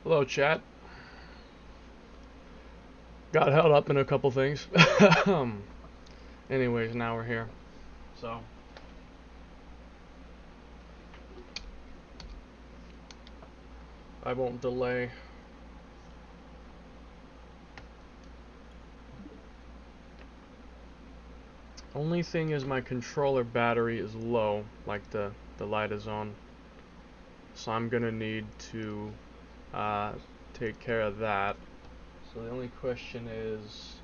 Hello, chat. Got held up in a couple things. Anyways, now we're here. So, I won't delay. Only thing is my controller battery is low, like the light is on. So I'm gonna need to take care of that. So the only question is,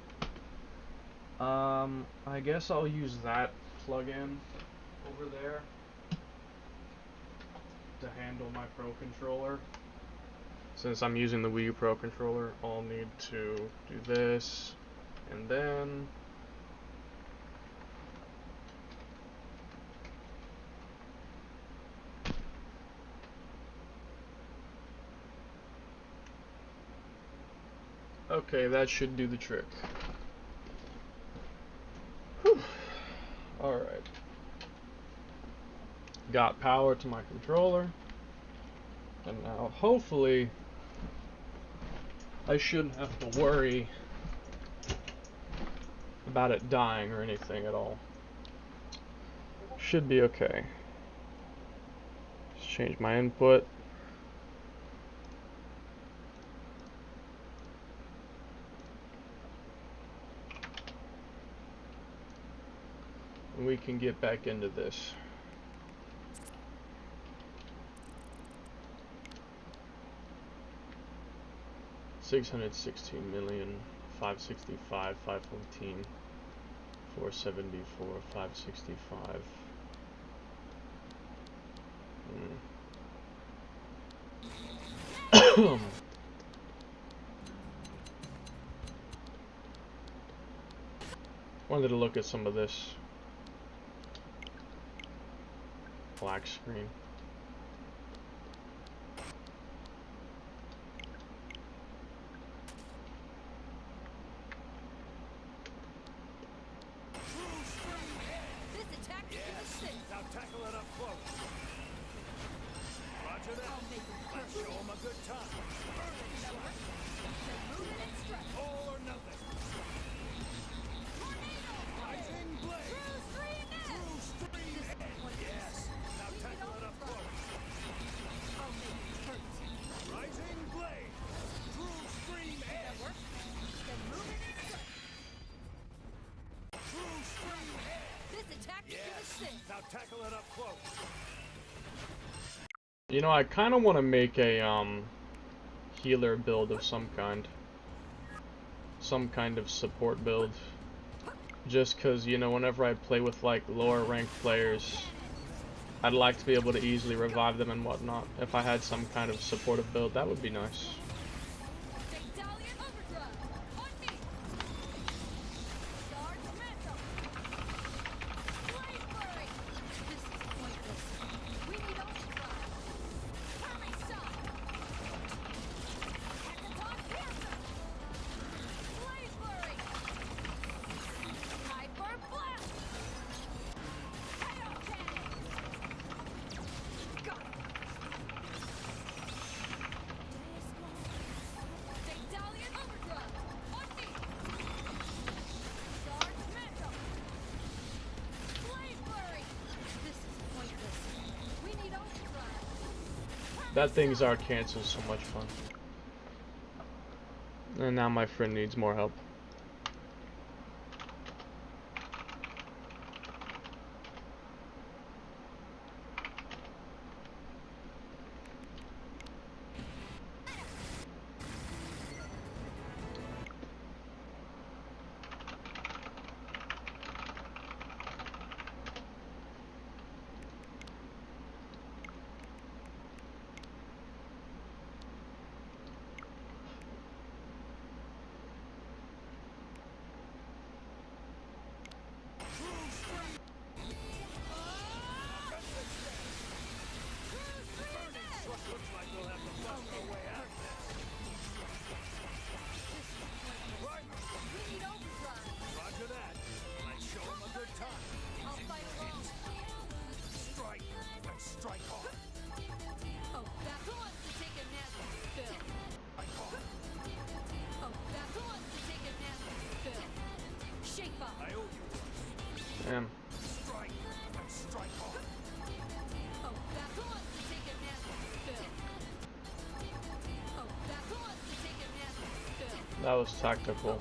I guess I'll use that plug-in over there to handle my Pro controller. Since I'm using the Wii U Pro controller, I'll need to do this, and then okay, that should do the trick. Alright. Got power to my controller. And now, hopefully, I shouldn't have to worry about it dying or anything at all. Should be okay. Just change my input. And we can get back into this. $616,000,000, 565, 514, 474, 565. Wanted to look at some of this black screen. You know, I kind of want to make a healer build of some kind of support build, just because, you know, whenever I play with like lower ranked players, I'd like to be able to easily revive them and whatnot. If I had some kind of supportive build, that would be nice. That thing's art cancel, so much fun. And now my friend needs more help. Damn. That was tactical.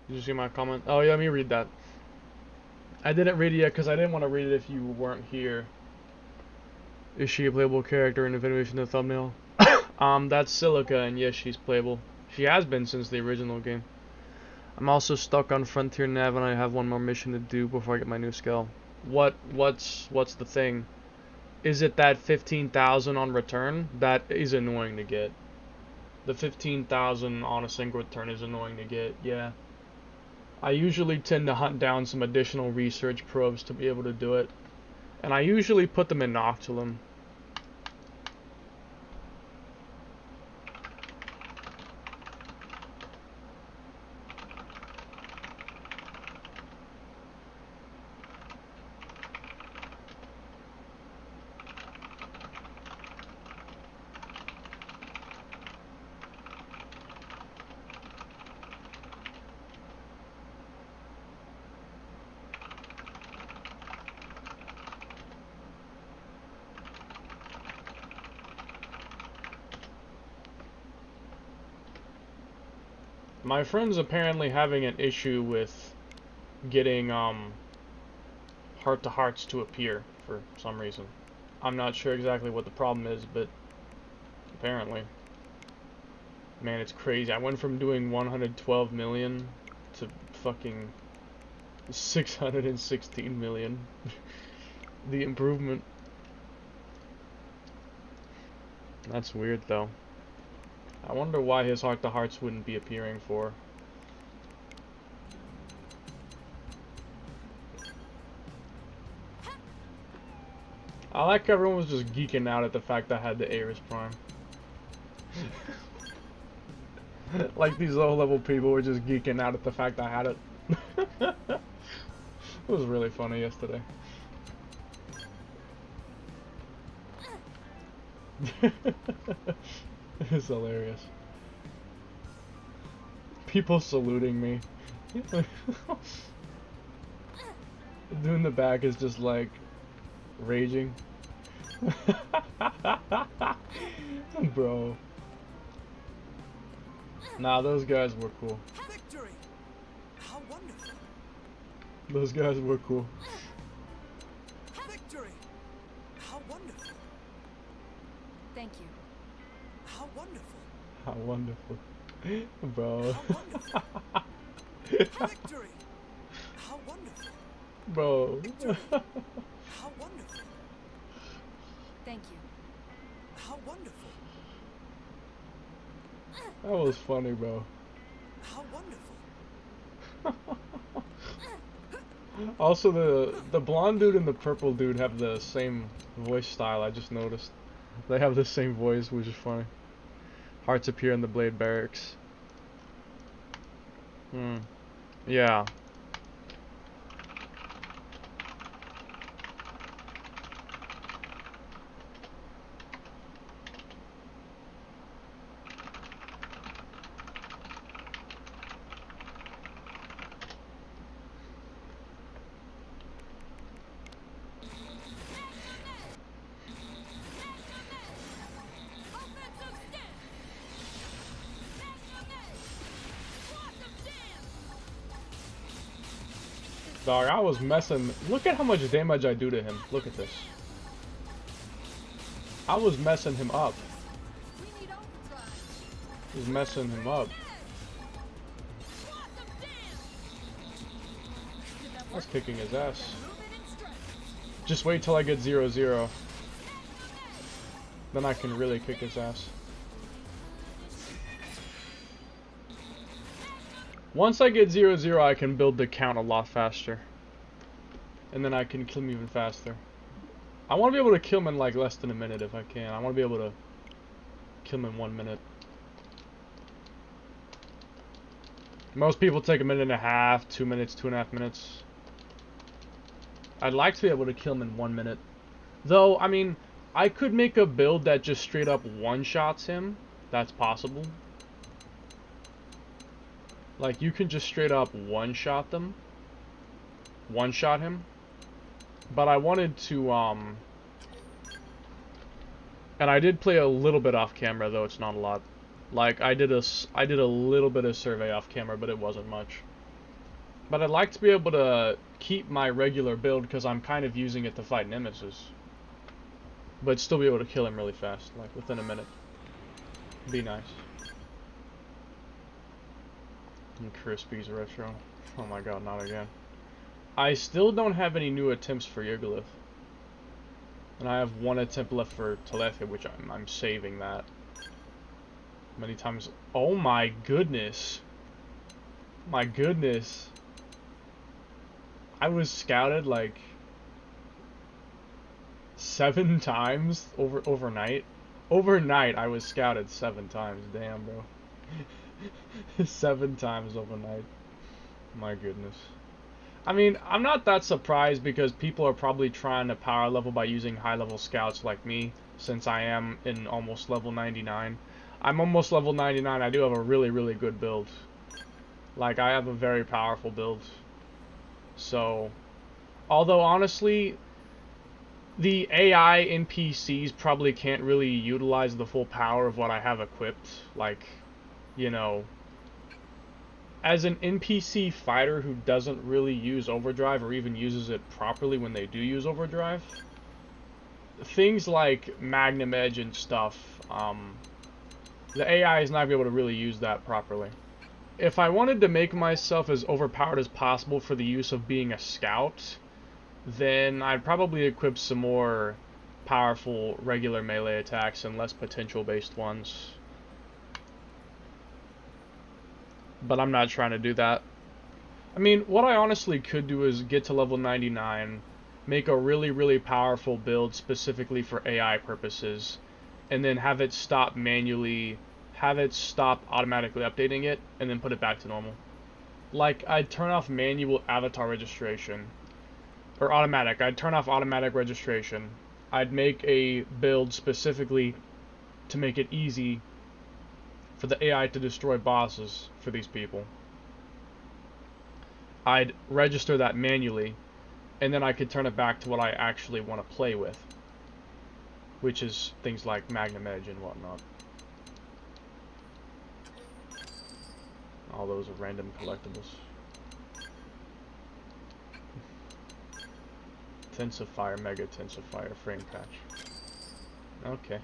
Did you see my comment? Oh yeah, let me read that. I didn't read it yet because I didn't want to read it if you weren't here. Is she a playable character in the animation of the thumbnail? That's Silica, and yes, she's playable. She has been since the original game. I'm also stuck on Frontier Nav, and I have one more mission to do before I get my new skill. What's the thing? Is it that 15,000 on return? That is annoying to get. The 15,000 on a single return is annoying to get, yeah. I usually tend to hunt down some additional research probes to be able to do it. And I usually put them in Noctilum. My friend's apparently having an issue with getting heart-to-hearts to appear for some reason. I'm not sure exactly what the problem is, but apparently. Man, it's crazy. I went from doing 112 million to fucking 616 million. The improvement. That's weird though. I wonder why his heart-to-hearts wouldn't be appearing for. I like everyone was just geeking out at the fact that I had the Ares Prime. Like these low-level people were just geeking out at the fact I had it. It was really funny yesterday. It's hilarious. People saluting me. Dude in the back is just like raging. Bro. Nah, those guys were cool. Victory! How wonderful! Those guys were cool. Victory! you. How wonderful. How wonderful. Bro. How wonderful. Victory. How wonderful. Bro. Victory. How wonderful. Thank you. How wonderful. That was funny, bro. How wonderful. Also, the blonde dude and the purple dude have the same voice style, I just noticed. They have the same voice, which is funny. Hearts appear in the Blade Barracks. Yeah. Dog, I was messing. Look at how much damage I do to him. Look at this. I was messing him up. I was messing him up. I was kicking his ass. Just wait till I get 0-0. Then I can really kick his ass. Once I get 0-0, I can build the count a lot faster. And then I can kill him even faster. I want to be able to kill him in like less than a minute if I can. I want to be able to kill him in 1 minute. Most people take a minute and a half, 2 minutes, 2.5 minutes. I'd like to be able to kill him in 1 minute. Though, I mean, I could make a build that just straight up one-shots him. That's possible. Like, you can just straight up one-shot them. One-shot him. But I wanted to, and I did play a little bit off camera, though it's not a lot. Like, I did a little bit of survey off camera, but it wasn't much. But I'd like to be able to keep my regular build, because I'm kind of using it to fight Nemesis. But still be able to kill him really fast, like, within a minute. Be nice. Crispy's restaurant. Oh my god, not again. I still don't have any new attempts for Yigolith. And I have 1 attempt left for Telephia, which I'm saving that. Many times. Oh my goodness. My goodness. I was scouted like 7 times overnight. Overnight I was scouted 7 times. Damn, bro. 7 times overnight. My goodness. I mean, I'm not that surprised because people are probably trying to power level by using high level scouts like me, since I am in almost level 99. I'm almost level 99. I do have a really, really good build. Like, I have a very powerful build. So, although honestly, the AI NPCs probably can't really utilize the full power of what I have equipped. Like, you know, as an NPC fighter who doesn't really use overdrive or even uses it properly when they do use overdrive, things like Magnum Edge and stuff, the AI is not going to be able to really use that properly. If I wanted to make myself as overpowered as possible for the use of being a scout, then I'd probably equip some more powerful regular melee attacks and less potential based ones. But I'm not trying to do that. I mean, what I honestly could do is get to level 99, make a really, really powerful build specifically for AI purposes, and then have it stop manually, have it stop automatically updating it, and then put it back to normal. Like, I'd turn off manual avatar registration, or automatic. I'd turn off automatic registration. I'd make a build specifically to make it easy for the AI to destroy bosses for these people. I'd register that manually, and then I could turn it back to what I actually want to play with, which is things like Magnum Edge and whatnot. All those are random collectibles. Tensifier, Mega Tensifier, frame patch. Okay.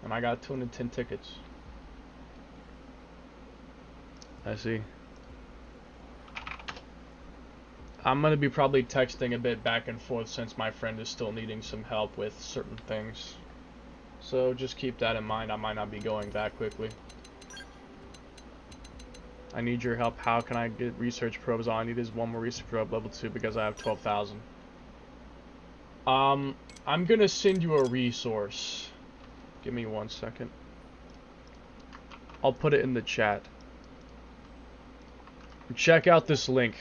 And I got 210 tickets. I see. I'm gonna be probably texting a bit back and forth since my friend is still needing some help with certain things. So just keep that in mind. I might not be going that quickly. I need your help. How can I get research probes? All I need is one more research probe, level 2, because I have 12,000. I'm gonna send you a resource. Give me 1 second. I'll put it in the chat. Check out this link.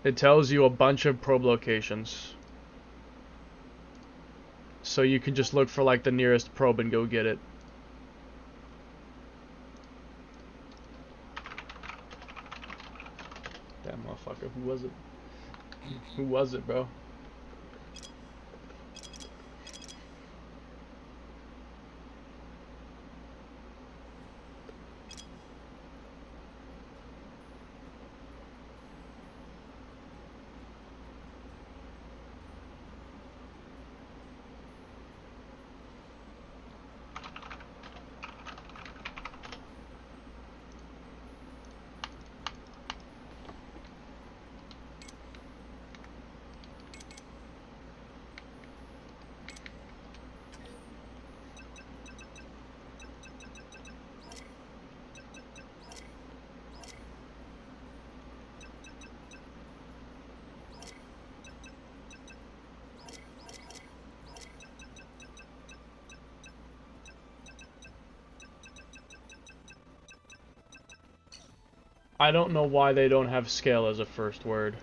It tells you a bunch of probe locations. So you can just look for like the nearest probe and go get it. That motherfucker, who was it? Who was it, bro? I don't know why they don't have scale as a first word.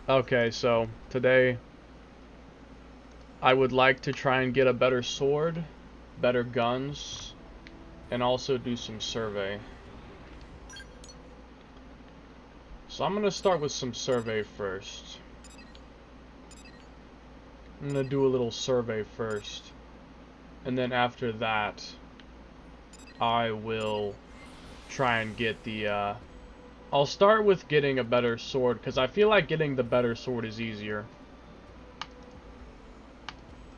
Okay, so today I would like to try and get a better sword, better guns, and also do some survey. So I'm gonna start with some survey first. I'm gonna do a little survey first, and then after that I will try and get the I'll start with getting a better sword, because I feel like getting the better sword is easier.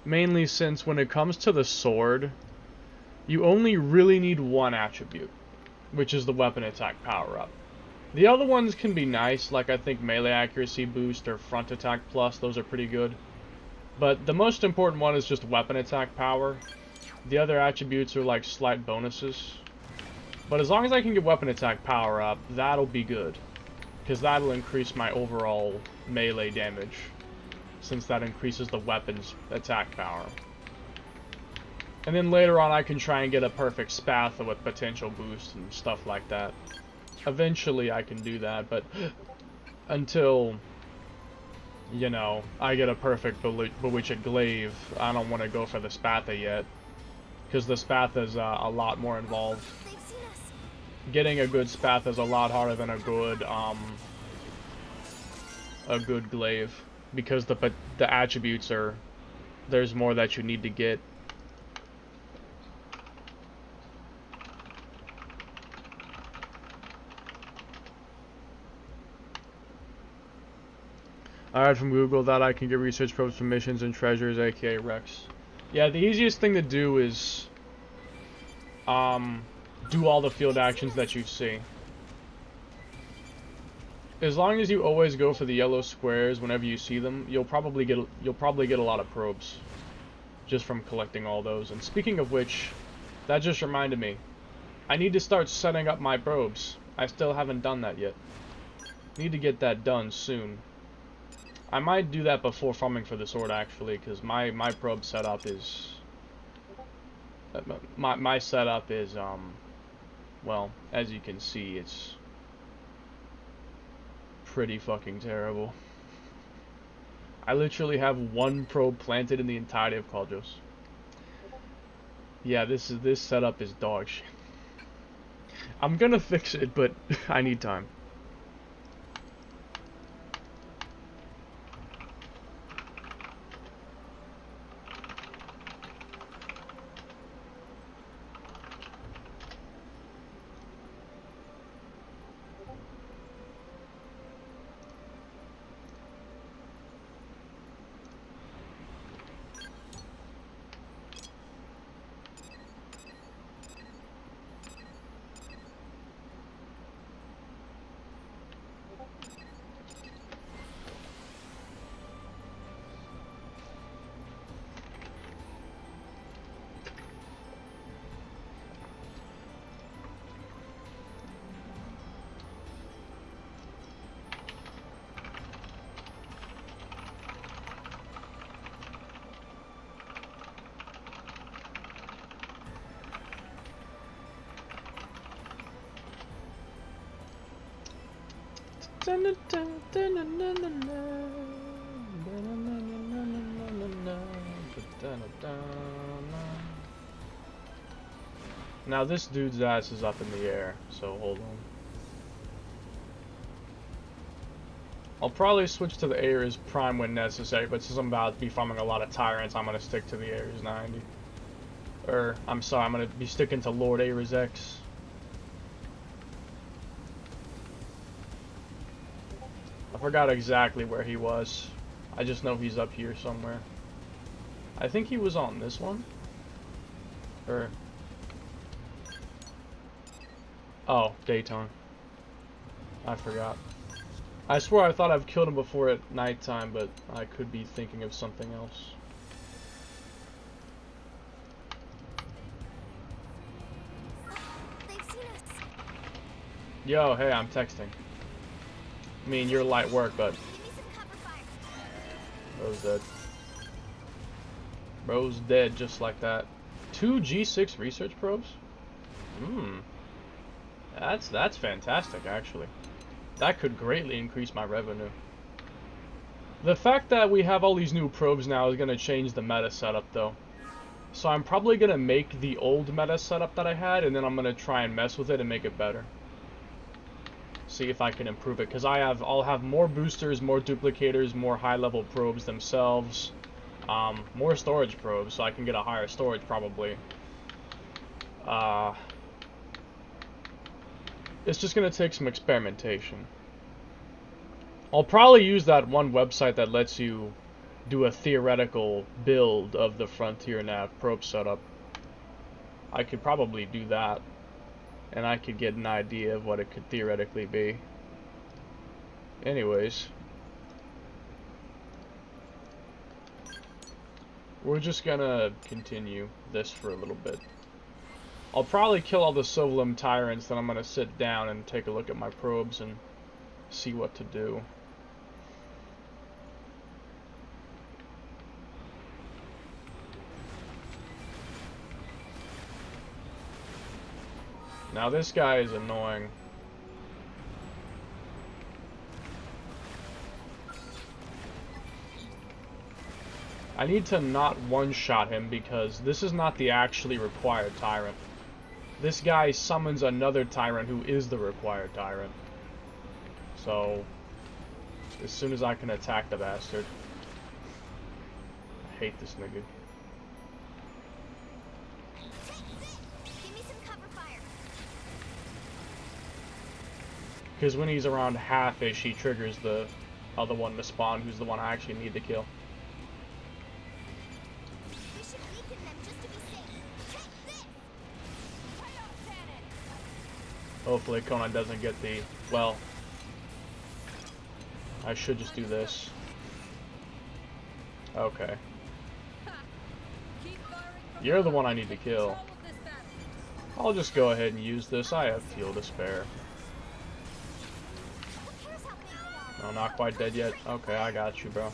Mainly since when it comes to the sword, you only really need one attribute, which is the weapon attack power-up. The other ones can be nice, like I think melee accuracy boost or front attack plus, those are pretty good. But the most important one is just weapon attack power. The other attributes are like slight bonuses. But as long as I can get weapon attack power up, that'll be good. Because that'll increase my overall melee damage. Since that increases the weapon's attack power. And then later on I can try and get a perfect Spatha with potential boost and stuff like that. Eventually I can do that, but until, you know, I get a perfect Bewitched Glaive, I don't want to go for the Spatha yet. Because the Spatha is a lot more involved. Getting a good Spatha is a lot harder than a good glaive, because the attributes are, there's more that you need to get. I read from Google that I can get research probes from missions and treasures, aka Rex. Yeah, the easiest thing to do is do all the field actions that you see. As long as you always go for the yellow squares whenever you see them, you'll probably get a lot of probes just from collecting all those. And speaking of which, that just reminded me, I need to start setting up my probes. I still haven't done that yet. Need to get that done soon. I might do that before farming for the sword, actually, because my probe setup is... My setup is, well, as you can see, it's pretty fucking terrible. I literally have one probe planted in the entirety of Quadros. Yeah, this setup is dog shit. I'm gonna fix it, but I need time. Now this dude's ass is up in the air, so hold on. I'll probably switch to the Ares Prime when necessary, but since I'm about to be farming a lot of Tyrants, I'm gonna stick to the Ares 90. Or, I'm sorry, I'm gonna be sticking to Lord Ares X. I forgot exactly where he was. I just know he's up here somewhere. I think he was on this one. Or... oh, daytime. I forgot. I swear I thought I've killed him before at nighttime, but I could be thinking of something else. They've seen us. Yo, hey, I'm texting. I mean, you're light work, but... Give me some cover fire. Bro's dead. Bro's dead just like that. 2 G6 research probes? That's fantastic, actually. That could greatly increase my revenue. The fact that we have all these new probes now is going to change the meta setup, though. So I'm probably going to make the old meta setup that I had, and then I'm going to try and mess with it and make it better. See if I can improve it, because I'll have more boosters, more duplicators, more high-level probes themselves, more storage probes, so I can get a higher storage, probably. It's just going to take some experimentation. I'll probably use that one website that lets you do a theoretical build of the Frontier Nav probe setup. I could probably do that, and I could get an idea of what it could theoretically be. Anyways, we're just gonna continue this for a little bit. I'll probably kill all the Sovolum Tyrants, then I'm gonna sit down and take a look at my probes and see what to do. Now this guy is annoying. I need to not one-shot him because this is not the actually required Tyrant. This guy summons another Tyrant who is the required Tyrant. So, as soon as I can attack the bastard. I hate this nigga. Give me some cover fire. Because when he's around half-ish, he triggers the other one to spawn, who's the one I actually need to kill. We should weaken them just to be safe. Take this. Hopefully Conan doesn't get the... well... I should just do this. Okay. You're the one I need to kill. I'll just go ahead and use this. I have fuel to spare. No, not quite dead yet. Okay, I got you, bro.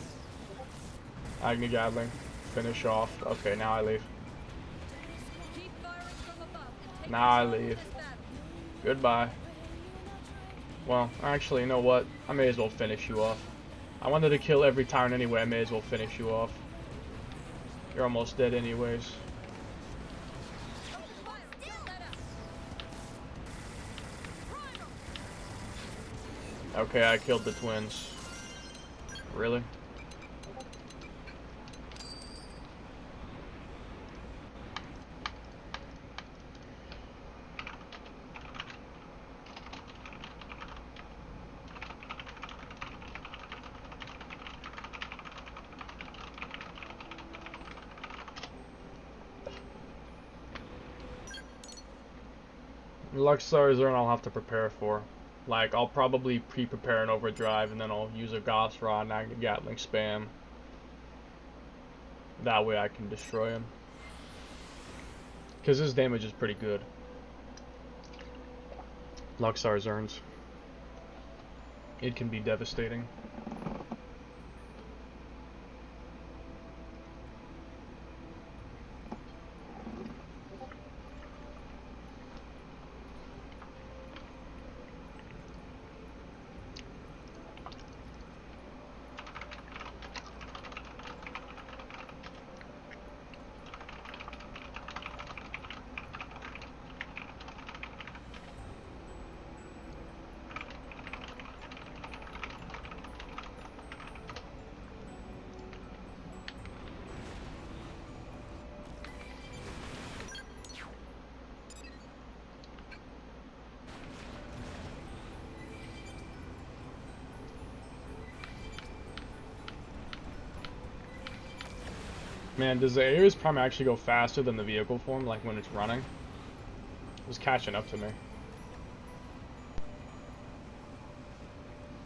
Agni Gatling. Finish off. Okay, now I leave. Keep firing from above and take Now I control of leave. this battle. Goodbye. Well, actually, you know what? I may as well finish you off. I wanted to kill every tyrant anyway. I may as well finish you off. You're almost dead anyways. Open fire, don't let up. Okay, I killed the twins. Really? Luxar Zern I'll have to prepare for. Like, I'll probably pre-prepare an overdrive and then I'll use a Gauss Rod and Agni Gatling spam. That way I can destroy him. Because his damage is pretty good. Luxar Zerns. It can be devastating. Man, does the Ares Prime actually go faster than the vehicle form, like when it's running? It was catching up to me.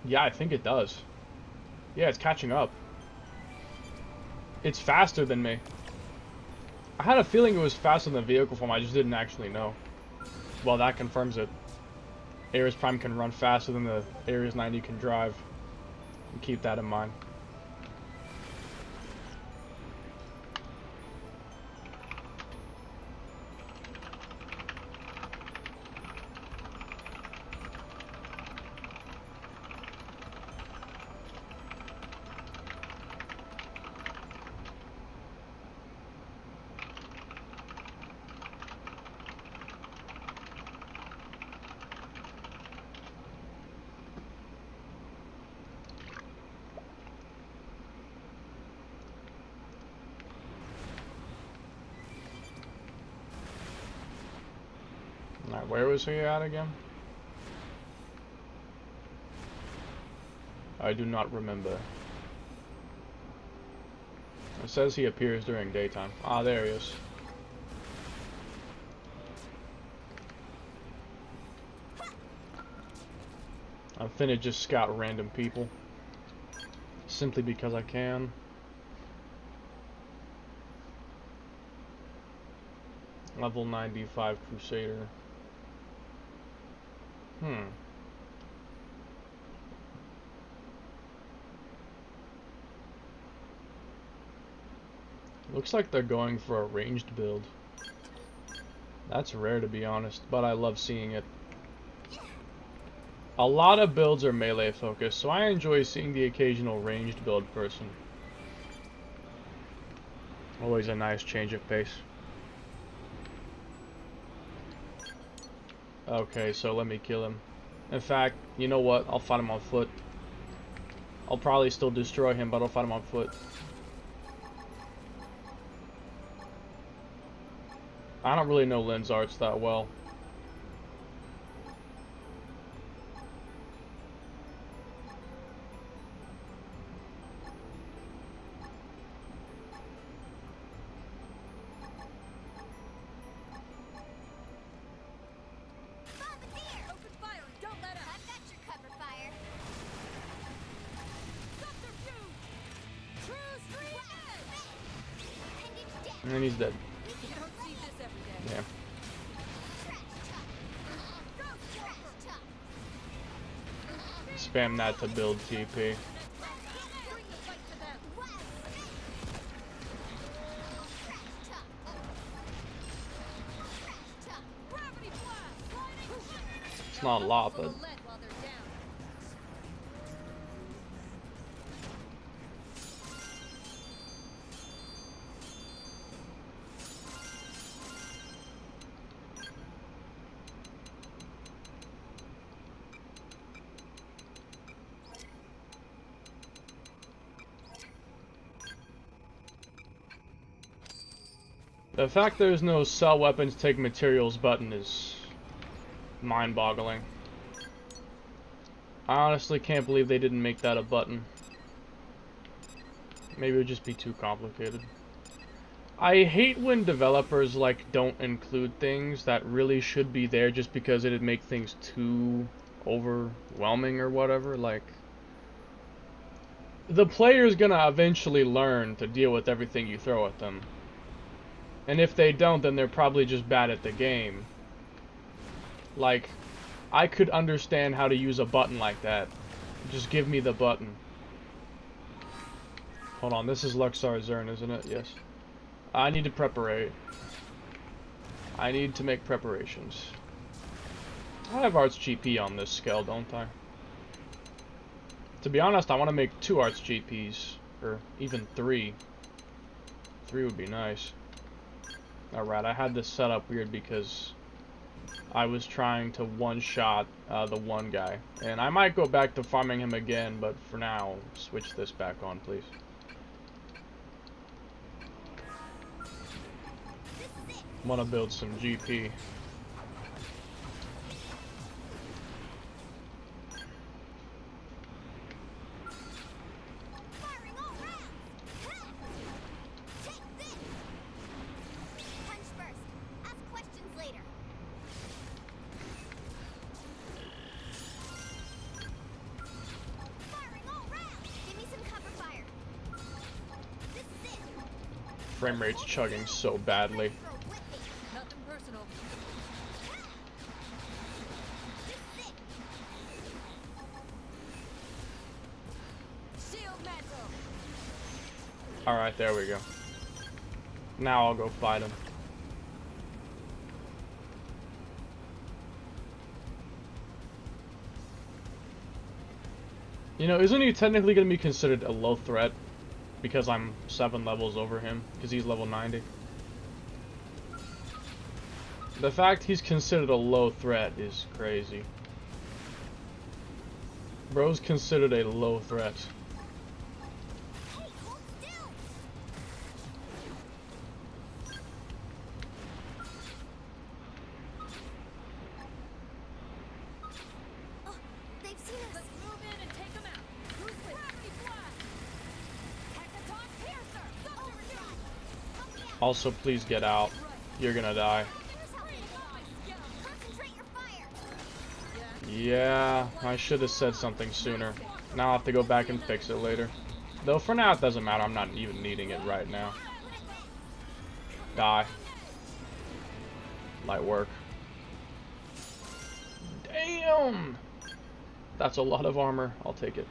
Yeah, I think it does. Yeah, it's catching up. It's faster than me. I had a feeling it was faster than the vehicle form, I just didn't actually know. Well, that confirms it. Ares Prime can run faster than the Ares 90 can drive. And keep that in mind. Alright, where was he at again? I do not remember. It says he appears during daytime. Ah, there he is. I'm finna just scout random people. Simply because I can. Level 95 Crusader. Looks like they're going for a ranged build. That's rare, to be honest, but I love seeing it. A lot of builds are melee focused, so I enjoy seeing the occasional ranged build person. Always a nice change of pace. Okay, so let me kill him. In fact, you know what? I'll fight him on foot. I'll probably still destroy him, but I'll fight him on foot. I don't really know Lynn's arts that well. Open fire and don't let up. I've got your cover fire. Subterfuge. True street edge. And it's dead. And then he's dead. You don't see this every day. Yeah. Trash talk. Go trash talk. spam that to build TP. Bring the fight to them. Gravity blast. Lightning. It's not a lot, Full but of lead while they're down. the fact there's no sell weapons, take materials button is mind-boggling. I honestly can't believe they didn't make that a button. Maybe it would just be too complicated. I hate when developers like don't include things that really should be there just because it'd make things too overwhelming or whatever. Like, the player's gonna eventually learn to deal with everything you throw at them. And if they don't, then they're probably just bad at the game. Like, I could understand how to use a button like that. Just give me the button. Hold on, this is Luxar Zern, isn't it? Yes. I need to preparate. I need to make preparations. I have Arts GP on this scale, don't I? To be honest, I want to make 2 Arts GPs. Or even 3. 3 would be nice. Alright, I had this set up weird because I was trying to one-shot the one guy. And I might go back to farming him again, but for now, switch this back on, please. I want to build some GP. Firing all rounds. Take this. Punch first. Ask questions later. Firing all rounds. Give me some cover fire. This is it. Frame rate's chugging so badly. Throw with me. Nothing personal. This is it. Shield mantle. Alright, there we go. Now I'll go fight him. You know, isn't he technically going to be considered a low threat? Because I'm 7 levels over him. Because he's level 90. The fact he's considered a low threat is crazy. Bro's considered a low threat. Hey, hold still. Oh, they've seen us. Let's move in and take them out. Who's with? Gravity blast. Heckaton piercer. Overdrive. Help me out. Also, please get out. You're gonna die. There's help me. Concentrate your fire. Yeah, I should have said something sooner. Now I'll have to go back and fix it later. Though for now it doesn't matter, I'm not even needing it right now. Die. Light work. Damn! That's a lot of armor. I'll take it.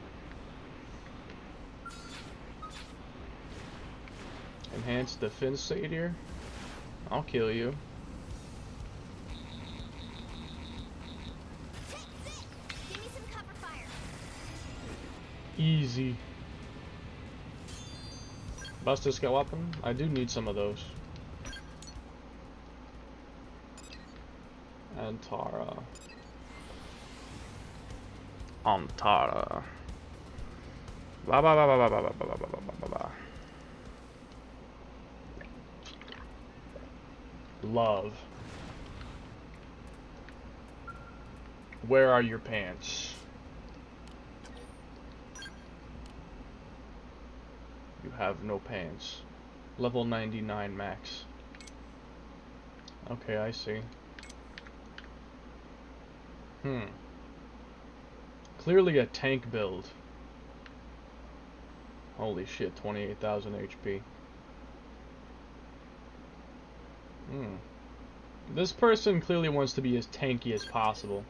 Enhanced defense satyr. I'll kill you. Take this. Give me some cover fire. Easy. Buster skill weapon? I do need some of those. Antara. Antara. Ba ba ba ba ba ba ba ba ba ba ba ba. Love. Where are your pants? You have no pants. Level 99 max. Okay, I see. Clearly a tank build. Holy shit, 28,000 HP. This person clearly wants to be as tanky as possible.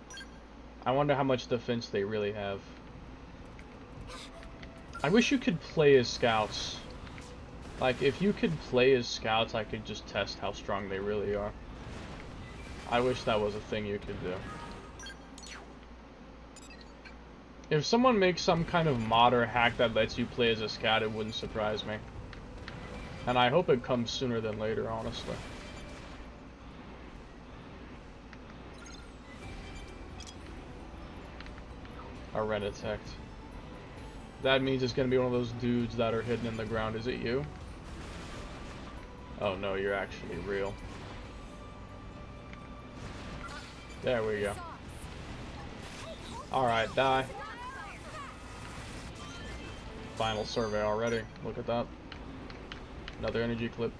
I wonder how much defense they really have. I wish you could play as scouts. Like, if you could play as scouts, I could just test how strong they really are. I wish that was a thing you could do. If someone makes some kind of mod or hack that lets you play as a scout, it wouldn't surprise me. And I hope it comes sooner than later, honestly. A Renatect. That means it's gonna be one of those dudes that are hidden in the ground. Is it you? Oh no, you're actually real. There we go. Alright, die. Final survey already. Look at that. Another energy clip.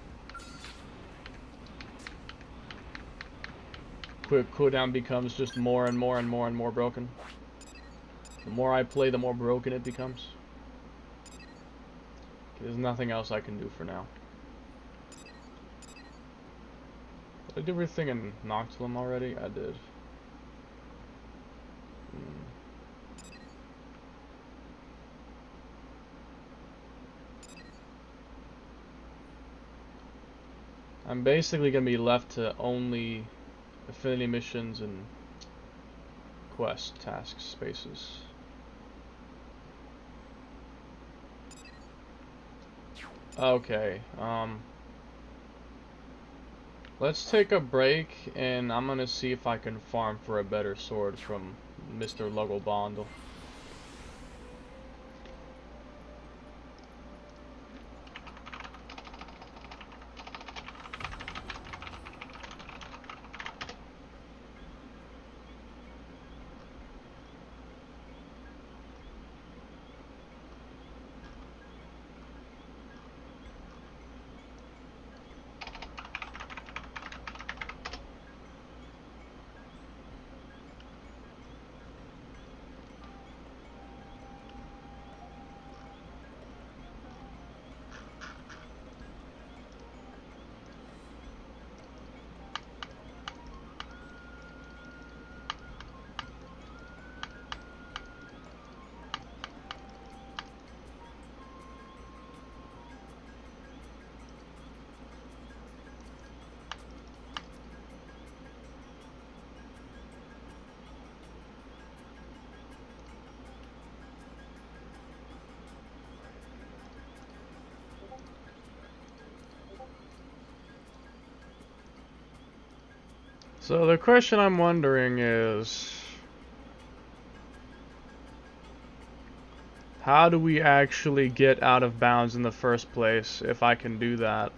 Quick cooldown becomes just more and more and more and more broken. The more I play, the more broken it becomes. There's nothing else I can do for now. Did I do everything in Noctilum already? I did. I'm basically going to be left to only affinity missions and quest task spaces. Okay, let's take a break, and I'm gonna see if I can farm for a better sword from Mr. Lugglebondle. So the question I'm wondering is, how do we actually get out of bounds in the first place, if I can do that?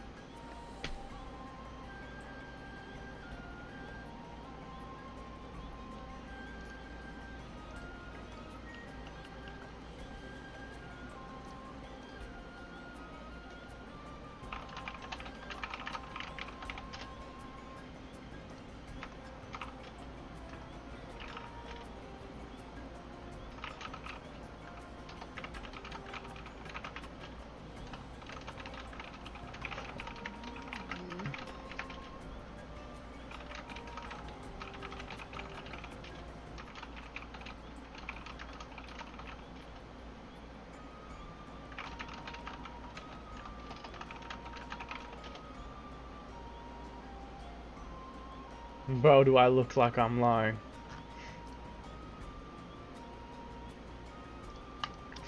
Bro, do I look like I'm lying?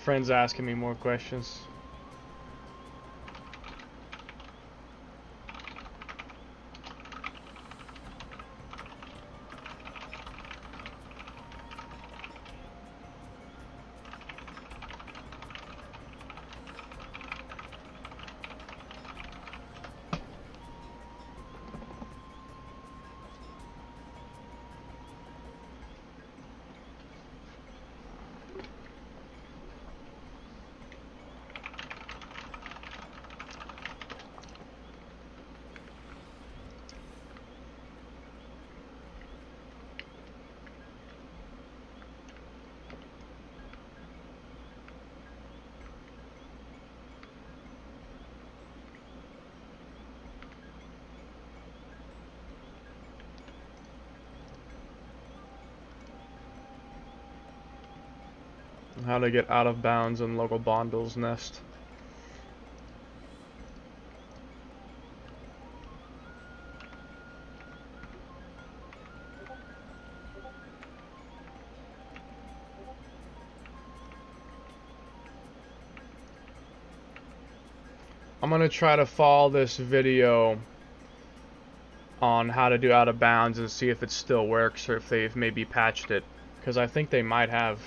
Friends asking me more questions. How to get out of bounds in local Bondle's nest. I'm gonna try to follow this video on how to do out of bounds and see if it still works or if they've maybe patched it, because I think they might have.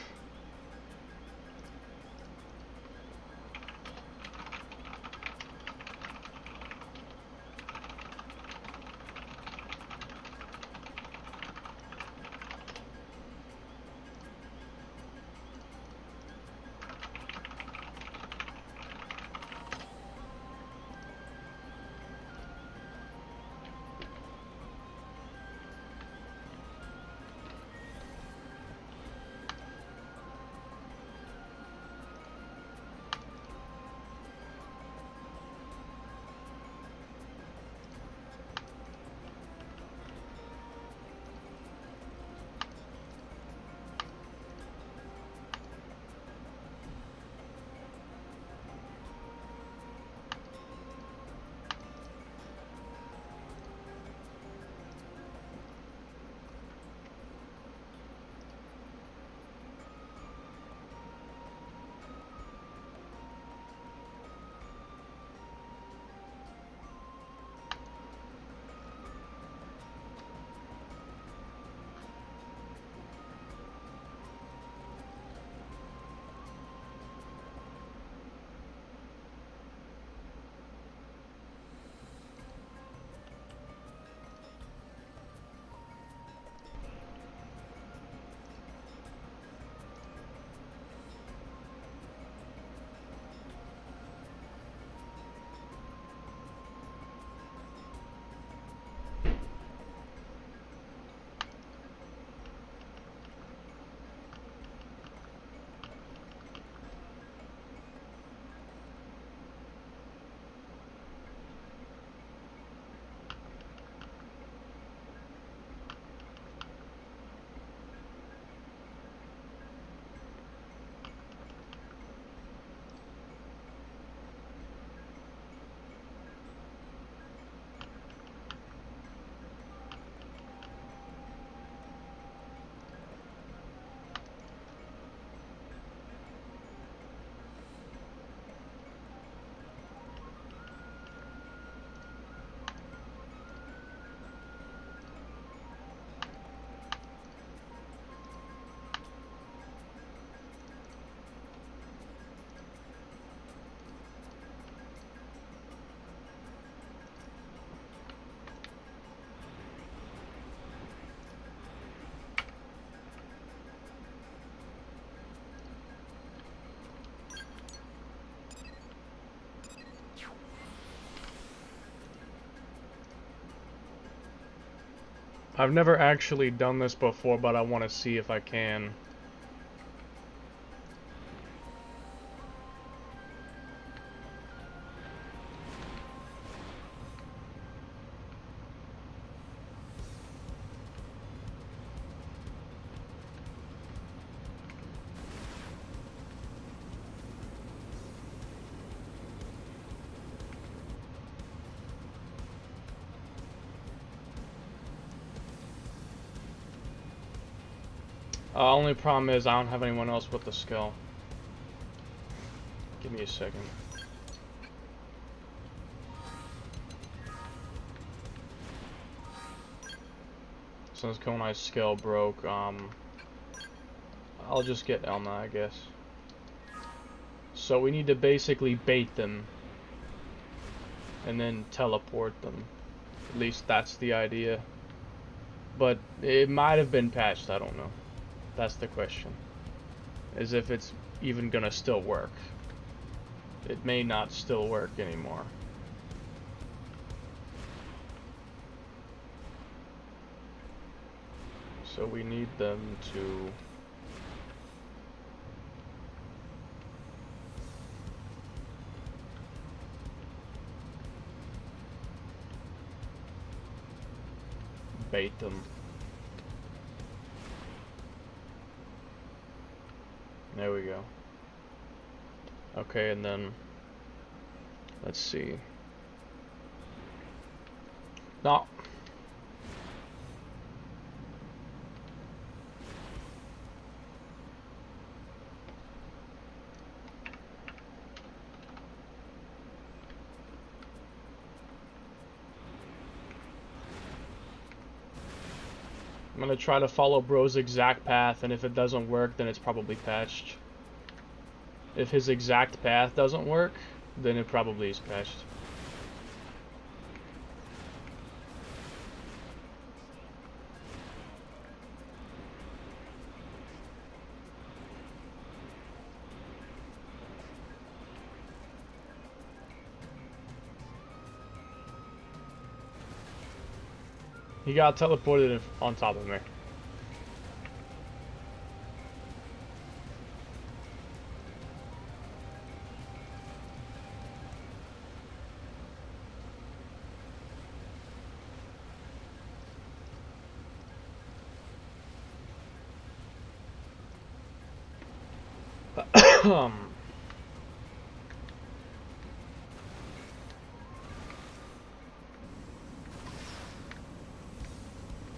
I've never actually done this before, but I want to see if I can. Only problem is I don't have anyone else with the skill. Give me a second. Since Konai's skill broke, I'll just get Elna, I guess. So we need to basically bait them and then teleport them. At least that's the idea. But it might have been patched, I don't know. That's the question. Is if it's even gonna still work. It may not still work anymore. So we need them to bait them. There we go. Okay, and then let's see. No. I'm gonna try to follow bro's exact path, and if it doesn't work, then it's probably patched. If his exact path doesn't work, then it probably is patched. He got teleported on top of me.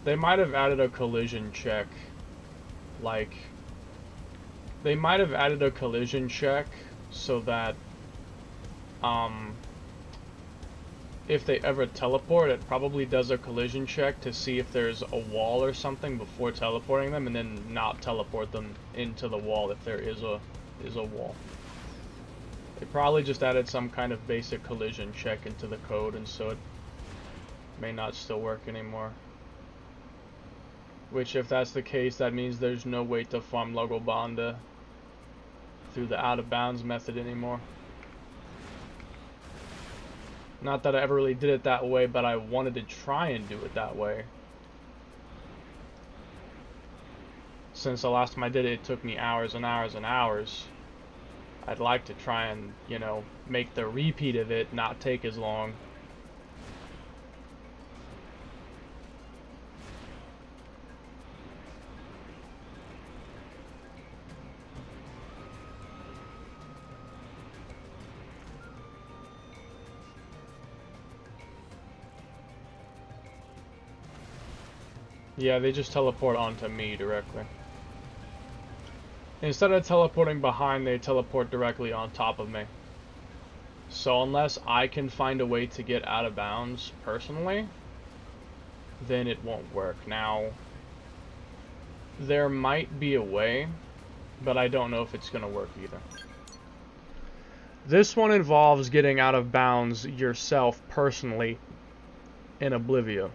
They might have added a collision check. Like, they might have added a collision check so that, if they ever teleport, it probably does a collision check to see if there's a wall or something before teleporting them, and then not teleport them into the wall if there is a wall. They probably just added some kind of basic collision check into the code, and so it may not still work anymore. Which, if that's the case, that means there's no way to farm Logo Bonda through the out of bounds method anymore. Not that I ever really did it that way, but I wanted to try and do it that way. Since the last time I did it, it took me hours and hours and hours. I'd like to try and, you know, make the repeat of it not take as long. Yeah, they just teleport onto me directly. Instead of teleporting behind, they teleport directly on top of me. So unless I can find a way to get out of bounds personally, then it won't work. Now, there might be a way, but I don't know if it's going to work either. This one involves getting out of bounds yourself personally in Oblivia.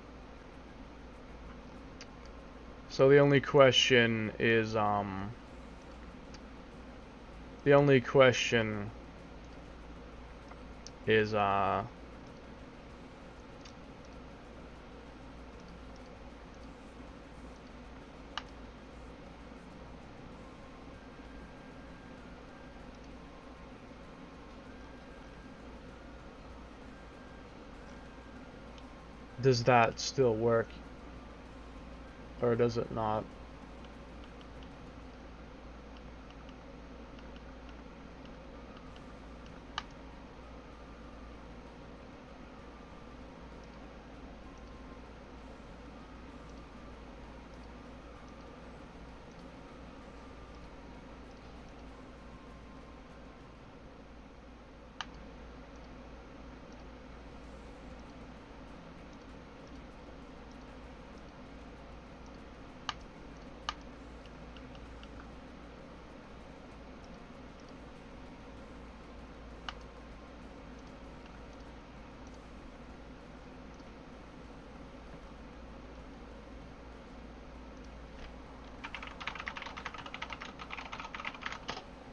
So the only question is, does that still work? Or does it not?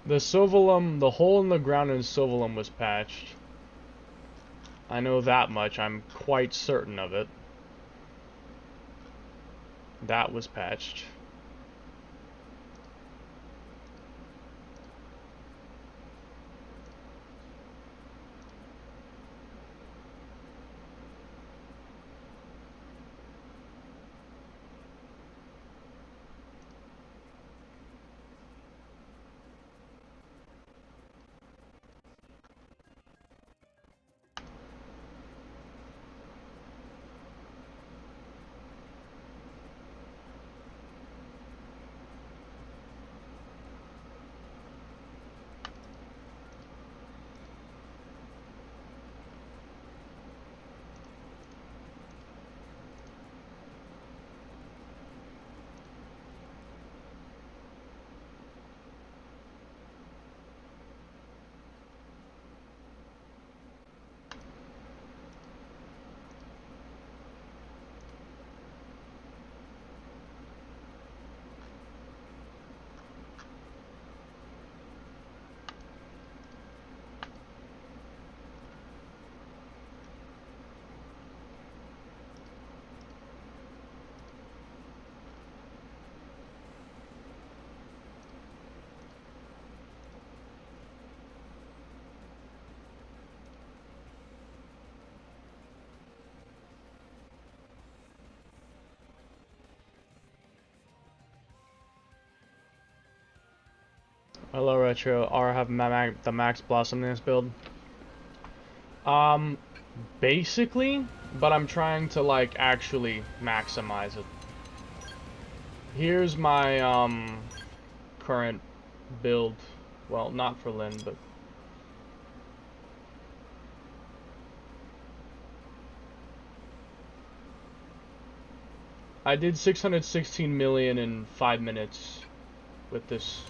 The Silvalum, the hole in the ground in Silvalum was patched. I know that much, I'm quite certain of it. That was patched. Hello Retro, or have the Max Blossom in this build? Basically, but I'm trying to like actually maximize it. Here's my current build. Well, not for Lynn, but I did 616 million in 5 minutes with this.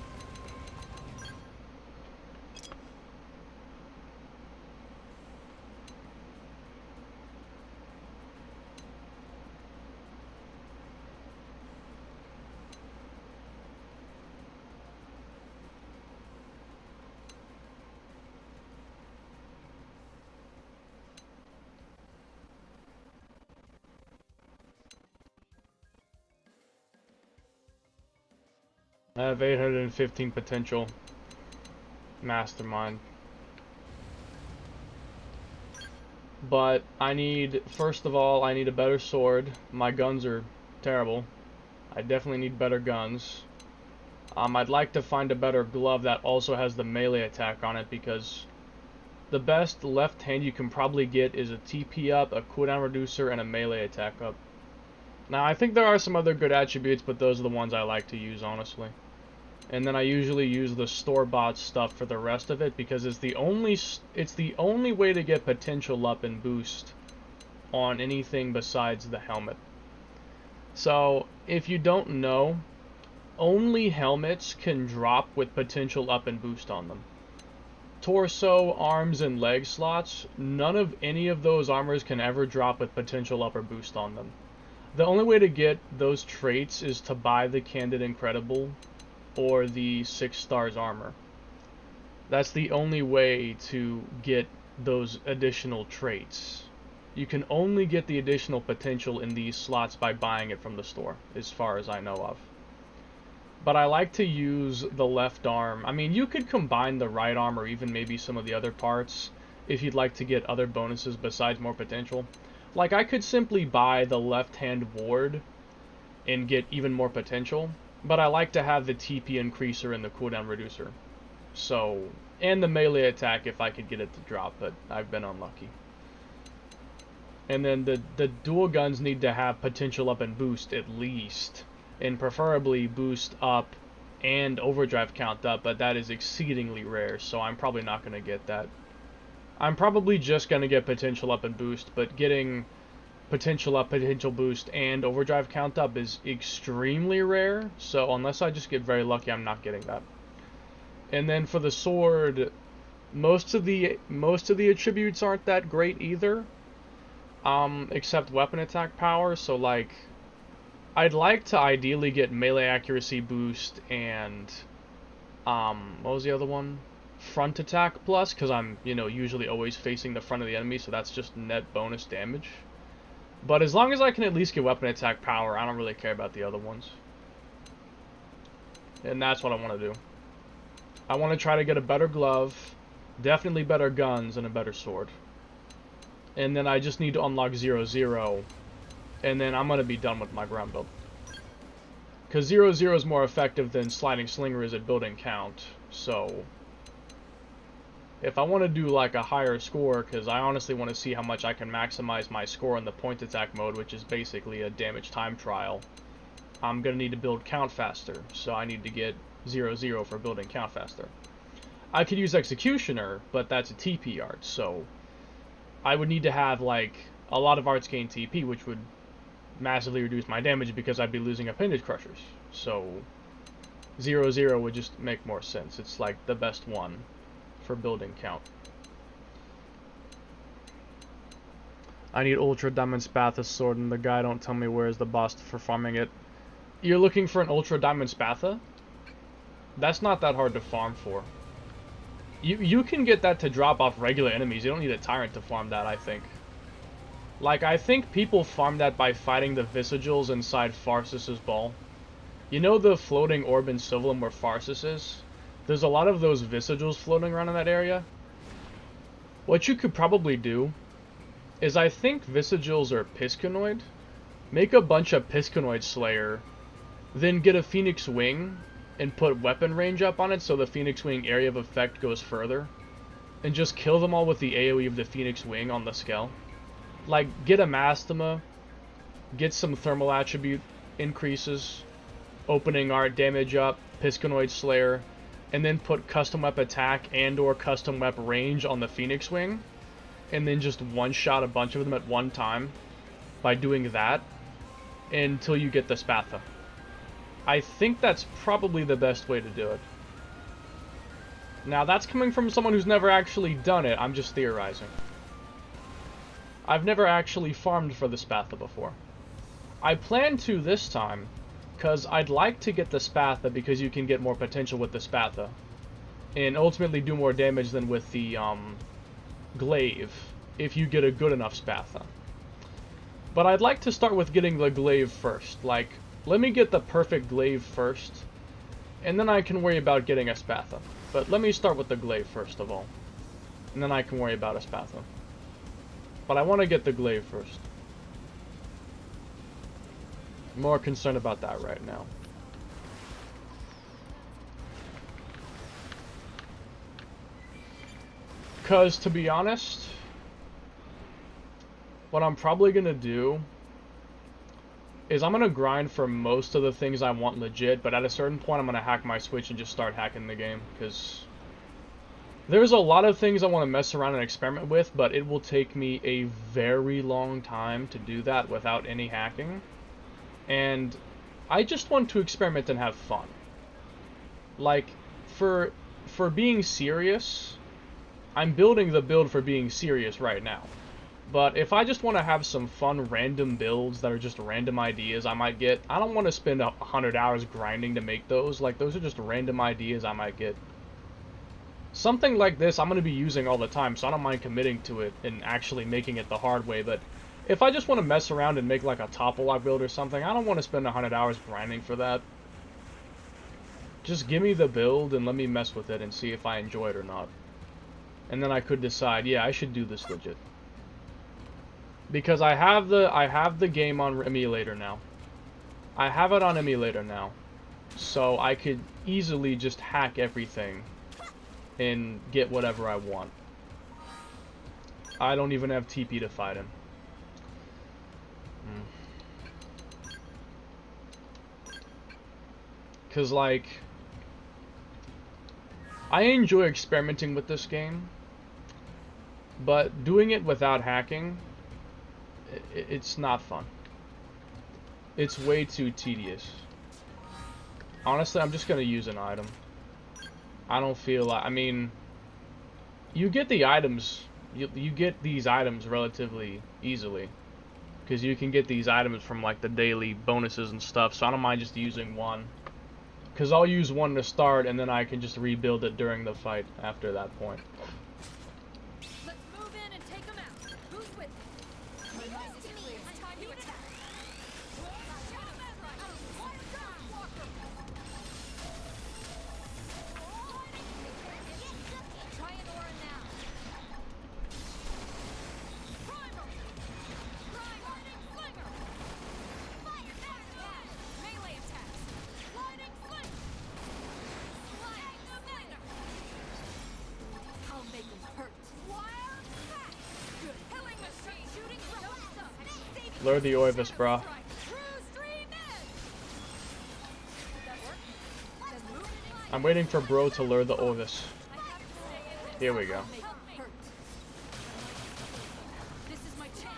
I have 815 potential. Mastermind. But I need, first of all, I need a better sword. My guns are terrible. I definitely need better guns. I'd like to find a better glove that also has the melee attack on it, because the best left hand you can probably get is a TP up, a cooldown reducer, and a melee attack up. Now, I think there are some other good attributes, but those are the ones I like to use, honestly. And then I usually use the store-bought stuff for the rest of it, because it's the only way to get potential up and boost on anything besides the helmet. So, if you don't know, only helmets can drop with potential up and boost on them. Torso, arms, and leg slots, none of any of those armors can ever drop with potential up or boost on them. The only way to get those traits is to buy the Candid Incredible or the 6 stars armor. That's the only way to get those additional traits. You can only get the additional potential in these slots by buying it from the store, as far as I know of. But I like to use the left arm. I mean, you could combine the right arm or even maybe some of the other parts if you'd like to get other bonuses besides more potential. Like, I could simply buy the left hand ward and get even more potential, but I like to have the TP increaser and the cooldown reducer. So, and the melee attack if I could get it to drop, but I've been unlucky. And then the dual guns need to have potential up and boost at least, and preferably boost up and overdrive count up, but that is exceedingly rare, so I'm probably not going to get that. I'm probably just going to get potential up and boost, but getting potential up, potential boost, and overdrive count up is extremely rare, so unless I just get very lucky, I'm not getting that. And then for the sword, most of the attributes aren't that great either, except weapon attack power. So like, I'd like to ideally get melee accuracy boost and what was the other one? Front attack plus, because I'm, you know, usually always facing the front of the enemy, so that's just net bonus damage. But as long as I can at least get weapon attack power, I don't really care about the other ones. And that's what I want to do. I want to try to get a better glove, definitely better guns, and a better sword. And then I just need to unlock 0-0, and then I'm going to be done with my ground build. Because 0-0 is more effective than Sliding Slinger is at building count, so if I want to do like a higher score, because I honestly want to see how much I can maximize my score in the point attack mode, which is basically a damage time trial, I'm going to need to build count faster, so I need to get 0-0 for building count faster. I could use Executioner, but that's a TP art, so I would need to have like a lot of arts gain TP, which would massively reduce my damage because I'd be losing appendage crushers. So 0-0 would just make more sense. It's like the best one for building count. I need Ultra Diamond Spatha sword, and the guy don't tell me where's the boss for farming it. You're looking for an Ultra Diamond Spatha? That's not that hard to farm for. You can get that to drop off regular enemies. You don't need a Tyrant to farm that, I think. Like, I think people farm that by fighting the Visagils inside Farsus's ball. You know the floating orb in Sylvalum where Farsus is? There's a lot of those Visagils floating around in that area. What you could probably do is, I think Visagils are Piscinoid. Make a bunch of Piscinoid Slayer, then get a Phoenix Wing, and put weapon range up on it so the Phoenix Wing area of effect goes further. And just kill them all with the AoE of the Phoenix Wing on the Skell. Like, get a Mastema, get some thermal attribute increases, opening art damage up, Pisconoid Slayer, and then put custom wep attack and or custom wep range on the Phoenix Wing, and then just one-shot a bunch of them at one time by doing that until you get the Spatha. I think that's probably the best way to do it. Now, that's coming from someone who's never actually done it. I'm just theorizing. I've never actually farmed for the Spatha before. I plan to this time, because I'd like to get the Spatha because you can get more potential with the Spatha. And ultimately do more damage than with the glaive, if you get a good enough Spatha. But I'd like to start with getting the glaive first. Like, let me get the perfect glaive first, and then I can worry about getting a Spatha. But let me start with the glaive first of all, and then I can worry about a Spatha. But I want to get the glaive first. I'm more concerned about that right now. Because, to be honest, what I'm probably going to do is I'm going to grind for most of the things I want legit, but at a certain point I'm going to hack my Switch and just start hacking the game, because there's a lot of things I want to mess around and experiment with, but it will take me a very long time to do that without any hacking. And I just want to experiment and have fun. Like, for being serious, I'm building the build for being serious right now. But if I just want to have some fun random builds that are just random ideas I might get, I don't want to spend 100 hours grinding to make those. Like, those are just random ideas I might get. Something like this I'm going to be using all the time, so I don't mind committing to it and actually making it the hard way. But if I just want to mess around and make like a topple-lock build or something, I don't want to spend 100 hours grinding for that. Just give me the build and let me mess with it and see if I enjoy it or not. And then I could decide, yeah, I should do this legit. Because I have the game on emulator now. I have it on emulator now. So I could easily just hack everything and get whatever I want. I don't even have TP to fight him. Cause like, I enjoy experimenting with this game, but doing it without hacking, it's not fun. It's way too tedious. Honestly, I'm just gonna use an item. I don't feel like, I mean, you get the items, you get these items relatively easily, because you can get these items from like the daily bonuses and stuff, so I don't mind just using one. Because I'll use one to start, and then I can just rebuild it during the fight after that point. Let's move in and take them out. Who's with me? Leave this to me. It's time to attack. Try an aura now. Primal! Lightning Slinger! Fire back! Melee attacks! Lightning Slinger! Lightning Slinger! I'll make 'em hurt. Wild Pack! Good killing machine! Shooting from Lure the Oivis, brah. True Stream Edge! Did that work? Does move? I'm waiting for bro to lure the Oivis. I have to stay in. Here we go. Make 'em hurt. This is my chance.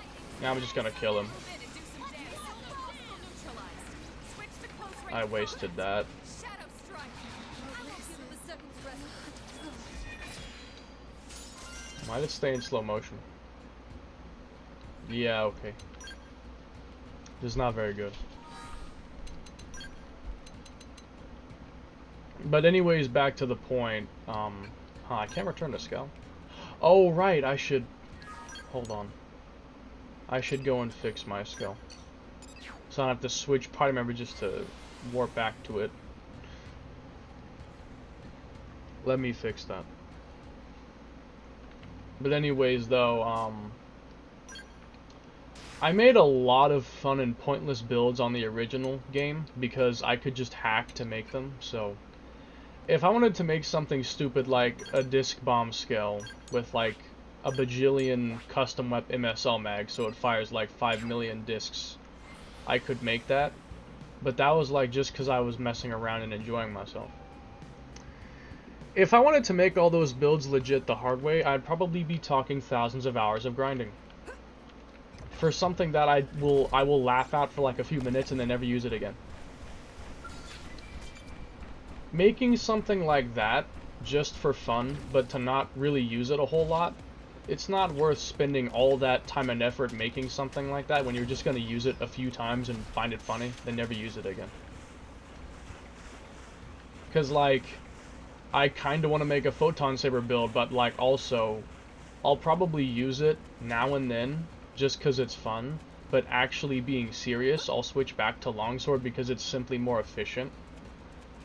Now I'm just gonna kill him. Move in and do some damage. Neutralized. Switch to close range. I wasted that. Shadow strike. I'm gonna give the second rest. Might it stay in slow motion? Yeah, okay. This is not very good. But anyways, back to the point. I can't return to Skull. Oh, right, I should... Hold on. I should go and fix my Skull. So I don't have to switch party member just to warp back to it. Let me fix that. But anyways, though, I made a lot of fun and pointless builds on the original game because I could just hack to make them, so if I wanted to make something stupid like a disc bomb skill with like a bajillion custom web MSL mag, so it fires like 5 million discs, I could make that. But that was like just because I was messing around and enjoying myself. If I wanted to make all those builds legit the hard way, I'd probably be talking thousands of hours of grinding. For something that I will laugh at for like a few minutes and then never use it again. Making something like that just for fun, but to not really use it a whole lot, it's not worth spending all that time and effort making something like that when you're just going to use it a few times and find it funny, then never use it again. Because, like, I kind of want to make a photon saber build, but, like, also, I'll probably use it now and then just because it's fun, but actually being serious, I'll switch back to longsword because it's simply more efficient.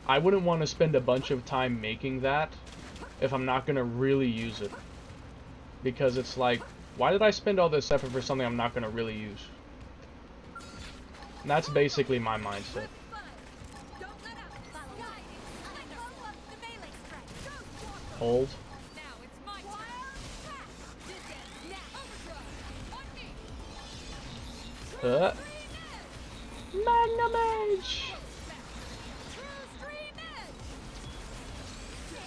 I wouldn't want to spend a bunch of time making that if I'm not going to really use it. Because it's like, why did I spend all this effort for something I'm not going to really use? And that's basically my mindset. Hold. Magnum Edge!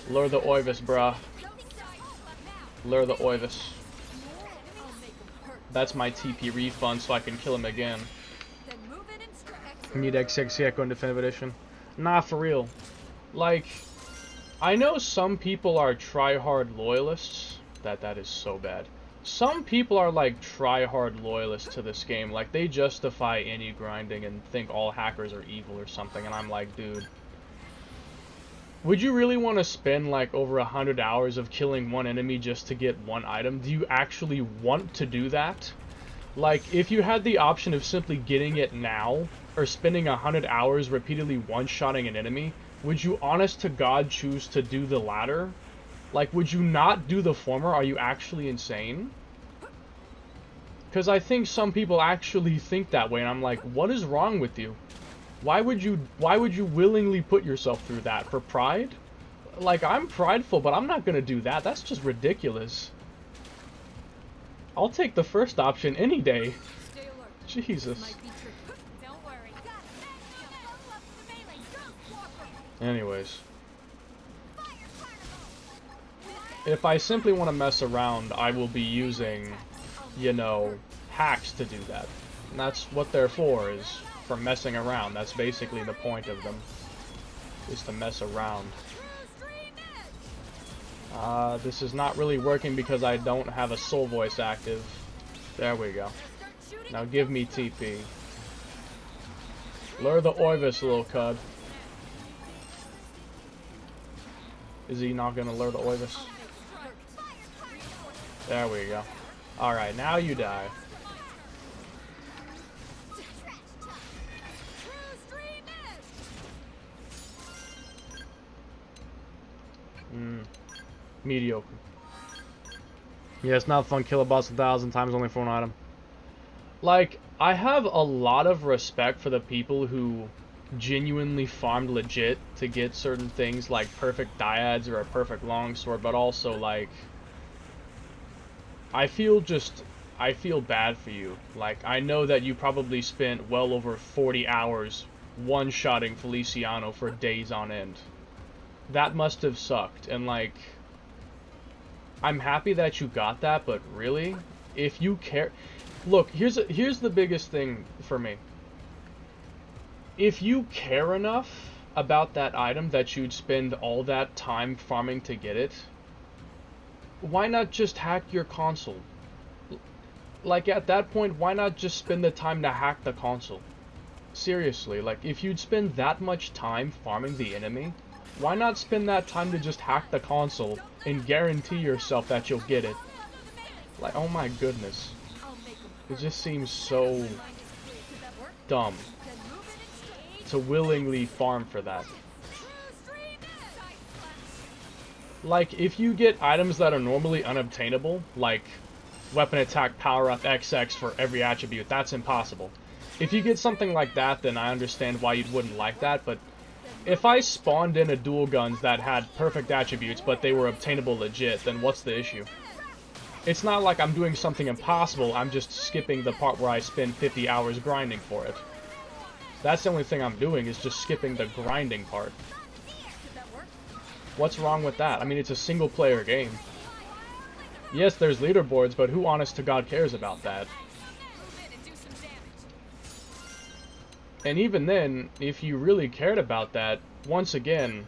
Lure the Oivis, bruh. Lure the Oivis. That's my TP refund so I can kill him again. Need XX Echo in Definitive Edition. Nah, for real. Like, I know some people are try-hard loyalists. That is so bad. Some people are like try-hard loyalists to this game. Like, they justify any grinding and think all hackers are evil or something. And I'm like, dude. Would you really want to spend like over 100 hours of killing one enemy just to get one item? Do you actually want to do that? Like, if you had the option of simply getting it now, or spending 100 hours repeatedly one-shotting an enemy, would you honest to God choose to do the latter? Like, would you not do the former? Are you actually insane? Because I think some people actually think that way, and I'm like, what is wrong with you? Why would you willingly put yourself through that? For pride? Like, I'm prideful, but I'm not gonna do that. That's just ridiculous. I'll take the first option any day. Jesus. Anyways. If I simply want to mess around, I will be using, you know, hacks to do that. And that's what they're for, is for messing around. That's basically the point of them, is to mess around. This is not really working because I don't have a soul voice active. There we go. Now give me TP. Lure the Oivis, little cud. Is he not gonna lure the Oivis? There we go. Alright, now you die. Mediocre. Yeah, it's not fun. Kill a boss 1,000 times only for one item. Like, I have a lot of respect for the people who genuinely farmed legit to get certain things like perfect dyads or a perfect longsword, but also, like, I feel bad for you. Like, I know that you probably spent well over 40 hours one-shotting Feliciano for days on end. That must have sucked, and like, I'm happy that you got that, but really, if you care, look, here's the biggest thing for me. If you care enough about that item that you'd spend all that time farming to get it, why not just hack your console? Like, at that point, why not just spend the time to hack the console? Seriously, like, if you'd spend that much time farming the enemy, why not spend that time to just hack the console and guarantee yourself that you'll get it? Like, oh my goodness. It just seems so dumb to willingly farm for that. Like, if you get items that are normally unobtainable, like weapon attack power up XX for every attribute, that's impossible. If you get something like that, then I understand why you wouldn't like that, but If I spawned in a dual guns that had perfect attributes, but they were obtainable legit, then what's the issue? It's not like I'm doing something impossible, I'm just skipping the part where I spend 50 hours grinding for it. That's the only thing I'm doing, is just skipping the grinding part. What's wrong with that? I mean, it's a single-player game. Yes, there's leaderboards, but who honest to God cares about that? And even then, if you really cared about that, once again,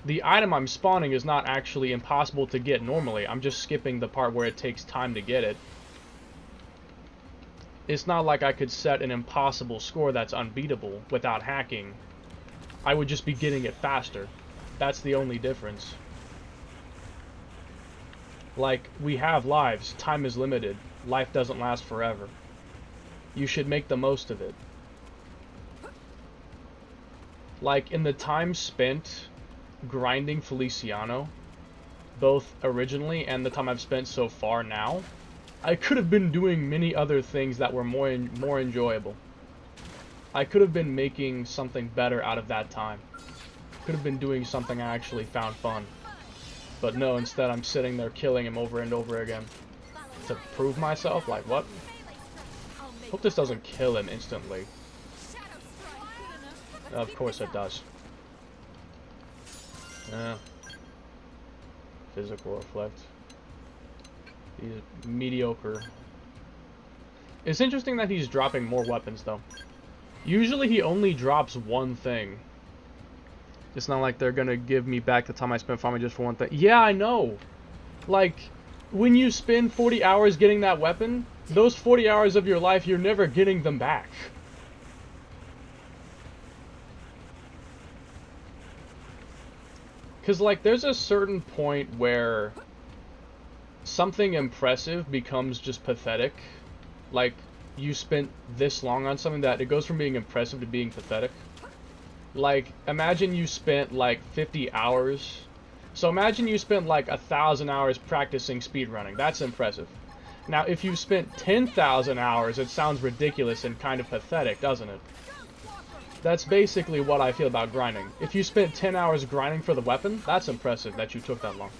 the item I'm spawning is not actually impossible to get normally. I'm just skipping the part where it takes time to get it. It's not like I could set an impossible score that's unbeatable without hacking. I would just be getting it faster. That's the only difference. Like, we have lives. Time is limited. Life doesn't last forever. You should make the most of it. Like, in the time spent grinding Feliciano, both originally and the time I've spent so far now, I could have been doing many other things that were more enjoyable. I could have been making something better out of that time. Could have been doing something I actually found fun. But no, instead I'm sitting there killing him over and over again. To prove myself? Like, what? Hope this doesn't kill him instantly. Of course it does. Physical reflect. He's mediocre. It's interesting that he's dropping more weapons, though. Usually he only drops one thing. It's not like they're gonna give me back the time I spent farming just for one thing. Yeah, I know. Like, when you spend 40 hours getting that weapon, those 40 hours of your life, you're never getting them back. Because, like, there's a certain point where something impressive becomes just pathetic. Like, you spent this long on something that it goes from being impressive to being pathetic. Like, imagine you spent, like, 50 hours. So imagine you spent, like, 1,000 hours practicing speedrunning. That's impressive. Now, if you spent 10,000 hours, it sounds ridiculous and kind of pathetic, doesn't it? That's basically what I feel about grinding. If you spent 10 hours grinding for the weapon, that's impressive that you took that long.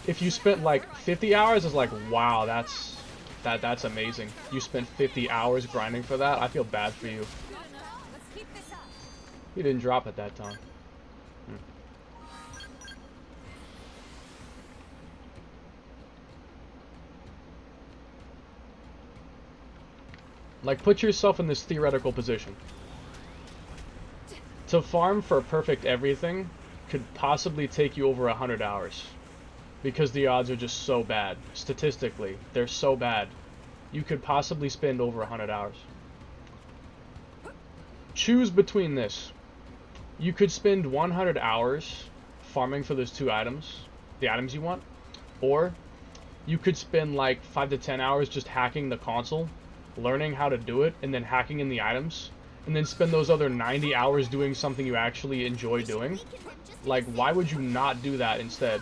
If you spent, like, 50 hours, it's like, wow, that's amazing. You spent 50 hours grinding for that? I feel bad for you. He didn't drop at that time. Like, put yourself in this theoretical position. To farm for perfect everything could possibly take you over 100 hours. Because the odds are just so bad. Statistically, they're so bad. You could possibly spend over 100 hours. Choose between this. You could spend 100 hours farming for those two items, the items you want, or you could spend like 5 to 10 hours just hacking the console, learning how to do it, and then hacking in the items, and then spend those other 90 hours doing something you actually enjoy doing. Like, why would you not do that instead?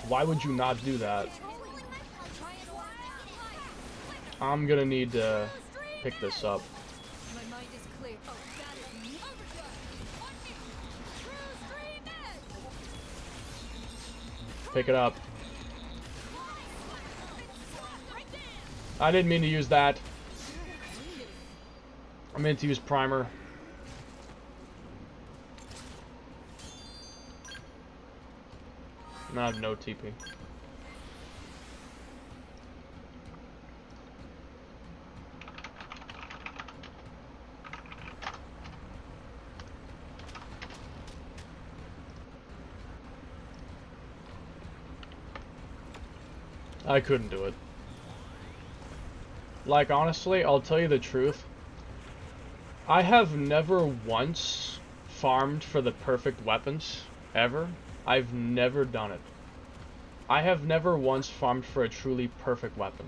Why would you not do that? I'm gonna need to pick this up. My mind is clear. Oh, that is me. Pick it up. I didn't mean to use that. I meant to use primer. I have no TP. I couldn't do it. Like, honestly, I'll tell you the truth. I have never once farmed for the perfect weapons, ever. I've never done it. I have never once farmed for a truly perfect weapon.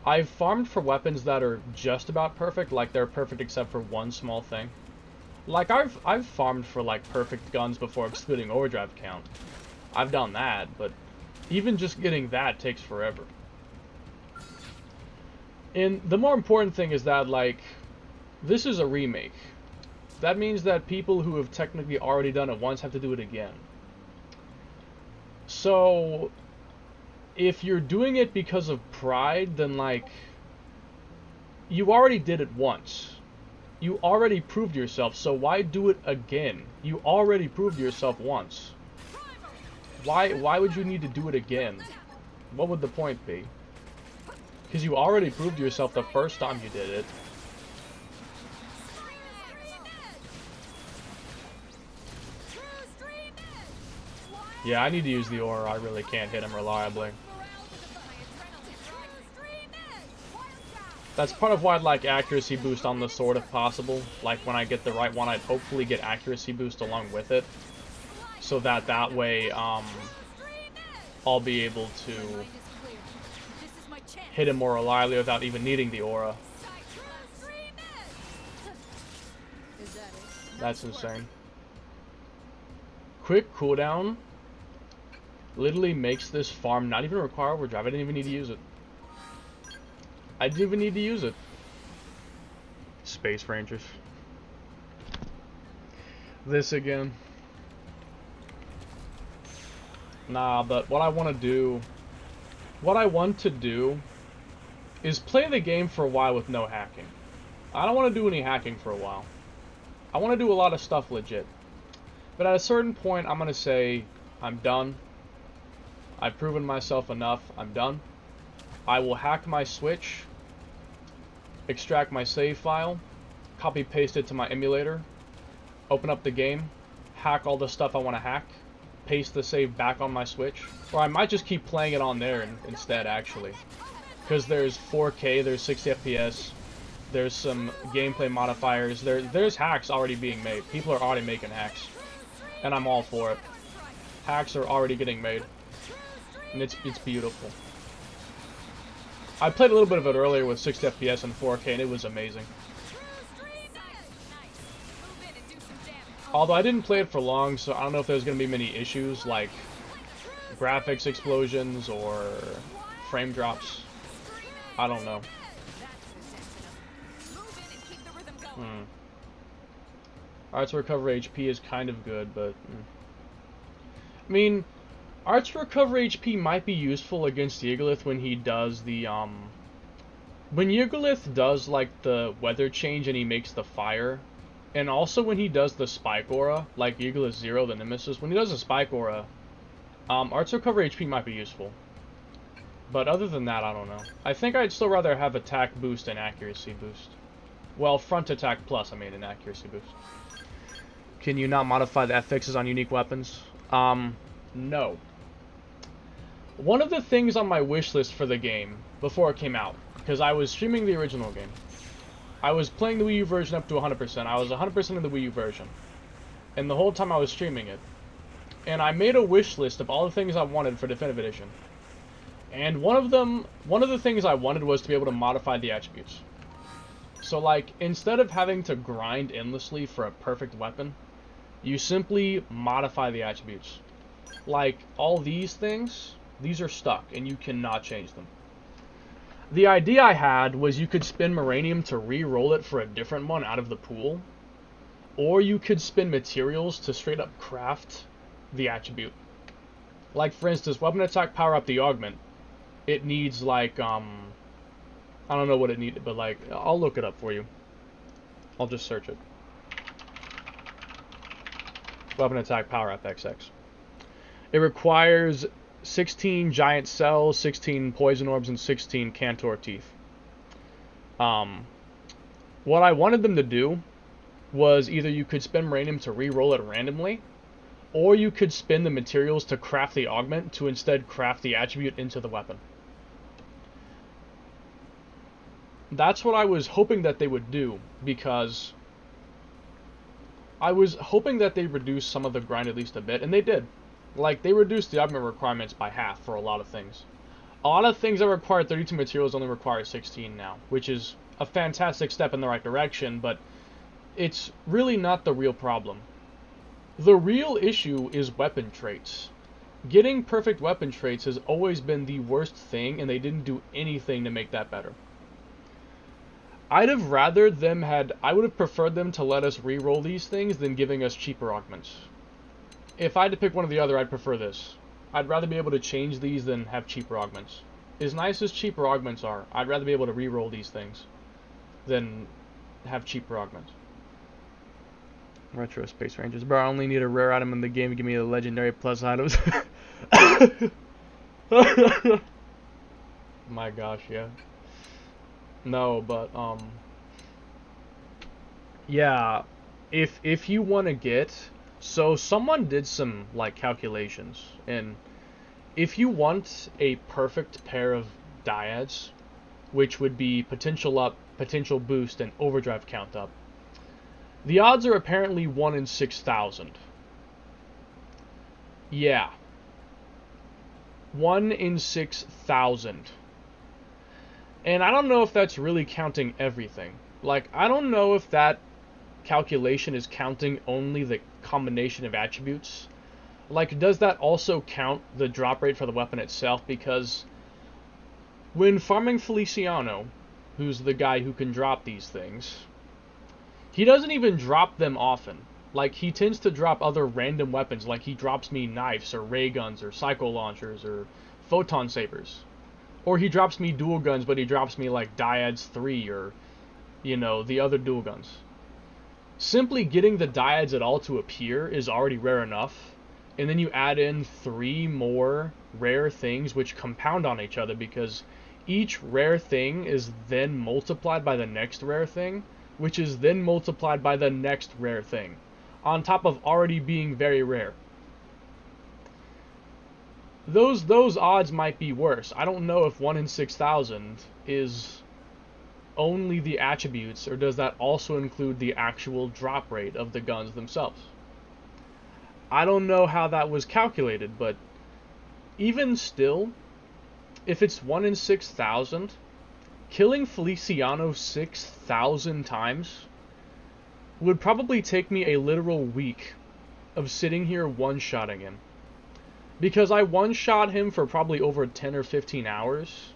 I've farmed for weapons that are just about perfect, like they're perfect except for one small thing. Like, I've farmed for, like, perfect guns before exploding overdrive count. I've done that, but even just getting that takes forever. And the more important thing is that, like, this is a remake. That means that people who have technically already done it once have to do it again. So, if you're doing it because of pride, then like, you already did it once. You already proved yourself, so why do it again? You already proved yourself once. Why would you need to do it again? What would the point be? Because you already proved yourself the first time you did it. Yeah, I need to use the aura. I really can't hit him reliably. That's part of why I'd like accuracy boost on the sword if possible. Like when I get the right one, I'd hopefully get accuracy boost along with it. So that way, I'll be able to hit him more reliably without even needing the aura. That's insane. Quick cooldown literally makes this farm not even require overdrive. I didn't even need to use it. I didn't even need to use it. Space Rangers. This again. Nah, but what I want to do is play the game for a while with no hacking. I don't want to do any hacking for a while. I want to do a lot of stuff legit. But at a certain point, I'm going to say, I'm done. I've proven myself enough. I'm done. I will hack my Switch, extract my save file, copy paste it to my emulator, open up the game, hack all the stuff I want to hack, paste the save back on my Switch. Or I might just keep playing it on there instead, actually. Because there's 4K, there's 60 FPS, there's some gameplay modifiers, there's hacks already being made. People are already making hacks. And I'm all for it. Hacks are already getting made. And it's beautiful. I played a little bit of it earlier with 60 FPS and 4K, and it was amazing. Although I didn't play it for long, so I don't know if there's going to be many issues, like graphics explosions or frame drops. I don't know. Arts recover HP is kind of good, but... I mean, Arts recover HP might be useful against Yigglith when he does the, when Yigglith does, like, the weather change and he makes the fire, and also when he does the Spike Aura, like Yigglith 0, the Nemesis, when he does the Spike Aura, Arts recover HP might be useful. But other than that, I don't know. I think I'd still rather have attack boost and accuracy boost. Well, front attack plus, I mean, an accuracy boost. Can you not modify the FXs on unique weapons? No. One of the things on my wish list for the game, before it came out, because I was streaming the original game, I was playing the Wii U version up to 100%. I was 100% in the Wii U version. And the whole time I was streaming it. And I made a wish list of all the things I wanted for Definitive Edition. And one of the things I wanted was to be able to modify the attributes. So, like, instead of having to grind endlessly for a perfect weapon, you simply modify the attributes. Like, all these things, these are stuck, and you cannot change them. The idea I had was you could spin Moranium to re-roll it for a different one out of the pool, or you could spin materials to straight up craft the attribute. Like, for instance, weapon attack power up the augment. It needs, like, I don't know what it needed, but, like, I'll look it up for you. I'll just search it. Weapon attack power up XX. It requires 16 giant cells, 16 poison orbs, and 16 Cantor teeth. What I wanted them to do was either you could spin Moranium to re-roll it randomly, or you could spin the materials to craft the augment to instead craft the attribute into the weapon. That's what I was hoping that they would do, because I was hoping that they'd reduce some of the grind at least a bit, and they did. Like, they reduced the augment requirements by half for a lot of things. A lot of things that require 32 materials only require 16 now, which is a fantastic step in the right direction, but it's really not the real problem. The real issue is weapon traits. Getting perfect weapon traits has always been the worst thing, and they didn't do anything to make that better. I'd have rather them had... I would have preferred them to let us re-roll these things than giving us cheaper augments. If I had to pick one or the other, I'd prefer this. I'd rather be able to change these than have cheaper augments. As nice as cheaper augments are, I'd rather be able to re-roll these things than have cheaper augments. Retro Space Rangers. Bro, I only need a rare item in the game to give me the legendary plus items. My gosh, yeah. No, but, yeah, if you want to get... So, someone did some, like, calculations, and if you want a perfect pair of dyads, which would be potential up, potential boost, and overdrive count up, the odds are apparently 1 in 6,000. Yeah. 1 in 6,000. And I don't know if that's really counting everything. Like, I don't know if that calculation is counting only the combination of attributes. Like, does that also count the drop rate for the weapon itself? Because when farming Feliciano, who's the guy who can drop these things, he doesn't even drop them often. Like, he tends to drop other random weapons, like he drops me knives, or ray guns, or psycho launchers, or photon sabers. Or he drops me dual guns, but he drops me, like, Dyads 3, or, you know, the other dual guns. Simply getting the Dyads at all to appear is already rare enough, and then you add in 3 more rare things which compound on each other, because each rare thing is then multiplied by the next rare thing, which is then multiplied by the next rare thing, on top of already being very rare. Those odds might be worse. I don't know if 1 in 6,000 is only the attributes, or does that also include the actual drop rate of the guns themselves. I don't know how that was calculated, but even still, if it's 1 in 6,000, killing Feliciano 6,000 times would probably take me a literal week of sitting here one-shotting him. Because I one-shot him for probably over 10 or 15 hours,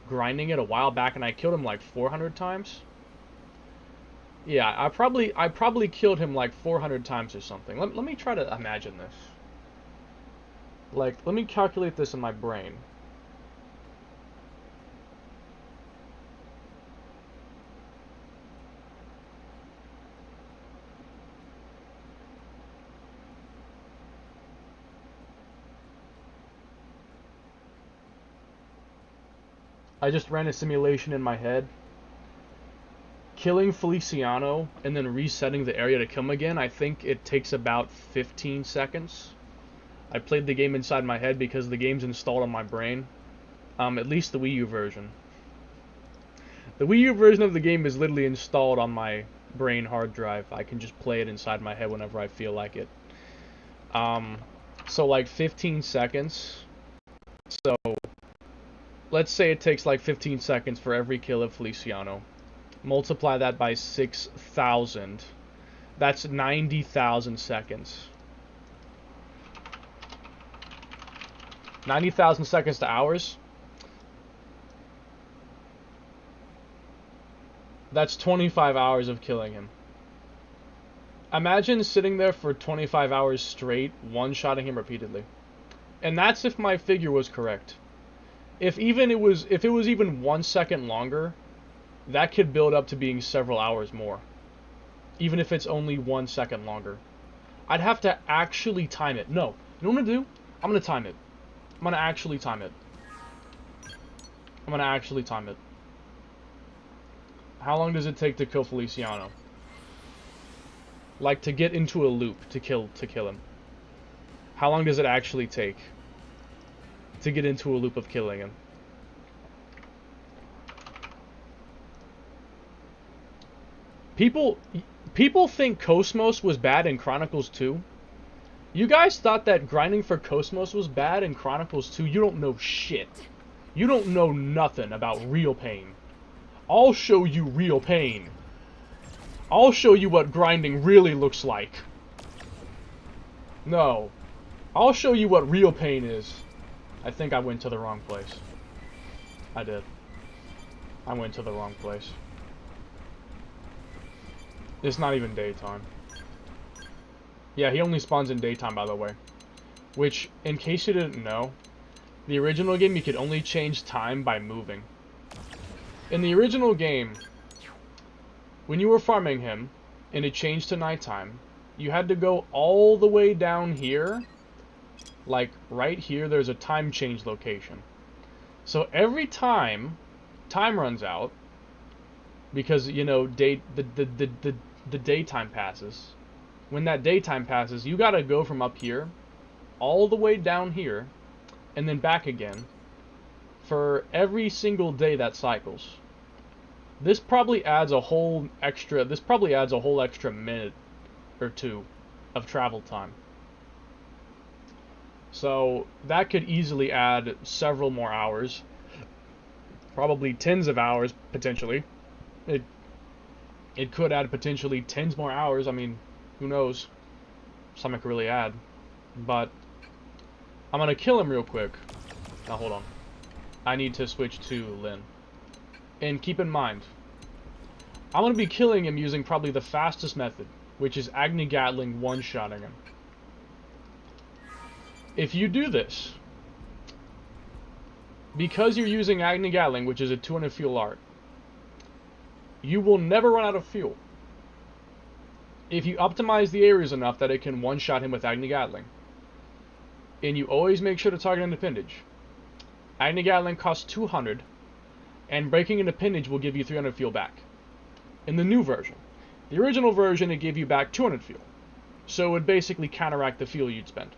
grinding it a while back, and I killed him like 400 times. Yeah, I probably killed him like 400 times or something. Let me try to imagine this. Like, let me calculate this in my brain. I just ran a simulation in my head. Killing Feliciano and then resetting the area to kill him again, I think it takes about 15 seconds. I played the game inside my head because the game's installed on my brain. At least the Wii U version. The Wii U version of the game is literally installed on my brain hard drive. I can just play it inside my head whenever I feel like it. So like 15 seconds. So let's say it takes like 15 seconds for every kill of Feliciano. Multiply that by 6,000. That's 90,000 seconds. 90,000 seconds to hours. That's 25 hours of killing him. Imagine sitting there for 25 hours straight, one-shotting him repeatedly. And that's if my figure was correct. If it was even 1 second longer, that could build up to being several hours more. Even if it's only 1 second longer. I'd have to actually time it. No. You know what I'm gonna do? I'm gonna time it. I'm gonna actually time it. I'm gonna actually time it. How long does it take to kill Feliciano? Like, to get into a loop to kill him. How long does it actually take to get into a loop of killing him? People think Cosmos was bad in Chronicles 2. You guys thought that grinding for Cosmos was bad in Chronicles 2? You don't know shit. You don't know nothing about real pain. I'll show you real pain. I'll show you what grinding really looks like. No. I'll show you what real pain is. I think I went to the wrong place. I did. I went to the wrong place. It's not even daytime. Yeah, he only spawns in daytime, by the way. Which, in case you didn't know, the original game you could only change time by moving. In the original game, when you were farming him, and it changed to nighttime, you had to go all the way down here. Like, right here, there's a time change location. So every time runs out, because, you know, the daytime passes. When that daytime passes, you gotta go from up here, all the way down here, and then back again, for every single day that cycles. This probably adds a whole extra minute or two of travel time. So that could easily add several more hours, probably tens of hours potentially. It could add potentially tens more hours. I mean, who knows? Something could really add. But I'm gonna kill him real quick. Now hold on. I need to switch to Lynn. And keep in mind, I'm gonna be killing him using probably the fastest method, which is Agni Gatling one-shotting him. If you do this, because you're using Agni Gatling, which is a 200 fuel art, you will never run out of fuel. If you optimize the areas enough that it can one-shot him with Agni Gatling, and you always make sure to target an appendage. Agni Gatling costs 200, and breaking an appendage will give you 300 fuel back. In the new version. The original version, it gave you back 200 fuel. So it would basically counteract the fuel you'd spend.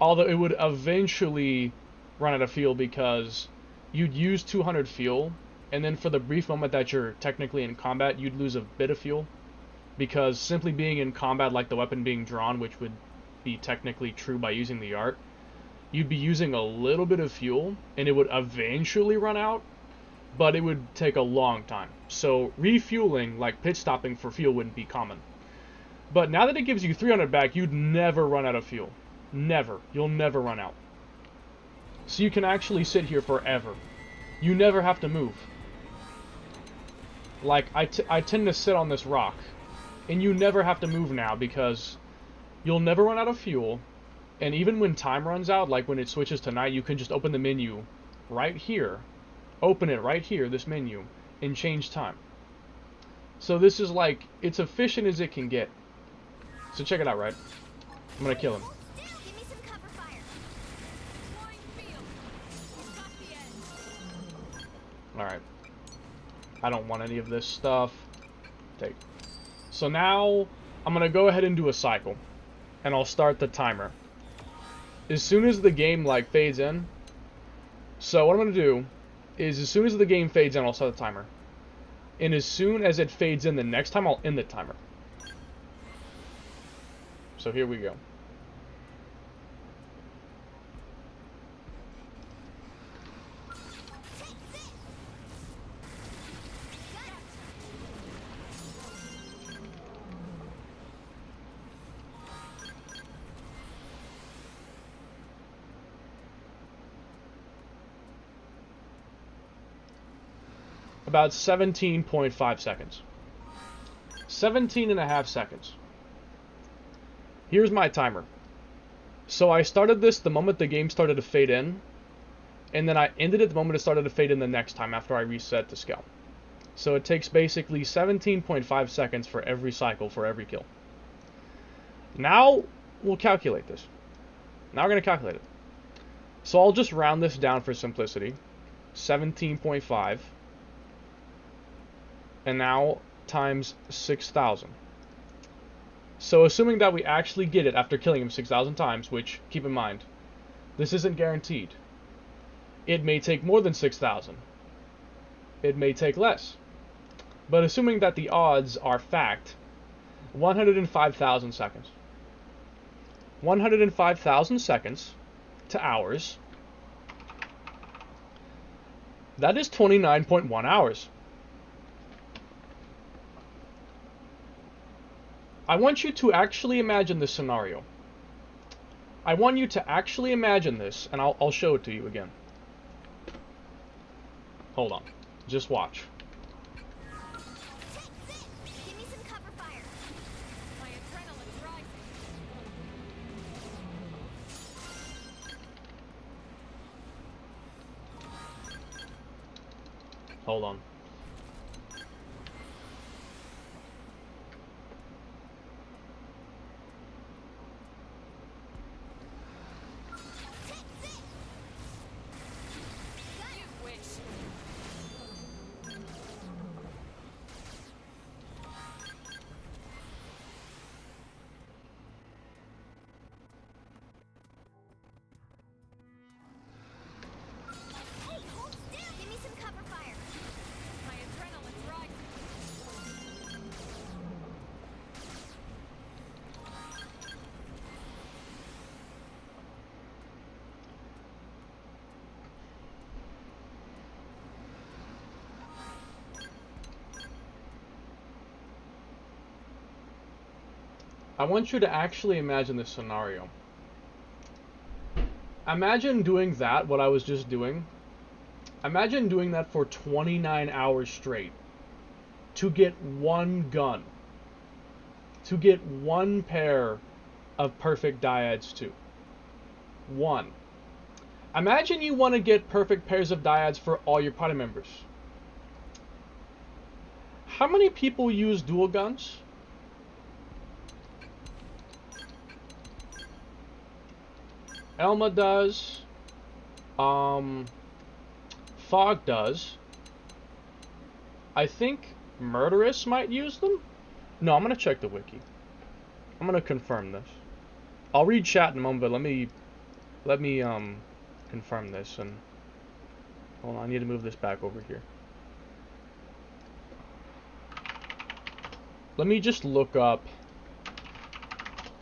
Although it would eventually run out of fuel because you'd use 200 fuel, and then for the brief moment that you're technically in combat, you'd lose a bit of fuel. Because simply being in combat, like the weapon being drawn, which would be technically true by using the art, you'd be using a little bit of fuel, and it would eventually run out, but it would take a long time. So refueling, like pit stopping for fuel, wouldn't be common. But now that it gives you 300 back, you'd never run out of fuel. Never. You'll never run out. So you can actually sit here forever. You never have to move. Like, I tend to sit on this rock, and you never have to move now because you'll never run out of fuel. And even when time runs out, like when it switches to night, you can just open the menu right here. Open it right here, this menu, and change time. So this is like, it's efficient as it can get. So check it out, right? I'm gonna kill him. Give me some cover fire. Flying field. Got the edge. Alright. I don't want any of this stuff. Take. So now, I'm gonna go ahead and do a cycle. And I'll start the timer. As soon as the game, like, fades in. So what I'm gonna do is as soon as the game fades in, I'll start the timer. And as soon as it fades in the next time, I'll end the timer. So here we go. About 17.5 seconds. 17.5 seconds. Here's my timer. So I started this the moment the game started to fade in, and then I ended it the moment it started to fade in the next time after I reset the scale. So it takes basically 17.5 seconds for every cycle for every kill. Now we'll calculate this. Now we're going to calculate it. So I'll just round this down for simplicity. 17.5. And now times 6,000. So assuming that we actually get it after killing him 6,000 times, which, keep in mind, this isn't guaranteed. It may take more than 6,000. It may take less. But assuming that the odds are fact, 105,000 seconds. 105,000 seconds to hours. That is 29.1 hours. I want you to actually imagine this scenario. I want you to actually imagine this, and I'll show it to you again. Hold on. Just watch. Give me some cover fire. Hold on. You wish. Hey, hold still! Give me some cover fire. My adrenaline's rising. I want you to actually imagine this scenario. Imagine doing that, what I was just doing. Imagine doing that for 29 hours straight. To get one gun. To get one pair of perfect dyads too. One. Imagine you want to get perfect pairs of dyads for all your party members. How many people use dual guns? Elma does. Fog does. I think Murderous might use them? No, I'm gonna check the wiki. I'm gonna confirm this. I'll read chat in a moment, but let me confirm this. And hold on, I need to move this back over here. Let me just look up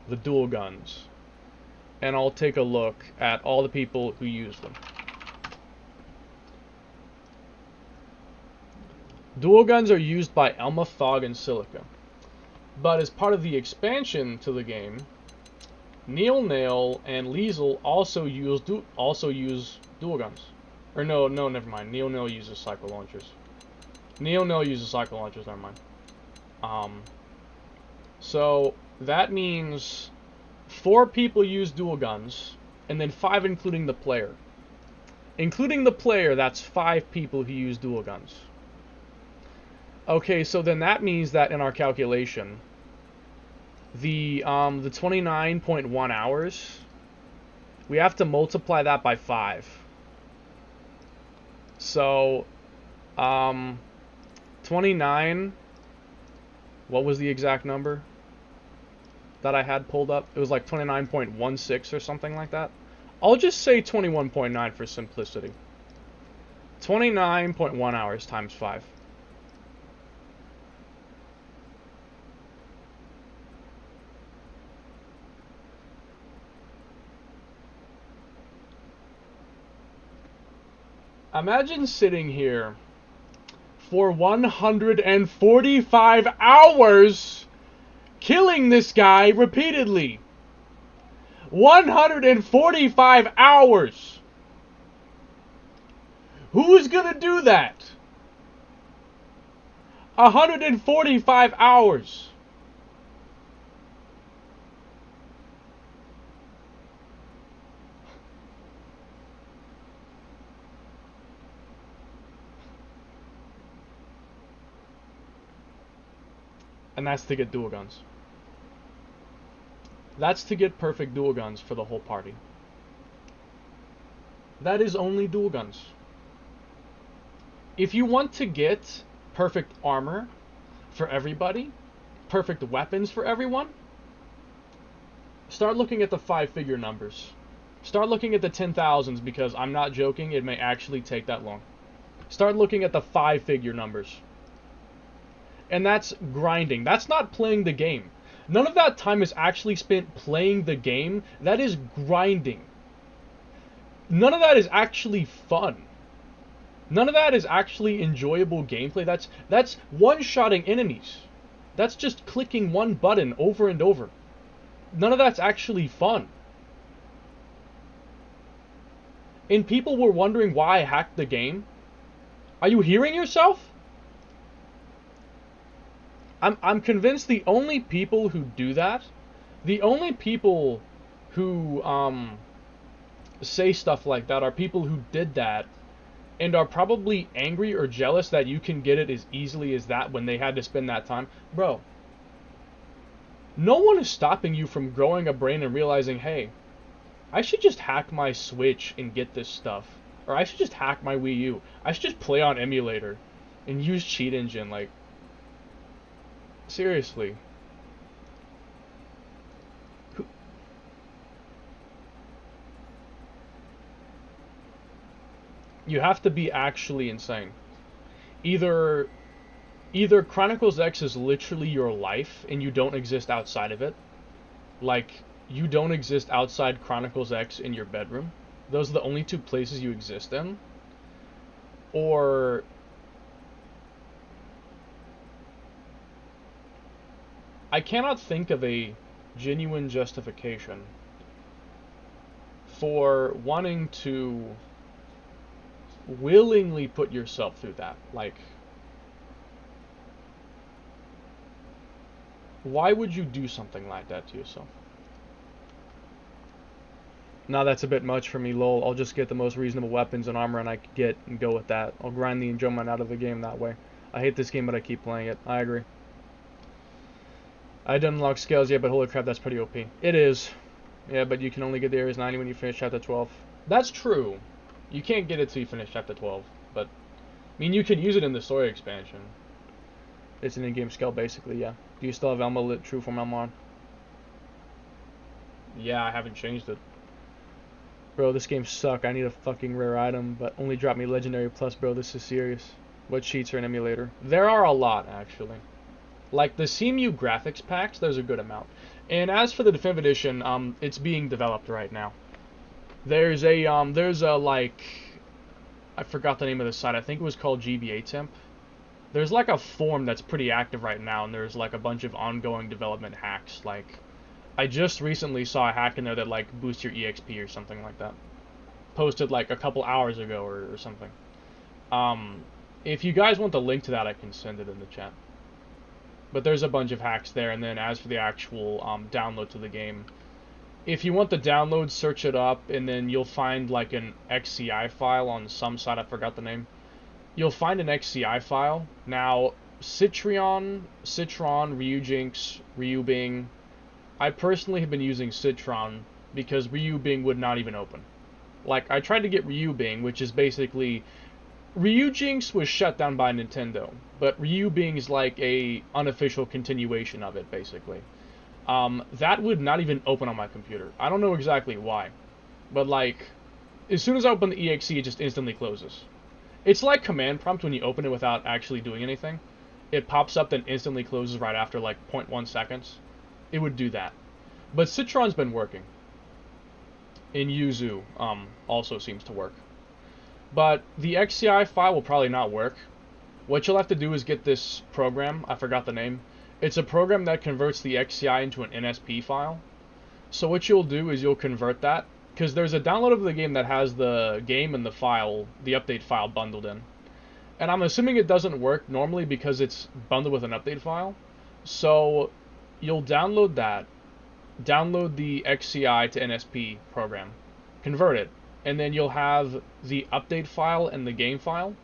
the dual guns, and I'll take a look at all the people who use them. Dual guns are used by Elma, Fog, and Silica. But as part of the expansion to the game, Neil Nail and Liesel also use dual guns. Or no, never mind. Neil Nail uses cycle launchers. Neil Nail uses cycle launchers, never mind. So that means 4 people use dual guns, and then 5 including the player. Including the player, that's 5 people who use dual guns. Okay, so then that means that in our calculation, the 29.1 hours, we have to multiply that by 5. So, 29, what was the exact number that I had pulled up? It was like 29.16 or something like that. I'll just say 21.9 for simplicity. 29.1 hours times 5. Imagine sitting here for 145 hours killing this guy repeatedly. 145 hours! Who's gonna do that? 145 hours! And that's to get dual guns. That's to get perfect dual guns for the whole party. That is only dual guns. If you want to get perfect armor for everybody, perfect weapons for everyone, start looking at the 5-figure numbers. Start looking at the 10,000s, because I'm not joking, it may actually take that long. Start looking at the 5-figure numbers. And that's grinding. That's not playing the game. None of that time is actually spent playing the game. That is grinding. None of that is actually fun. None of that is actually enjoyable gameplay. That's one-shotting enemies. That's just clicking one button over and over. None of that's actually fun. And people were wondering why I hacked the game. Are you hearing yourself? I'm convinced the only people who do that, the only people who say stuff like that are people who did that and are probably angry or jealous that you can get it as easily as that when they had to spend that time. Bro, no one is stopping you from growing a brain and realizing, hey, I should just hack my Switch and get this stuff. Or I should just hack my Wii U. I should just play on emulator and use cheat engine. Like, seriously. You have to be actually insane. Either Chronicles X is literally your life and you don't exist outside of it. Like, you don't exist outside Chronicles X in your bedroom. Those are the only two places you exist in. Or I cannot think of a genuine justification for wanting to willingly put yourself through that. Like, why would you do something like that to yourself? Now that's a bit much for me, lol. I'll just get the most reasonable weapons and armor and I could get and go with that. I'll grind the enjoyment out of the game that way. I hate this game, but I keep playing it. I agree. I didn't unlock scales yet, but holy crap, that's pretty OP. It is. Yeah, but you can only get the Ares 90 when you finish Chapter 12. That's true. You can't get it till you finish Chapter 12. But, I mean, you can use it in the story expansion. It's an in-game scale, basically, yeah. Do you still have Elmo lit true from Elmo on? Yeah, I haven't changed it. Bro, this game suck. I need a fucking rare item, but only drop me Legendary Plus, bro. This is serious. What cheats are an emulator? There are a lot, actually. Like, the CMU graphics packs, there's a good amount. And as for the Definitive Edition, it's being developed right now. There's a, like, I forgot the name of the site. I think it was called GBA Temp. There's, like, a forum that's pretty active right now, and there's, like, a bunch of ongoing development hacks, like... I just recently saw a hack in there that, like, boosts your EXP or something like that. Posted, like, a couple hours ago or something. If you guys want the link to that, I can send it in the chat. But there's a bunch of hacks there, and then as for the actual download to the game, if you want the download, search it up, and then you'll find, like, an XCI file on some site, I forgot the name. You'll find an XCI file. Now, Citron, Ryujinx, Ryubing... I personally have been using Citron because Ryubing would not even open. Like, I tried to get Ryubing, which is basically... Ryujinx was shut down by Nintendo, but Ryubing is like a unofficial continuation of it, basically. That would not even open on my computer. I don't know exactly why. But, like, as soon as I open the EXE, it just instantly closes. It's like Command Prompt when you open it without actually doing anything. It pops up, then instantly closes right after, like, 0.1 seconds. It would do that. But Citron's been working. And Yuzu also seems to work. But the XCI file will probably not work. What you'll have to do is get this program. I forgot the name. It's a program that converts the XCI into an NSP file. So what you'll do is you'll convert that. Because there's a download of the game that has the game and the file, the update file bundled in. And I'm assuming it doesn't work normally because it's bundled with an update file. So... you'll download that, download the XCI to NSP program, convert it, and then you'll have the update file and the game file.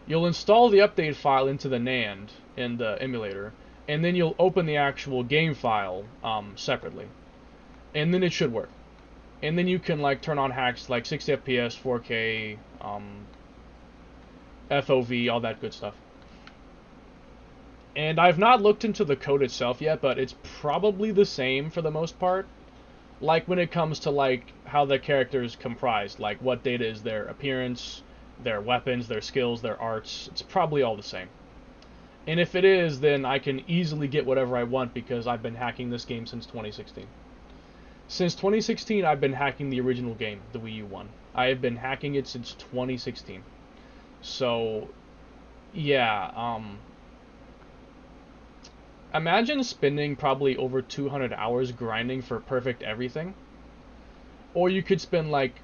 You'll install the update file into the NAND in the emulator, and then you'll open the actual game file separately. And then it should work. And then you can, like, turn on hacks like 60 FPS, 4K, FOV, all that good stuff. And I've not looked into the code itself yet, but it's probably the same for the most part. Like, when it comes to, like, how the characters comprised. Like, what data is their appearance, their weapons, their skills, their arts. It's probably all the same. And if it is, then I can easily get whatever I want because I've been hacking this game since 2016. Since 2016, I've been hacking the original game, the Wii U one. I have been hacking it since 2016. So, yeah, imagine spending probably over 200 hours grinding for perfect everything. Or you could spend like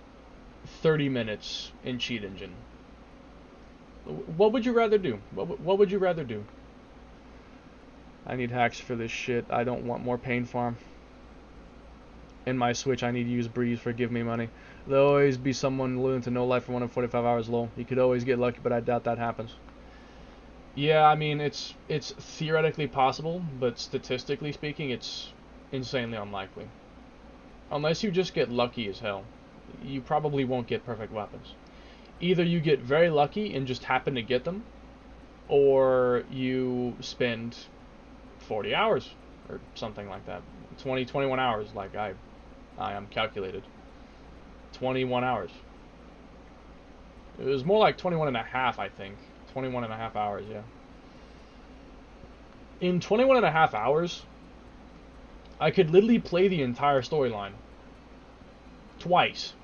30 minutes in cheat engine. What would you rather do? What would you rather do? I need hacks for this shit. I don't want more pain farm. In my Switch, I need to use Breeze for Give Me Money. There'll always be someone living to no life for 145 hours lol. You could always get lucky, but I doubt that happens. Yeah, I mean, it's theoretically possible, but statistically speaking, it's insanely unlikely. Unless you just get lucky as hell, you probably won't get perfect weapons. Either you get very lucky and just happen to get them, or you spend 40 hours or something like that. 21 hours, like I am calculated. 21 hours. It was more like 21 and a half, I think. 21 and a half hours, yeah. In 21 and a half hours, I could literally play the entire storyline. Twice.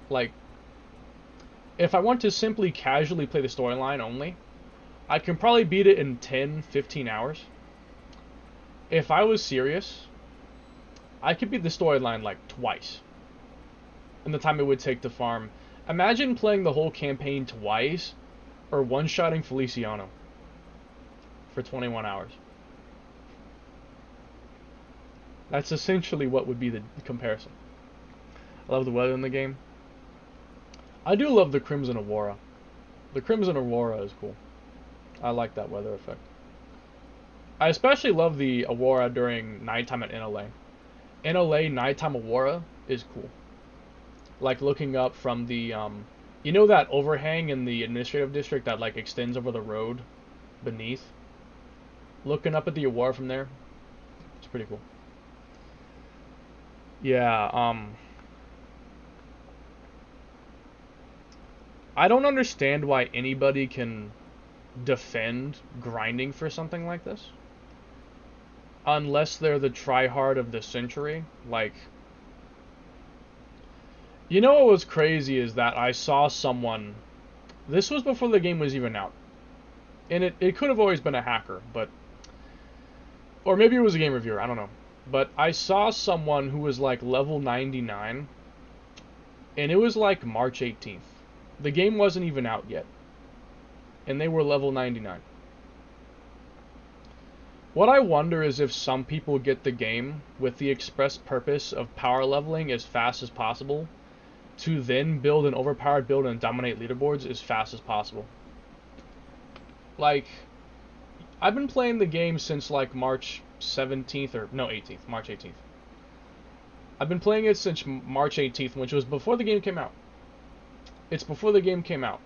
Like, if I want to simply casually play the storyline only, I can probably beat it in 10, 15 hours. If I was serious, I could beat the storyline like twice in the time it would take to farm. Imagine playing the whole campaign twice, or one-shotting Feliciano for 21 hours. That's essentially what would be the comparison. I love the weather in the game. I do love the Crimson Aurora. The Crimson Aurora is cool. I like that weather effect. I especially love the Aurora during nighttime at NLA. NLA nighttime Aurora is cool. Like looking up from the, you know that overhang in the administrative district that like extends over the road beneath? Looking up at the Aurora from there, it's pretty cool. Yeah, I don't understand why anybody can defend grinding for something like this. Unless they're the tryhard of the century. Like, you know what was crazy is that I saw someone, this was before the game was even out. And it could have always been a hacker, but, or maybe it was a game reviewer, I don't know. But I saw someone who was like level 99, and it was like March 18th. The game wasn't even out yet. And they were level 99. What I wonder is if some people get the game with the express purpose of power leveling as fast as possible, to then build an overpowered build and dominate leaderboards as fast as possible. Like, I've been playing the game since like March 17th, or no, 18th, March 18th. I've been playing it since March 18th, which was before the game came out. It's before the game came out.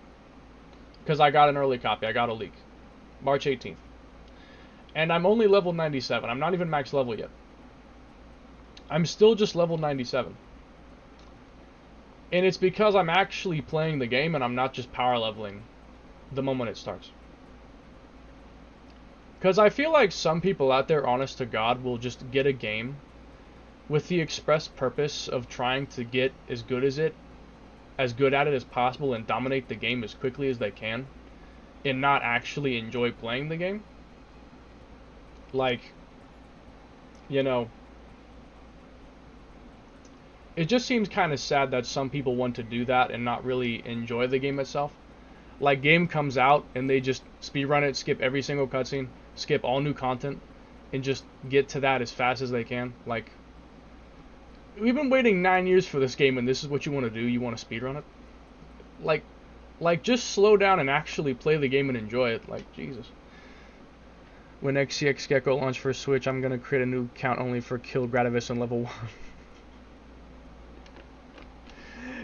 Because I got an early copy, I got a leak. March 18th. And I'm only level 97, I'm not even max level yet. I'm still just level 97. And it's because I'm actually playing the game and I'm not just power leveling the moment it starts. Because I feel like some people out there, honest to God, will just get a game with the express purpose of trying to get as good at it as possible and dominate the game as quickly as they can, and not actually enjoy playing the game. Like, you know, it just seems kind of sad that some people want to do that and not really enjoy the game itself. Like, game comes out and they just speedrun it, skip every single cutscene, skip all new content, and just get to that as fast as they can. Like, we've been waiting 9 years for this game and this is what you want to do? You want to speedrun it? Like, just slow down and actually play the game and enjoy it. Like, Jesus. When XCX Gecko launch for Switch, I'm going to create a new account only for Kill Gradivis on level 1.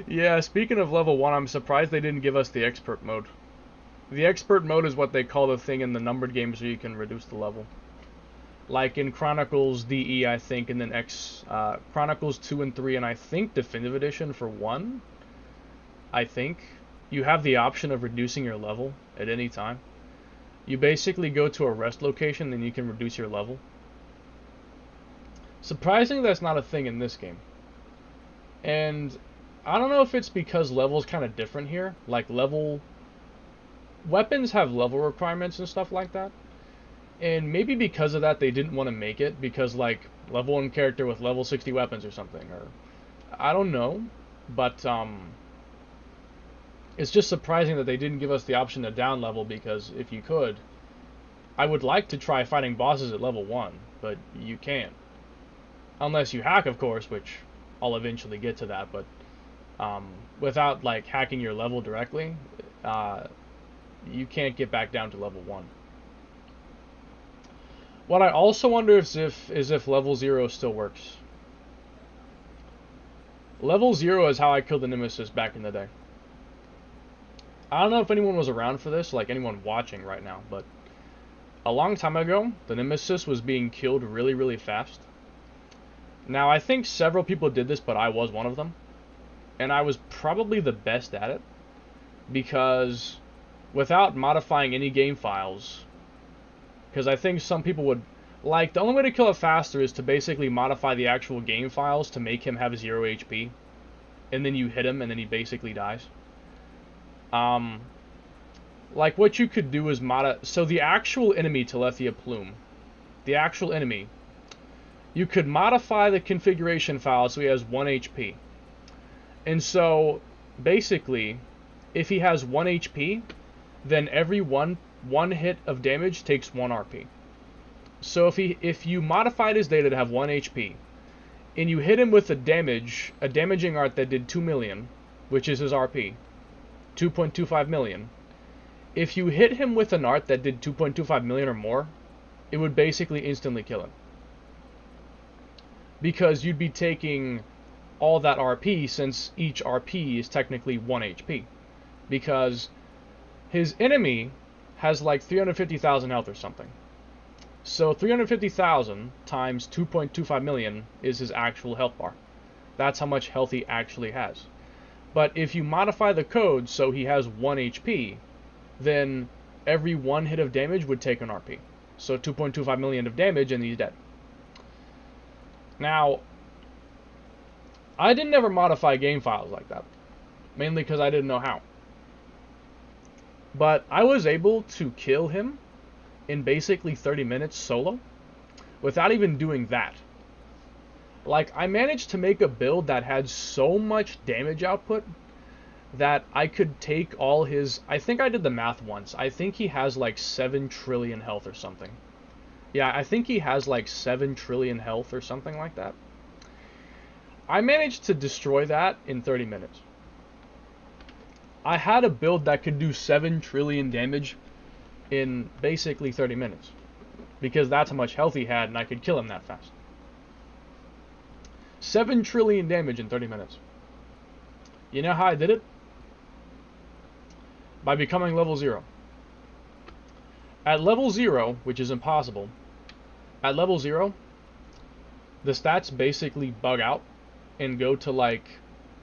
Yeah, speaking of level 1, I'm surprised they didn't give us the expert mode. The expert mode is what they call the thing in the numbered games where you can reduce the level. Like in Chronicles DE, I think, and then Chronicles 2 and 3, and I think Definitive Edition for 1, I think, you have the option of reducing your level at any time. You basically go to a rest location, then you can reduce your level. Surprisingly, that's not a thing in this game. And I don't know if it's because level's kind of different here. Like, weapons have level requirements and stuff like that. And maybe because of that, they didn't want to make it, because, like, level 1 character with level 60 weapons or something, or I don't know, but it's just surprising that they didn't give us the option to down level, because if you could, I would like to try fighting bosses at level 1, but you can't. Unless you hack, of course, which I'll eventually get to that, but without like hacking your level directly, you can't get back down to level 1. What I also wonder is if level 0 still works. Level 0 is how I killed the Nemesis back in the day. I don't know if anyone was around for this, like anyone watching right now, but a long time ago, the Nemesis was being killed really, really fast. Now, I think several people did this, but I was one of them. And I was probably the best at it, because without modifying any game files, because I think some people would, like, the only way to kill it faster is to basically modify the actual game files to make him have 0 HP, and then you hit him and then he basically dies. Like, what you could do is so the actual enemy, Telethia Plume, the actual enemy, you could modify the configuration file so he has 1 HP. And so, basically, if he has 1 HP, then every one hit of damage takes 1 RP. So if you modified his data to have 1 HP, and you hit him with a damaging art that did 2 million, which is his RP, 2.25 million, if you hit him with an art that did 2.25 million or more, it would basically instantly kill him. Because you'd be taking all that RP, since each RP is technically 1 HP. Because his enemy has like 350,000 health or something. So 350,000 times 2.25 million is his actual health bar. That's how much health he actually has. But if you modify the code so he has 1 HP, then every 1 hit of damage would take an RP. So 2.25 million of damage and he's dead. Now, I didn't ever modify game files like that. Mainly because I didn't know how. But I was able to kill him in basically 30 minutes solo without even doing that. Like, I managed to make a build that had so much damage output that I could take all his... I think I did the math once. I think he has like 7 trillion health or something. Yeah, I think he has like 7 trillion health or something like that. I managed to destroy that in 30 minutes. I had a build that could do 7 trillion damage in basically 30 minutes. Because that's how much health he had and I could kill him that fast. 7 trillion damage in 30 minutes. You know how I did it? By becoming level 0. At level 0, which is impossible, at level 0, the stats basically bug out and go to like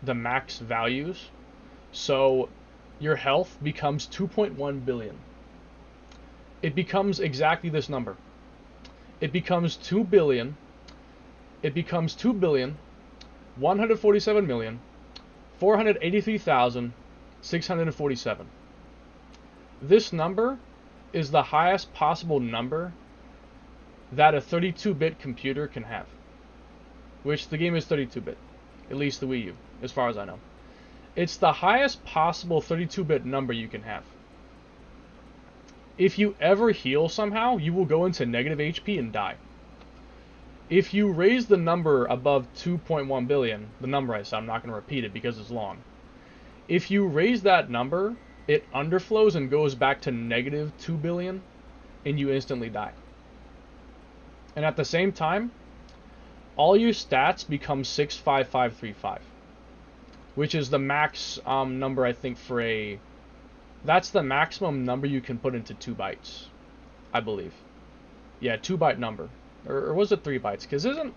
the max values. So your health becomes 2.1 billion. It becomes exactly this number. It becomes 2 billion. It becomes 2,147,483,647. This number is the highest possible number that a 32-bit computer can have. Which the game is 32-bit. At least the Wii U, as far as I know. It's the highest possible 32-bit number you can have. If you ever heal somehow, you will go into negative HP and die. If you raise the number above 2.1 billion, the number I said, I'm not going to repeat it because it's long. If you raise that number, it underflows and goes back to negative 2 billion, and you instantly die. And at the same time, all your stats become 65535, which is the max number, I think, for a... That's the maximum number you can put into 2 bytes, I believe. Yeah, 2 byte number. Or was it 3 bytes? Because isn't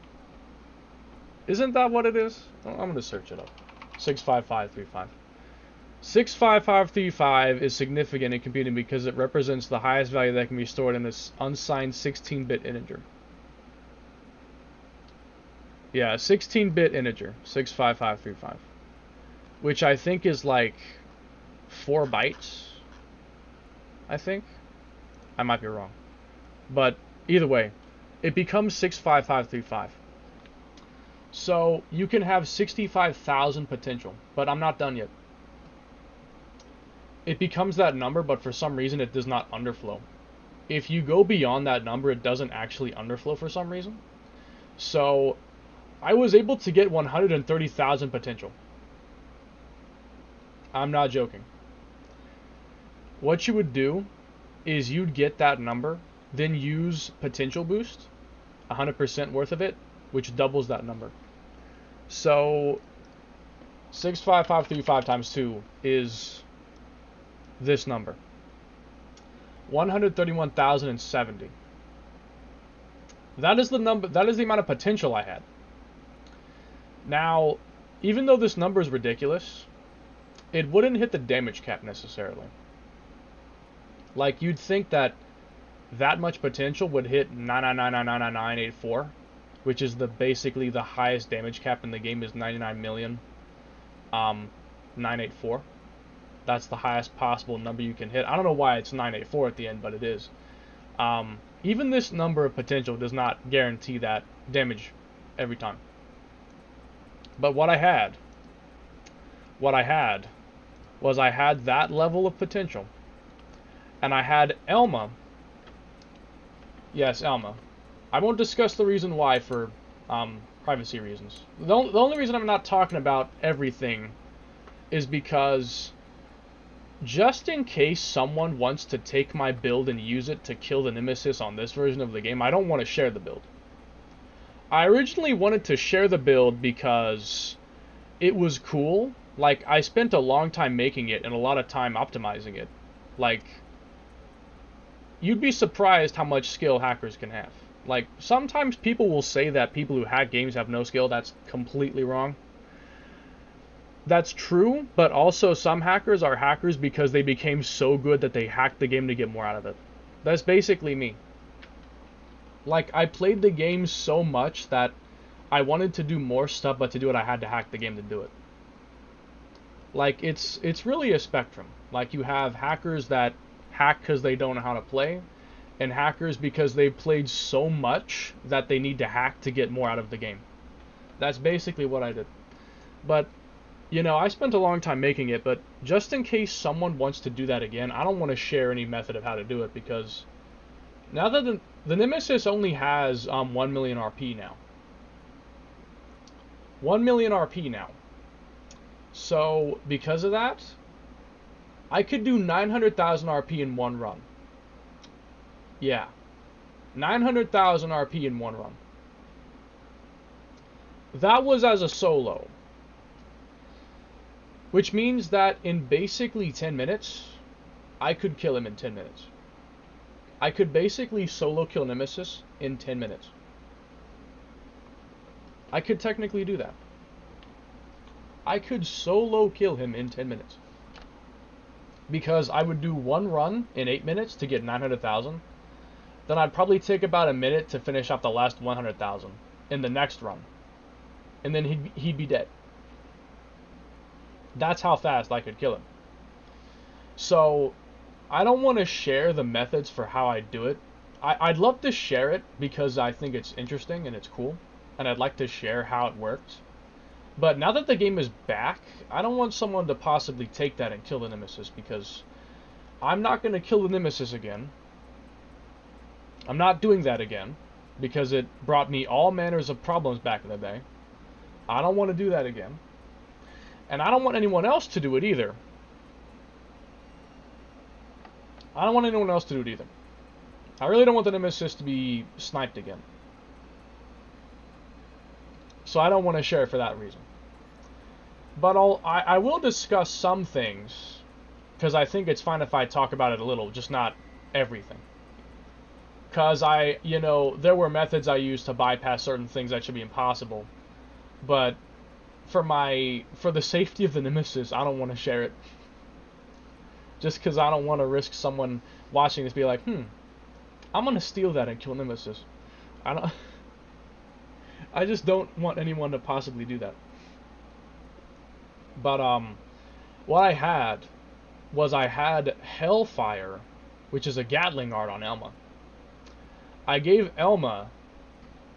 that what it is? I'm going to search it up. 65535. 65535 is significant in computing because it represents the highest value that can be stored in this unsigned 16-bit integer. Yeah, 16-bit integer, 65535. Which I think is like 4 bytes, I think. I might be wrong. But either way, it becomes 65535. So you can have 65,000 potential, but I'm not done yet. It becomes that number, but for some reason it does not underflow. If you go beyond that number, it doesn't actually underflow for some reason. So I was able to get 130,000 potential. I'm not joking. What you would do is you'd get that number, then use potential boost, 100% worth of it, which doubles that number. So 65535 times 2 is this number. 131,070. That is the number, that is the amount of potential I had. Now, even though this number is ridiculous, it wouldn't hit the damage cap necessarily. Like, you'd think that much potential would hit 999999984, which is basically the highest damage cap in the game is 99,984. That's the highest possible number you can hit. I don't know why it's 984 at the end, but it is. Even this number of potential does not guarantee that damage every time. But what I had was I had that level of potential. And I had Elma. Yes, Elma. I won't discuss the reason why for privacy reasons. The only reason I'm not talking about everything is because just in case someone wants to take my build and use it to kill the Nemesis on this version of the game, I don't want to share the build. I originally wanted to share the build because it was cool. Like, I spent a long time making it and a lot of time optimizing it. Like, you'd be surprised how much skill hackers can have. Like, sometimes people will say that people who hack games have no skill. That's completely wrong. That's true, but also some hackers are hackers because they became so good that they hacked the game to get more out of it. That's basically me. Like, I played the game so much that I wanted to do more stuff, but to do it I had to hack the game to do it. Like, it's really a spectrum. Like, you have hackers that hack because they don't know how to play, and hackers because they've played so much that they need to hack to get more out of the game. That's basically what I did. But, you know, I spent a long time making it, but just in case someone wants to do that again, I don't want to share any method of how to do it, because now that the Nemesis only has 1 million RP now. 1 million RP now. So, because of that, I could do 900,000 RP in one run. Yeah. 900,000 RP in one run. That was as a solo. Which means that in basically 10 minutes, I could kill him in 10 minutes. I could basically solo kill Nemesis in 10 minutes. I could technically do that. I could solo kill him in 10 minutes. Because I would do one run in 8 minutes to get 900,000. Then I'd probably take about a minute to finish off the last 100,000 in the next run. And then he'd be dead. That's how fast I could kill him. So, I don't want to share the methods for how I do it. I'd love to share it because I think it's interesting and it's cool. And I'd like to share how it works. But now that the game is back, I don't want someone to possibly take that and kill the Nemesis, because I'm not going to kill the Nemesis again. I'm not doing that again, because it brought me all manners of problems back in the day. I don't want to do that again. And I don't want anyone else to do it either. I don't want anyone else to do it either. I really don't want the Nemesis to be sniped again. So I don't want to share it for that reason. But I will discuss some things, because I think it's fine if I talk about it a little, just not everything. Because there were methods I used to bypass certain things that should be impossible. But for the safety of the Nemesis, I don't want to share it. Just because I don't want to risk someone watching this be like, I'm going to steal that and kill Nemesis. I just don't want anyone to possibly do that. But what I had was Hellfire, which is a Gatling art on Elma. I gave Elma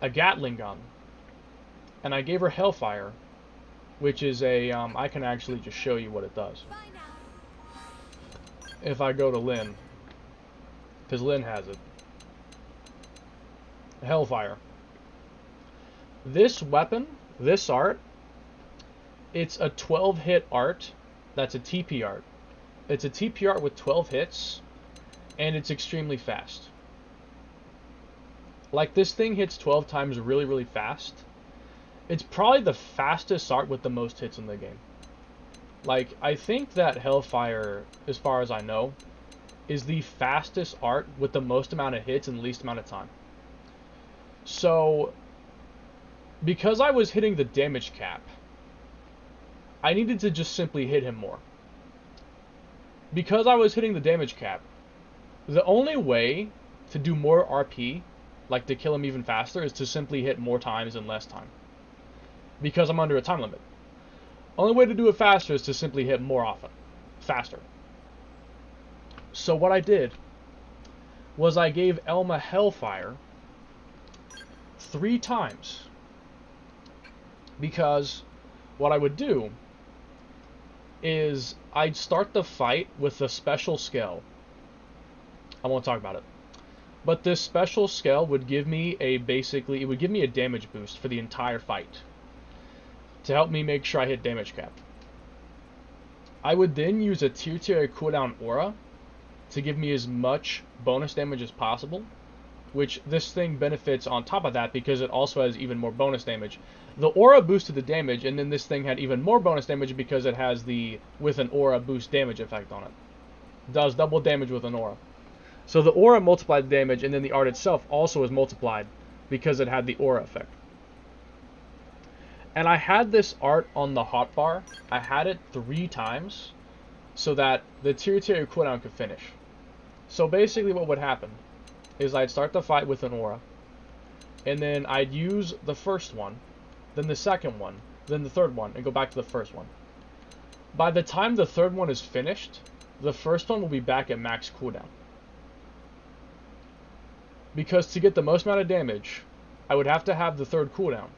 a Gatling gun, and I gave her Hellfire, which is a I can actually just show you what it does. If I go to Lynn, because Lynn has it. Hellfire. This weapon, this art, it's a 12 hit art. That's a TP art. It's a TP art with 12 hits, and it's extremely fast. Like, this thing hits 12 times really, really fast. It's probably the fastest art with the most hits in the game. Like, I think that Hellfire, as far as I know, is the fastest art with the most amount of hits in the least amount of time. So, because I was hitting the damage cap, I needed to just simply hit him more. Because I was hitting the damage cap, the only way to do more RP, like to kill him even faster, is to simply hit more times in less time. Because I'm under a time limit. Only way to do it faster is to simply hit more often. Faster. So what I did was I gave Elma Hellfire 3 times. Because what I would do is I'd start the fight with a special skill. I won't talk about it. But this special skill would give me a damage boost for the entire fight, to help me make sure I hit damage cap. I would then use a tier cooldown aura to give me as much bonus damage as possible, which this thing benefits on top of that because it also has even more bonus damage. The aura boosted the damage, and then this thing had even more bonus damage because it has the with an aura boost damage effect on it. It does double damage with an aura. So the aura multiplied the damage, and then the art itself also was multiplied because it had the aura effect. And I had this art on the hotbar. I had it 3 times so that the tier cooldown could finish. So basically what would happen is I'd start the fight with an aura, and then I'd use the first one, then the second one, then the third one, and go back to the first one. By the time the third one is finished, the first one will be back at max cooldown. Because to get the most amount of damage, I would have to have the third cooldown.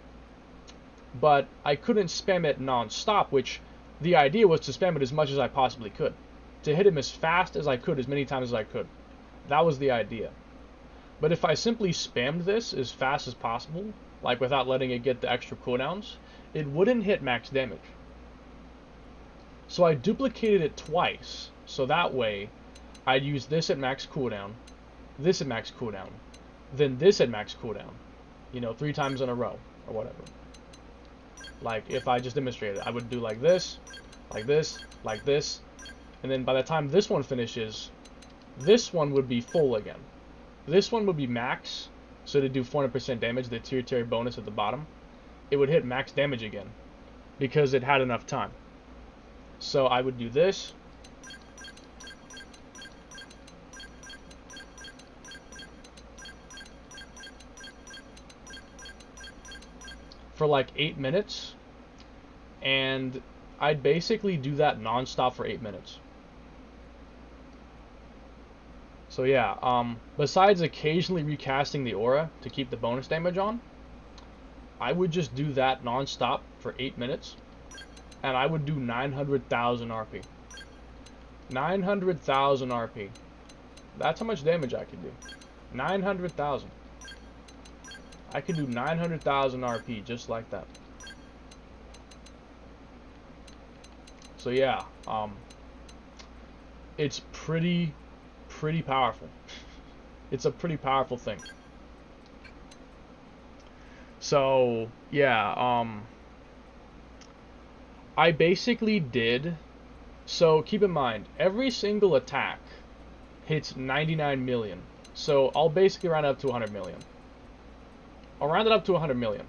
But I couldn't spam it non-stop, which the idea was to spam it as much as I possibly could. To hit him as fast as I could, as many times as I could. That was the idea. But if I simply spammed this as fast as possible, like without letting it get the extra cooldowns, it wouldn't hit max damage. So I duplicated it twice, so that way I'd use this at max cooldown, this at max cooldown, then this at max cooldown, 3 times in a row, or whatever. Like, if I just demonstrated, I would do like this, like this, like this, and then by the time this one finishes, this one would be full again. This one would be max, so to do 400% damage, the tier bonus at the bottom, it would hit max damage again, because it had enough time. So I would do this, for like 8 minutes, and I'd basically do that non-stop for 8 minutes. So yeah, besides occasionally recasting the aura to keep the bonus damage on, I would just do that non-stop for 8 minutes, and I would do 900,000 RP. 900,000 RP. That's how much damage I could do. 900,000. I could do 900,000 RP just like that. So yeah, it's pretty powerful. It's a pretty powerful thing. So yeah, I basically did. So keep in mind, every single attack hits 99 million. So I'll basically round it up to 100 million. I'll round it up to 100 million.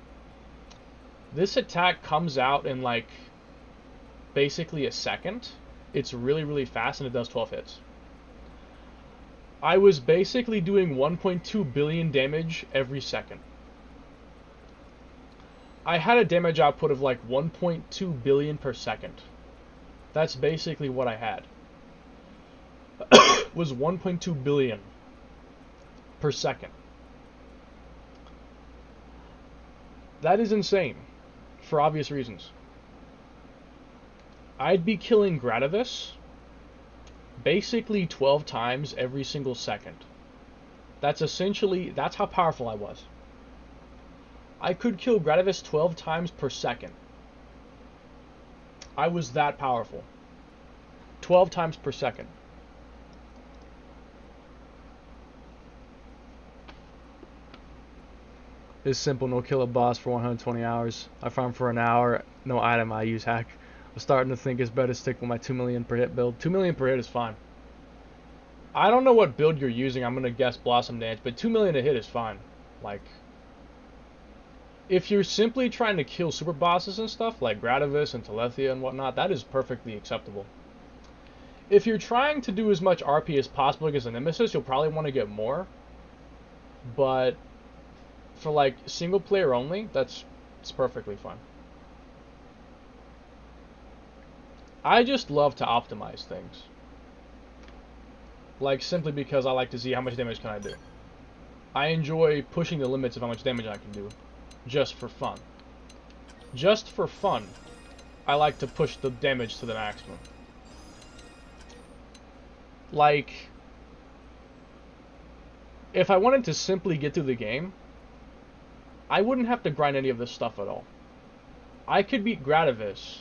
This attack comes out in like basically a second. It's really fast, and it does 12 hits. I was basically doing 1.2 billion damage every second. I had a damage output of like 1.2 billion per second. That's basically what I had. Was 1.2 billion per second. That is insane, for obvious reasons. I'd be killing Gradavis basically 12 times every single second. That's how powerful I was. I could kill Gradivis 12 times per second. I was that powerful. 12 times per second. It's simple, no kill a boss for 120 hours. I farm for an hour, no item, I use hack. I'm starting to think it's better to stick with my 2 million per hit build. 2 million per hit is fine. I don't know what build you're using, I'm gonna guess Blossom Dance, but 2 million a hit is fine. Like, if you're simply trying to kill super bosses and stuff, like Gradivis and Telethia and whatnot, that is perfectly acceptable. If you're trying to do as much RP as possible against a Nemesis, you'll probably want to get more. But for like single player only, it's perfectly fine. I just love to optimize things. Like, simply because I like to see how much damage can I do. I enjoy pushing the limits of how much damage I can do, just for fun. Just for fun, I like to push the damage to the maximum. Like, if I wanted to simply get through the game, I wouldn't have to grind any of this stuff at all. I could beat Gradivis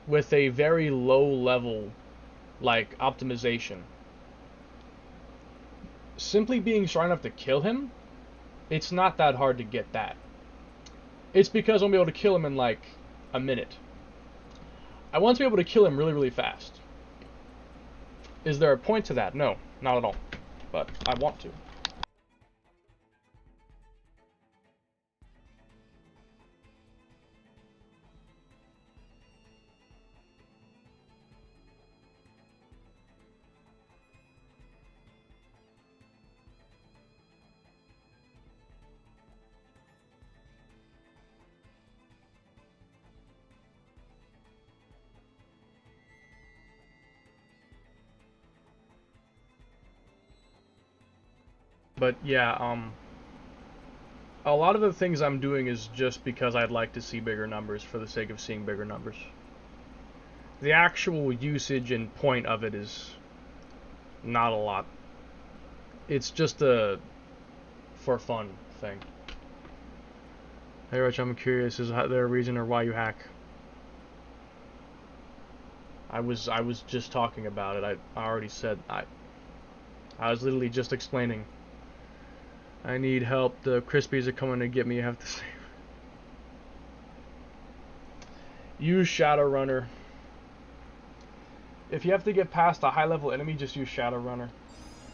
with a very low level, like, optimization. Simply being strong enough to kill him, it's not that hard to get that. It's because I'll be able to kill him in like a minute. I want to be able to kill him really, really fast. Is there a point to that? No, not at all. But I want to. But yeah, a lot of the things I'm doing is just because I'd like to see bigger numbers for the sake of seeing bigger numbers. The actual usage and point of it is not a lot. It's just a for fun thing. Hey Rich, I'm curious, is there a reason or why you hack? I was just talking about it. I already said I was literally just explaining. I need help. The Crispies are coming to get me. You have to save. Use Shadowrunner. If you have to get past a high-level enemy, just use Shadowrunner,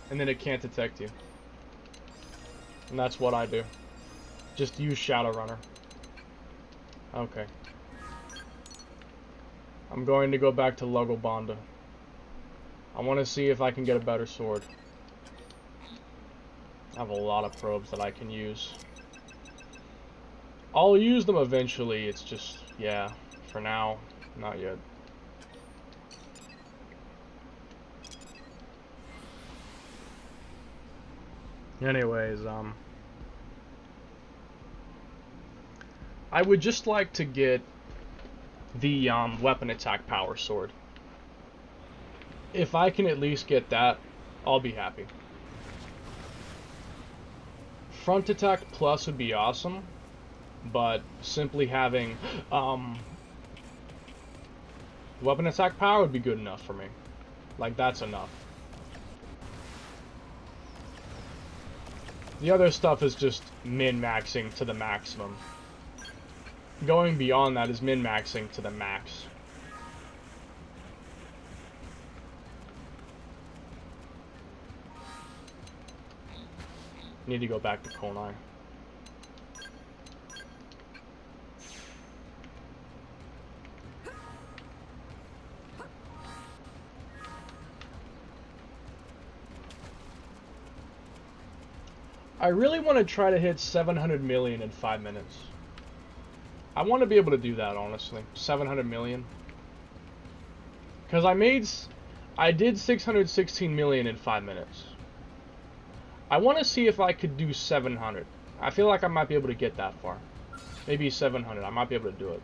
and then it can't detect you. And that's what I do. Just use Shadowrunner. Okay. I'm going to go back to Logobanda. I want to see if I can get a better sword. I have a lot of probes that I can use. I'll use them eventually, it's just, yeah, for now, not yet. Anyways, I would just like to get the weapon attack power sword. If I can at least get that, I'll be happy. Front attack plus would be awesome, but simply having weapon attack power would be good enough for me. Like, that's enough. The other stuff is just min-maxing to the maximum. Going beyond that is min-maxing to the max. Need to go back to Konai. I really want to try to hit 700 million in 5 minutes. I want to be able to do that, honestly. 700 million. Because I did 616 million in 5 minutes. I want to see if I could do 700. I feel like I might be able to get that far. Maybe 700. I might be able to do it.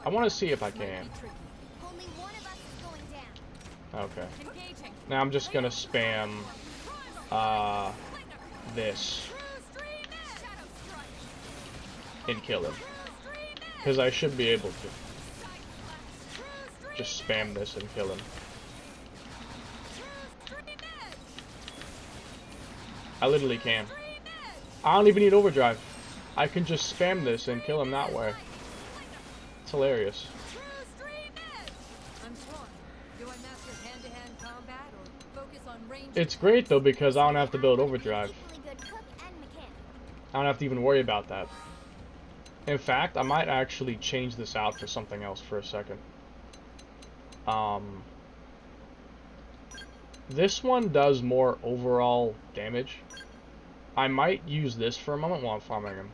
I want to see if I can. Only one of us is going down. Okay. Now I'm just going to spam this. and kill him. Because I should be able to. Just spam this and kill him. I literally can. I don't even need overdrive. I can just spam this and kill him that way. It's hilarious. It's great though because I don't have to build overdrive. I don't have to even worry about that. In fact, I might actually change this out for something else for a second. This one does more overall damage. I might use this for a moment while I'm farming him.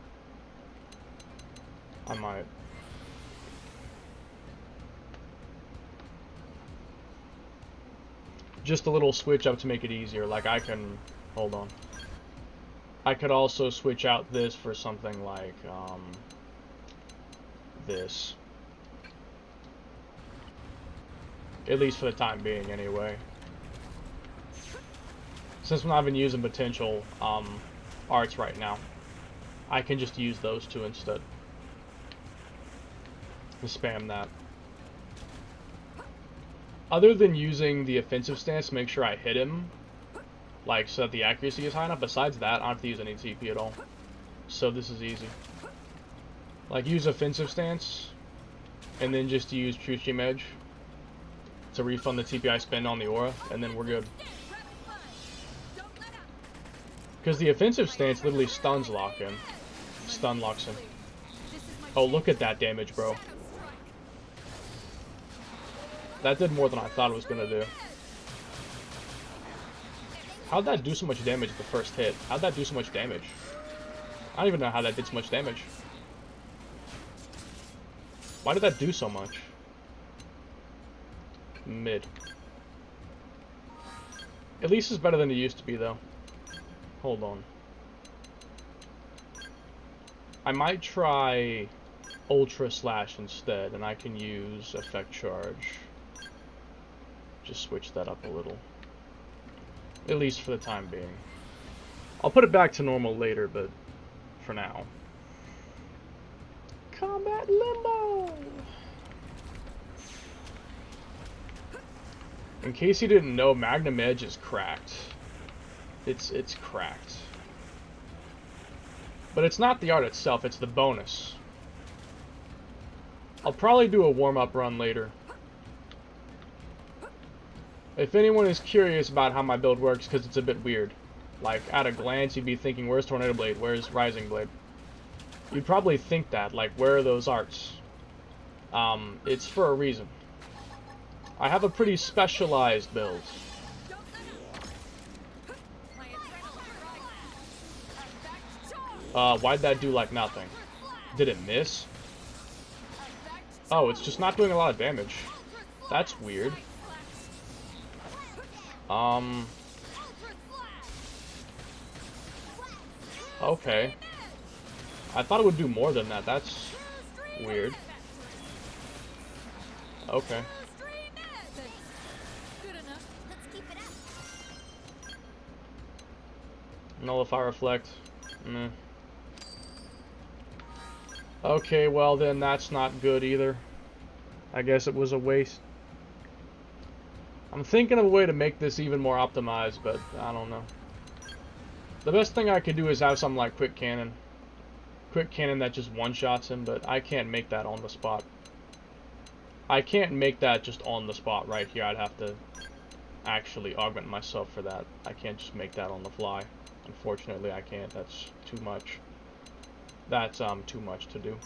I might. Just a little switch up to make it easier. Like I can, hold on. I could also switch out this for something like, this. At least for the time being, anyway. Since we're not even using potential arts right now, I can just use those two instead. Just spam that. Other than using the offensive stance to make sure I hit him, like so that the accuracy is high enough, besides that, I don't have to use any TP at all. So this is easy. Like use offensive stance, and then just use True Stream Edge to refund the TP I spend on the aura, and then we're good. Because the offensive stance literally stun locks him. Oh, look at that damage, bro. That did more than I thought it was gonna do. How'd that do so much damage at the first hit? How'd that do so much damage? I don't even know how that did so much damage. Why did that do so much? Mid. At least it's better than it used to be, though. Hold on. I might try Ultra Slash instead, and I can use Effect Charge. Just switch that up a little. At least for the time being. I'll put it back to normal later, but for now. Combat Limbo! In case you didn't know, Magnum Edge is cracked. It's cracked. But it's not the art itself, it's the bonus. I'll probably do a warm-up run later. If anyone is curious about how my build works, because it's a bit weird. Like, at a glance, you'd be thinking, where's Tornado Blade? Where's Rising Blade? You'd probably think that, like, where are those arts? It's for a reason. I have a pretty specialized build. Why'd that do, like, nothing? Did it miss? Oh, it's just not doing a lot of damage. That's weird. Okay. I thought it would do more than that. That's weird. Okay. Nullify Reflect. Meh. Okay, well then that's not good either. I guess it was a waste. I'm thinking of a way to make this even more optimized, but I don't know. The best thing I could do is have something like Quick Cannon. Quick Cannon that just one-shots him, but I can't make that on the spot. I can't make that just on the spot right here. I'd have to actually augment myself for that. I can't just make that on the fly. Unfortunately, I can't. That's too much. That's too much to do.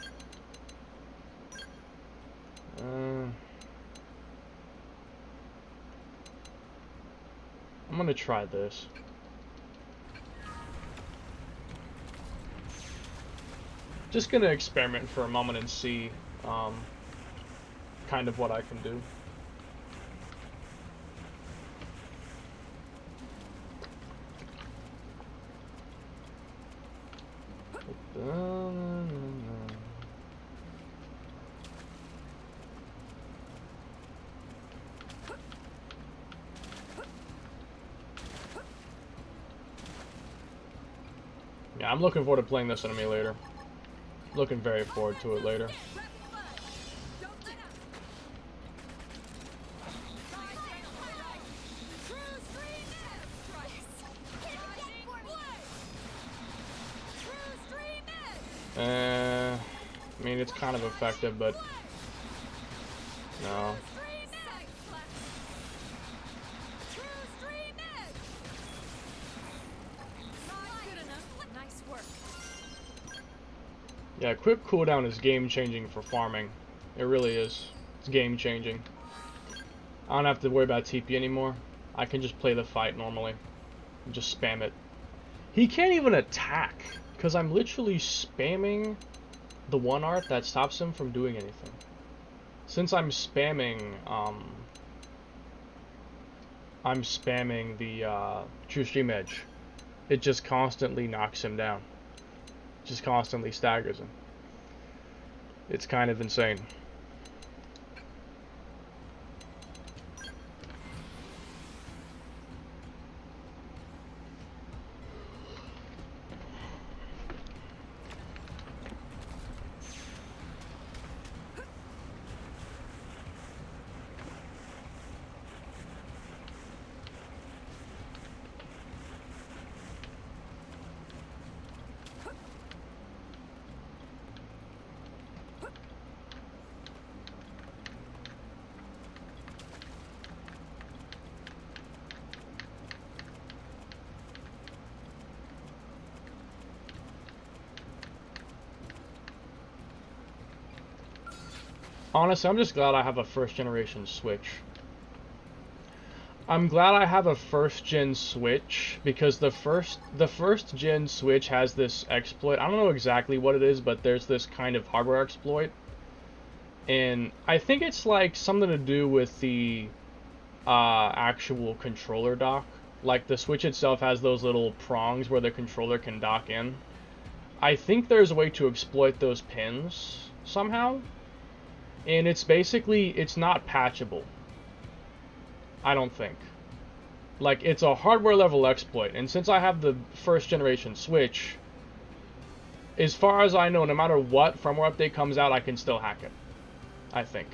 I'm gonna try this. Just gonna experiment for a moment and see kind of what I can do. Yeah, I'm looking forward to playing this enemy later. Looking very forward to it later. I mean, it's kind of effective, but no. Yeah, quick cooldown is game-changing for farming. It really is. It's game-changing. I don't have to worry about TP anymore. I can just play the fight normally. And just spam it. He can't even attack, because I'm literally spamming the one art that stops him from doing anything. Since I'm spamming the True Stream Edge, it just constantly knocks him down. Just constantly staggers him. It's kind of insane. Honestly, I'm just glad I have a first generation Switch. I'm glad I have a first gen Switch because the first gen Switch has this exploit. I don't know exactly what it is, but there's this kind of hardware exploit. And I think it's like something to do with the actual controller dock. Like the Switch itself has those little prongs where the controller can dock in. I think there's a way to exploit those pins somehow. And it's basically, it's not patchable. I don't think. Like, it's a hardware level exploit. And since I have the first generation Switch, as far as I know, no matter what firmware update comes out, I can still hack it. I think.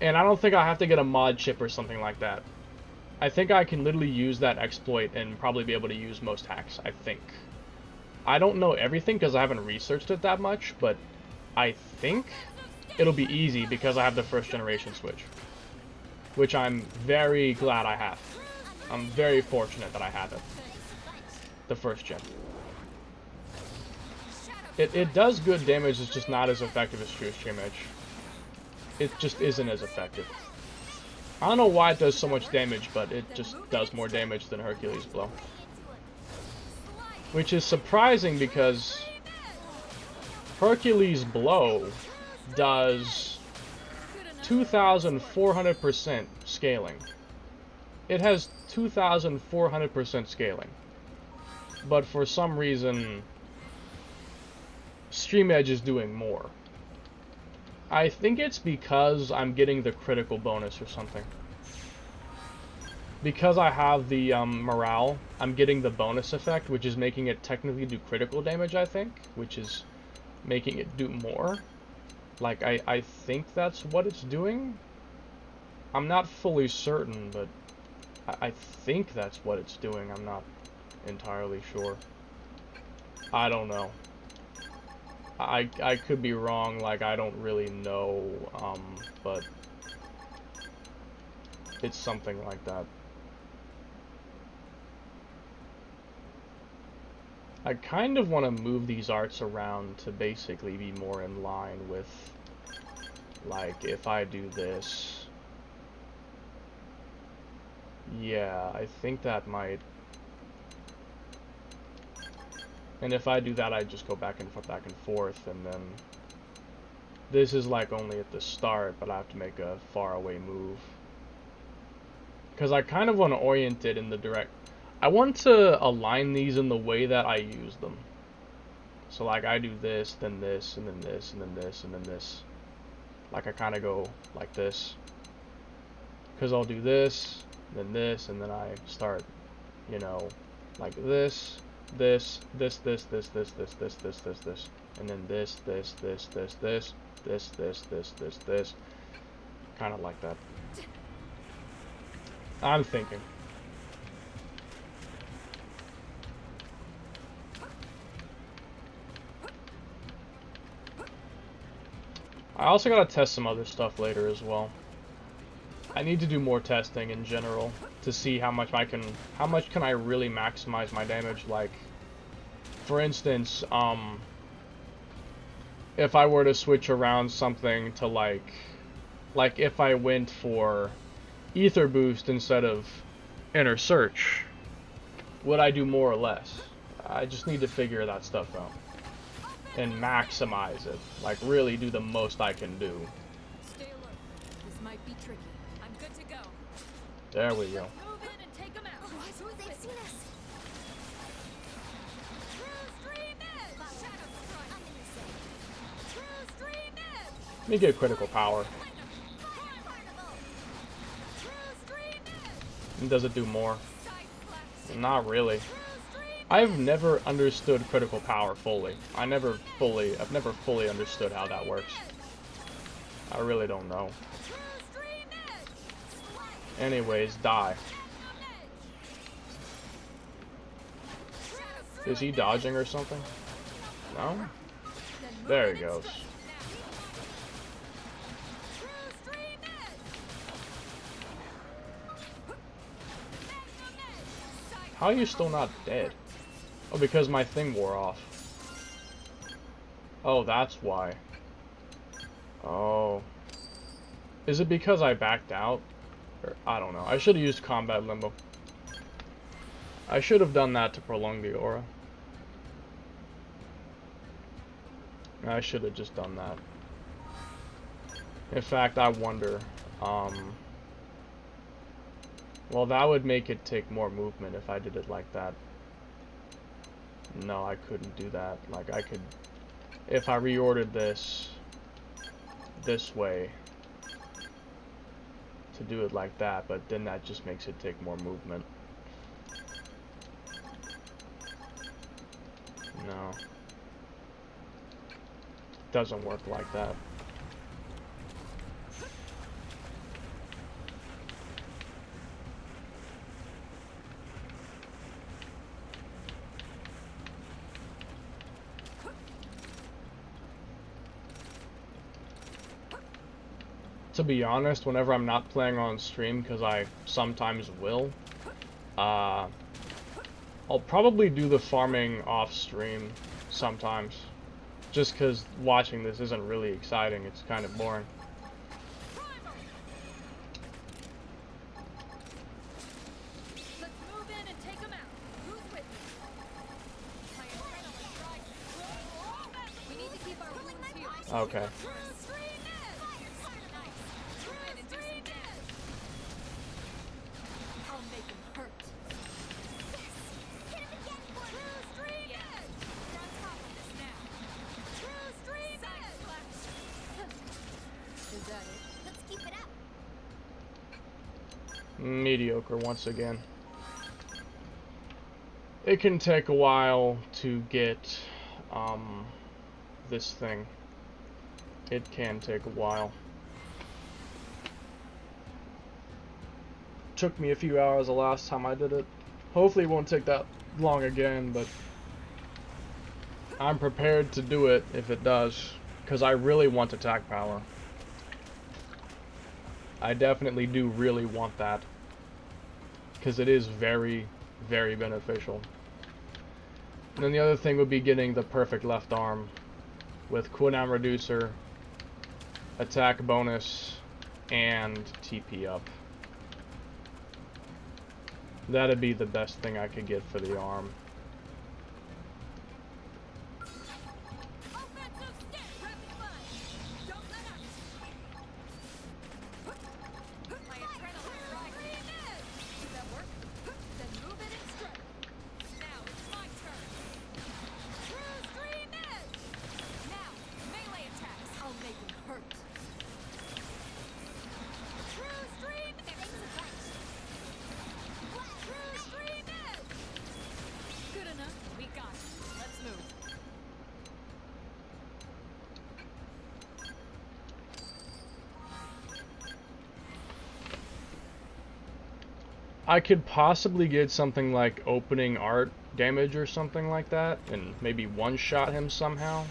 And I don't think I have to get a mod chip or something like that. I think I can literally use that exploit and probably be able to use most hacks, I think. I don't know everything because I haven't researched it that much, but I think it'll be easy because I have the first generation Switch, which I'm very glad I have. I'm very fortunate that I have it. The first gen. It does good damage, it's just not as effective as True Stream Edge. It just isn't as effective. I don't know why it does so much damage, but it just does more damage than Hercules Blow. Which is surprising because Hercules Blow does 2,400% scaling. It has 2,400% scaling. But for some reason, Stream Edge is doing more. I think it's because I'm getting the critical bonus or something. Because I have the morale, I'm getting the bonus effect, which is making it technically do critical damage, I think. Which is making it do more. Like, I think that's what it's doing. I'm not fully certain, but I think that's what it's doing. I'm not entirely sure. I don't know. I could be wrong, like, I don't really know, but it's something like that. I kind of want to move these arts around to basically be more in line with, like, if I do this. Yeah, I think that might. And if I do that, I just go back and forth, and then this is like only at the start, but I have to make a far away move. Because I kind of want to orient it in the direct. I want to align these in the way that I use them. So like I do this, then this, and then this, and then this, and then this. Like I kind of go like this. Because I'll do this, then this, and then I start, you know, like this, this, this, this, this, this, this, this, this, this, this. And then this. Kind of like that. I'm thinking. I also gotta test some other stuff later as well. I need to do more testing in general to see how much can I really maximize my damage. Like, for instance, if I were to switch around something to like if I went for ether boost instead of inner search, would I do more or less? I just need to figure that stuff out and maximize it. Like, really do the most I can do. Stay alert. This might be tricky. I'm good to go. There we go. Move in and take them out. Oh, they've seen us. True stream edge. Shadow strike. I'm innocent. True stream edge. Let me get critical power. Fire carnival. True stream edge. And does it do more? Side flash. Not really. True stream. I've never understood critical power fully. I've never fully understood how that works. I really don't know. True stream edge. Anyways, die. Shadow Is he dodging or something? No? Then move There in he and goes. strike. True stream edge. Magnum edge. Side How are you still not dead? Oh, because my thing wore off. Oh, that's why. Oh. Is it because I backed out? Or, I don't know. I should have used combat limbo. I should have done that to prolong the aura. I should have just done that. In fact, I wonder, well, that would make it take more movement if I did it like that. No, I couldn't do that. Like, I could, if I reordered this way to do it like that, but then that just makes it take more movement. No. Doesn't work like that. To be honest, whenever I'm not playing on stream, because I sometimes will, I'll probably do the farming off stream sometimes. Just because watching this isn't really exciting, it's kind of boring. Let's move in and take them out. Who's with me? My adrenaline drives me. We need to keep our wounds healed. Okay. True stream edge. True stream edge. I'll make him hurt. Hit him again, boy. True stream edge. We're on top of this now. True stream edge. Is that it? Let's keep it up. Mediocre once again. It can take a while to get this thing. It can take a while. Took me a few hours the last time I did it. Hopefully it won't take that long again, but I'm prepared to do it if it does, because I really want attack power. I definitely do really want that, because it is very, very beneficial. And then the other thing would be getting the perfect left arm with cooldown reducer, attack bonus, and TP up. That'd be the best thing I could get for the arm. Offensive stick. Rapid fire. Don't let up. My adrenaline drives me. Does that work? Then move it and strike. Now it's my turn. True stream edge. Now melee attacks. I'll make him hurt. True stream edge. True stream edge. I could possibly get something like opening art damage or something like that, and maybe one-shot him somehow.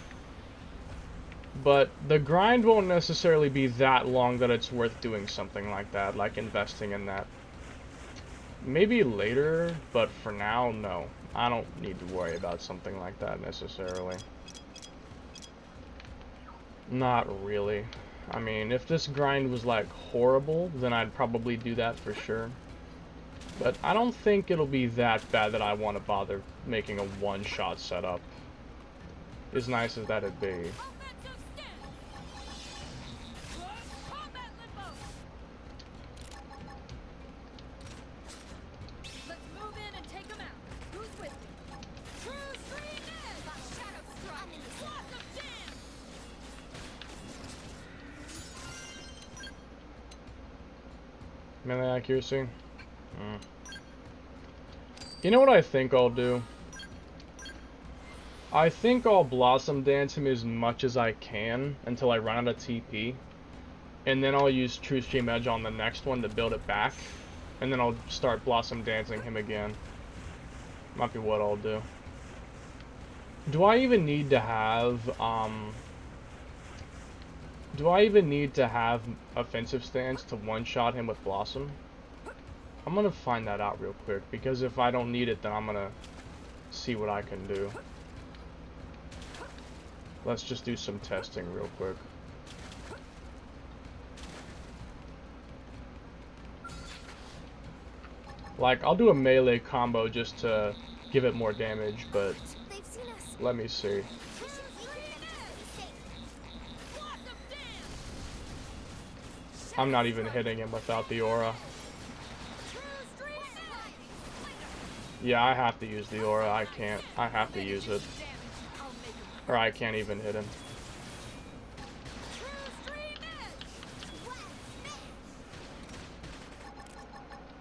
But the grind won't necessarily be that long that it's worth doing something like that, like investing in that. Maybe later, but for now, no. I don't need to worry about something like that necessarily. Not really. I mean, if this grind was like horrible, then I'd probably do that for sure. But I don't think it'll be that bad that I want to bother making a one-shot setup. As nice as that'd be. Melee accuracy. You know what I think I'll do? I think I'll Blossom Dance him as much as I can until I run out of TP. And then I'll use True Stream Edge on the next one to build it back. And then I'll start Blossom Dancing him again. Might be what I'll do. Do I even need to have, offensive stance to one-shot him with Blossom? I'm gonna find that out real quick, because if I don't need it, then I'm gonna see what I can do. Let's just do some testing real quick. Like, I'll do a melee combo just to give it more damage, but let me see. I'm not even hitting him without the aura. Yeah, I have to use the aura. I can't. I have to use it. Or I can't even hit him.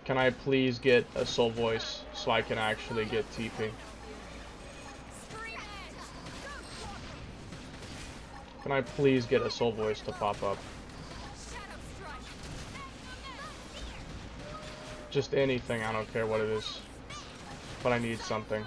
Can I please get a soul voice so I can actually get TP? Can I please get a soul voice to pop up? Just anything, I don't care what it is. But I need something.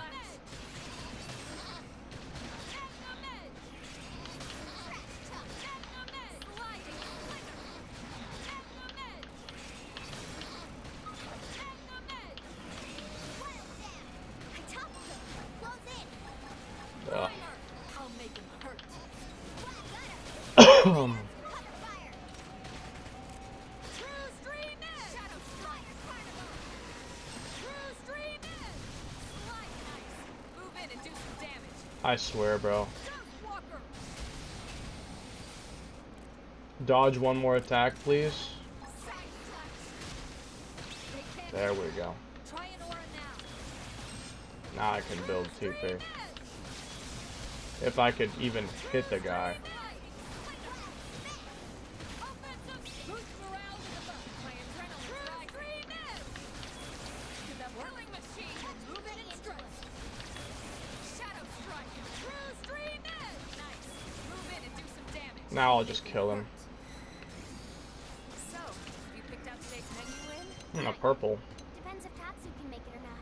I swear, bro. Dodge one more attack, please. There we go. Now I can build TP. If I could even hit the guy. Now I'll just kill him. So, you picked out today's menu in? A purple. Depends if Tatsu can make it or not.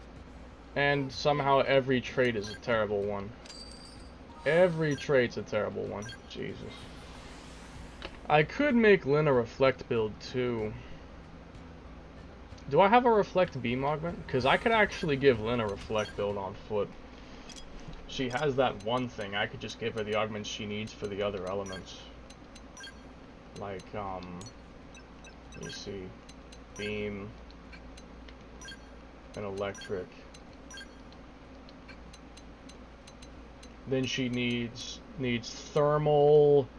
And somehow every trait is a terrible one. Every trait's a terrible one. Jesus. I could make Lyn a Reflect build too. Do I have a Reflect beam augment? Because I could actually give Lyn a Reflect build on foot. She has that one thing. I could just give her the augments she needs for the other elements. Like, let me see. Beam. And electric. Then she needs thermal,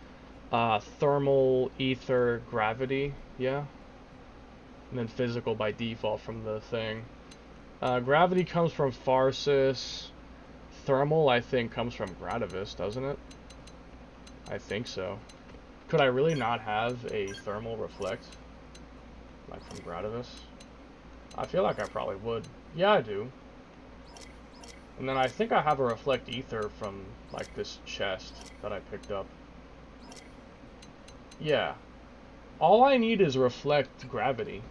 thermal, ether, gravity, yeah? And then physical by default from the thing. Gravity comes from Pharsis. Thermal, I think, comes from Gradivis, doesn't it? I think so. Could I really not have a thermal reflect? Like from Gradivis? I feel like I probably would. Yeah, I do. And then I think I have a reflect ether from, like, this chest that I picked up. Yeah. All I need is reflect gravity.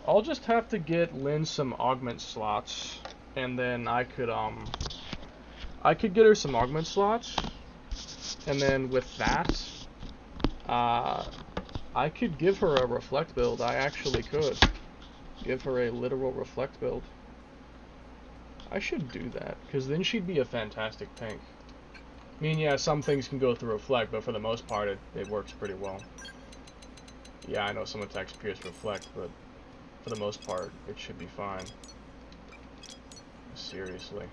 I'll just have to get Lynn some augment slots, and then I could get her some augment slots, and then with that, I could give her a reflect build. I actually could give her a literal reflect build. I should do that, because then she'd be a fantastic tank. I mean, yeah, some things can go through reflect, but for the most part, it works pretty well. Yeah, I know some attacks pierce reflect, but for the most part, it should be fine. Seriously.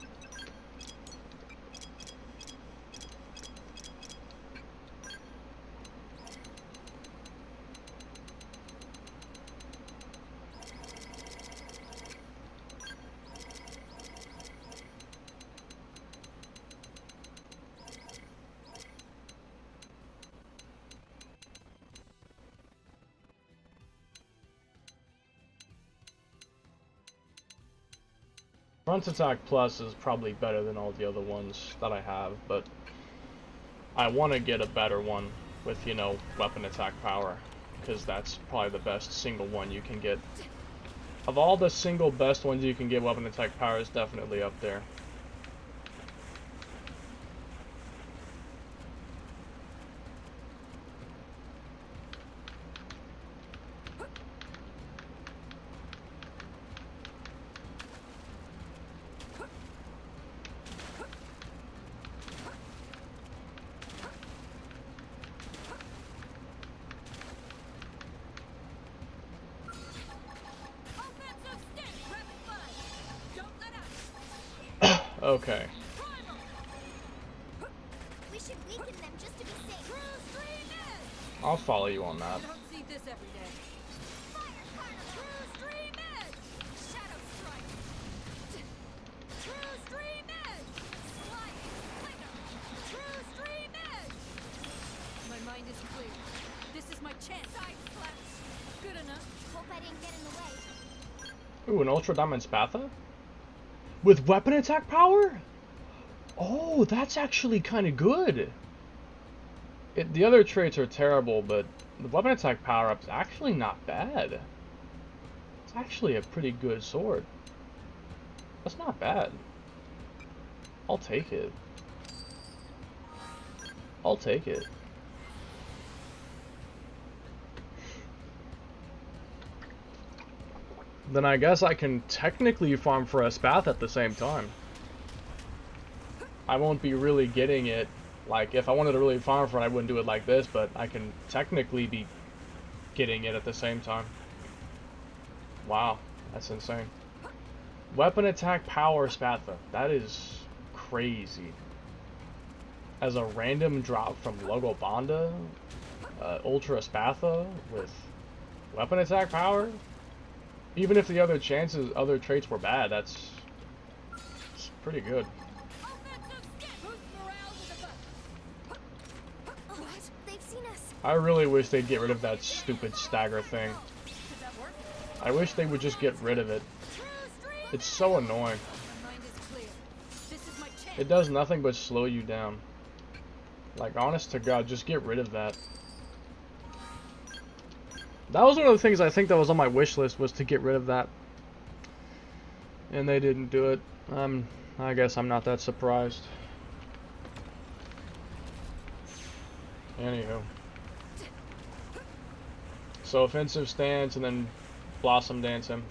Front Attack Plus is probably better than all the other ones that I have, but I want to get a better one with, you know, Weapon Attack Power, because that's probably the best single one you can get. Of all the single best ones you can get, Weapon Attack Power is definitely up there. Okay. We should weaken them just to be safe. I'll follow you on that. You don't see this every day. Fire, Carnival! True Stream Edge! Shadow Strike! True Stream Edge! Sliding Flicker! True Stream Edge! My mind is clear. This is my chance. Side Flash! Good enough. Hope I didn't get in the way. Ooh, an Ultra Diamond Spatha? With Weapon Attack Power? Oh, that's actually kind of good. The other traits are terrible, but the Weapon Attack Power Up is actually not bad. It's actually a pretty good sword. That's not bad. I'll take it. I'll take it. Then I guess I can technically farm for a Spath at the same time. I won't be really getting it. Like, if I wanted to really farm for it, I wouldn't do it like this, but I can technically be getting it at the same time. Wow, that's insane. Weapon Attack Power Spatha. That is crazy. As a random drop from Logo Bonda, Ultra Spatha with Weapon Attack Power? Even if the other traits were bad, it's pretty good. What? They've seen us. I really wish they'd get rid of that stupid stagger thing. I wish they would just get rid of it. It's so annoying. It does nothing but slow you down. Like, honest to God, just get rid of that. That was one of the things I think that was on my wish list, was to get rid of that. And they didn't do it. I guess I'm not that surprised. Anywho. So offensive stance and then Blossom Dance him.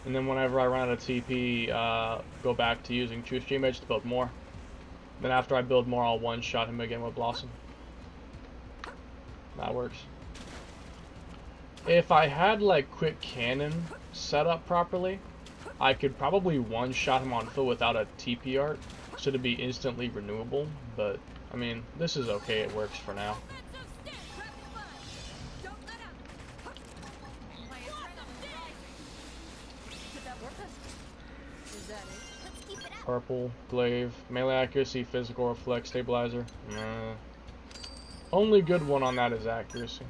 And then whenever I run out of TP, go back to using True Stream Edge to build more. Then after I build more, I'll one-shot him again with Blossom. That works. If I had like Quick Cannon set up properly, I could probably one-shot him on foot without a TP art, so to be instantly renewable, but I mean, this is okay, it works for now. Purple, Glaive, melee accuracy, physical reflex, stabilizer. Nah. Only good one on that is accuracy.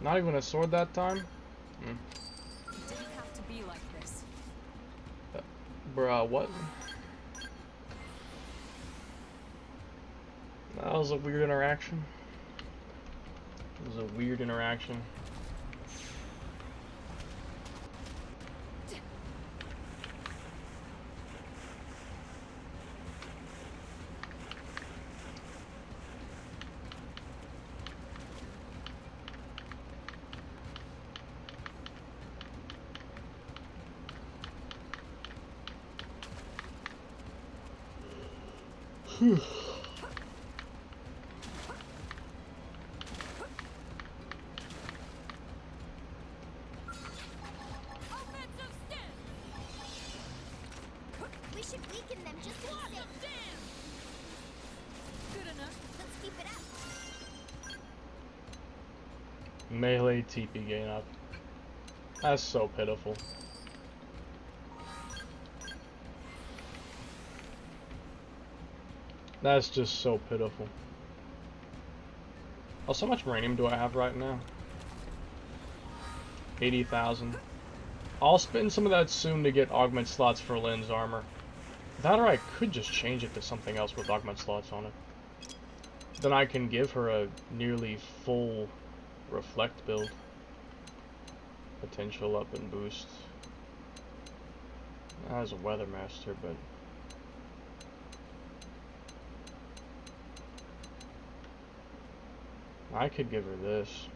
Not even a sword that time? Hmm. It didn't have to be like this. Bruh, what? That was a weird interaction. It was a weird interaction. Offensive stance! We should weaken them just to be Block safe. of damn! Good enough. Let's keep it up. Melee TP gain up. That's so pitiful. That's just so pitiful. Oh, so much uranium do I have right now? 80,000. I'll spend some of that soon to get augment slots for Lynn's armor. That or I could just change it to something else with augment slots on it. Then I can give her a nearly full reflect build. Potential up and boost. As a weather master, but I could give her this.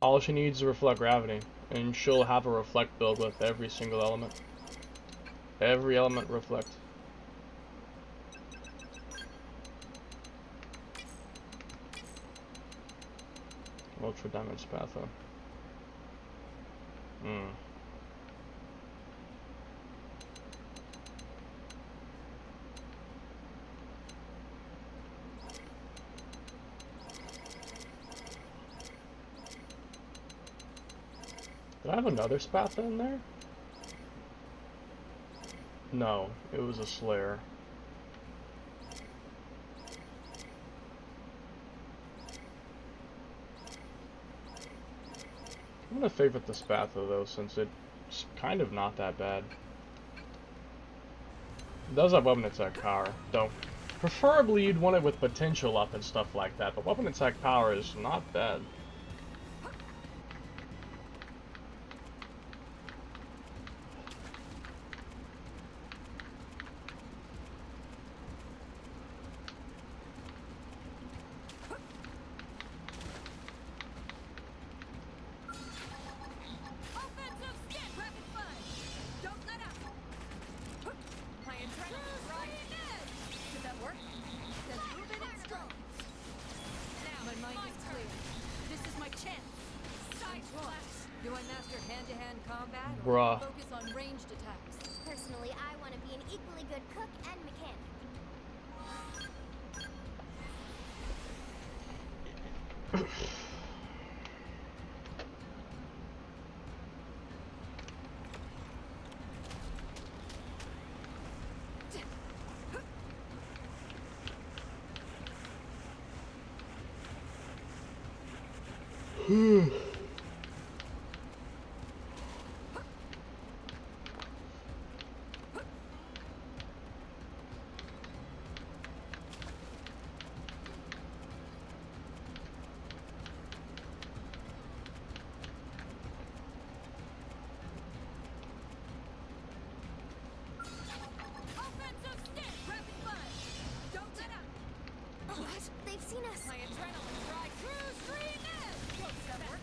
All she needs is reflect gravity, and she'll have a reflect build with every single element. Every element reflect. Ultra damage patho. Did I have another Spatha in there? No, it was a Slayer. I'm gonna favorite the Spatha though, since it's kind of not that bad. It does have weapon attack power, though. Preferably you'd want it with potential up and stuff like that, but weapon attack power is not bad. Offensive stance! Rapid fire! Don't let up! My adrenaline right. Did that work? Then move it and stroke. Now my mind is clear. This is my chance. Side flash. Do I master hand-to-hand combat or Bruh. focus on ranged attacks? Personally, I want to be an equally good cook and mechanic. Offensive stance! Rapid fire! Don't let up! What? They've seen us. My adrenaline right. True stream is! Does that work?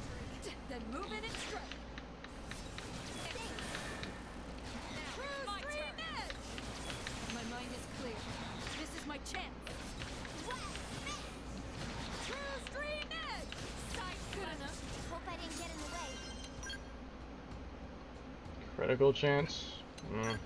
Critical chance? Mm.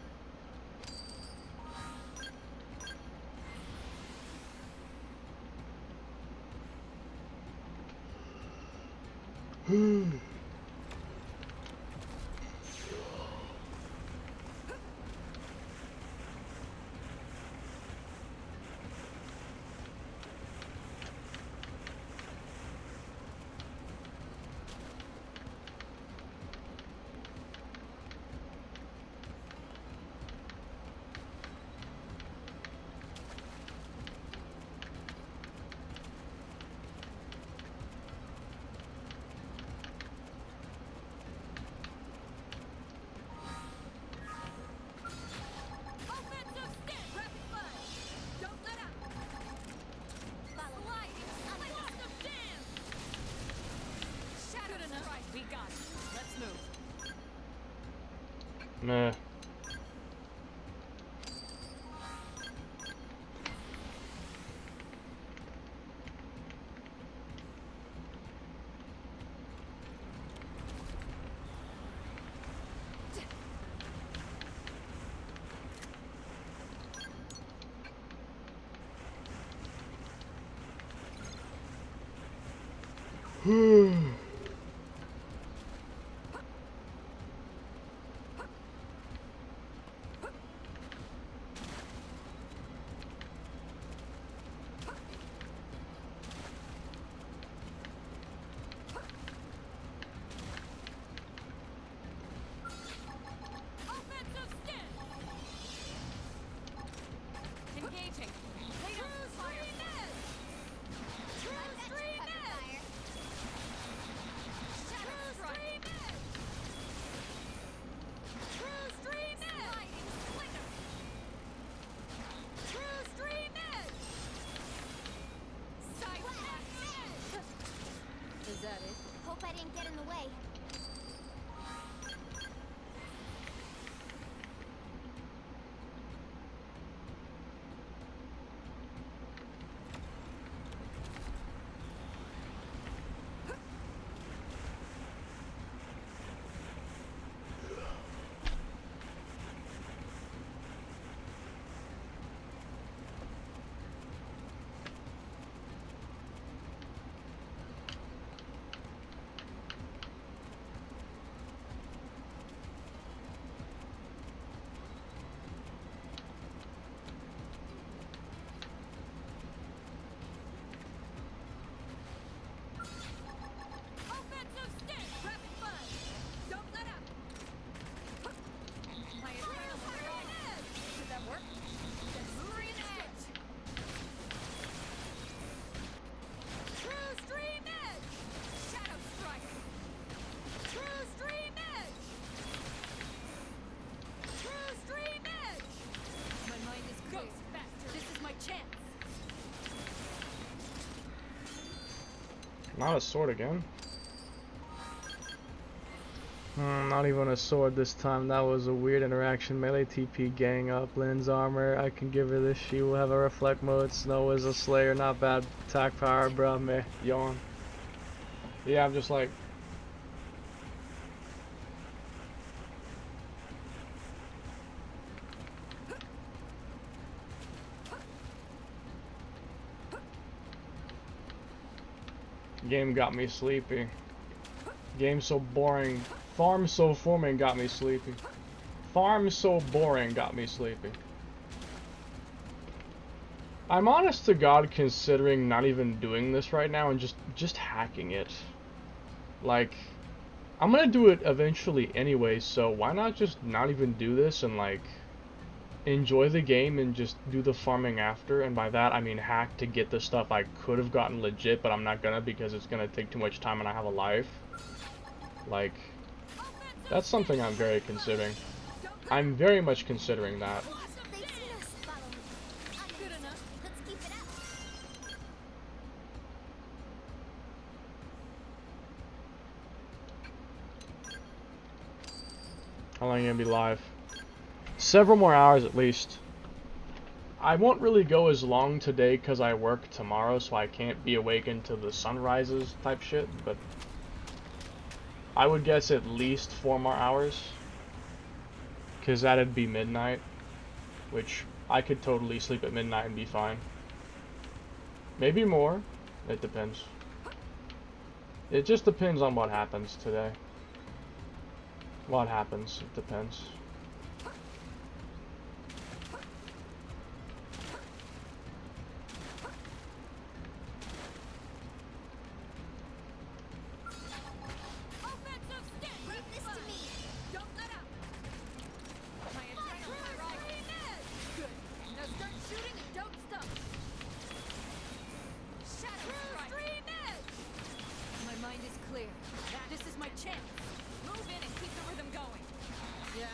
Offensive stick! Rapid fire! Don't let up! Sliding! Explosive jam! Shadow strike! We got it. Let's move. Meh. Offensive stick! Engaging. True stream edge! True stream edge! Shadow strike! True stream edge! Sliding slinger! True stream edge! Side edge! Is that it? Hope I didn't get in the way. Offensive stick! Rapid fire! Don't let up! My adrenaline edge! Did that work? Stream edge! True stream edge! Shadow strike! True stream edge! True stream edge! My mind is clear. Ghost faster! This is my chance! Not a sword again. Not even a sword this time. That was a weird interaction. Melee TP, gang up, Lynn's armor. I can give her this. She will have a reflect mode. Snow is a slayer. Not bad. Attack power, bruh. Meh. Yawn. Yeah, I'm just like. Game got me sleepy. Game so boring. Farm so forming got me sleepy. Farm so boring got me sleepy. I'm honest to God considering not even doing this right now and just hacking it. Like, I'm gonna do it eventually anyway, so why not just not even do this and like enjoy the game and just do the farming after? And by that I mean hack to get the stuff I could have gotten legit, but I'm not gonna because it's gonna take too much time and I have a life. Like, that's something I'm very considering. I'm very much considering that. They've seen us. Follow me. I'm Good enough. Let's keep it up. How long are you gonna be live? Several more hours at least. I won't really go as long today because I work tomorrow, so I can't be awake until the sun rises type shit, but I would guess at least 4 more hours. Because that'd be midnight, which I could totally sleep at midnight and be fine. Maybe more. It depends. It just depends on what happens today. What happens, it depends. Offensive stick! Leave this to me. Don't let up! My adrenaline rising. Good. Now start shooting and don't stop. Shadow strike. My mind is clear. This is my chance. Move in and keep the rhythm going. Yeah?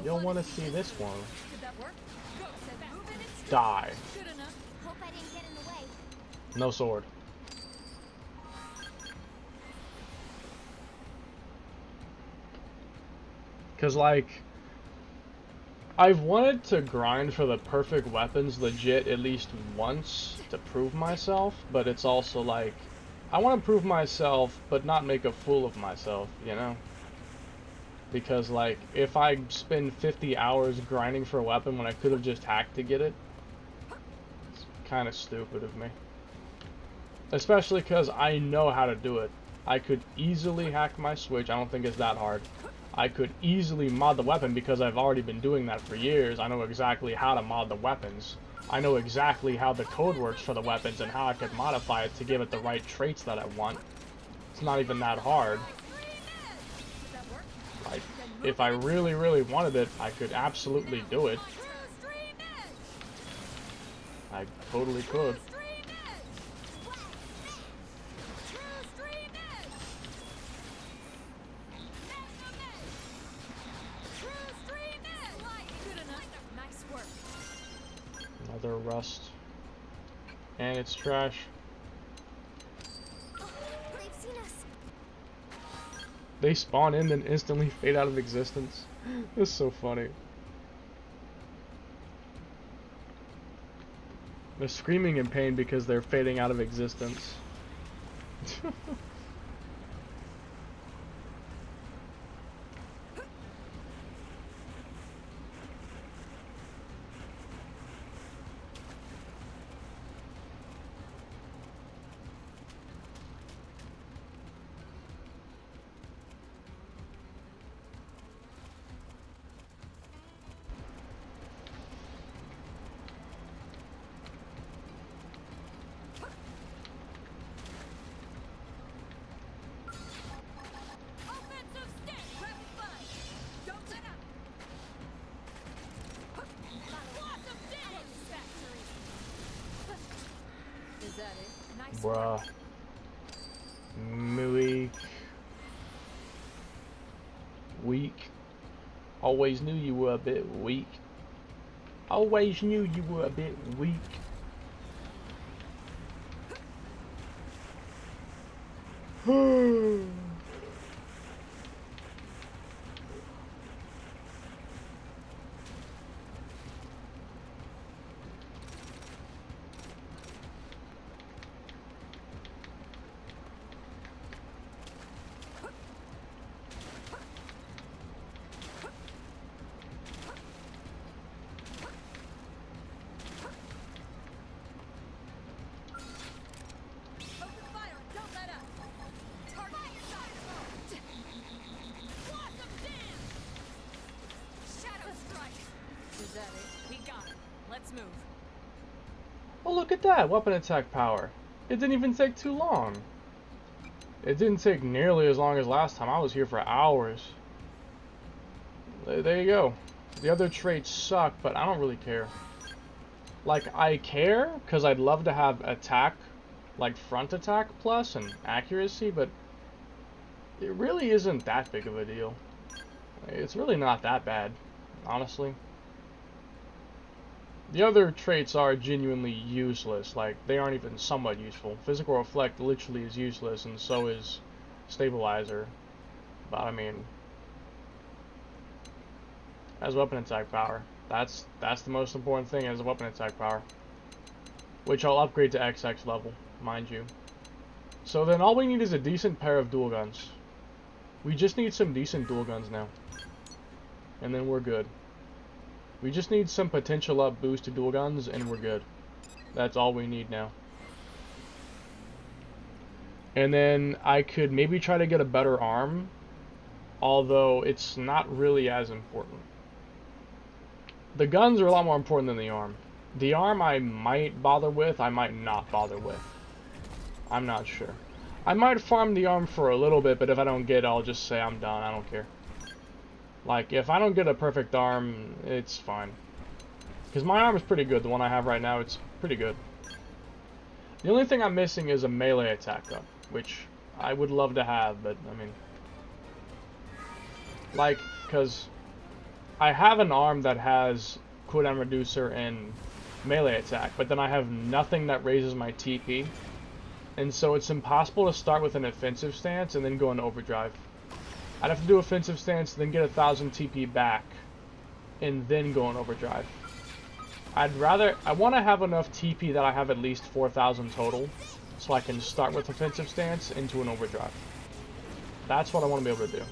You'll want to see this one. Did that work? Go, said move in and strike. Die. Good enough. Hope I didn't get in the way. No sword. Cause like, I've wanted to grind for the perfect weapons legit at least once to prove myself, but it's also like, I want to prove myself but not make a fool of myself, you know? Because like, if I spend 50 hours grinding for a weapon when I could have just hacked to get it, it's kind of stupid of me. Especially because I know how to do it. I could easily hack my switch, I don't think it's that hard. I could easily mod the weapon because I've already been doing that for years. I know exactly how to mod the weapons. I know exactly how the code works for the weapons and how I could modify it to give it the right traits that I want. It's not even that hard. Did that work? Like, if I really, really wanted it, I could absolutely do it. True stream edge! I totally could. Stream edge! True stream edge! Magnum edge! True stream edge! Good enough. Nice work. Another rust. And it's trash. Oh, they've seen us. They spawn in and instantly fade out of existence. That's so funny. They're screaming in pain because they're fading out of existence. Offensive stick! Rapid fire! Don't let up! Blossom damage! Factory! Is that it? Nice Bruh. work. Weak. Always knew you were a bit weak. Always knew you were a bit weak. Open fire! Don't let up! Target fire! Blossom dam! Shadow strike! Is that it? We got it. Let's move. Oh, look at that! Weapon attack power. It didn't even take too long. It didn't take nearly as long as last time. I was here for hours. There you go. The other traits suck, but I don't really care. Like, I care because I'd love to have attack, like front attack plus and accuracy, but it really isn't that big of a deal. It's really not that bad, honestly. The other traits are genuinely useless, like they aren't even somewhat useful. Physical Reflect literally is useless, and so is Stabilizer. But I mean, as weapon attack power, that's the most important thing as a weapon attack power, which I'll upgrade to XX level, mind you. So then all we need is a decent pair of dual guns. We just need some decent dual guns now. and then we're good. We just need some potential up boost to dual guns, and we're good. That's all we need now. And then I could maybe try to get a better arm, although it's not really as important. The guns are a lot more important than the arm. The arm I might bother with, I might not bother with. I'm not sure. I might farm the arm for a little bit, but if I don't get it, I'll just say I'm done. I don't care. Like, if I don't get a perfect arm, it's fine. Because my arm is pretty good. The one I have right now, it's pretty good. The only thing I'm missing is a melee attack up, which I would love to have, but, I mean... Like, because I have an arm that has cooldown reducer and melee attack, but then I have nothing that raises my TP. And so it's impossible to start with an offensive stance and then go into overdrive. I'd have to do offensive stance, then get 1,000 TP back, and then go in overdrive. I want to have enough TP that I have at least 4,000 total, so I can start with offensive stance into an overdrive. That's what I want to be able to do.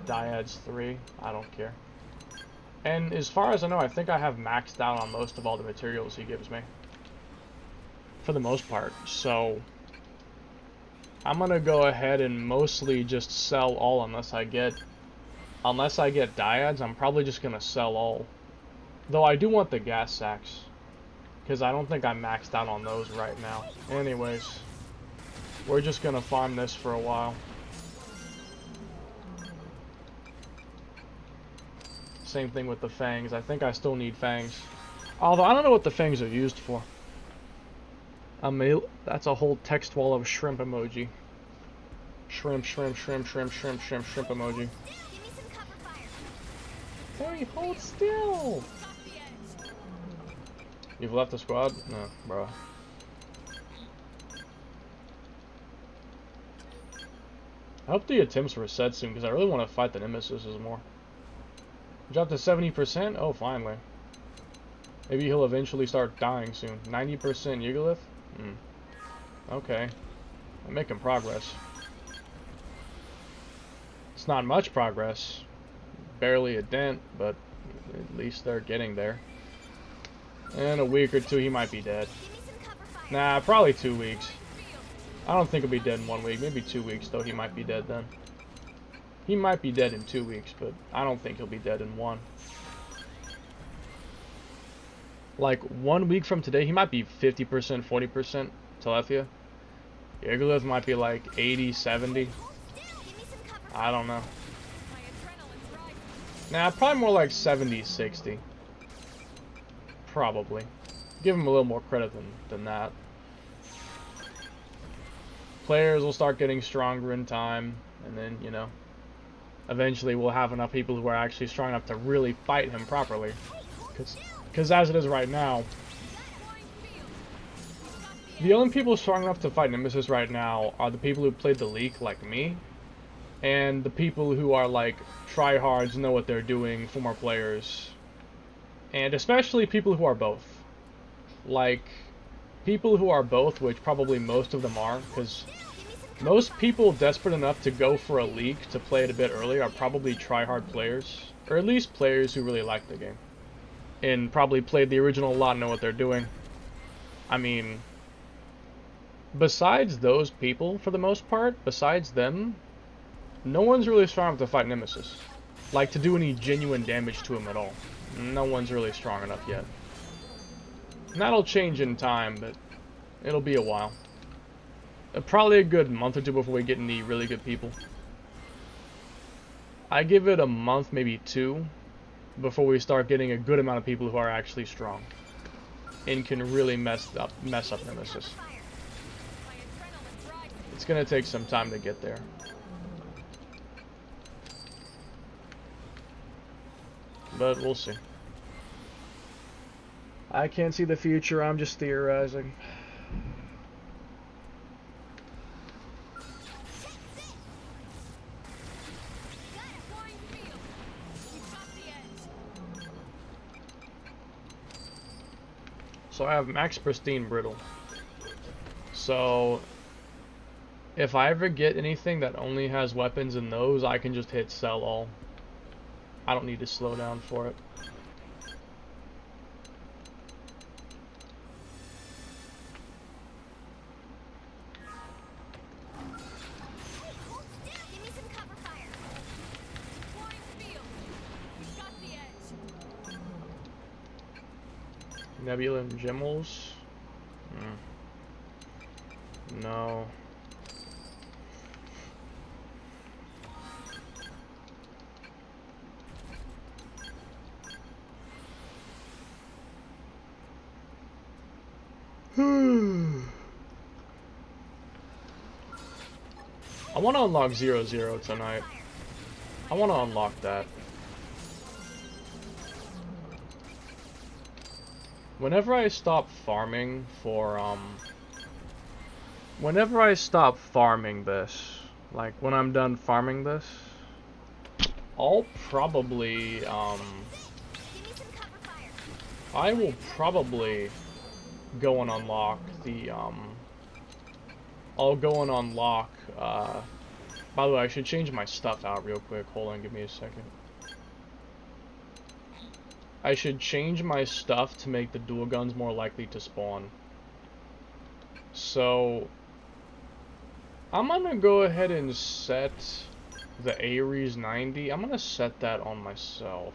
Dyads 3, I don't care. And as far as I know, I think I have maxed out on most of all the materials he gives me. For the most part, so... I'm gonna go ahead and mostly just sell all unless I get dyads. I'm probably just gonna sell all. Though I do want the gas sacks, because I don't think I'm maxed out on those right now. Anyways, we're just gonna farm this for a while. Same thing with the fangs. I think I still need fangs. Although I don't know what the fangs are used for. That's a whole text wall of shrimp emoji. Shrimp, shrimp, shrimp, shrimp, shrimp, shrimp, shrimp emoji. Hey, hold still! You've left the squad? No, bro. I hope the attempts reset soon, because I really want to fight the Nemesis more. Drop to 70%? Oh, finally. Maybe he'll eventually start dying soon. 90% Yigolith? Okay. I'm making progress. It's not much progress. Barely a dent, but at least they're getting there. In a week or two, he might be dead. Nah, probably 2 weeks. I don't think he'll be dead in 1 week. Maybe 2 weeks, though. He might be dead then. He might be dead in 2 weeks, but I don't think he'll be dead in 1. Like, 1 week from today, he might be 50%, 40% Telethia. Yigolith might be like 80, 70. I don't know. Nah, probably more like 70, 60. Probably. Give him a little more credit than that. Players will start getting stronger in time, and then, you know, eventually we'll have enough people who are actually strong enough to really fight him properly. Because as it is right now, the only people strong enough to fight Nemesis right now are the people who played the Leak, like me, and the people who are like tryhards, know what they're doing, former players, and especially people who are both. Like, people who are both, which probably most of them are, because most people desperate enough to go for a Leak to play it a bit earlier are probably tryhard players, or at least players who really like the game. And probably played the original a lot and know what they're doing. I mean, besides those people, for the most part, besides them, no one's really strong enough to fight Nemesis. Like, to do any genuine damage to him at all. No one's really strong enough yet. And that'll change in time, but it'll be a while. Probably a good month or two before we get any really good people. I give it a month, maybe 2, before we start getting a good amount of people who are actually strong and can really mess up Nemesis. It's gonna take some time to get there. But we'll see. I can't see the future, I'm just theorizing. So I have max pristine brittle. So if I ever get anything that only has weapons in those, I can just hit sell all. I don't need to slow down for it. Hey, hold still. Give me some cover fire. Deploying field. We've got the edge. Nebula and Gemmels. No. I want to unlock 0-0 tonight. I want to unlock that. Whenever I stop farming for, whenever I stop farming this, like when I'm done farming this, I'll probably, Give me some cover fire. I will probably go and unlock the, I'll go and unlock, by the way, I should change my stuff out real quick. Hold on, give me a second. I should change my stuff to make the dual guns more likely to spawn. So, I'm gonna go ahead and set the Ares 90. I'm gonna set that on myself.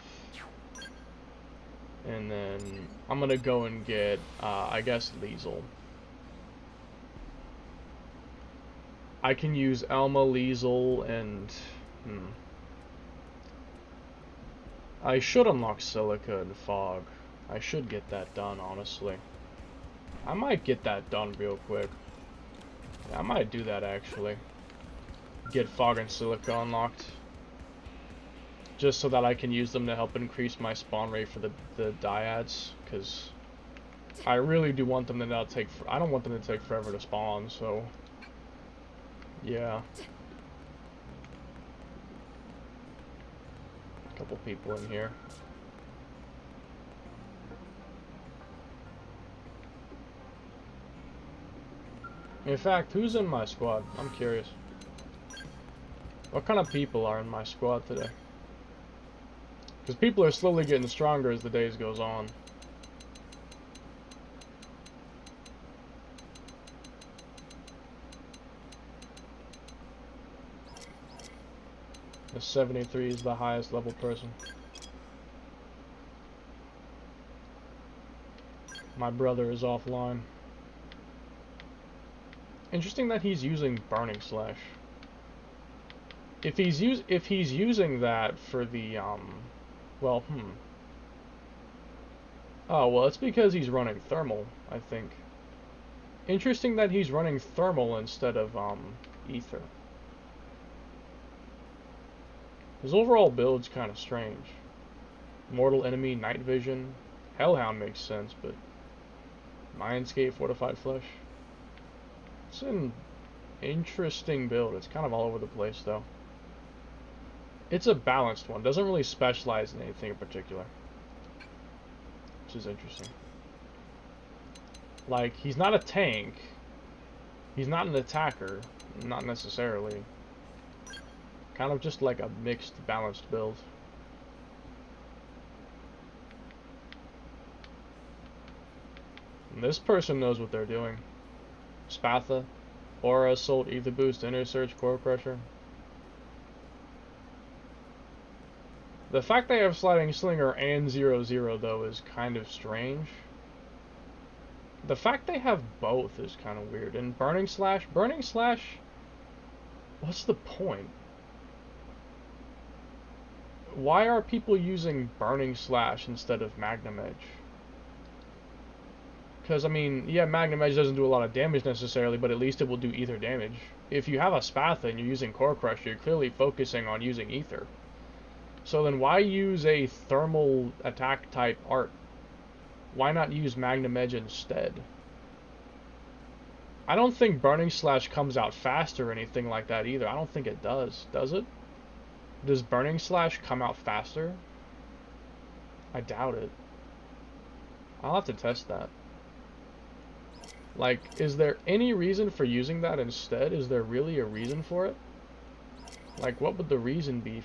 And then, I'm gonna go and get, I guess, Liesel. I can use Elma, Liesel, and... I should unlock Silica and Fog. I should get that done, honestly. I might get that done real quick. Yeah, I might do that, actually. Get Fog and Silica unlocked. Just so that I can use them to help increase my spawn rate for the dyads. Because I really do want them to not take... I don't want them to take forever to spawn, so... Yeah. Couple people in here. In fact, who's in my squad? I'm curious. What kind of people are in my squad today? Because people are slowly getting stronger as the days goes on. The 73 is the highest level person. My brother is offline. Interesting that he's using Burning Slash. If he's using that for the well, oh, well, it's because he's running thermal, I think. Interesting that he's running thermal instead of ether. His overall build's kind of strange. Mortal Enemy, Night Vision, Hellhound makes sense, but Mindscape, Fortified Flesh. It's an interesting build. It's kind of all over the place, though. It's a balanced one. Doesn't really specialize in anything in particular, which is interesting. Like, he's not a tank. He's not an attacker. Not necessarily. Kind of just like a mixed, balanced build. And this person knows what they're doing. Spatha, Aura, Assault, Ether Boost, Inner Surge, Core Pressure. The fact they have Sliding Slinger and 0-0 though is kind of strange. The fact they have both is kind of weird. And Burning Slash, what's the point? Why are people using Burning Slash instead of Magnum Edge? Because, I mean, yeah, Magnum Edge doesn't do a lot of damage necessarily, but at least it will do ether damage. If you have a Spatha and you're using Core Crusher, you're clearly focusing on using ether. So then why use a thermal attack type art? Why not use Magnum Edge instead? I don't think Burning Slash comes out faster or anything like that either. I don't think it does. Does it? Does Burning Slash come out faster? I doubt it. I'll have to test that. Like, is there any reason for using that instead? Is there really a reason for it? Like, what would the reason be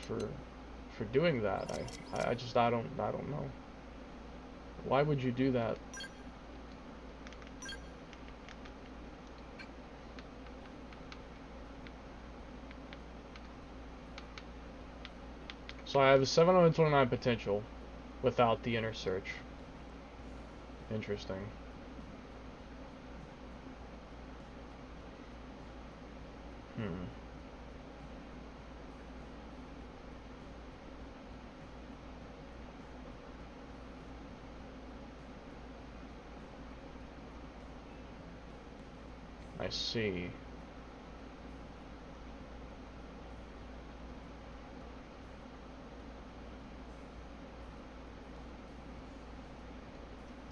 for doing that. I don't know. Why would you do that? So I have a 729 potential without the inner search. Interesting. Hmm. I see.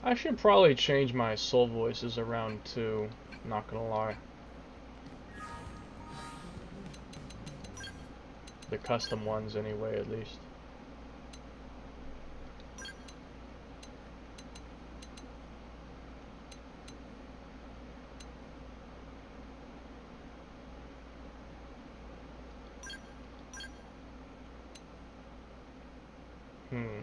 I should probably change my soul voices around too, not gonna lie. The custom ones anyway, at least. Hmm.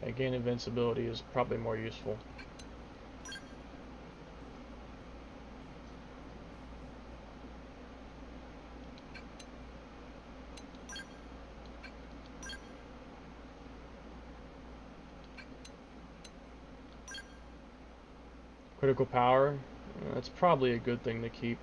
Again, invincibility is probably more useful. Critical power, that's probably a good thing to keep.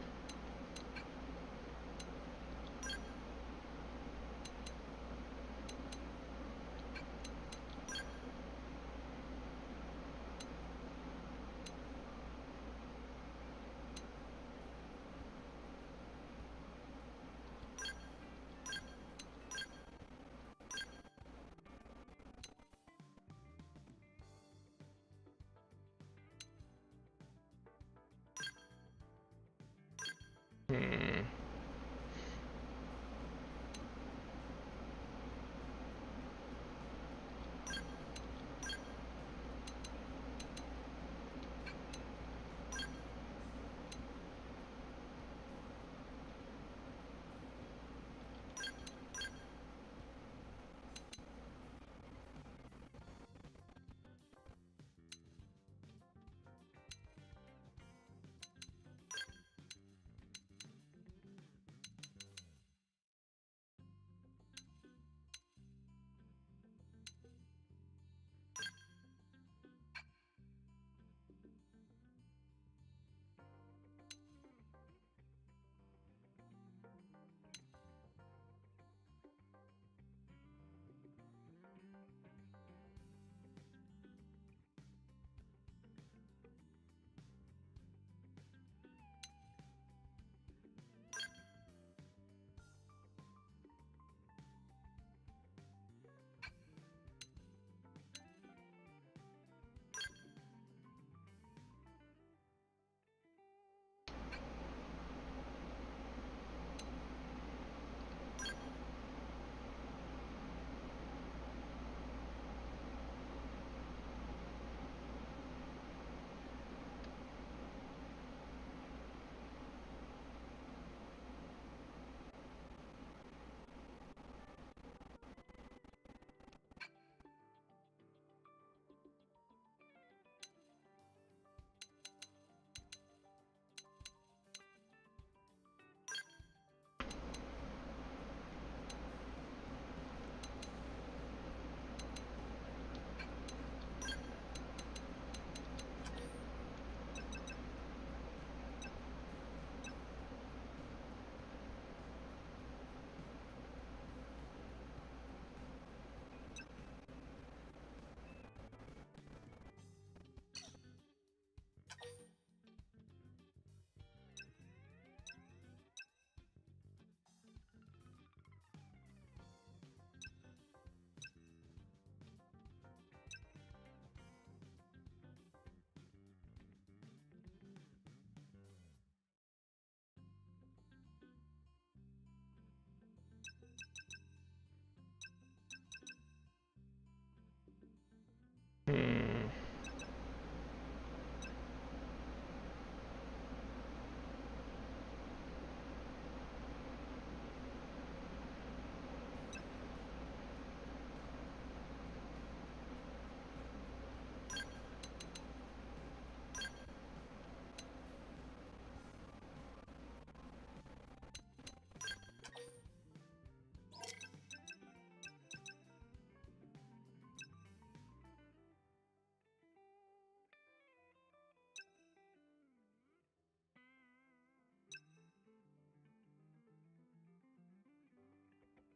Hmm.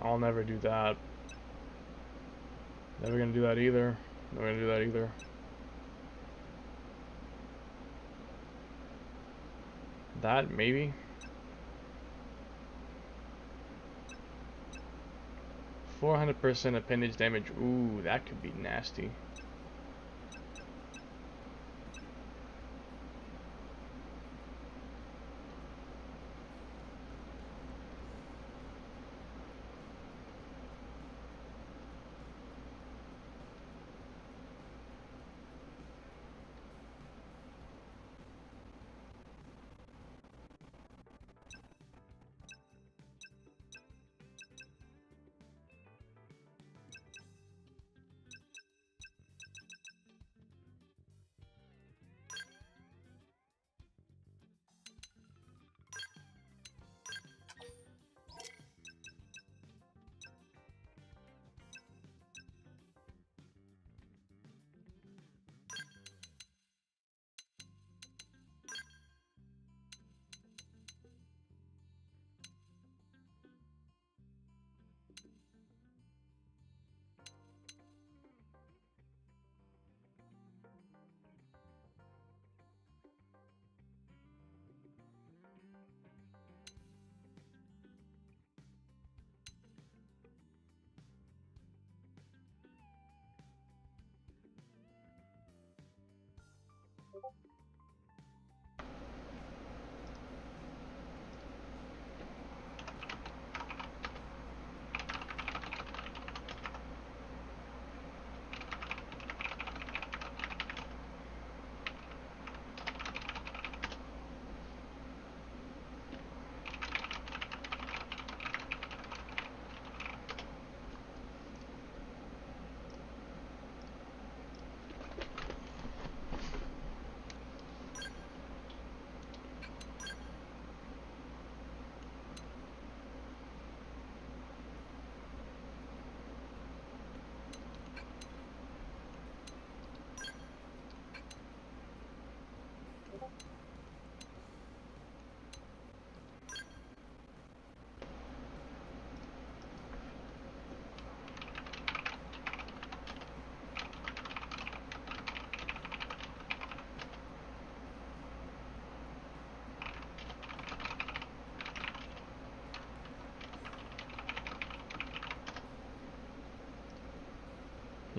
I'll never do that. Never gonna do that either. Never gonna do that either. That, maybe? 400% appendage damage. Ooh, that could be nasty.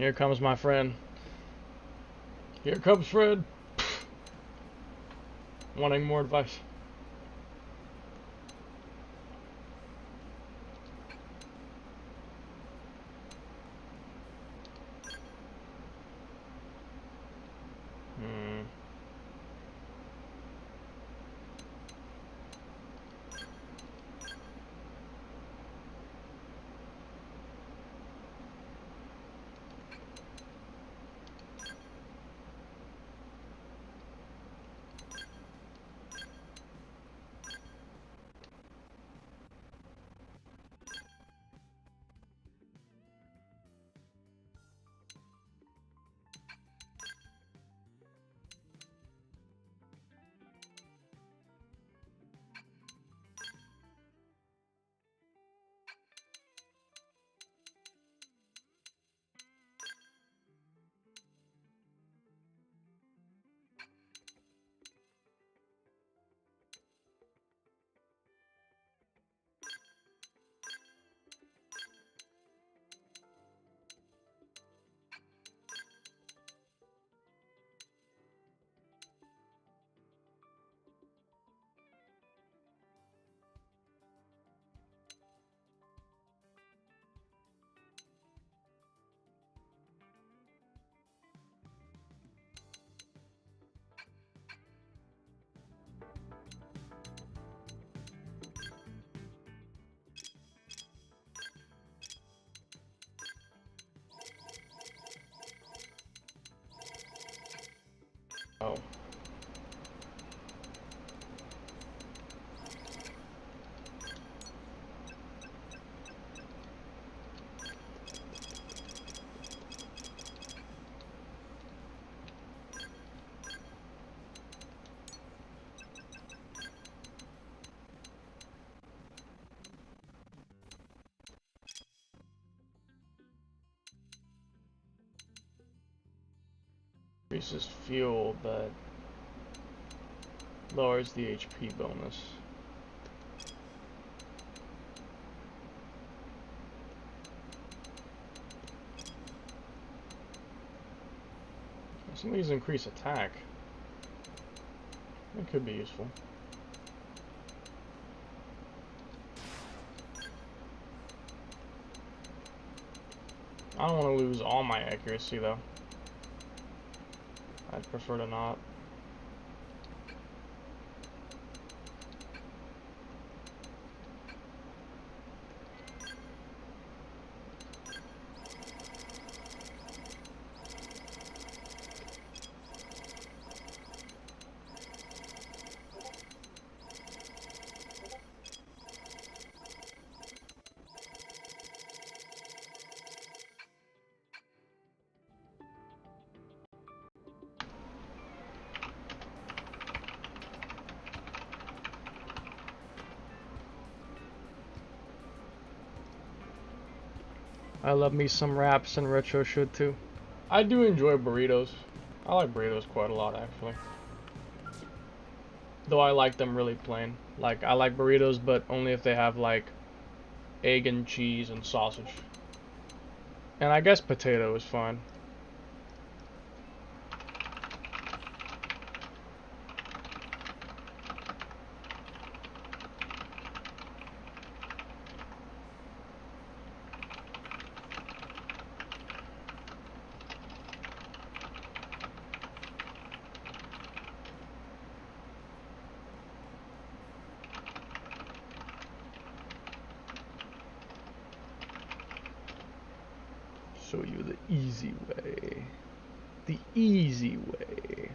Here comes my friend. Here comes Fred. Wanting more advice. Hmm. Oh. Increases fuel, but lowers the HP bonus. Some of these increase attack. That could be useful. I don't want to lose all my accuracy though. I'd prefer to not. I love me some wraps and retro shit too. I do enjoy burritos. I like burritos quite a lot actually. Though I like them really plain. Like, I like burritos, but only if they have like egg and cheese and sausage. And I guess potato is fine. Show you the easy way. The easy way.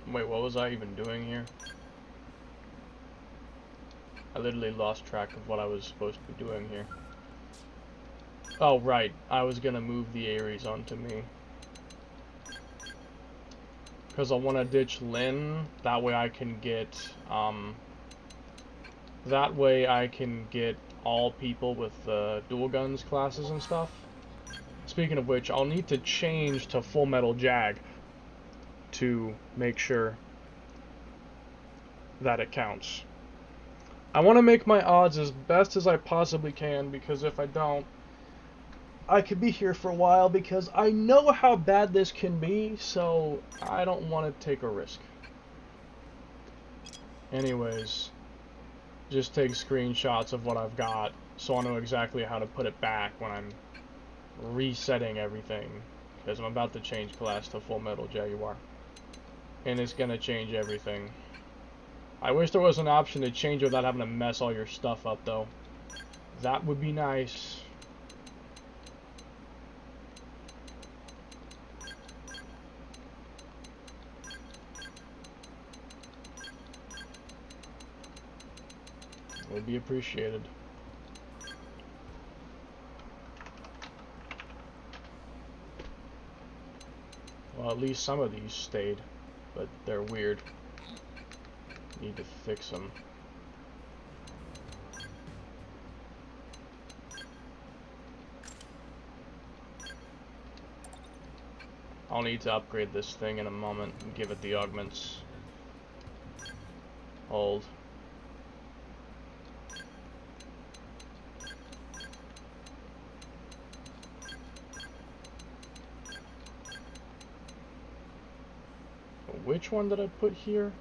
Wait, what was I even doing here? I literally lost track of what I was supposed to be doing here. Oh, right. I was gonna move the Ares onto me. Because I want to ditch Lynn. That way I can get, all people with dual guns classes and stuff. Speaking of which, I'll need to change to Full Metal Jag to make sure that it counts. I want to make my odds as best as I possibly can, because if I don't, I could be here for a while, because I know how bad this can be, so I don't want to take a risk. Anyways, just take screenshots of what I've got so I know exactly how to put it back when I'm resetting everything, because I'm about to change class to Full Metal Jaguar, and it's gonna change everything. I wish there was an option to change without having to mess all your stuff up, though. That would be nice. Would be appreciated. Well, at least some of these stayed, but they're weird. Need to fix them. I'll need to upgrade this thing in a moment and give it the augments. Hold. Which one did I put here?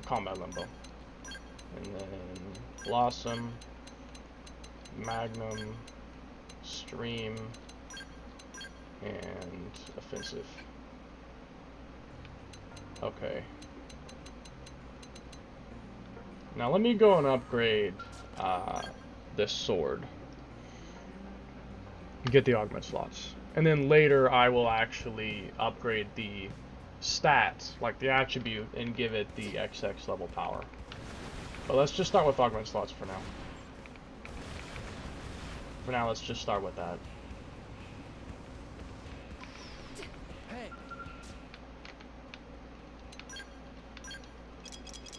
Combat Limbo. And then Blossom, Magnum, Stream, and Offensive. Okay. Now let me go and upgrade this sword. Get the augment slots. And then later I will actually upgrade the stats, like the attribute, and give it the XX level power. But let's just start with augment slots for now. For now, let's just start with that. Hey.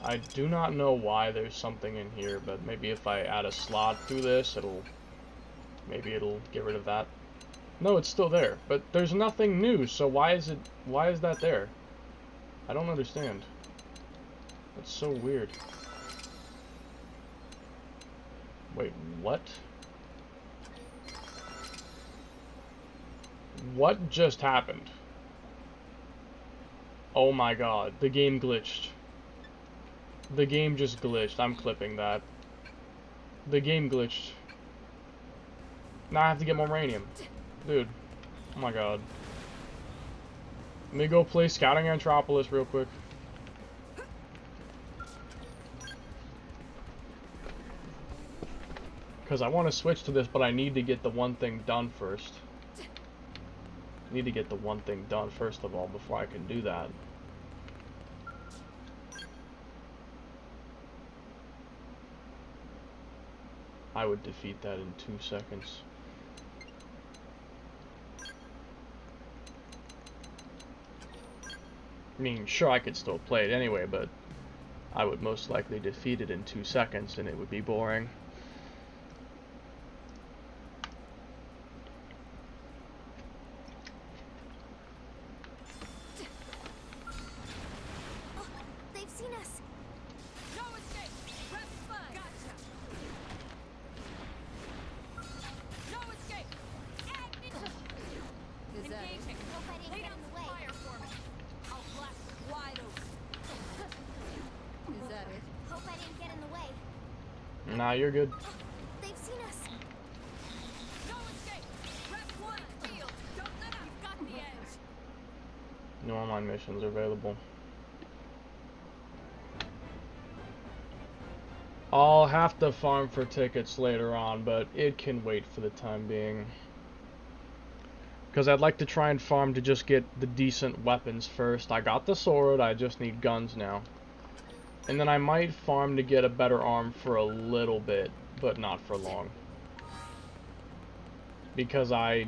I do not know why there's something in here, but maybe if I add a slot through this, maybe it'll get rid of that. No, it's still there, but there's nothing new, so why is that there? I don't understand. That's so weird. Wait, what? What just happened? Oh my god, the game glitched. The game just glitched. I'm clipping that. The game glitched. Now I have to get more uranium. Dude. Oh my god. Let me go play Scouting Anthropolis real quick. Because I want to switch to this, but I need to get the one thing done first. I need to get the one thing done first of all before I can do that. I would defeat that in 2 seconds. I mean, sure, I could still play it anyway, but I would most likely defeat it in 2 seconds, and it would be boring. Oh, they've seen us. No escape! Press fine! Gotcha! No escape! Is that it? Hope I didn't Lay get down in the some way. fire for me. I'll blast it wide open. Is that it? Hope I didn't get in the way. Nah, you're good. They've seen us. No escape! Press one field! Don't let up! You've got the edge! No online missions are available. I'll have to farm for tickets later on, but it can wait for the time being. Because I'd like to try and farm to just get the decent weapons first. I got the sword, I just need guns now. And then I might farm to get a better arm for a little bit, but not for long. Because I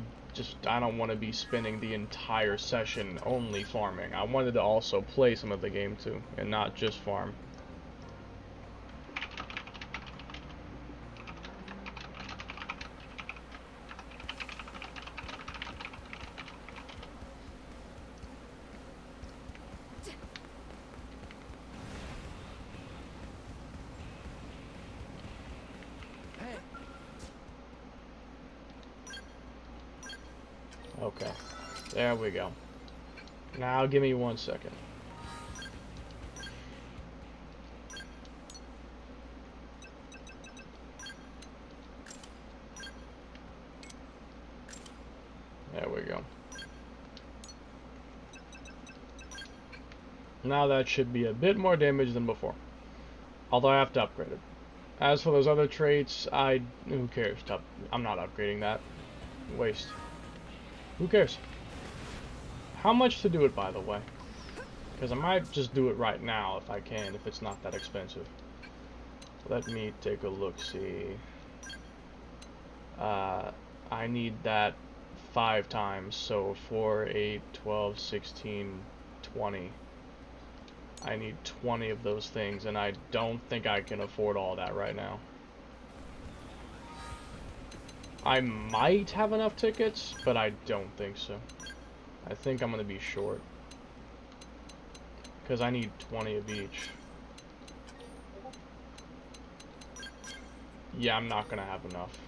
don't want to be spending the entire session only farming. I wanted to also play some of the game too, and not just farm. Hey. Okay, there we go. Now give me 1 second. Now that should be a bit more damage than before. Although I have to upgrade it. As for those other traits, who cares? I'm not upgrading that. Waste. Who cares? How much to do it, by the way? Because I might just do it right now if I can, if it's not that expensive. Let me take a look-see. I need that 5 times, so 4, 8, 12, 16, 20. I need 20 of those things, and I don't think I can afford all that right now. I might have enough tickets, but I don't think so. I think I'm going to be short. Because I need 20 of each. Yeah, I'm not going to have enough.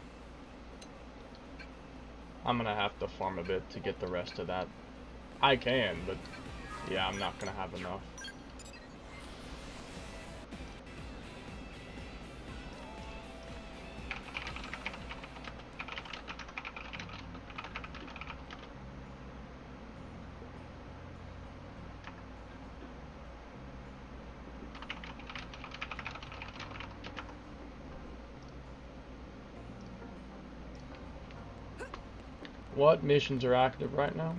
I'm going to have to farm a bit to get the rest of that. I can, but yeah, I'm not going to have enough. What missions are active right now?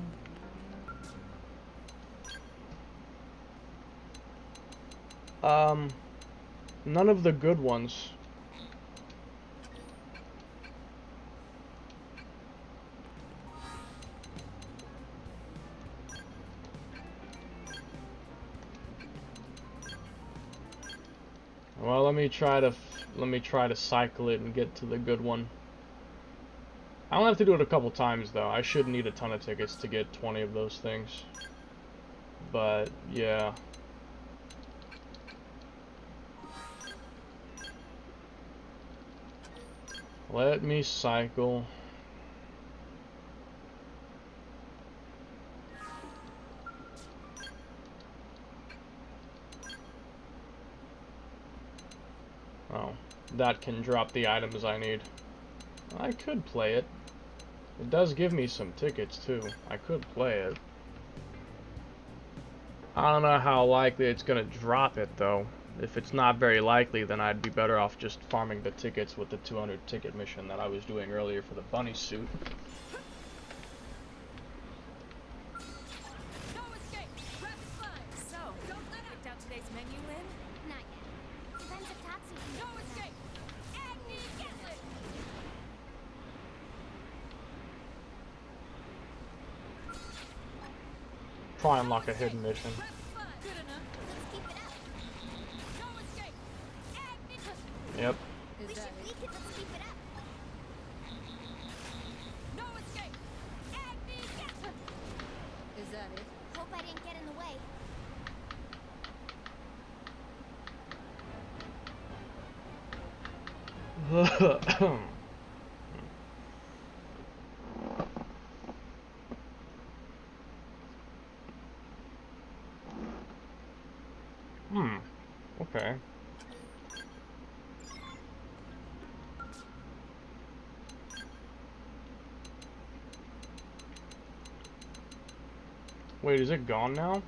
None of the good ones. Well, let me try to cycle it and get to the good one. I only have to do it a couple times though. I should need a ton of tickets to get 20 of those things. But yeah. Let me cycle. Oh, that can drop the items I need. I could play it. It does give me some tickets too. I could play it. I don't know how likely it's gonna drop it though. If it's not very likely, then I'd be better off just farming the tickets with the 200 ticket mission that I was doing earlier for the bunny suit. No escape! Rapid fire! So, don't let up! Picked out today's menu, Lynn? Not yet. Depends if Tatsu can No make escape! Agni Gatling! Try and unlock a hidden mission. Rapid fire! Good enough. Let's keep it up. No escape! Agni... Yep. Is We that should it? leak it. Let's keep it up. No escape! Agni Gatling! Is that it? Hope I didn't get in the way. Okay. Wait, is it gone now?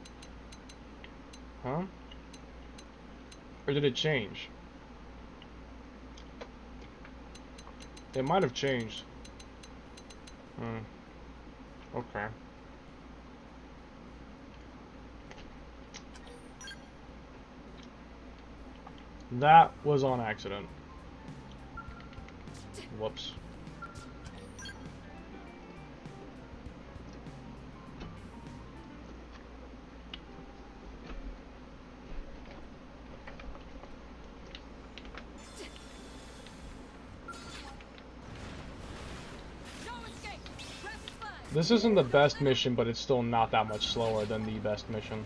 Huh? Or did it change? It might have changed. Okay. That was on accident. Whoops. No escape! Rapid fire! This isn't the best mission, but it's still not that much slower than the best mission.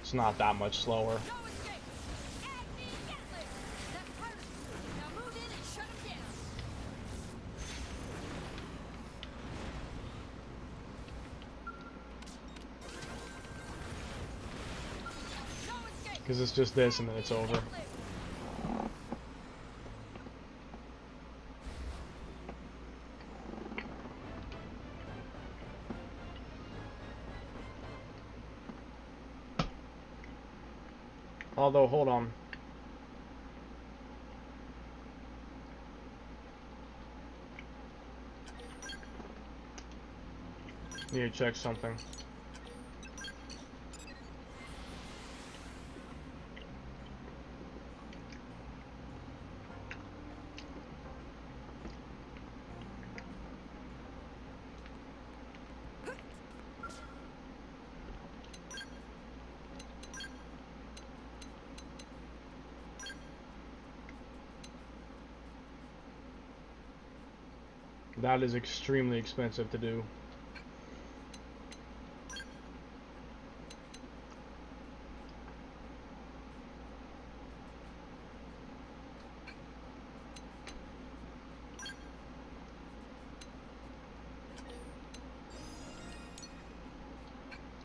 It's not that much slower. No escape! Agni Gatling! That's perfect! Now move in and shut him down! No escape! Because it's just this and then it's over. Gatling! Although, hold on. Need to check something. That is extremely expensive to do.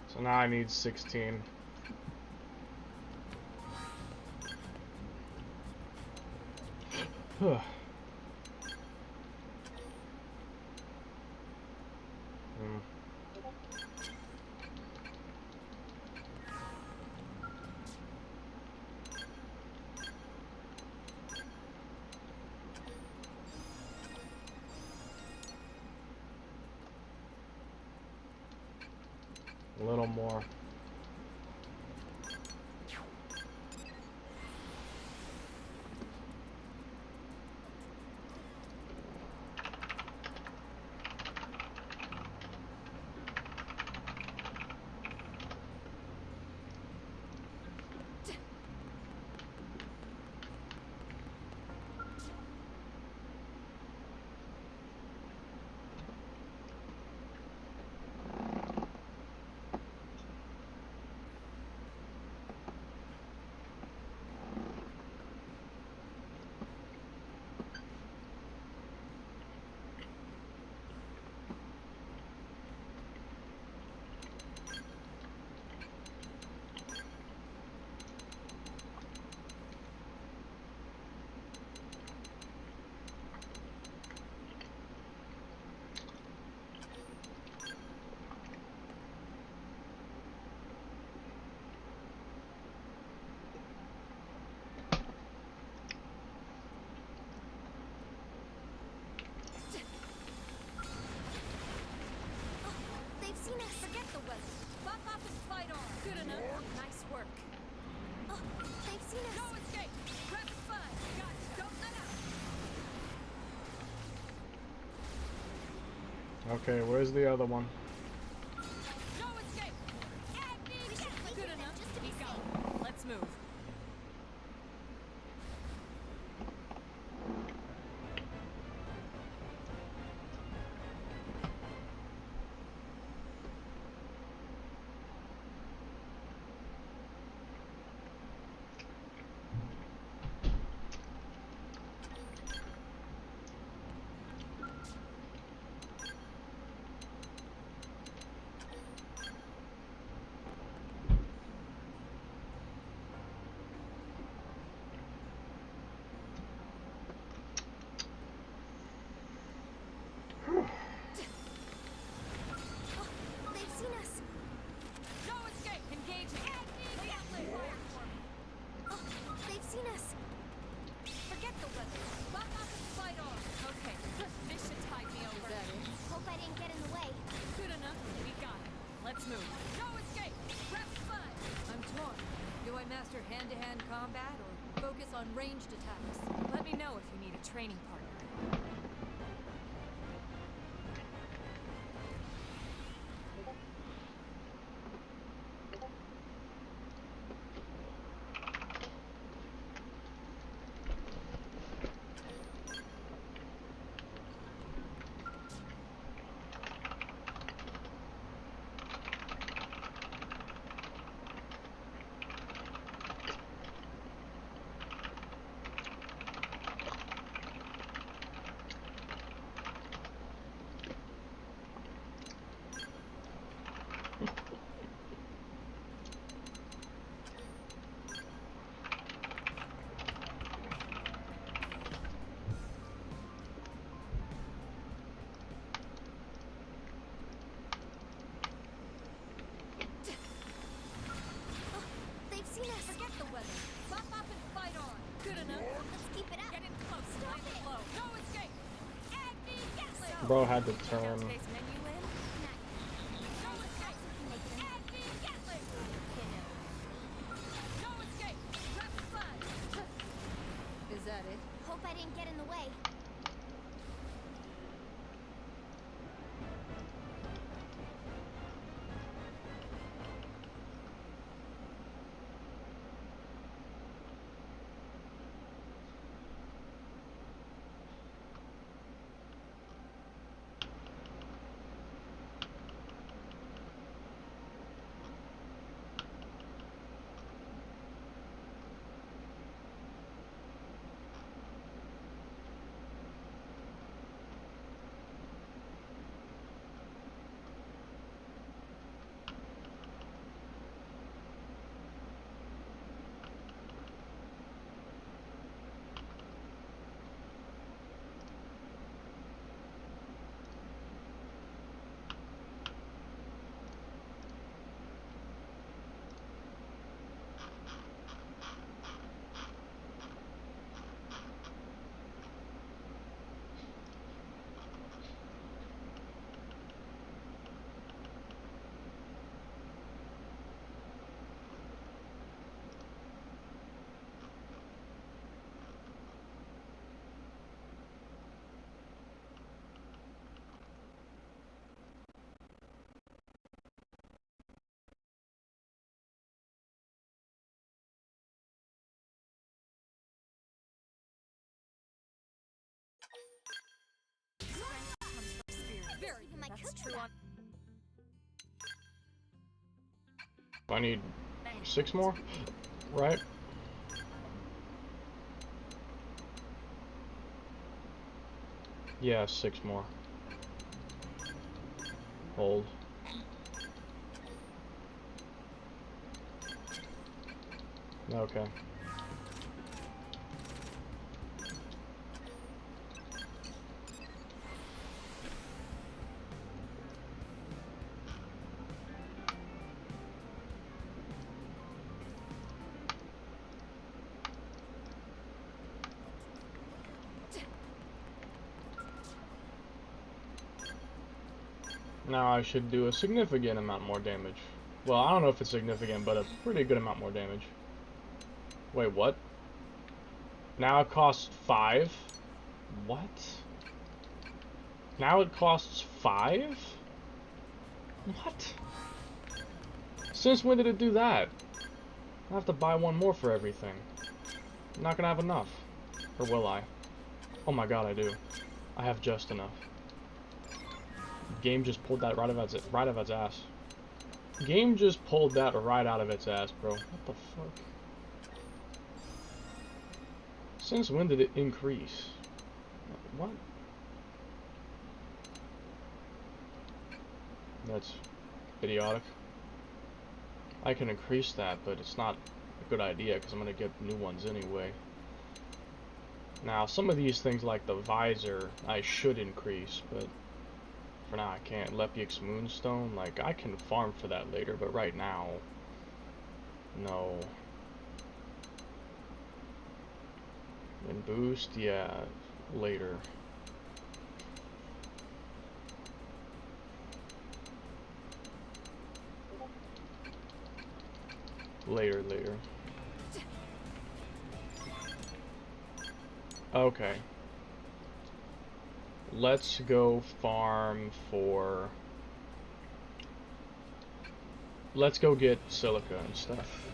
So now I need 16. Hmm. A little more. They've seen us. Forget the weather. Buck off and fight on. Good enough. Nice work. Oh, they've seen us. No escape. Rapid fire. Gotcha. Don't let out. Okay, where's the other one? No escape. We should wait Good here then, enough. just to be Go. safe. Let's move. Bro had to turn. Space menu in. No escape. Anti-Gatling. No escape. Rapid fire. Is that it? Hope I didn't get in the way. Very Even my That's cooking true up. I need 6 more, right? Yeah, 6 more. Hold. Okay. Now I should do a significant amount more damage. Well, I don't know if it's significant, but a pretty good amount more damage. Wait, what? Now it costs 5? What? Now it costs 5? What? Since when did it do that? I have to buy 1 more for everything. I'm not gonna have enough. Or will I? Oh my god, I do. I have just enough. Game just pulled that right out of its ass. Game just pulled that right out of its ass, bro. What the fuck? Since when did it increase? What? That's idiotic. I can increase that, but it's not a good idea because I'm gonna get new ones anyway. Now, some of these things like the visor, I should increase, but for now I can't. Lepiax Moonstone, like, I can farm for that later, but right now, no. And boost, yeah, later. Later. Okay. Let's go farm for... Let's go get silica and stuff.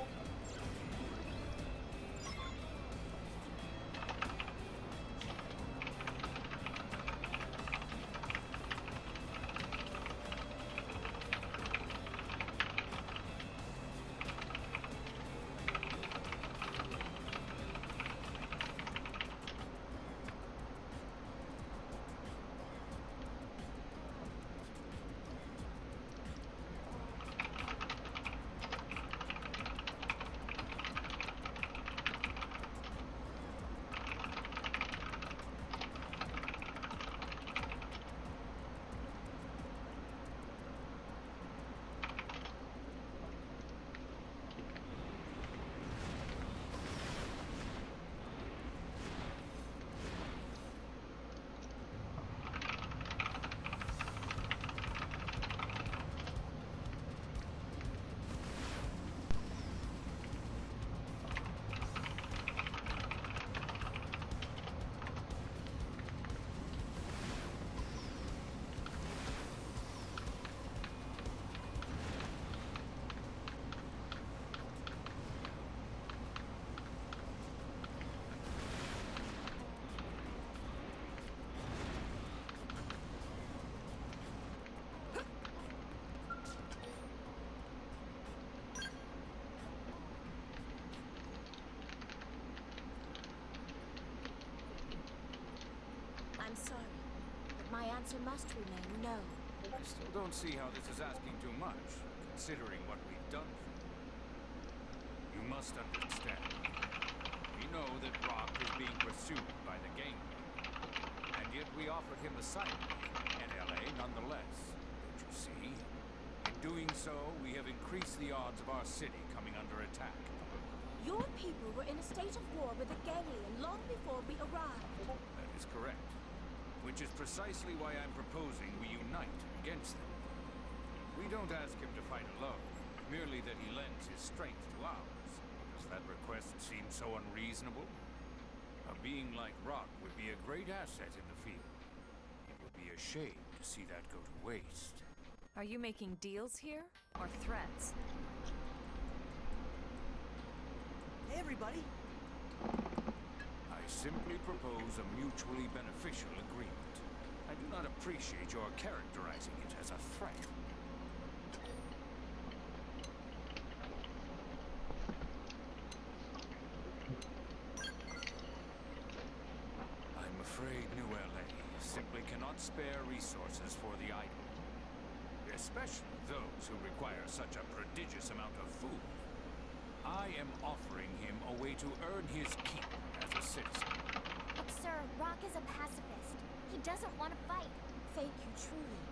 sorry, but my answer must remain no. I still don't see how this is asking too much, considering what we've done for you. You must understand. We know that Rock is being pursued by the gang, and yet we offered him asylum in LA nonetheless. Don't you see? In doing so, we have increased the odds of our city coming under attack. Your people were in a state of war with the Ganglion long before we arrived. That is correct. Which is precisely why I'm proposing we unite against them. We don't ask him to fight alone, merely that he lends his strength to ours. Does that request seem so unreasonable? A being like Rock would be a great asset in the field. It would be a shame to see that go to waste. Are you making deals here, or threats? Hey, everybody. I simply propose a mutually beneficial agreement. I do not appreciate your characterizing it as a threat. I'm afraid New LA simply cannot spare resources for the idle, especially those who require such a prodigious amount of food. I am offering him a way to earn his keep as a citizen. But sir, Rock is a pacifist. He doesn't want to fight. Thank you truly,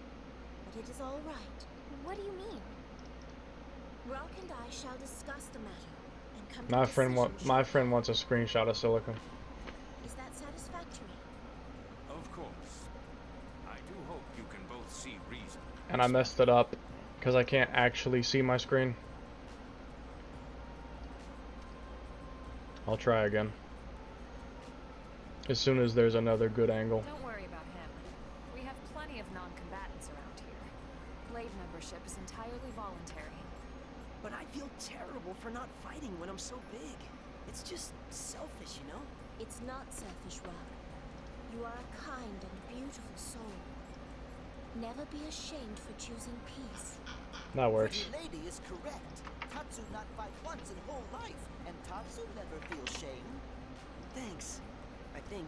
but it is all right. What do you mean? Rock and I shall discuss the matter and come My to a friend decision wants a screenshot of Silicon. Is that satisfactory? Of course. I do hope you can both see reason. And I messed it up because I can't actually see my screen. I'll try again. As soon as there's another good angle. Don't worry about him. We have plenty of non-combatants around here. Blade membership is entirely voluntary. But I feel terrible for not fighting when I'm so big. It's just selfish, you know? It's not selfish, Rock. You are a kind and beautiful soul. Never be ashamed for choosing peace. That works. The lady is correct. Tatsu not fight once in whole life, and Tatsu never feel shame. Thanks, I think.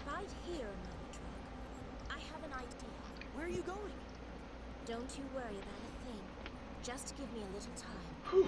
Right here, Mother Truck. I have an idea. Where are you going? Don't you worry about a thing. Just give me a little time.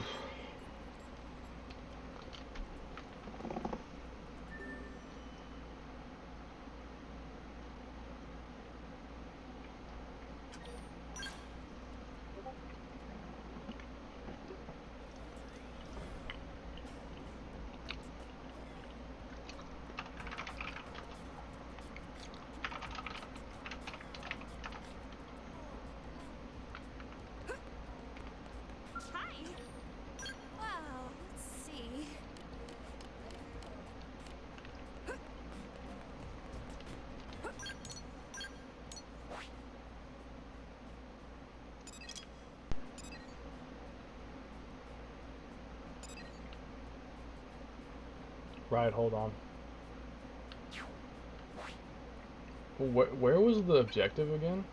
Hi! Well, let's see. Right, hold on. Where was the objective again?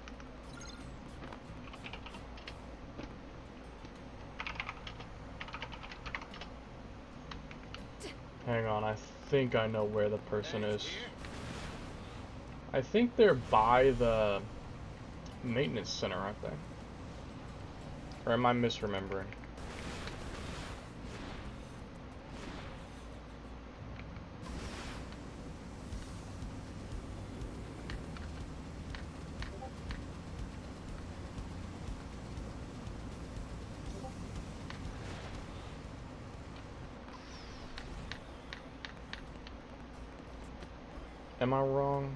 Hang on, I think I know where the person is. I think they're by the maintenance center, aren't they? Or am I misremembering? Am I wrong?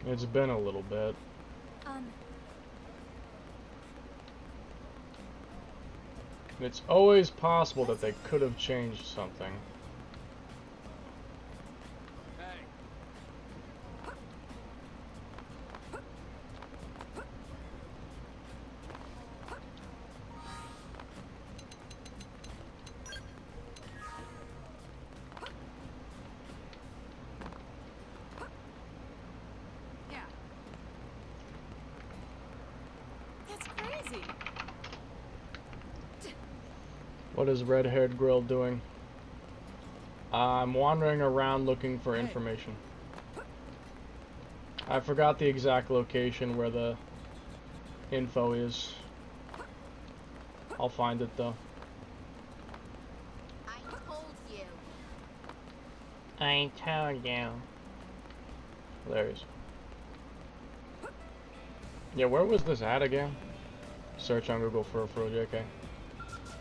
It's been a little bit. It's always possible that they could have changed something. Hey, What is red-haired girl doing? I'm wandering around looking for information. I forgot the exact location where the info is. I'll find it though. I told you. I told you. There he is. Yeah, where was this at again? Search on Google for JK.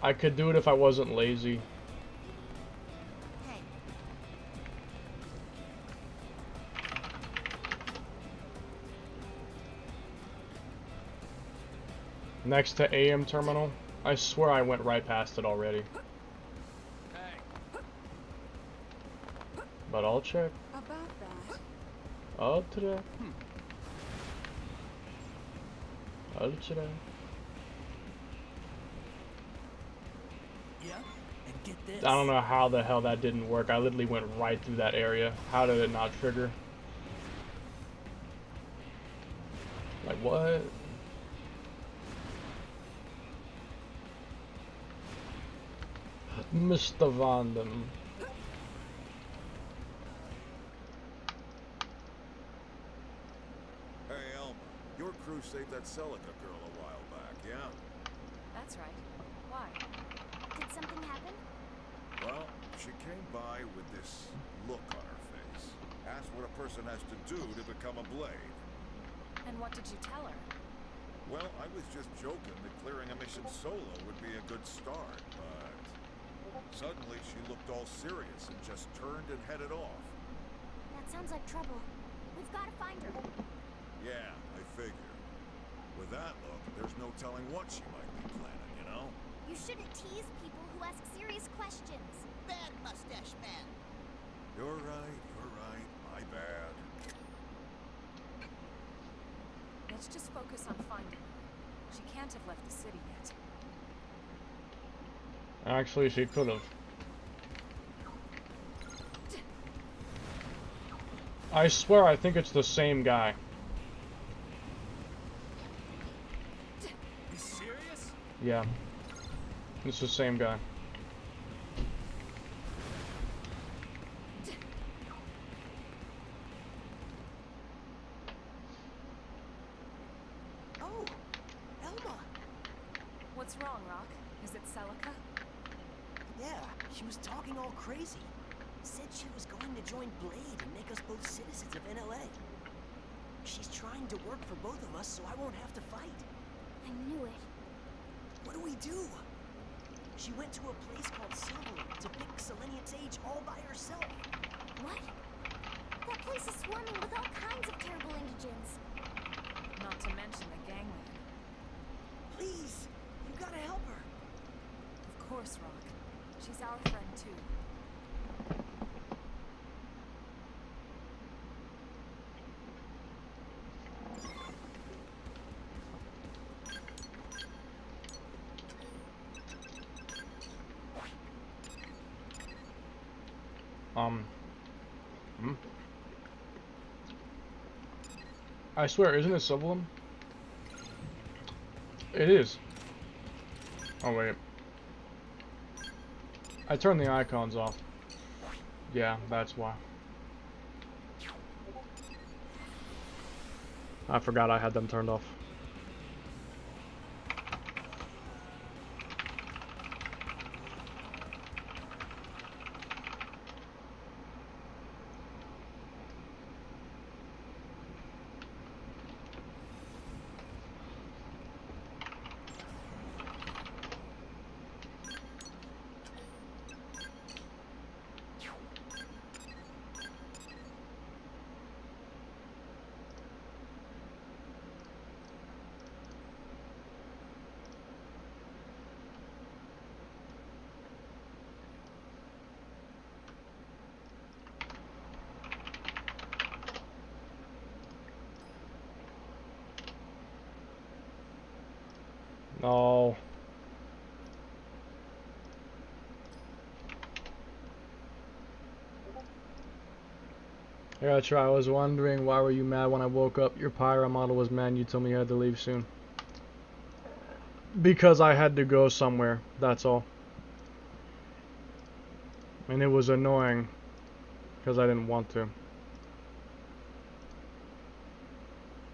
I could do it if I wasn't lazy. Hey, Next to AM terminal. I swear I went right past it already. Hey, But I'll check. About that. I'll check. I'll check. Yeah? And get this. I don't know how the hell that didn't work. I literally went right through that area. How did it not trigger? Like what? Mr. Vanden. Hey, Elma, your crew saved that Celica girl a while back, yeah? That's right. Why? did something happen? Well, she came by with this look on her face. Asked what a person has to do to become a blade. And what did you tell her? Well, I was just joking that clearing a mission solo would be a good start, but... Suddenly, she looked all serious and just turned and headed off. That sounds like trouble. We've got to find her. Yeah, I figure. With that look, there's no telling what she might be planning, you know? You shouldn't tease people who ask serious questions. Bad mustache man. You're right, my bad. Let's just focus on finding her. She can't have left the city yet. Actually, she could have. I swear, I think it's the same guy. you serious? Yeah. It's the same guy. Oh, Elma. What's wrong, Rock? Is it Celica? Yeah, she was talking all crazy. Said she was going to join Blade and make us both citizens of NLA. She's trying to work for both of us so I won't have to fight. I knew it. What do we do? She went to a place called Silverwood to pick Selenian Sage all by herself. What? That place is swarming with all kinds of terrible indigents. Not to mention the gangland. Please, you gotta help her. Of course, Rock. She's our friend, too. I swear, isn't it Sublime? It is. Oh wait. I turned the icons off. Yeah, that's why. I forgot I had them turned off. No. I gotta try. I was wondering why were you mad when I woke up? Your pyro model was mad and you told me you had to leave soon. Because I had to go somewhere. That's all. And it was annoying because I didn't want to.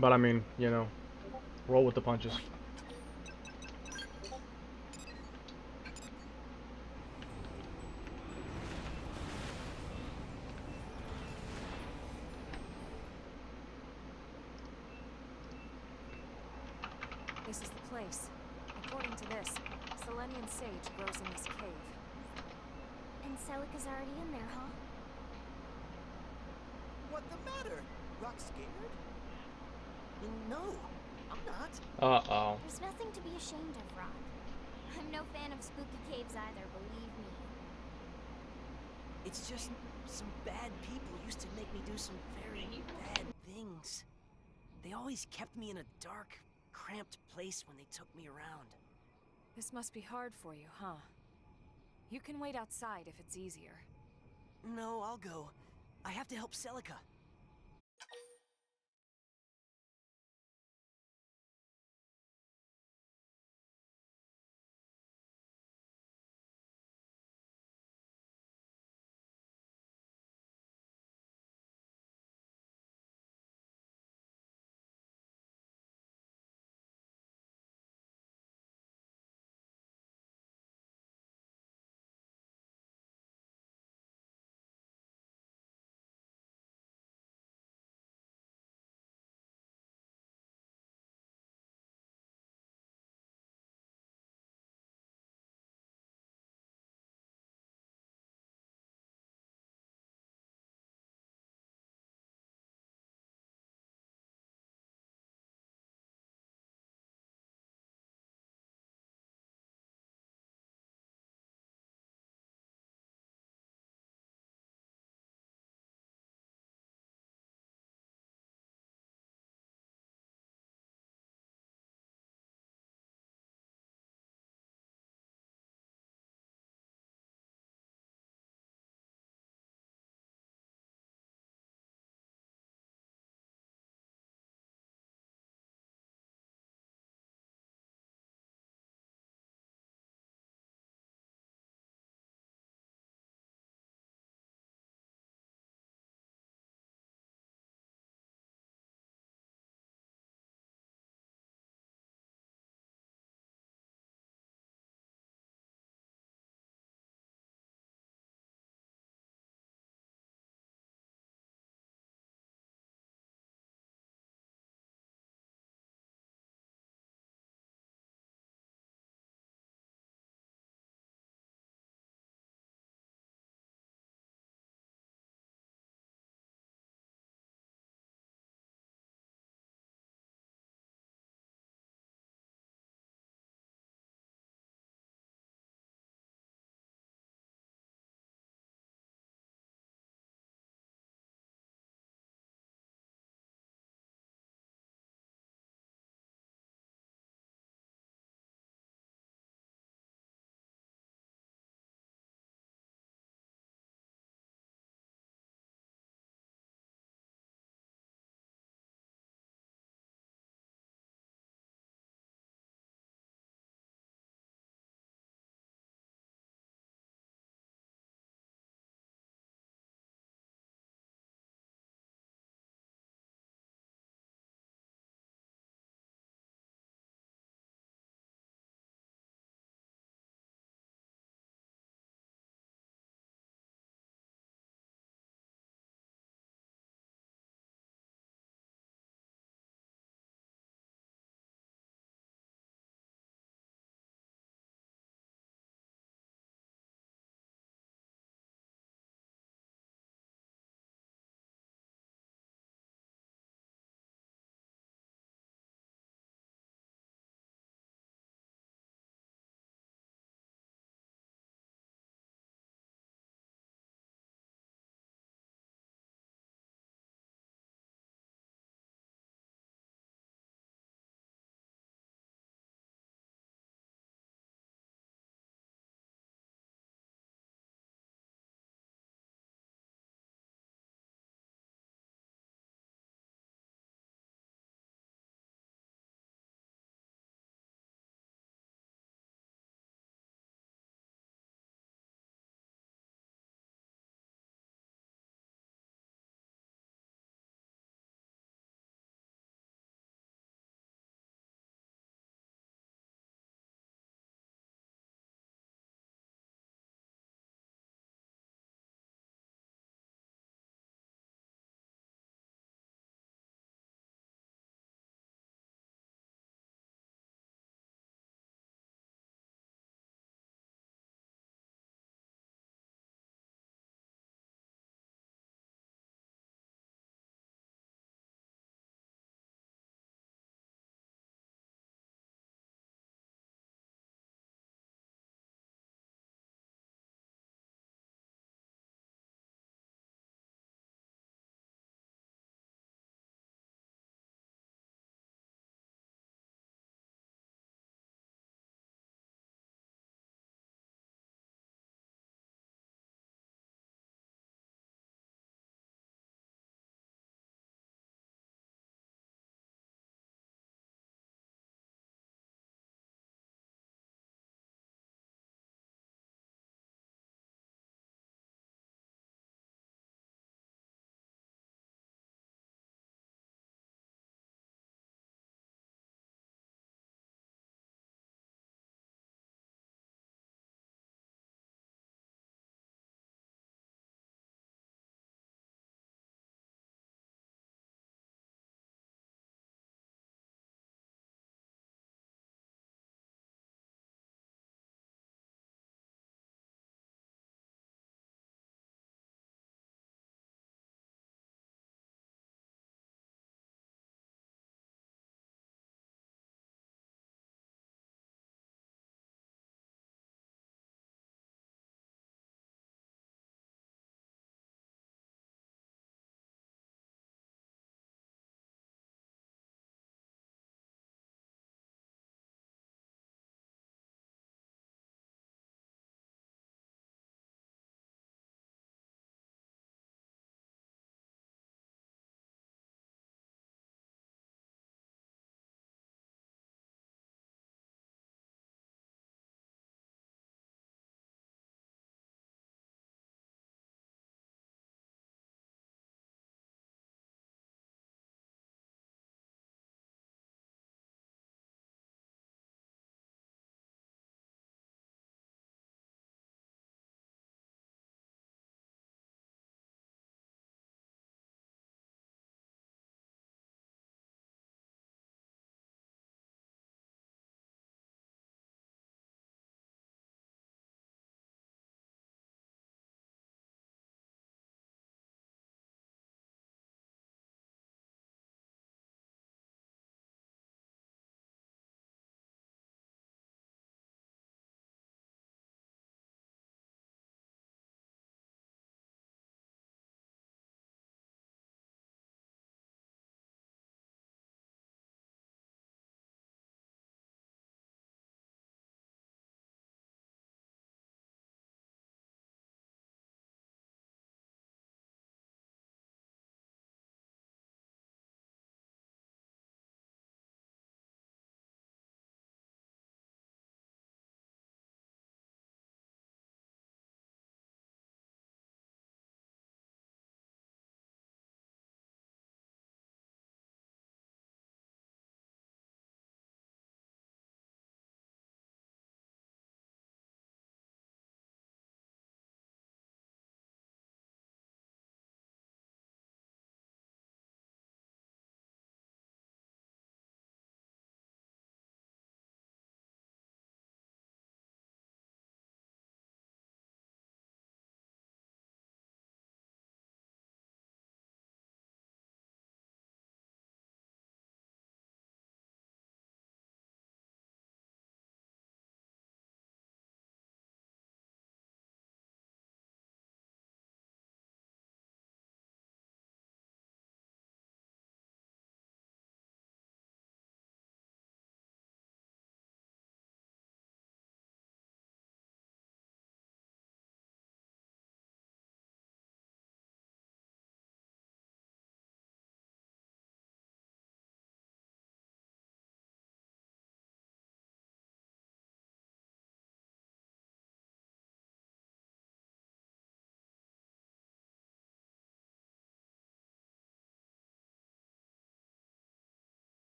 But I mean, you know, roll with the punches. This is the place. According to this, Selenian sage grows in this cave. And Celica's already in there, huh? What the matter? Rock scared? No, I'm not. Uh-oh. There's nothing to be ashamed of, Rock. I'm no fan of spooky caves either, believe me. It's just some bad people used to make me do some very bad things. They always kept me in a dark, cramped place when they took me around. This must be hard for you, huh? You can wait outside if it's easier. No, I'll go. I have to help Celica.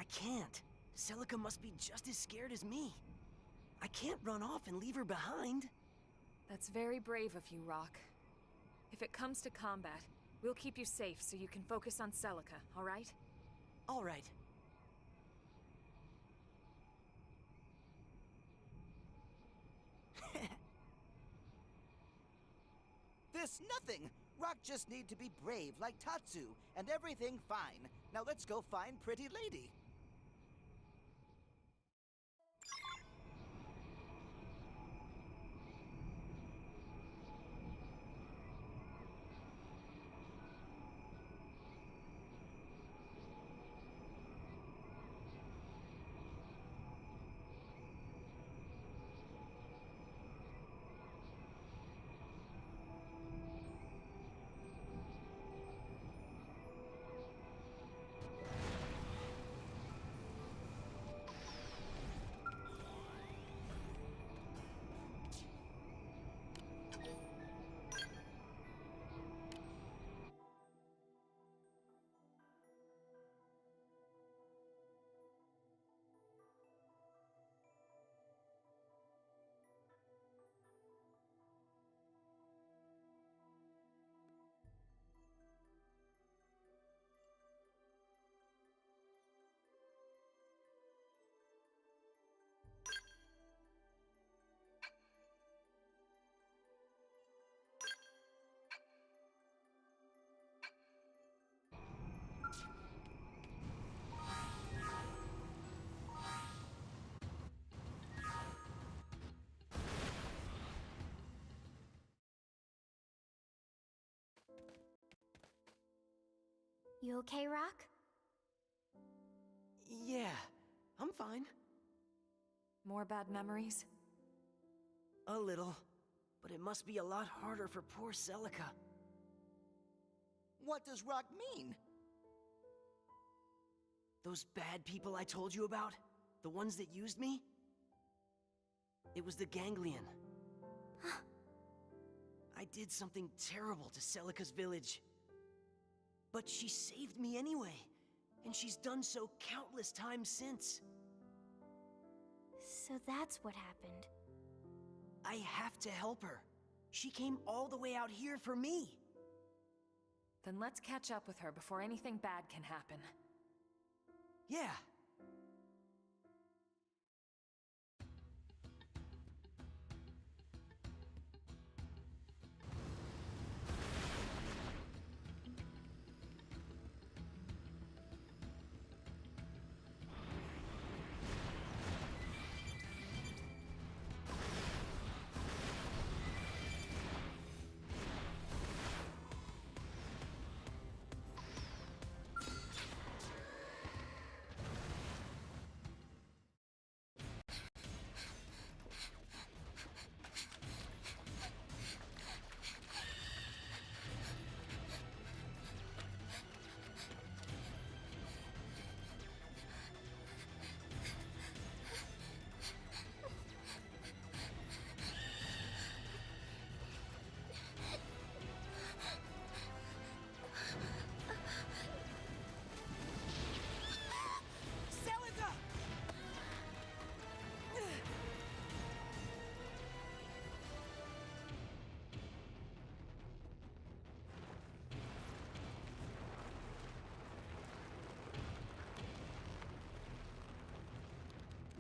I can't. Celica must be just as scared as me. I can't run off and leave her behind. That's very brave of you, Rock. If it comes to combat, we'll keep you safe so you can focus on Celica, all right? All right. This nothing! Rock just need to be brave like Tatsu, and everything fine. Now let's go find Pretty Lady. You okay, Rock? Yeah, I'm fine. More bad memories? A little. But it must be a lot harder for poor Celica. What does Rock mean? Those bad people I told you about? The ones that used me? It was the Ganglion. I did something terrible to Celica's village. But she saved me anyway, and she's done so countless times since. So that's what happened. I have to help her. She came all the way out here for me. Then let's catch up with her before anything bad can happen. Yeah.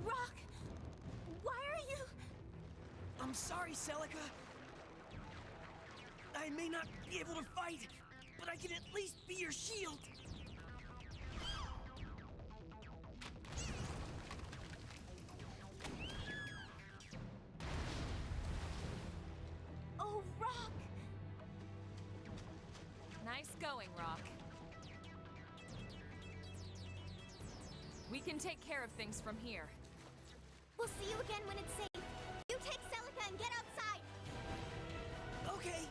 Rock! Why are you... I'm sorry, Celica. I may not be able to fight, but I can at least be your shield. Oh, Rock! Nice going, Rock. We can take care of things from here. We'll see you again when it's safe. You take Celica and get outside. Okay.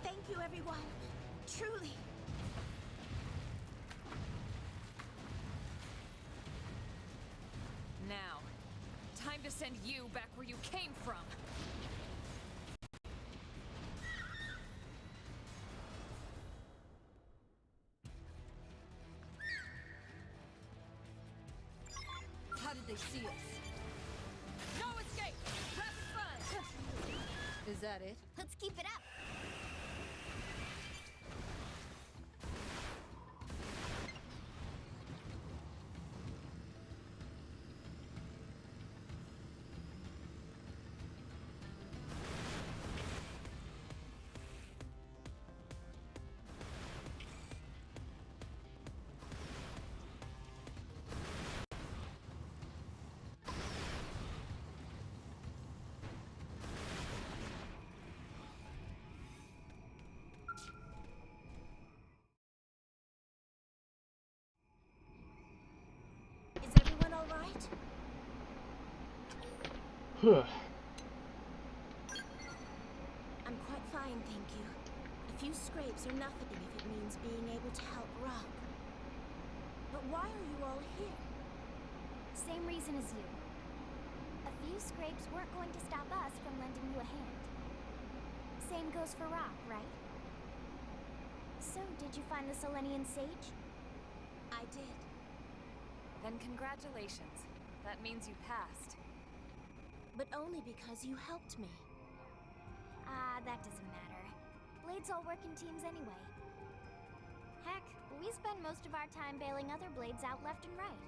Thank you, everyone. Truly. Now, time to send you back where you came from. How did they see us? No escape! Having fun! Is that it? Let's keep it up. Is everyone all right? Huh. I'm quite fine, thank you. A few scrapes are nothing if it means being able to help Rock. But why are you all here? Same reason as you. A few scrapes weren't going to stop us from lending you a hand. Same goes for Rock, right? So, did you find the Selenian sage? I did. Then congratulations. That means you passed. But only because you helped me. That doesn't matter. Blades all work in teams anyway. Heck, we spend most of our time bailing other blades out left and right.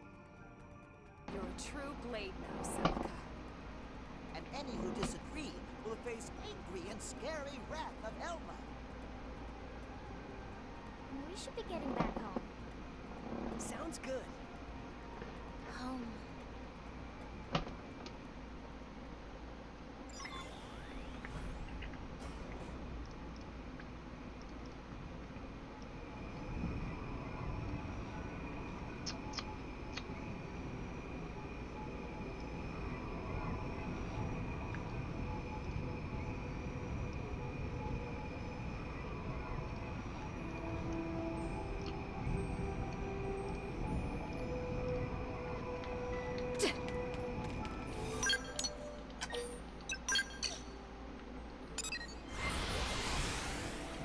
You're a true blade now, Celica. And any who disagree will face angry and scary wrath of Elma. We should be getting back home. Sounds good. Home.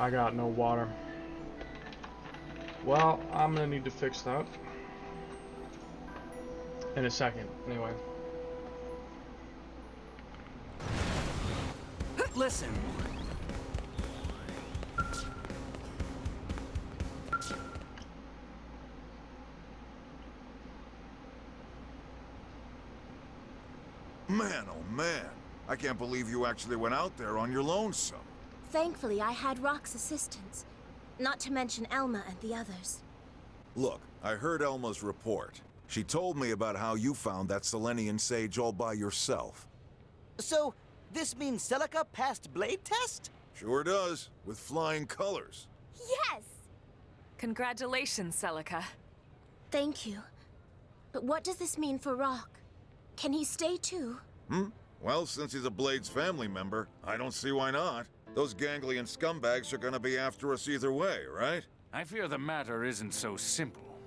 I got no water. Well, I'm gonna need to fix that. In a second, anyway. Listen. Man, oh man. I can't believe you actually went out there on your lonesome. Thankfully, I had Rock's assistance. Not to mention Elma and the others. Look, I heard Elma's report. She told me about how you found that Selenian sage all by yourself. So, this means Celica passed blade test? Sure does, with flying colors. Yes! Congratulations, Celica. Thank you. But what does this mean for Rock? Can he stay too? Well, since he's a Blade's family member, I don't see why not. Those ganglion scumbags are gonna be after us either way, right? I fear the matter isn't so simple.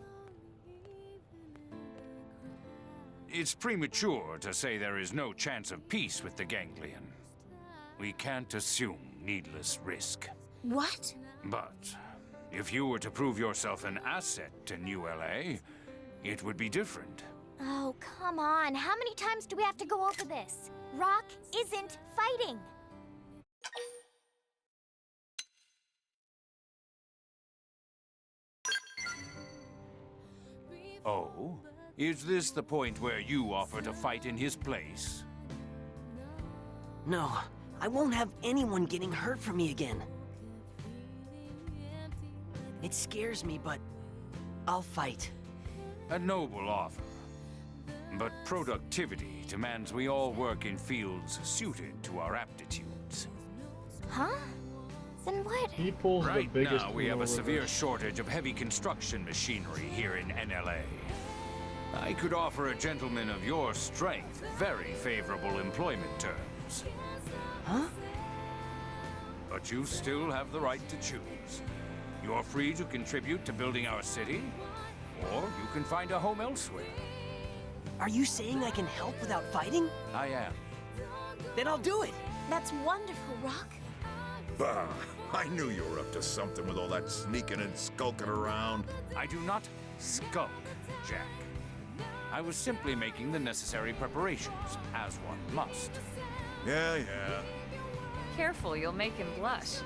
It's premature to say there is no chance of peace with the ganglion. We can't assume needless risk. What? But if you were to prove yourself an asset to New LA, it would be different. Oh, come on. How many times do we have to go over this? Rock isn't fighting. Oh? Is this the point where you offer to fight in his place? No, I won't have anyone getting hurt from me again. It scares me, but I'll fight. A noble offer. But productivity demands we all work in fields suited to our aptitudes. Huh? Then what? He pulls the Right biggest now, we have Uno a severe reverse. shortage of heavy construction machinery here in NLA. I could offer a gentleman of your strength very favorable employment terms. Huh? But you still have the right to choose. You're free to contribute to building our city, or you can find a home elsewhere. Are you saying I can help without fighting? I am. Then I'll do it. That's wonderful, Rock. Bah! I knew you were up to something with all that sneaking and skulking around. I do not skulk, Jack. I was simply making the necessary preparations, as one must. Yeah, yeah. Careful, you'll make him blush.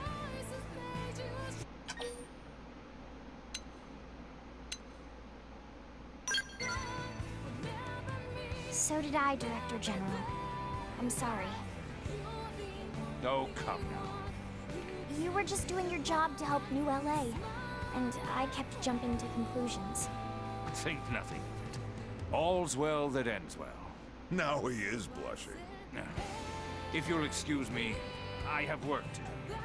So did I, Director General. I'm sorry. Oh, come now. You were just doing your job to help New LA, and I kept jumping to conclusions. Think nothing of it. All's well that ends well. Now he is blushing. Now, if you'll excuse me, I have work to do.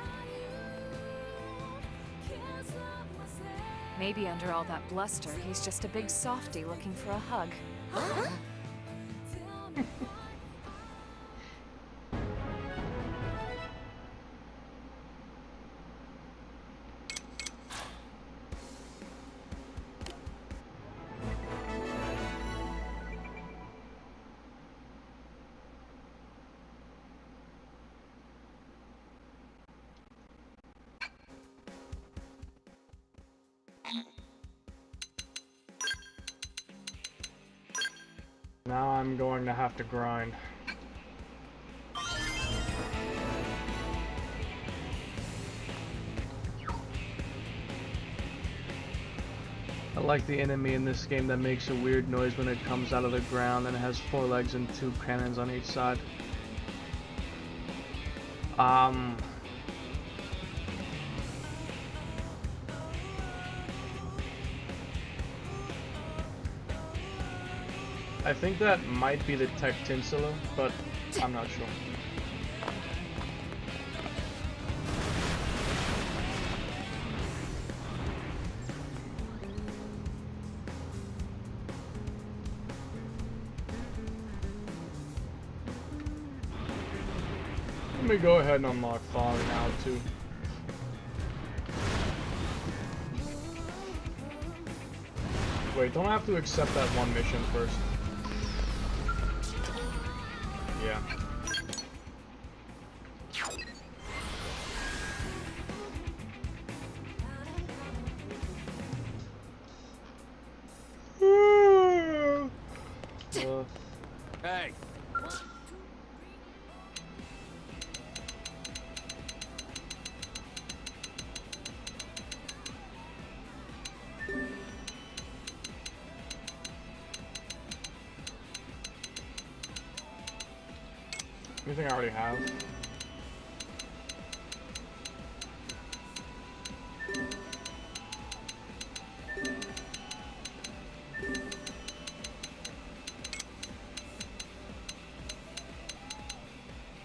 Maybe under all that bluster, he's just a big softy looking for a hug. Now I'm going to have to grind. I like the enemy in this game that makes a weird noise when it comes out of the ground and it has 4 legs and 2 cannons on each side. I think that might be the Tech Tinsula, but I'm not sure. Let me go ahead and unlock Fog now too. Wait, don't I have to accept that one mission first? Yeah. Hey! Anything I already have?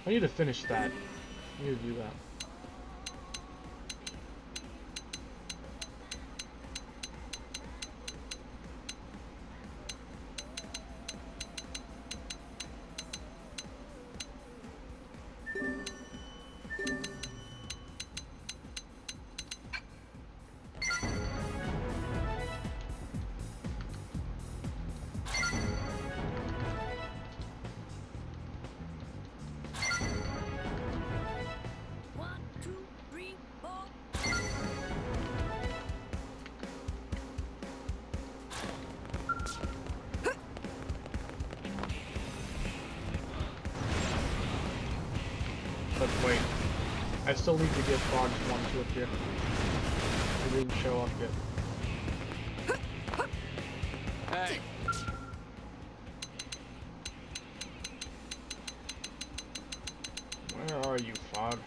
I need to finish that. I need to do that. But wait, I still need to get Fogs 1 to appear. It didn't show up yet. Hey! Where are you, Fog?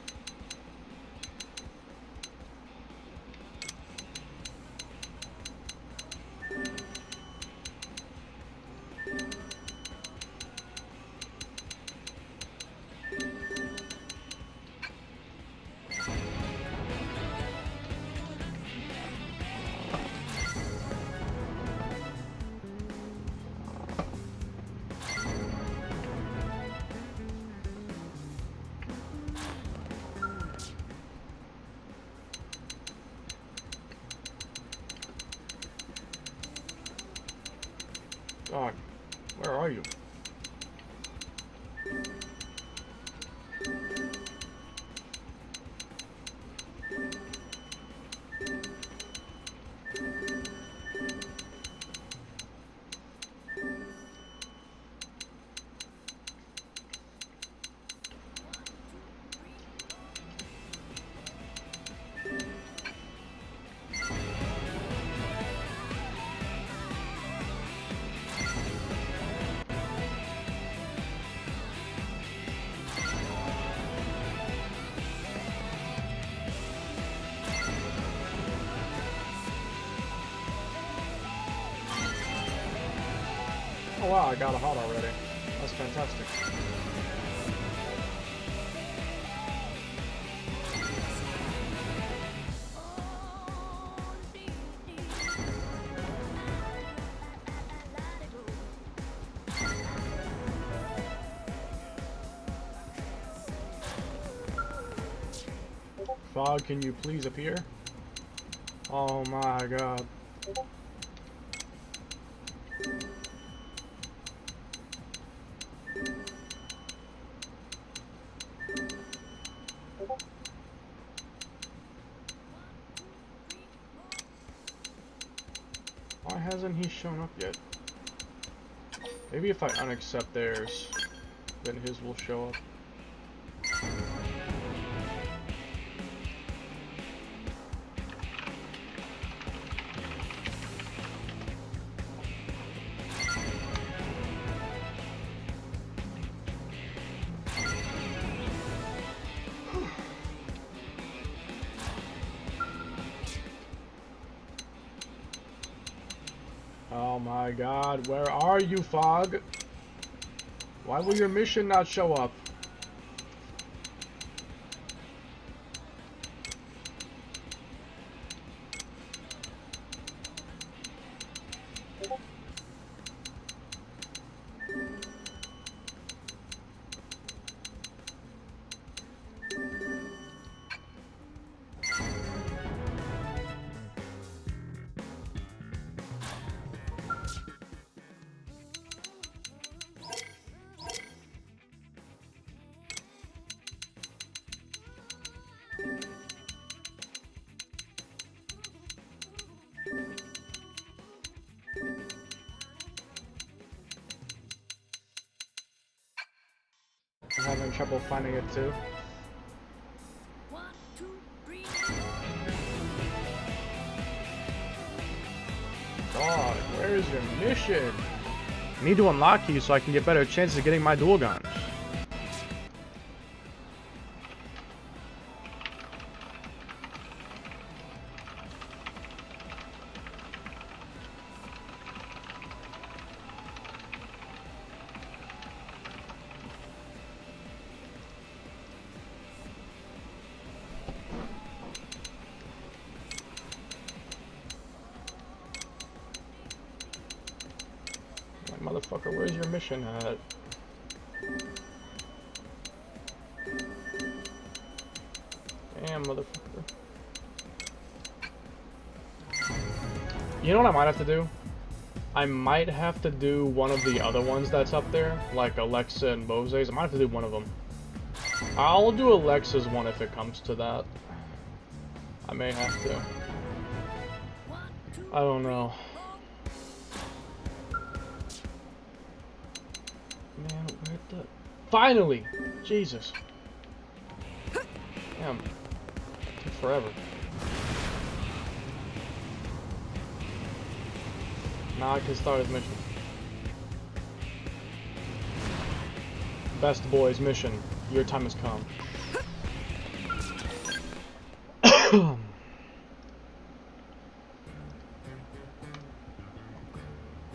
God, where are you? Oh wow, I got a heart already. That's fantastic. Fog, can you please appear? Oh my god. Why hasn't he shown up yet? Maybe if I unaccept theirs, then his will show up. Oh my god, where are you, Fog? Why will your mission not show up? I'm having trouble finding it too. 1, 2, 3. God, where is your mission? I need to unlock you so I can get better chances of getting my dual guns. Motherfucker, where's your mission at? Damn, motherfucker. You know what I might have to do? I might have to do one of the other ones that's up there, like Alexa and Mose's. I might have to do one of them. I'll do Alexa's one if it comes to that. I may have to. I don't know. Man, where the... Finally! Jesus. Damn. Took forever. Now I can start his mission. Best boys mission. Your time has come.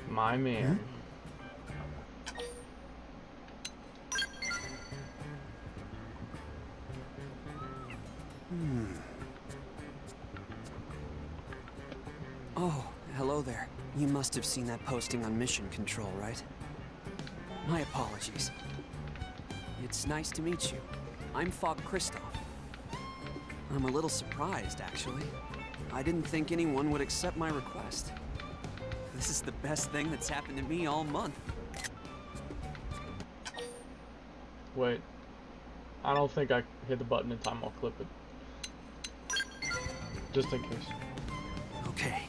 My man. Oh, hello there. You must have seen that posting on Mission Control, right? My apologies. It's nice to meet you. I'm Fog Kristoff. I'm a little surprised, actually. I didn't think anyone would accept my request. This is the best thing that's happened to me all month. Wait. I don't think I hit the button in time. I'll clip it. Just in case. Okay.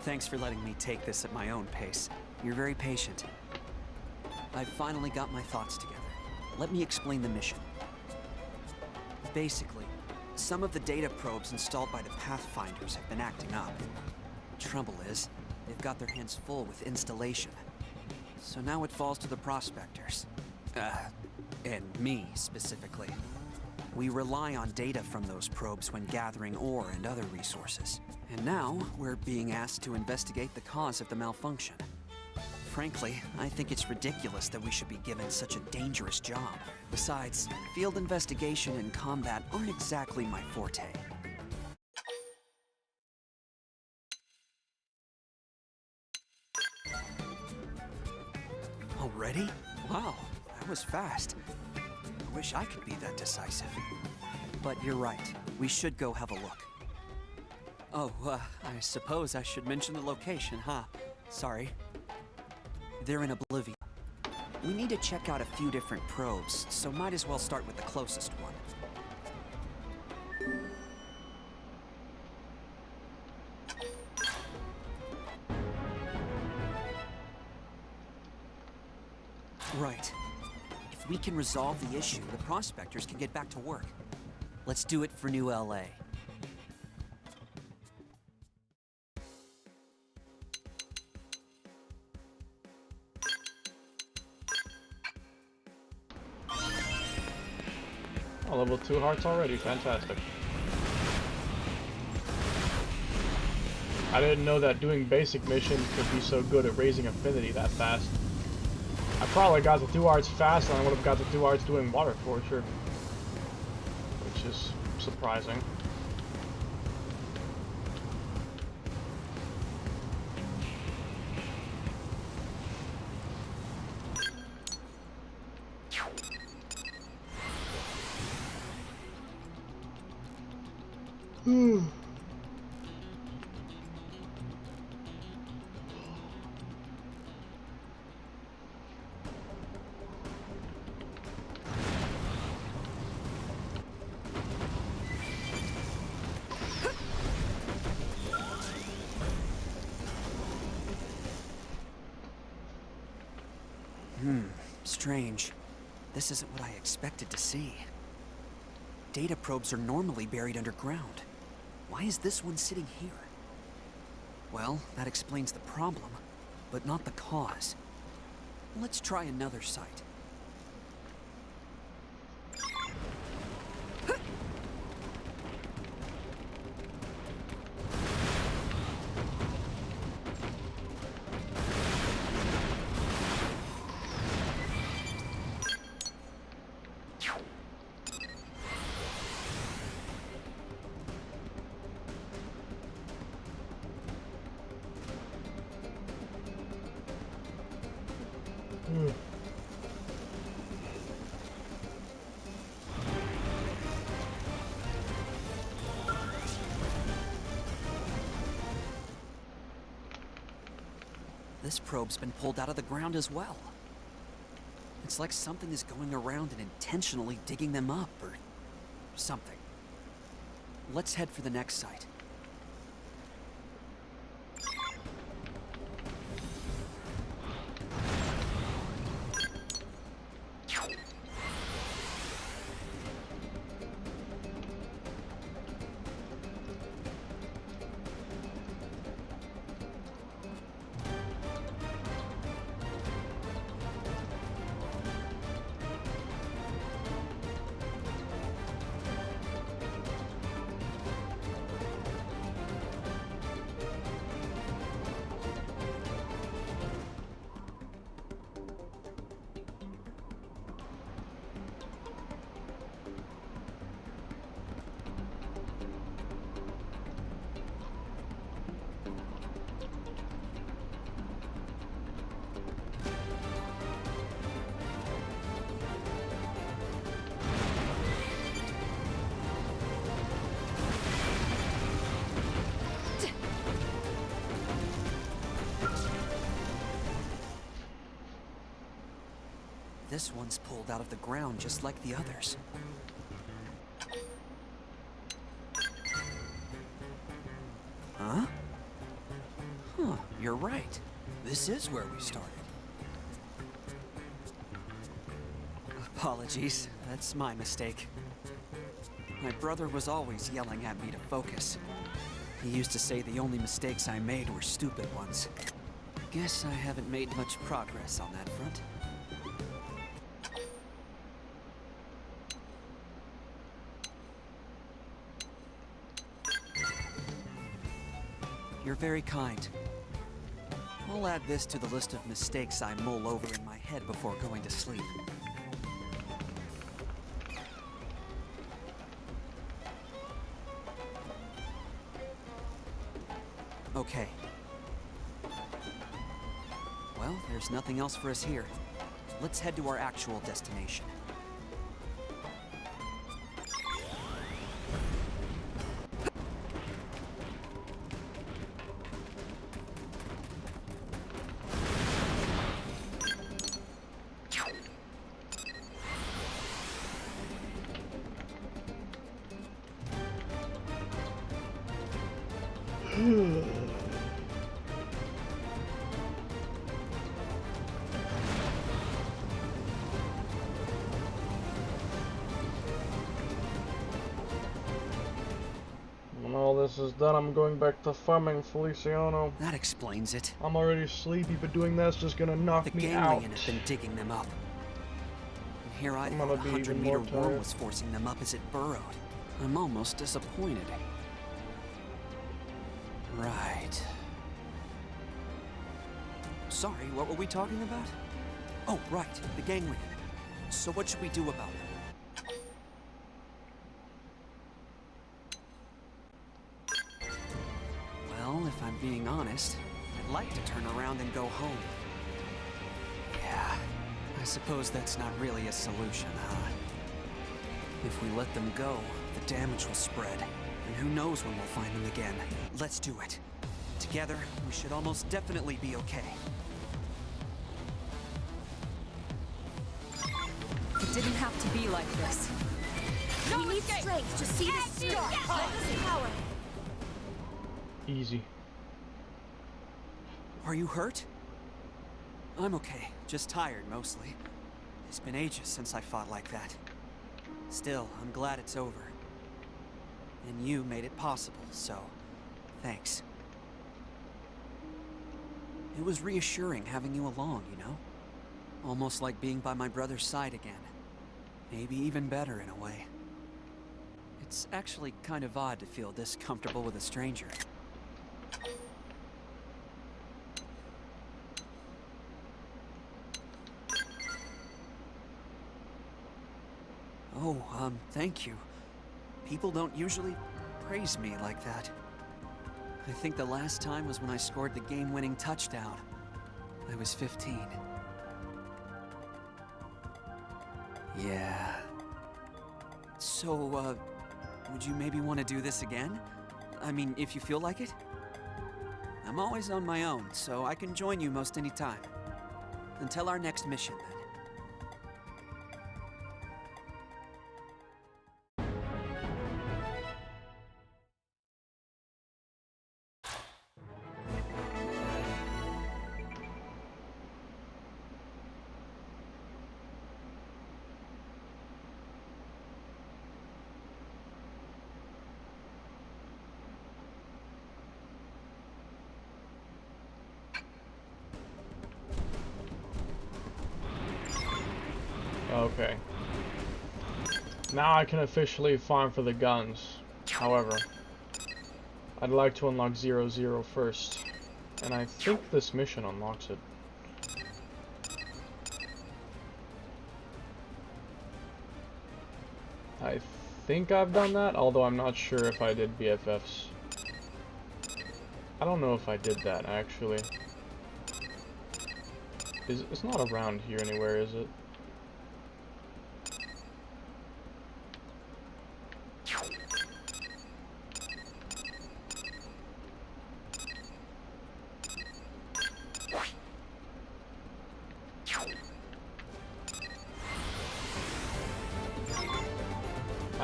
Thanks for letting me take this at my own pace. You're very patient. I've finally got my thoughts together. Let me explain the mission. Basically, some of the data probes installed by the Pathfinders have been acting up. Trouble is, they've got their hands full with installation. So now it falls to the prospectors. And me, specifically. We rely on data from those probes when gathering ore and other resources. And now, we're being asked to investigate the cause of the malfunction. Frankly, I think it's ridiculous that we should be given such a dangerous job. Besides, field investigation and combat aren't exactly my forte. Already? Wow, that was fast. I wish I could be that decisive. But you're right. We should go have a look. Oh, I suppose I should mention the location, huh? Sorry. They're in Oblivion. We need to check out a few different probes, so might as well start with the closest one. Right. If we can resolve the issue, the prospectors can get back to work. Let's do it for New LA. Oh, level 2 hearts already. Fantastic. I didn't know that doing basic missions could be so good at raising affinity that fast. I probably got the 2 hearts fast, and I would have got the 2 hearts doing water torture. Which is surprising. Strange. This isn't what I expected to see. Data probes are normally buried underground. Why is this one sitting here? Well, that explains the problem, but not the cause. Let's try another site. This probe's been pulled out of the ground as well. It's like something is going around and intentionally digging them up, or something. Let's head for the next site. This one's pulled out of the ground just like the others. Huh? Huh, you're right. This is where we started. Apologies, that's my mistake. My brother was always yelling at me to focus. He used to say the only mistakes I made were stupid ones. Guess I haven't made much progress on that front. You're very kind. I'll add this to the list of mistakes I mull over in my head before going to sleep. Okay. Well, there's nothing else for us here. Let's head to our actual destination. When all this is done, I'm going back to farming, Feliciano. That explains it. I'm already sleepy, but doing that's just gonna knock The me out. ganglion has been digging them up. And here I I'm thought gonna a be even 100-meter more worm tired. was forcing them up as it burrowed. I'm almost disappointed. Right. Sorry, what were we talking about? Oh, right, the ganglion. So what should we do about it? Well, if I'm being honest, I'd like to turn around and go home. Yeah, I suppose that's not really a solution, huh? If we let them go, the damage will spread, and who knows when we'll find them again. Let's do it. Together, we should almost definitely be okay. It didn't have to be like this. We need strength to see this through. Let us power. Easy. Are you hurt? I'm okay, just tired mostly. It's been ages since I fought like that. Still, I'm glad it's over. And you made it possible, so thanks. It was reassuring having you along, you know? Almost like being by my brother's side again. Maybe even better in a way. It's actually kind of odd to feel this comfortable with a stranger. Oh, thank you. People don't usually praise me like that. I think the last time was when I scored the game-winning touchdown. I was 15. Yeah. So, would you maybe want to do this again? I mean, if you feel like it? I'm always on my own, so I can join you most any time. Until our next mission, then. Okay. Now I can officially farm for the guns. However, I'd like to unlock 00 first. And I think this mission unlocks it. I think I've done that, although I'm not sure if I did BFFs. I don't know if I did that, actually. It's not around here anywhere, is it?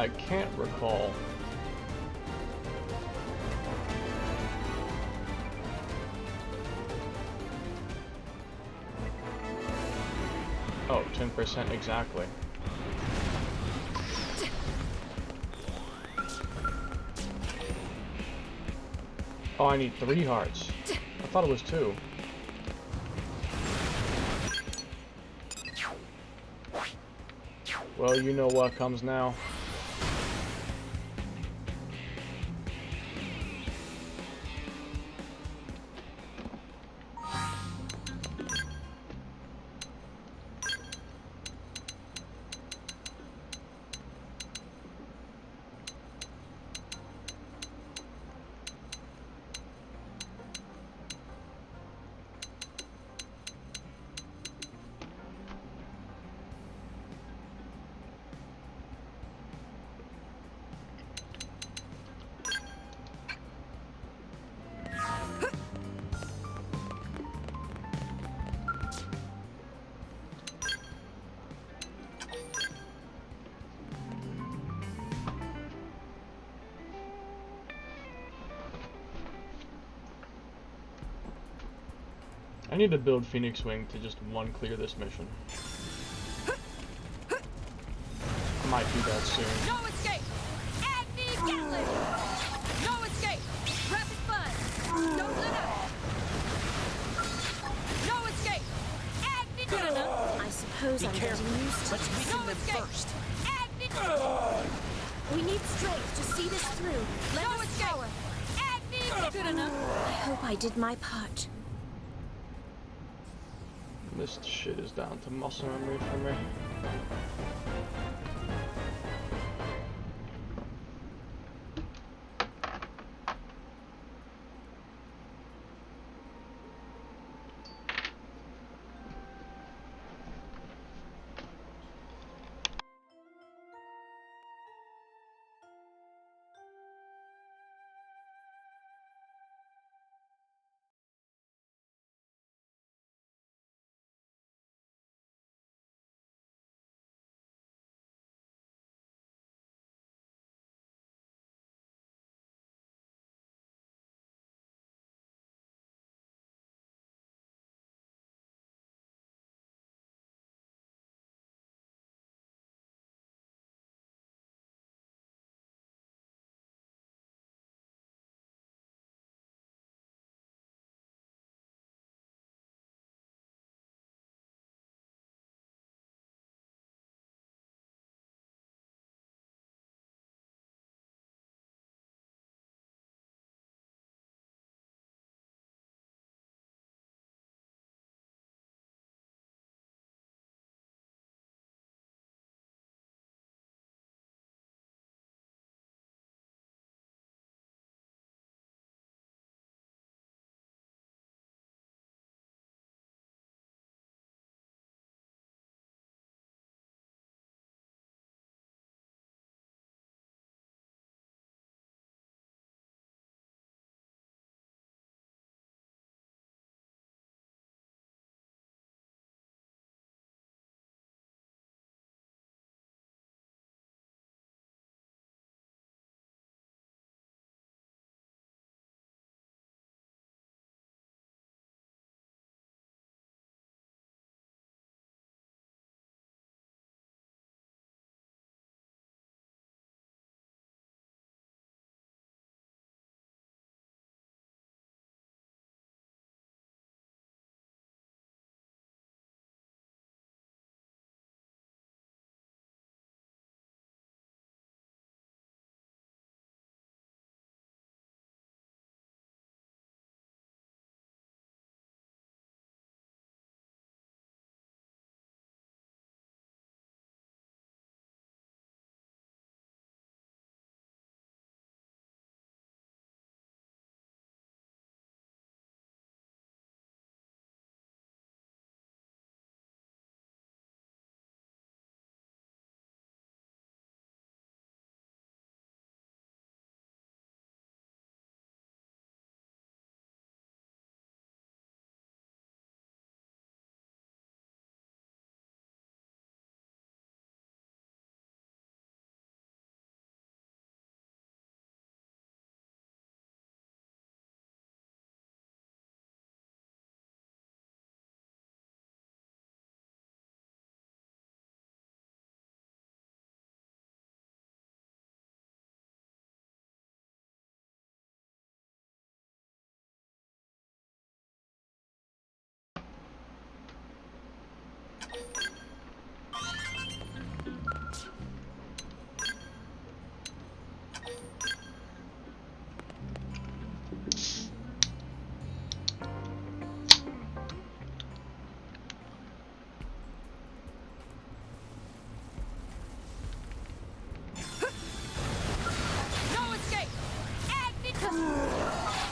I can't recall. Oh, 10% exactly. Oh, I need 3 hearts. I thought it was 2. Well, you know what comes now. I need to build Phoenix Wing to just one clear this mission. I might do that soon. No escape! Add me Gatling! No escape! Rapid fun! Don't let up! No escape! Add me good enough! I suppose I'm getting used to Let's this. weaken No them escape! first. Add me We need strength to see this through. Let No us escape! power. Add me good enough! I hope I did my part. This shit is down to muscle memory for me.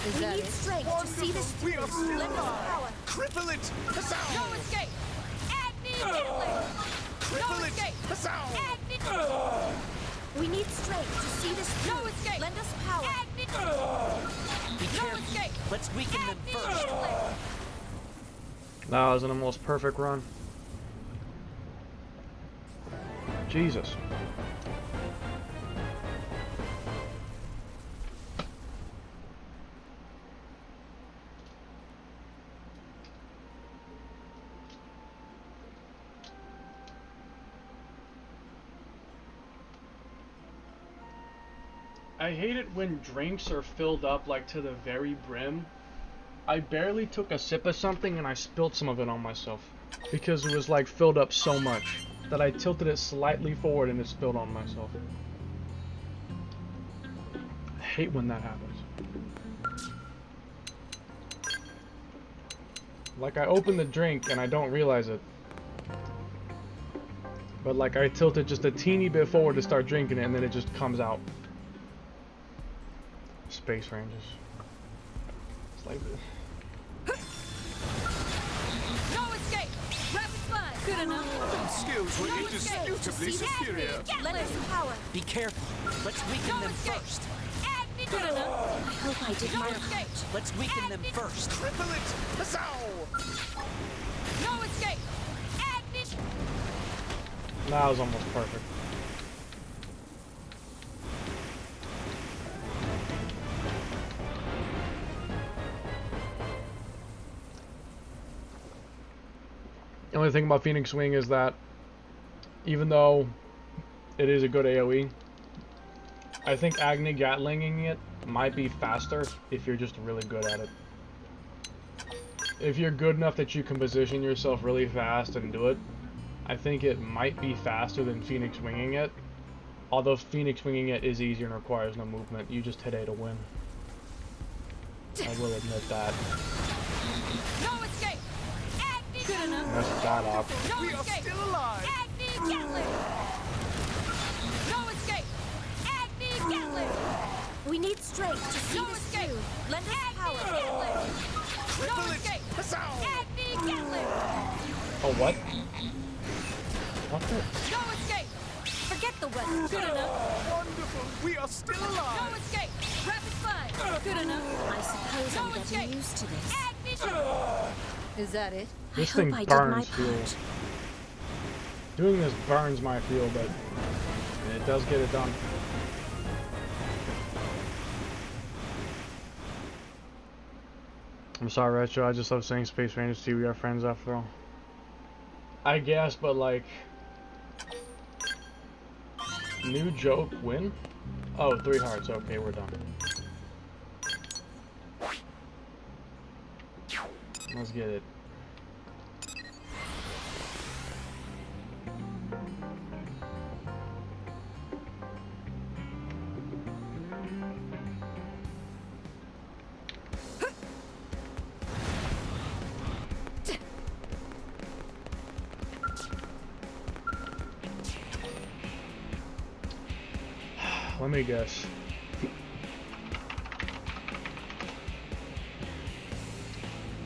Is We that need it? strength to see this through. Lend us power. Cripple it! Huzzah! No escape! Agni Gatling! Cripple No it! escape! Huzzah! Agni We need strength to see this through. No escape! Lend us power. Agni Be No careful. escape! Let's weaken them Agni first. Gatling! That was an almost perfect run. Jesus. I hate it when drinks are filled up like to the very brim. I barely took a sip of something and I spilled some of it on myself because it was like filled up so much that I tilted it slightly forward and it spilled on myself. I hate when that happens. Like I open the drink and I don't realize it. But like I tilted just a teeny bit forward to start drinking it and then it just comes out. Space Rangers. It's like this. No escape! Rapid fire! Good enough! Skills were indisputably superior. Lend us power. Be careful. Let's weaken No them escape! first. Agni Good enough! I hope I did No my escape! part. Let's weaken them first. Cripple it! Huzzah! No escape! Agni That was almost perfect. The only thing about Phoenix Wing is that even though it is a good AoE, I think Agni Gatlinging it might be faster if you're just really good at it. If you're good enough that you can position yourself really fast and do it, I think it might be faster than Phoenix Winging it. Although Phoenix Winging it is easier and requires no movement, you just hit A to win. I will admit that. No escape! Agni Good enough! Messed that up. No We are escape! still alive! Agni Gatling! No escape! Agni Gatling! We need strength to see No this escape! through. Lend us Agni power. Gatling! No Cripple it! escape! Huzzah! Agni Gatling! Oh, what? What the? No escape! Forget the weather. Good enough! Wonderful! We are still No alive! escape! Rapid fire! Good enough! I suppose No I'm getting escape! used to this. Agni Is that it? This I hope thing I did my burns fuel. part. Doing this burns my fuel, but it does get it done. I'm sorry, Retro. I just love saying Space Rangers too. We are friends after all. I guess, but like, new joke win? Oh, 3 hearts. Okay, we're done. Let's get it. Let me guess.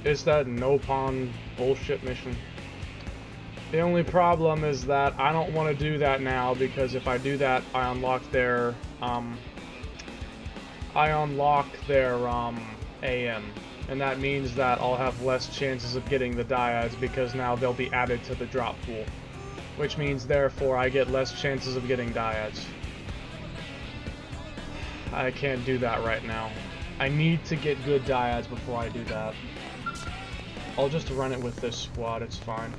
It's that Nopon bullshit mission. The only problem is that I don't want to do that now because if I do that, I unlock their AM, and that means that I'll have less chances of getting the dyads because now they'll be added to the drop pool, which means therefore I get less chances of getting dyads. I can't do that right now. I need to get good dyads before I do that. I'll just run it with this squad, it's fine.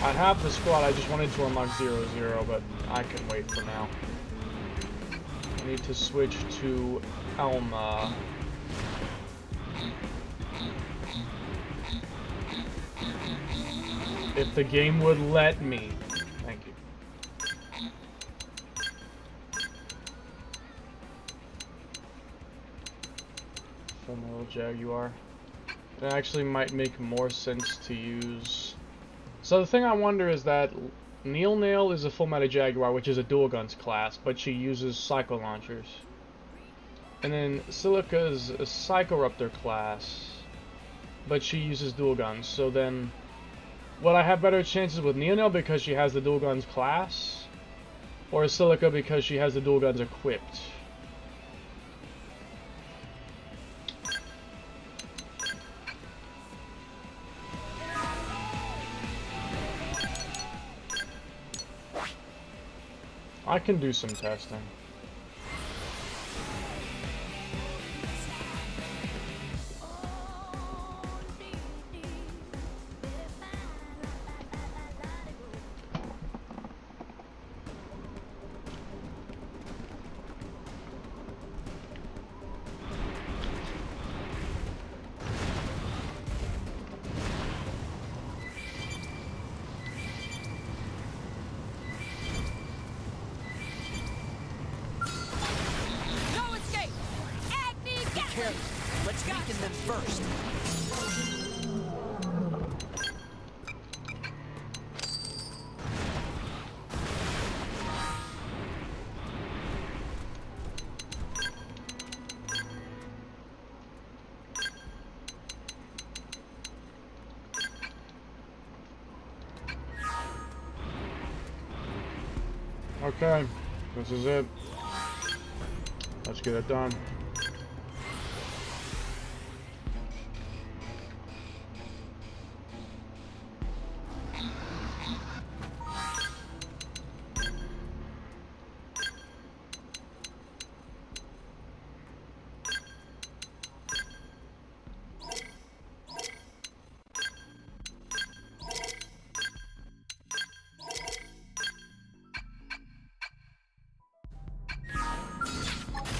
I have the squad, I just wanted to unlock 0-0, but I can wait for now. I need to switch to Elma. If the game would let me. Thank you. Full Metal Jaguar. It actually might make more sense to use. So the thing I wonder is that Neil Nail is a Full Metal Jaguar, which is a dual guns class, but she uses psycho launchers. And then Silica's a Psychoruptor class, but she uses dual guns. So then, would I have better chances with Neonel because she has the dual guns class? Or Silica because she has the dual guns equipped? I can do some testing. No escape! Agni Gatling! Careful. Let's weaken them first. Okay, this is it. Let's get it done.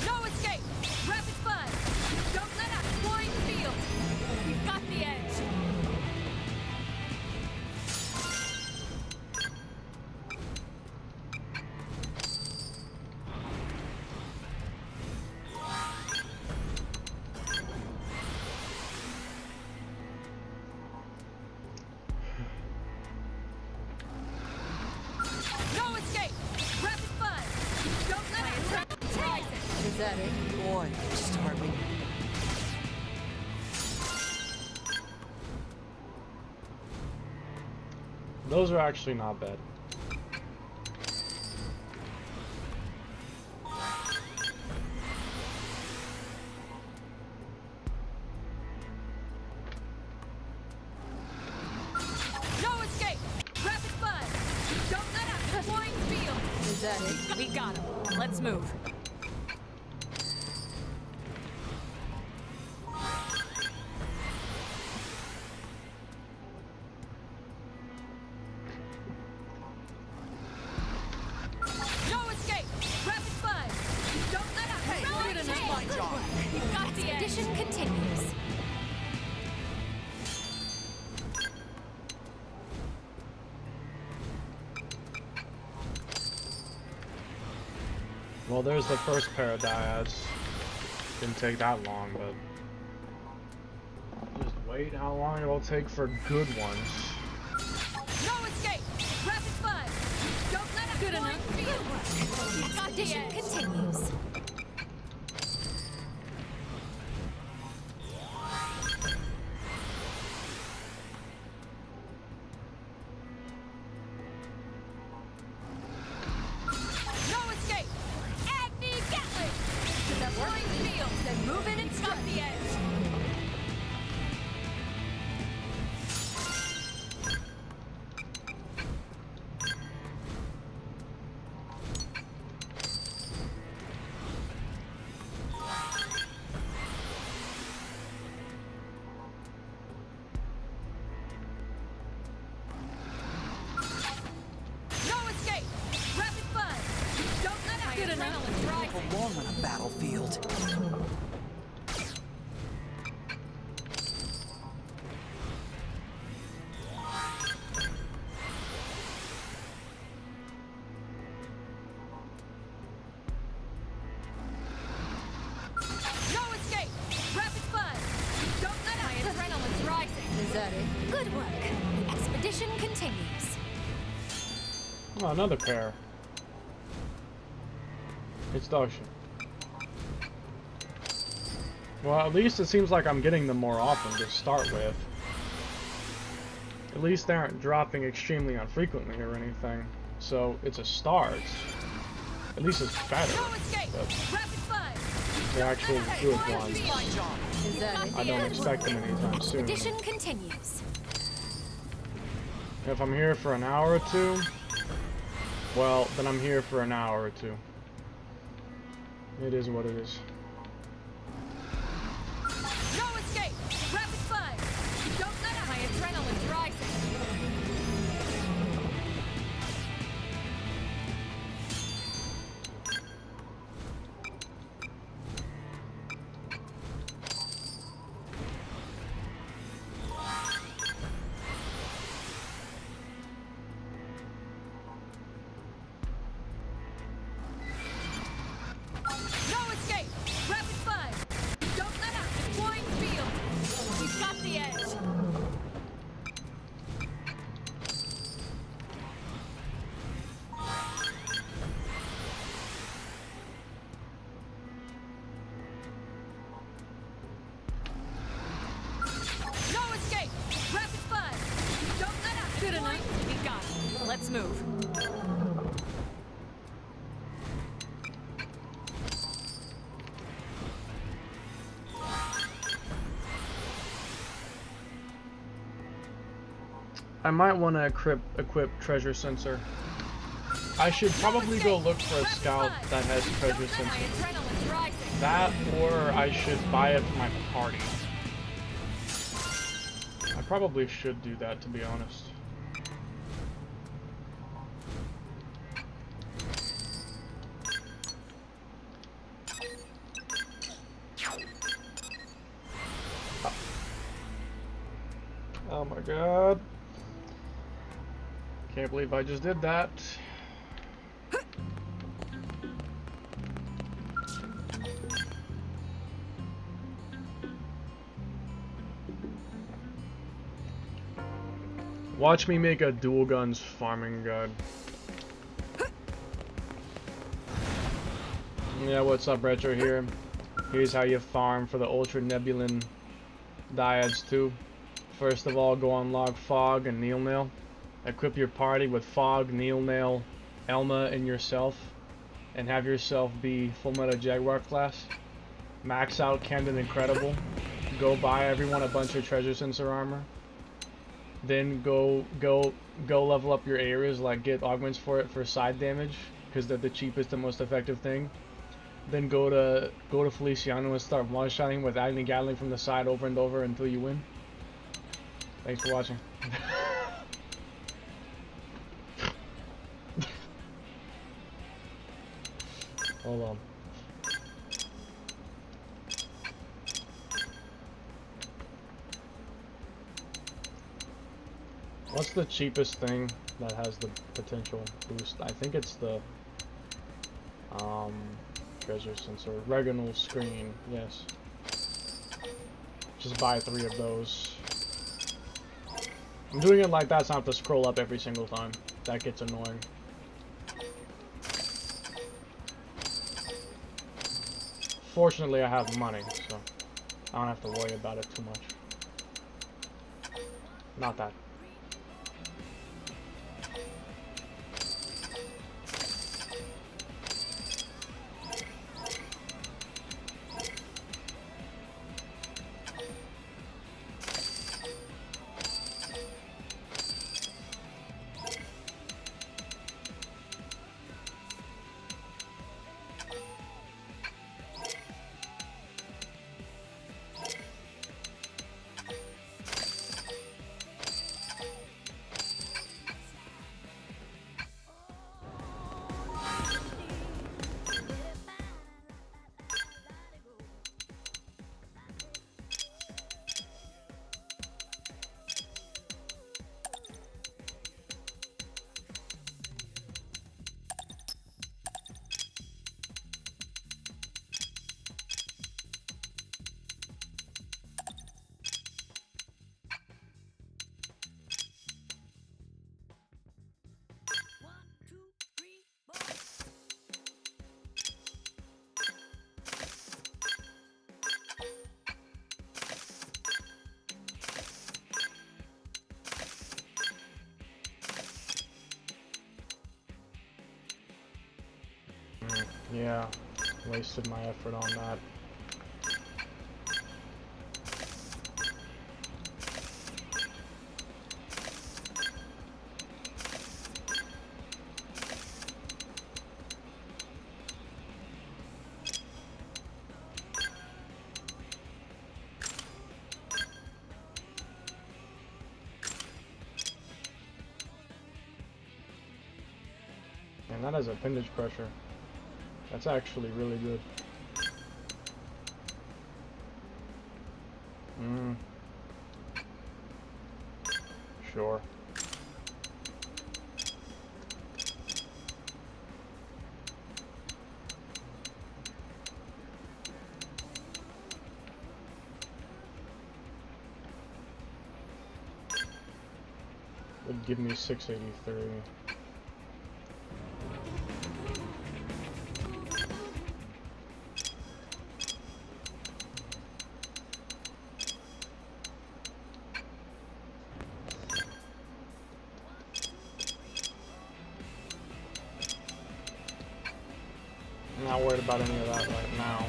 No escape! Rapid fun! Don't let out flying field! We've got the edge! No escape! Rapid fun! Don't let out rise it! Is that it? Boy, starving. Those are actually not bad. No escape! Rapid fun! Don't let out flying field! Is that it? We got him. Let's move. No escape! Rapid fun! Don't let out Hey, flying this is my job. We've got the edge. Expedition continues. Well, there's the first pair of dyads. Didn't take that long, but just wait how long it'll take for good ones. No escape! Rapid fun! Don't let out Good flying enough. field! We've got the Expedition edge. continues. No escape! Agni Gatling! To the flying field, then move in and stop the edge. No escape! Rapid fun! Don't let out adrenaline rising. Belong on a battlefield. No escape! Rapid fun! Don't let out adrenaline's rising. Is that it? Good work. The expedition continues. Oh, another pair. It's dog shit. Well, at least it seems like I'm getting them more often to start with. At least they aren't dropping extremely infrequently or anything. So it's a start. At least it's better. But the actual good ones, I don't expect them anytime soon. Expedition continues. If I'm here for an hour or two, well, then I'm here for an hour or two. It is what it is. No escape! Rapid fire! Don't let out! My adrenaline's rising. No escape! Rapid fire! Don't let out! Deploying field! We've got the edge! No escape! Rapid fire! Don't let out! Good enough. We got it. Let's move. I might want to equip treasure sensor. I should probably go look for a scout that has treasure My sensor. adrenaline's rising. That, or I should buy it for my party. I probably should do that, to be honest. Oh my god. Can't believe I just did that. Watch me make a dual guns farming guide. Yeah, what's up, Retro here? Here's how you farm for the Ultra Nebulan Dyads too. First of all, go unlock Fog and Neilnail. Equip your party with Fog, Neilnail, Elma, and yourself. And have yourself be Fullmetal Jaguar class. Max out Camden Incredible. Go buy everyone a bunch of treasure sensor armor. Then go level up your areas, like get augments for it for side damage, because they're the cheapest and most effective thing. Then go to Feliciano and start one-shotting with Agni Gatling from the side over and over until you win. Thanks for watching. Hold on. What's the cheapest thing that has the potential boost? I think it's the treasure sensor. Regonal screen, yes. Just buy 3 of those. I'm doing it like that so I don't have to scroll up every single time. That gets annoying. Fortunately, I have money, so I don't have to worry about it too much. Not that. Yeah, wasted my effort on that. And that has appendage pressure. That's actually really good. Sure. Would give me 683. I'm not worried about any of that right now.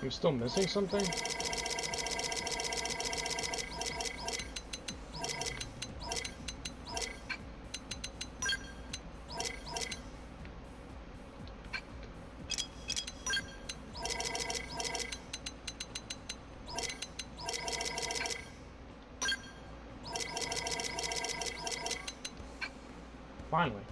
I'm still missing something? Finally.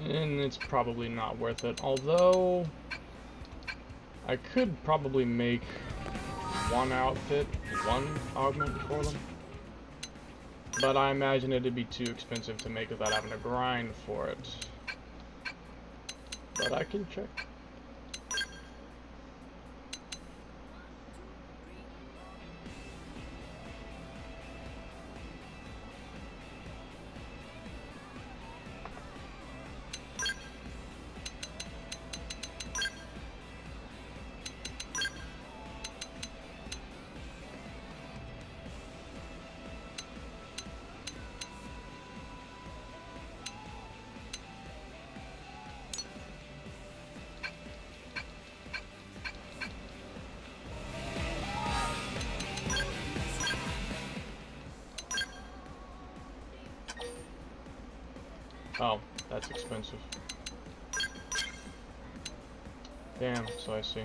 And it's probably not worth it. Although, I could probably make one outfit, one augment for them. But I imagine it'd be too expensive to make without having to grind for it. But I can check. Oh, that's expensive. Damn, so I see.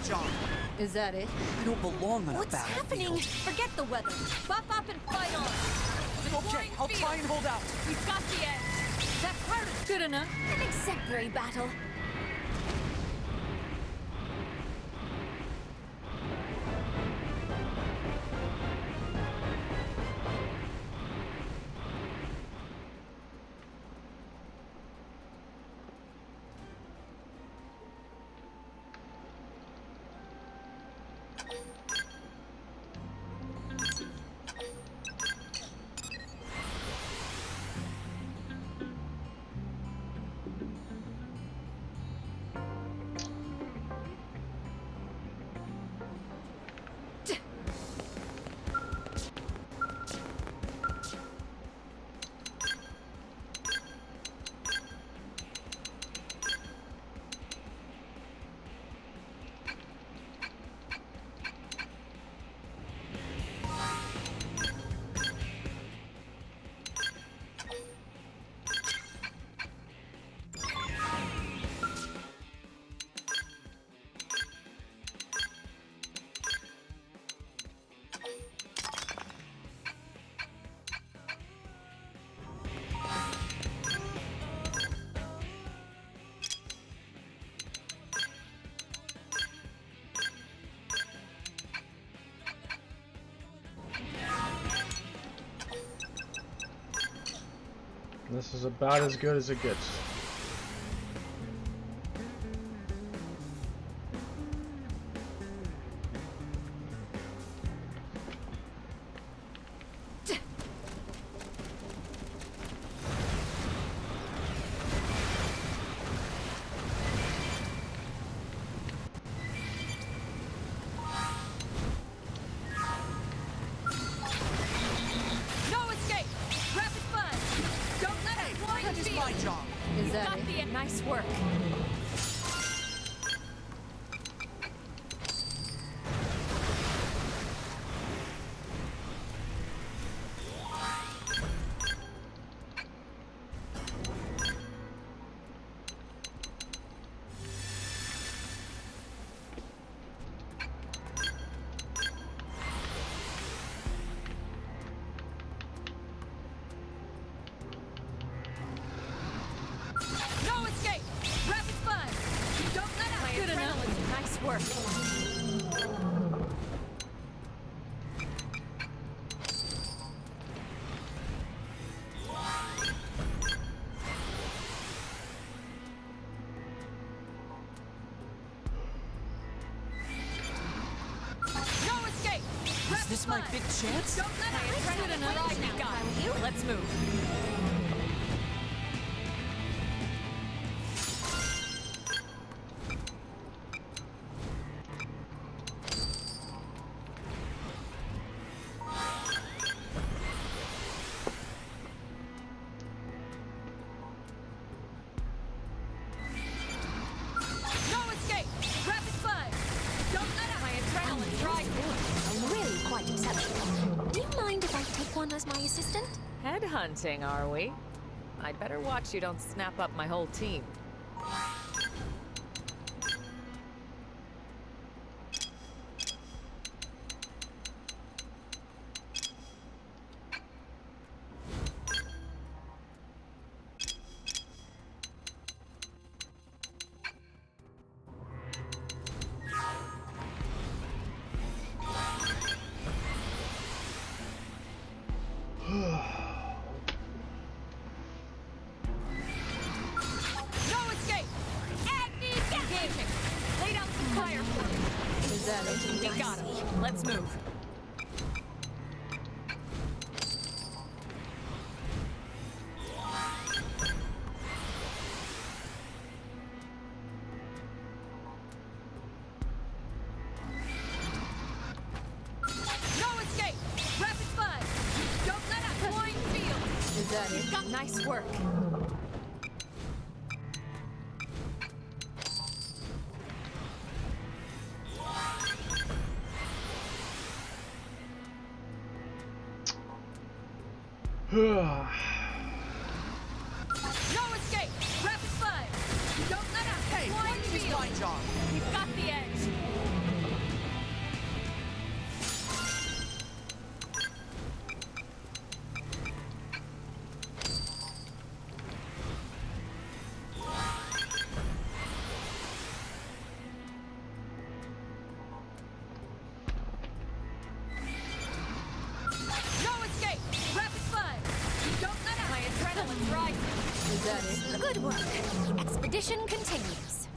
job. Is that it? I don't belong on What's a battlefield. happening? Forget the weather. Buff up and fight on. Okay, I'll try and hold out. We've got the edge. That part is good enough. An exemplary battle. This is about as good as it gets. No escape! Rapid fun! Don't let it fly That is my job. Is that it? Nice work. No escape! Rapid fun! Don't let up! Good enough. Nice work. No escape! Is this my big chance? Don't let up! Good enough. We got you. Let's move. No escape! Rapid fun! Don't let up! My adrenaline drives me. I'm really quite exceptional. Do you mind if I take one as my assistant? Headhunting, are we? I'd better watch you don't snap up my whole team. No escape! Agni engaging! Lay down some fire for me. Is that it? We got him. Let's move. No escape! Rapid fun! Don't let up! Flying field! Is that it? Got nice work. No escape! Rapid fun! Don't let up! Hey, Flying this is field! my job. We've got the edge. Good work. Expedition continues.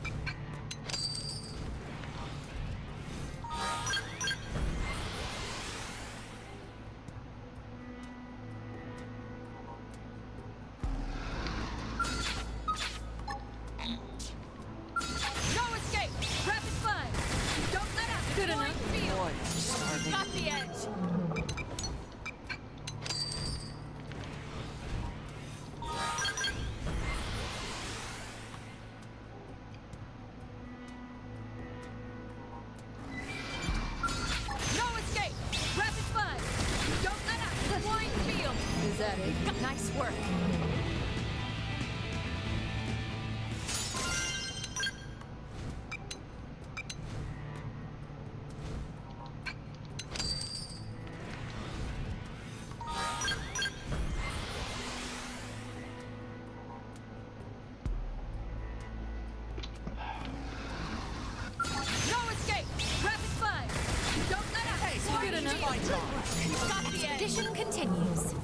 No escape! Rapid fire! Don't let up! Good enough. Field. Boy, I'm starving. Got the edge! No escape! Rapid fire! Don't let up! Wide field! Is that it? Nice work. No escape! Rapid fire! Don't let up! Hey, so good enough. My job. You've got the edge! Expedition continues.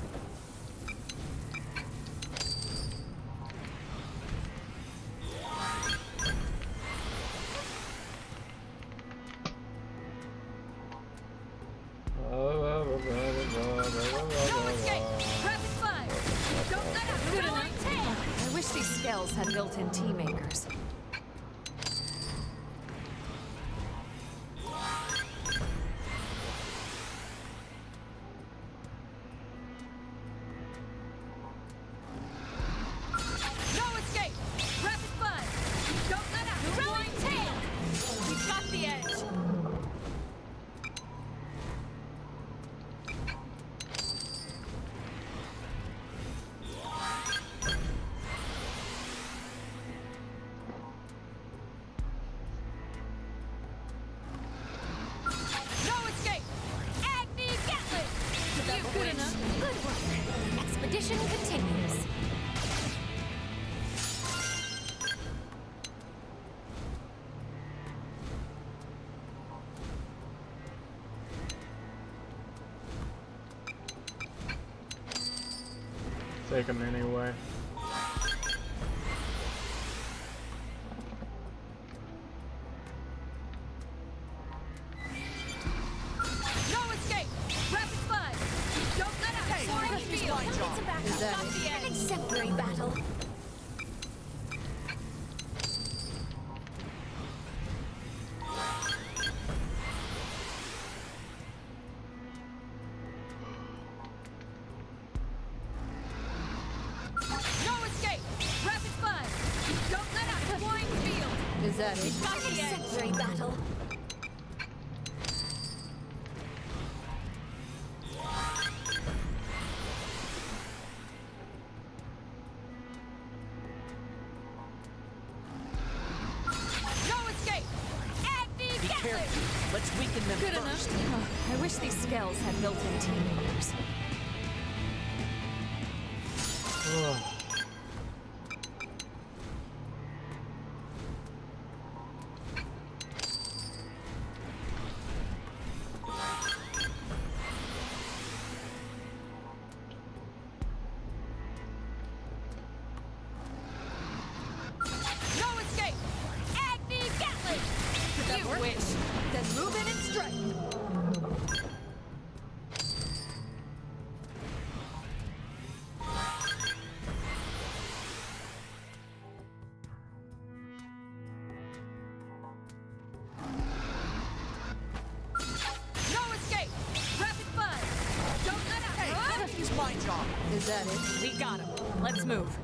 No escape! Rapid fire! Don't let up! Good enough! I wish these scales had built-in tea makers. No escape! Rapid fire! Don't let up! Wide tail! We've got the edge! No escape! Agni Gatling! You good enough? Good work. Expedition continues. Take them anyway. No escape! Rapid fire! Don't let up! Hey, Wide refuse field! my job. Is that Got it? the An edge! exemplary battle. No escape! Rapid fire! Don't let up! Wide field! Is that it? Got An the edge! exemplary battle. No escape! Agni Be Gatling! careful. Let's weaken them Good first. enough. I wish these scales had built-in tea makers. Ugh. No escape! Agni Gatling! You wish. Then move in and strike. No escape! Rapid fire! Don't let up! Hey, refuse my job. Is that it? We got him. Let's move.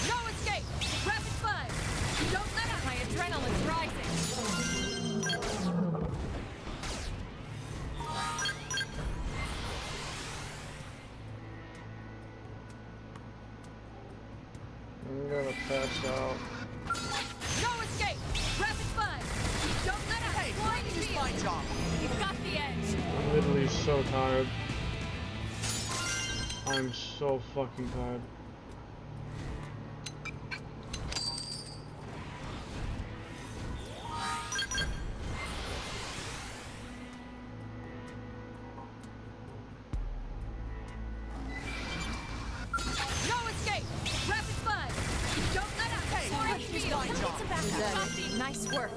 No escape! Rapid fire! Don't let up! My adrenaline's rising. I'm gonna pass out. No escape! Rapid fire! Don't let up! Hey, Wide refuse field! my job. You've got the edge! I'm literally so tired. I'm so fucking tired. Need some backup. Nice work.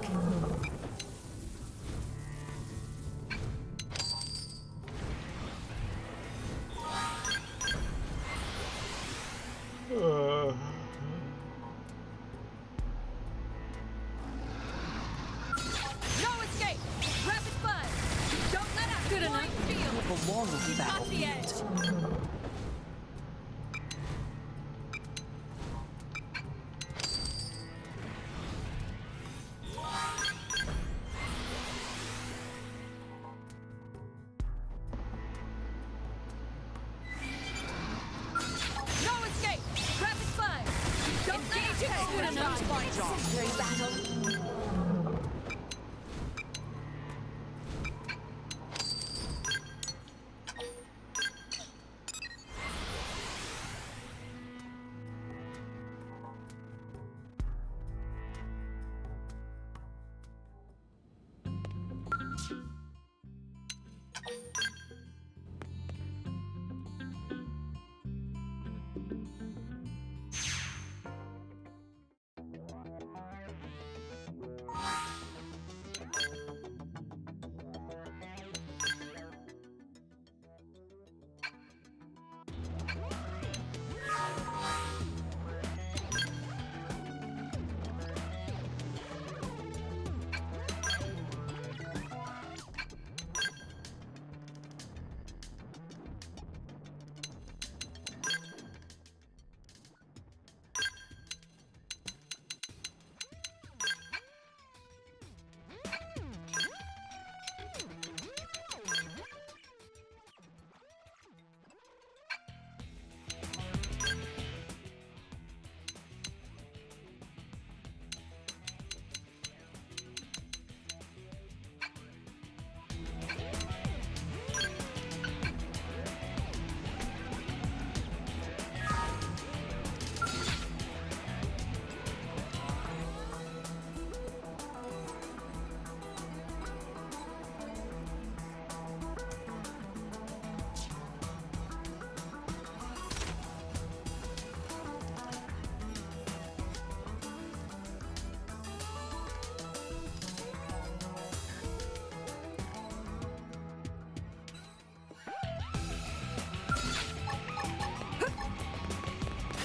No escape! Rapid fun! Don't let out good enough field! Belong with Keep that. off the edge! No escape! Rapid fun! Don't engage it good enough! Great battle.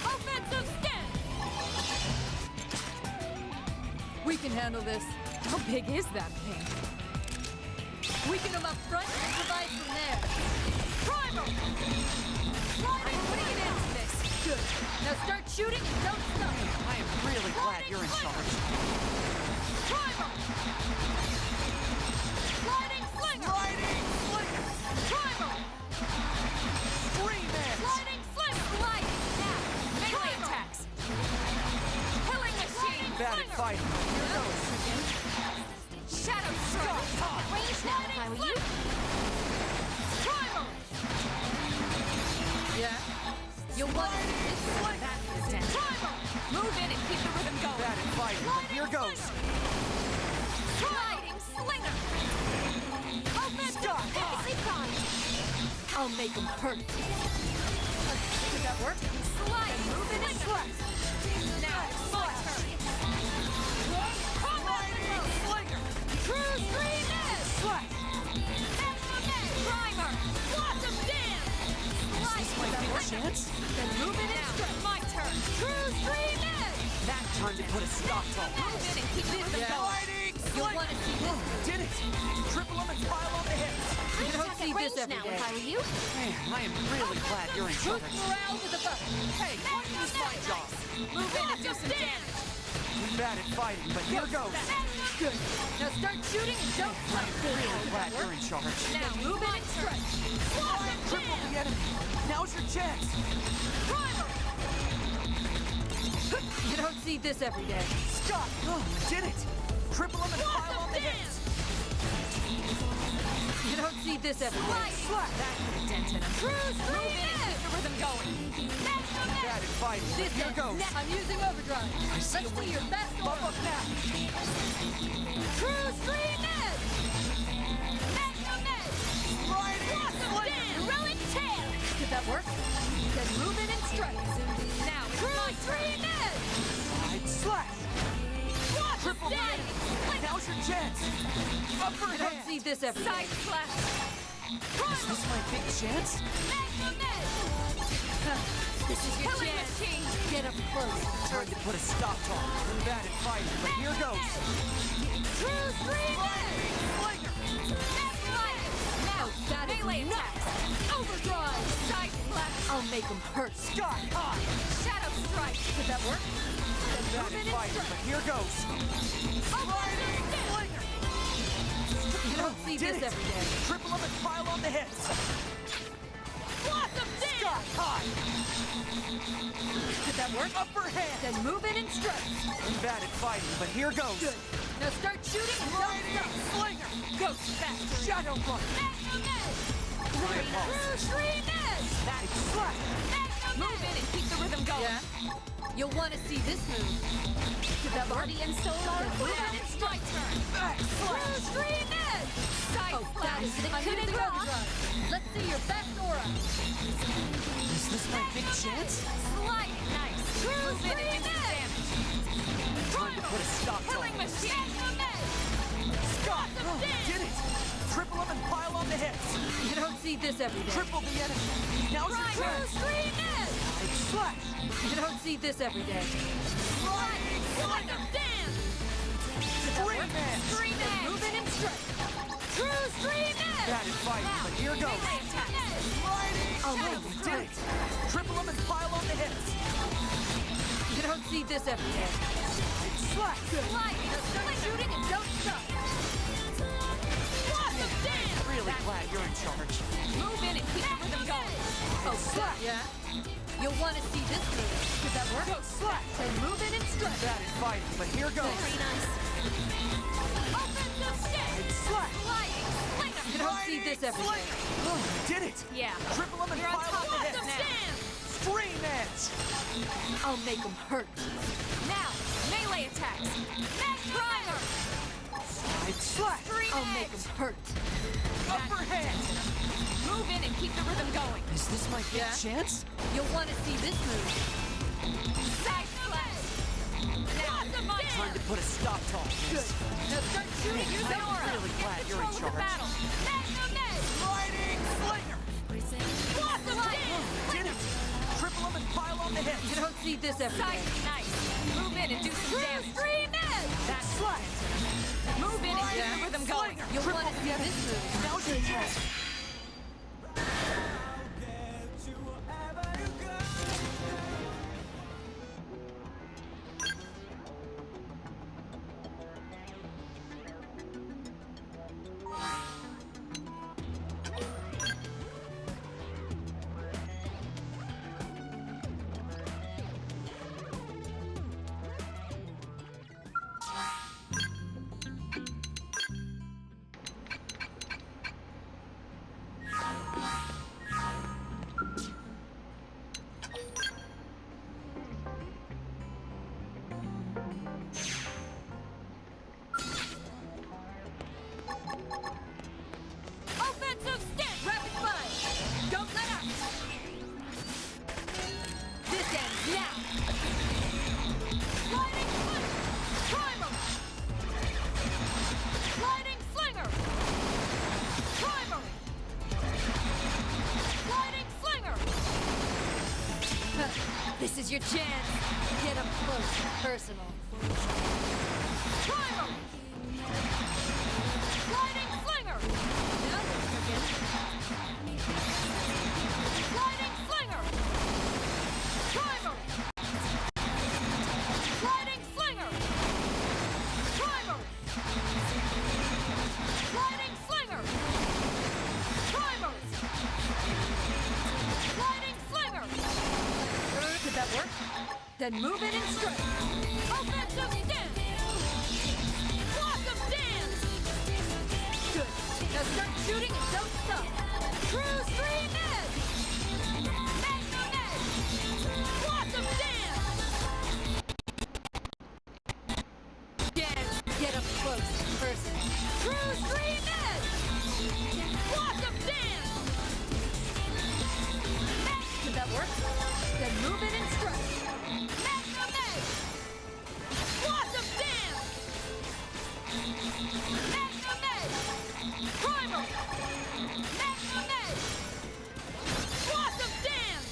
Offensive stance! We can handle this. How big is that thing? Weaken them up front and provide from there. Primal! Sliding, putting an end to this. Good. Now start shooting and don't stop. I am really glad you're in charge. Primal! Sliding slinger! Sliding slinger! Primal! Scream it! Sliding slinger! Sliding now! Melee attacks! Killing machine! Bad at fighting. Here goes. Shadow strike! Range now if I were you. Primal! Yeah? You'll want to see this one. That is dead. Primal! Move in and keep the rhythm going. Bad at fighting, but here goes. Sliding slinger! Offensive perfectly timed! I'll make them hurt. Did that work? Slide! Move in and thrust! Now it's my turn! Combat slinger! True stream is! Slide! Primer! Quantum dance! Slide! My big chance? Then move in and strike! My turn! True stream is! That time to put a stop to all Move in and keep this going! You'll want to see this. Did it! Triple them and pile on the hits! You don't see this Range every now if I day. were you. Man, I am really glad you're in Boost charge. morale with a button. Hey, what is my job? Move in and do some damage. Bad at fighting, but here goes. Good. Now start shooting and don't I am really glad you're in charge. Now move in and stretch. Quantum Triple jam. the enemy. Now's your chance. Primal. You don't see this every day. Scott! Oh, did it! Triple them and pile on the hits. You don't see this every day. Slap! That could have dented him. Cruise move in and keep the rhythm going. That's the Bad best. at fighting, but This here is goes. I'm using overdrive. Let's see your best Bump one. up now. Cruise stream is. That's the best. Awesome dance. Heroic tail. Did that work? Then move in and strike. Now cruise stream is. Side slash. chance! Upper You don't hand! see this every day. Side slash. Is this my big chance? This is your chance. Machine. Get up close. Time to put a stop to all. I'm bad at fighting, but here goes. True stream. Now that is melee attacks. Overdrive. Side slash. I'll make them hurt. Sky high! Shadow strike. Did that work? I'm bad at fighting, but here goes. You don't see Did this it. every day. Triple them and pile on the hits. Blossom dance. Sky high! Did that work? Upper hand! Then move in and strike. I'm bad at fighting, but here goes. Good. Now start shooting and don't stop. Slinger! Go faster. Shadow Punch! My apologies. That Slash! move in and keep the rhythm going. Yeah. You'll want to see this move. Did that work? And Solar. Now it's my turn. Back slash! Side slash. couldn't rock. Let's see your best aura. Is this my big chance? Slide. Nice. Move in and do some damage. Time to put a stop to Killing it. machine. Scott! Oh, did it! Triple them and pile on the hits. You don't see this every day. Triple the enemy. Now's your chance. Slash! You don't see this every day. Sliding! Dance. Stream man! Stream edge. Move in and strike. True stream edge. Bad at fighting, but here goes. Melee attack. Sliding! I'll Oh, make we them did it! Triple them and pile on the hits. You don't see this every day. Slash! Sliding. Start shooting and don't stop. Blossom dance. Really glad you're in charge. Move in and keep the rhythm going. Oh, slash! yeah? You'll want to see this move. Does that work? Go slash! Then move in and strike. Bad at fighting, but here goes. Very nice. Offensive stick. Slash! Sliding. Slinger. You don't see this every day. Oh, we did it! Yeah. Triple them and You're on pile top on the of hits. the stand. Stream edge! I'll make them hurt. Now, melee attacks. Primer. Slash! I'll make them hurt. Upper hand! Move in and keep the rhythm going. Is this my big Yeah? chance? You'll want to see this move. Side slash. Now, Time to put a stop to all Good. this. Now start shooting. Use the aura. really Get glad you're in control of the charge. battle. Sliding slinger! Blossom dance. Did it! Triple them and pile on the hits. You don't see this every day. Nice. Move in and do some damage. That's Slash! Move in and keep the rhythm going. You'll want to see this move. Now's your chance. Offensive stick. Rapid fire. Don't let up. This ends now. Sliding slinger. Primer. Sliding slinger. Primer. Sliding slinger. This is your chance. Get up close and personal. Primer. Sliding slinger. Now we're cooking. Sliding slinger. Primer. Sliding slinger. Primer. Sliding slinger. Primer. Sliding slinger. Did that work? Then move in and strike. Offensive stance. Blossom dance. Good. Now start shooting and don't stop. True stream edge. Magnum edge. Blossom dance. Dance. Get up close and personal. True stream edge. Blossom dance. Did that work? Then move in and strike. Magnum edge. Blossom dance. Magnum Edge! Primal! Magnum Edge! Blossom Dance!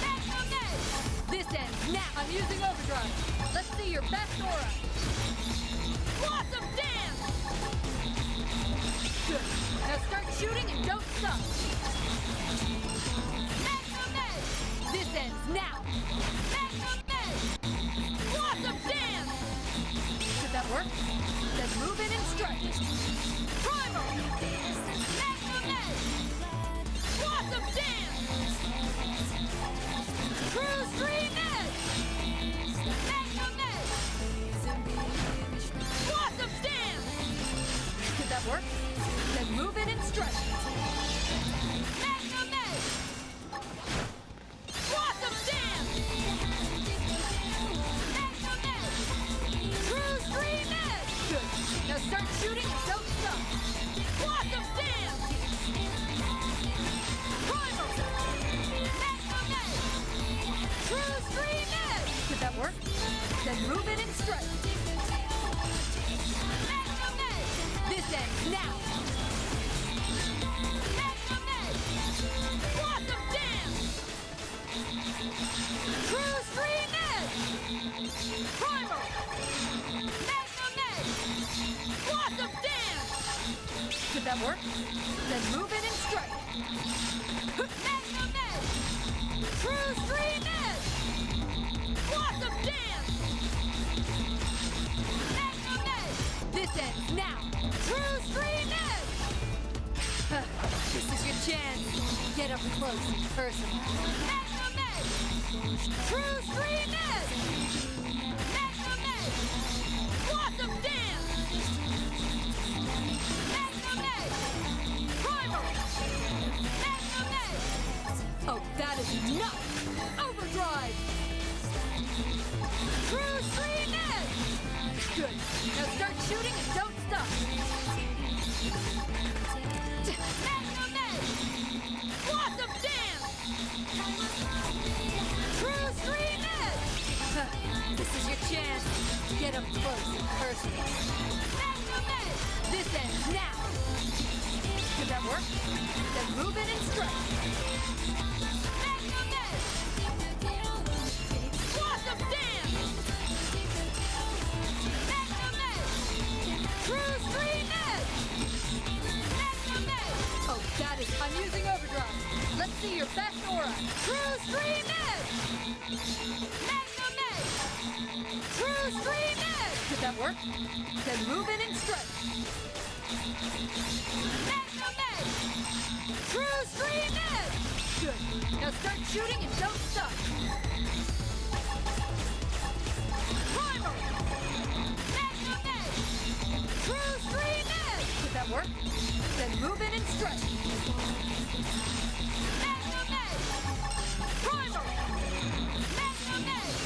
Magnum Edge! This ends now! I'm using overdrive! Let's see your best aura! Blossom Dance! Good. Now start shooting and don't stop! Magnum Edge! This ends now! Magnum Edge! Blossom Dance! Did that work? Then move in and strike! Primal! Magnum Edge! Blossom Dance! True Stream Edge! Magnum Edge! Blossom Dance! Did that work? Then move in and strike! Magnum Edge! Blossom Dance! Magnum Edge! True Stream Edge! Good. Now start shooting and don't stop! Blossom Dance! Primal! Magnum Edge! True Stream Edge! Did that work? Then move in and strike! Magnum Edge! This ends now! Magnum Edge! Blossom Dance! True Stream Edge! Primal! Magnum Edge! Blossom Dance! Did that work? Then move in and strike! Magnum Edge! True Stream Edge! Blossom Dance! Magnum Edge! This ends now! True Stream Edge! This is your chance. Get up close and personal. Magnum Edge! True Stream Edge! Magnum Edge! Blossom Dance! Magnum Edge! Primal! Magnum Edge! Oh, that is enough! Overdrive! True Stream Edge! Good. Now start shooting and don't stop! Magnum Edge! Blossom Dance! True Stream Edge! This is your chance. Get up close and personal. Magnum Edge! This ends now! Did that work? Then move in and strike! Magnum Edge! Blossom Dance! Magnum Edge! True Stream Edge! Magnum Edge! Oh, that is... I'm using overdrive! Let's see your best aura! True Stream Edge! Magnum Edge! True Stream Edge! Did that work? Then move in and strike! Magnum Edge! True Stream Edge! Good. Now start shooting and don't stop! Primal! Magnum Edge! True Stream Edge! Did that work? Then move in and strike! Magnum Edge! Primal! Magnum Edge!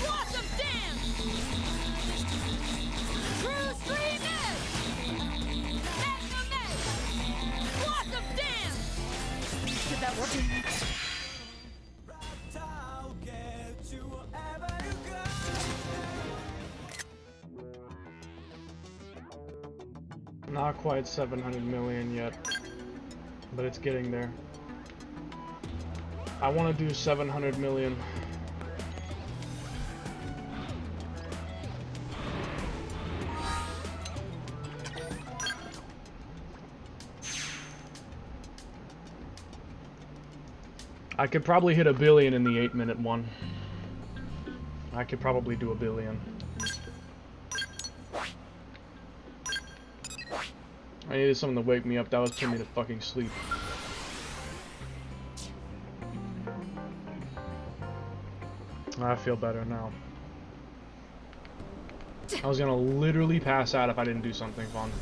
Blossom Dance! True Stream Edge! Magnum Edge! Blossom Dance! Did that work? Not quite 700 million yet, but it's getting there. I want to do 700 million. I could probably hit 1 billion in the 8-minute one. I could probably do 1 billion. I needed something to wake me up. That was putting me to fucking sleep. I feel better now. I was gonna literally pass out if I didn't do something fun.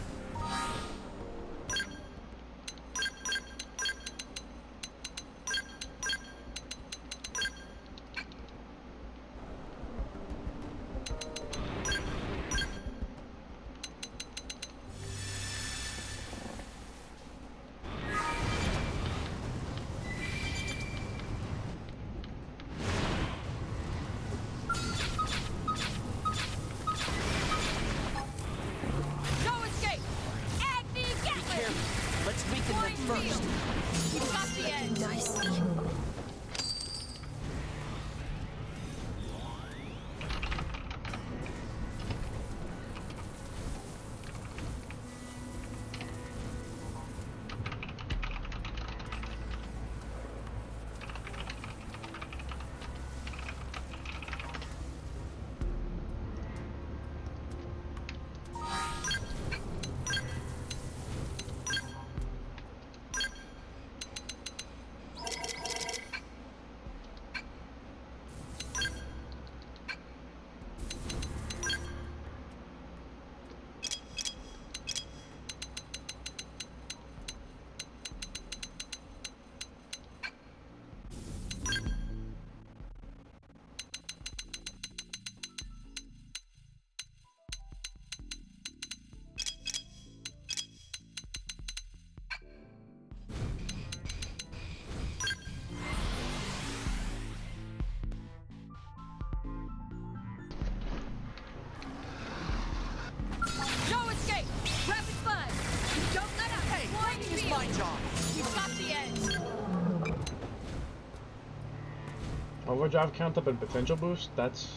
overdrive count up and potential boost, that's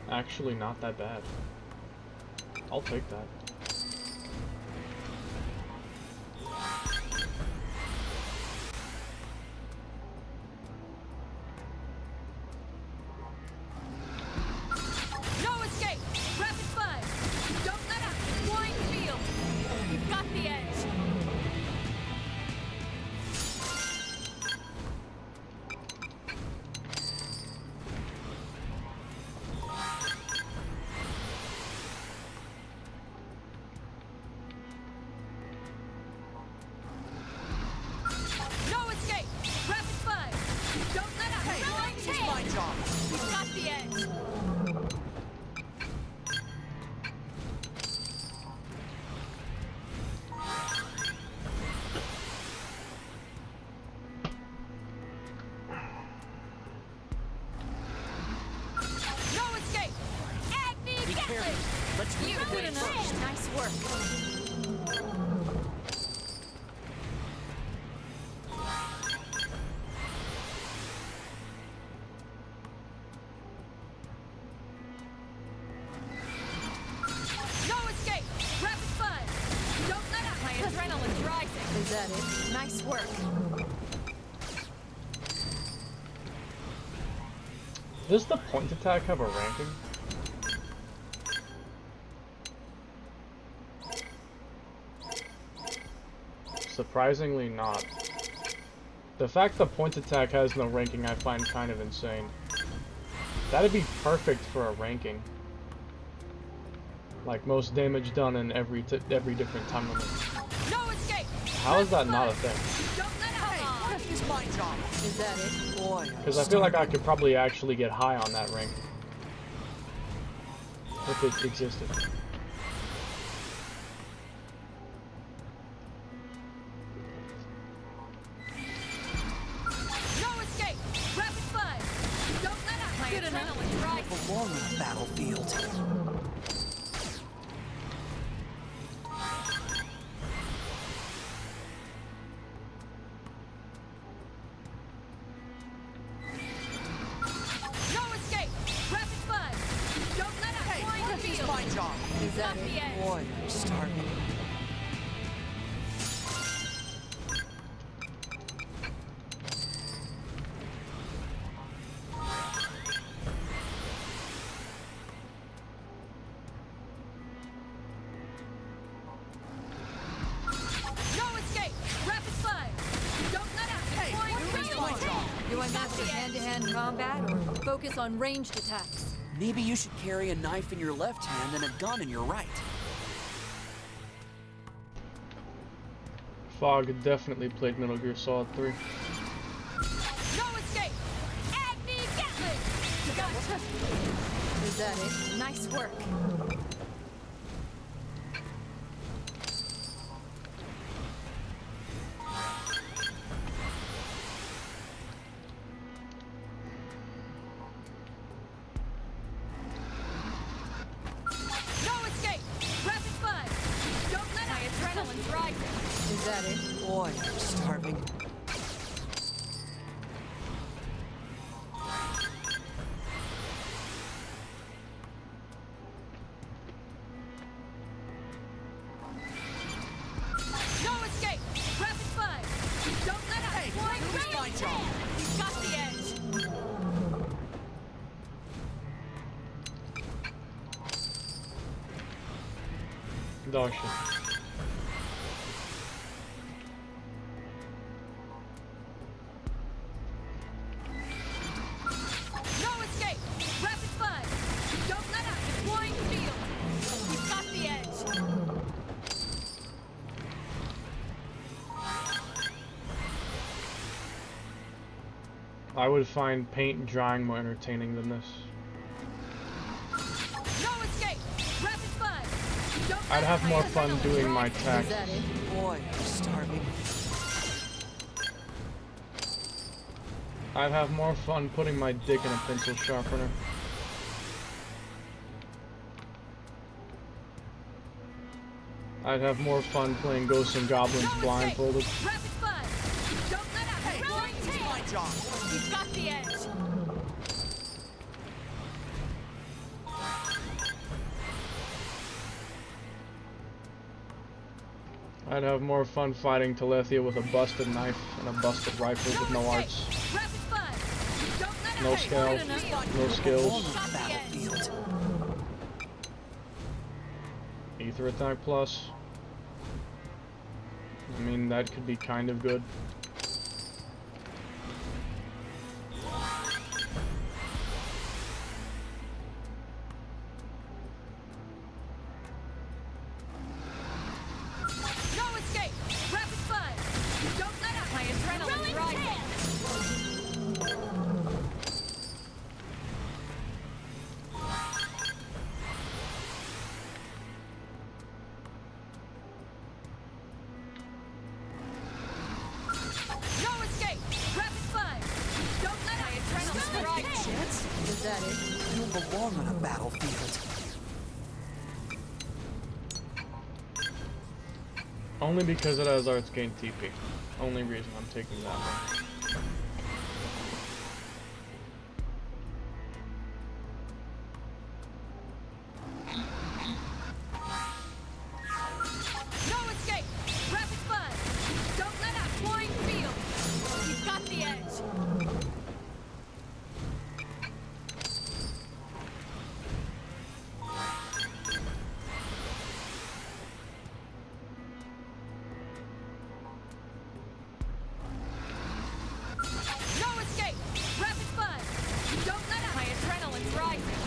actually not that bad. I'll take that. No escape! Rapid fire! Don't let up! Flying field! You've got the edge! No escape! Rapid fire! Don't let up! Hey, Flying it's tail! my job. You've got the edge! No escape! Agni Be Gatling! careful. Let's You move good it enough. first. Nice work. No escape! Rapid fire! Don't let up! My adrenaline's rising. Is that it? Nice work. Does the point attack have a ranking? Surprisingly not. The fact the point attack has no ranking I find kind of insane. That'd be perfect for a ranking. Like most damage done in every different time limit. No escape! How is that not a thing? Don't let up! Hey, what is my job? Is that it? Boy, Because I feel like I could probably actually get high on that rank. If it existed. No escape! Rapid fire! Don't let up! My adrenaline's rising. belong on a battlefield. No escape! Rapid fire! Don't let up! Hey, Flying what is field! my job? Is that the end? Boy, I'm starving. No escape! Rapid fire! Don't let up! Hey, Flying what is field! my job? Do I master hand-to-hand combat or focus on ranged attacks? Maybe you should carry a knife in your left hand and a gun in your right. Fog definitely played Metal Gear Solid 3. No escape! Agni Gatling! Gotcha! Is that it? Nice work. No escape! Rapid fire! Don't let my adrenaline's rising. Is that it? Boy, I'm starving. No escape! Rapid fire! Don't let up! Hey, Flying who's my rail! job? You've got the edge! Dog shit. No escape! Rapid fire! Don't let up! Flying field! You've got the edge! I would find paint and drying more entertaining than this. No escape! Rapid fire! Don't I'd let have up. more My fun adrenaline's doing my rising. tax. Is that it? Boy, I'm starving. I'd have more fun putting my dick in a pencil sharpener. I'd have more fun playing Ghosts and Goblins No escape! blindfolded. Rapid fire! Don't let up! Hey, Flying what is tail! my job? You've got the edge! I'd have more fun fighting Talithia with a busted knife and a busted rifle with no arts, Rapid fire. Don't let no it skill, no On skills. the battlefield. Ether attack plus. I mean, that could be kind of good. No escape. Rapid fire. Don't let up. My adrenaline rising. No escape. Rapid fire. Don't let up. My adrenaline rising. Is that it? You don't belong on a battlefield. Only because it has arts gain TP. Only reason I'm taking that one. No escape. Rapid fire. Don't let up. Flying field. You've got the edge. No escape. Rapid fire. Don't let up. My adrenaline's rising.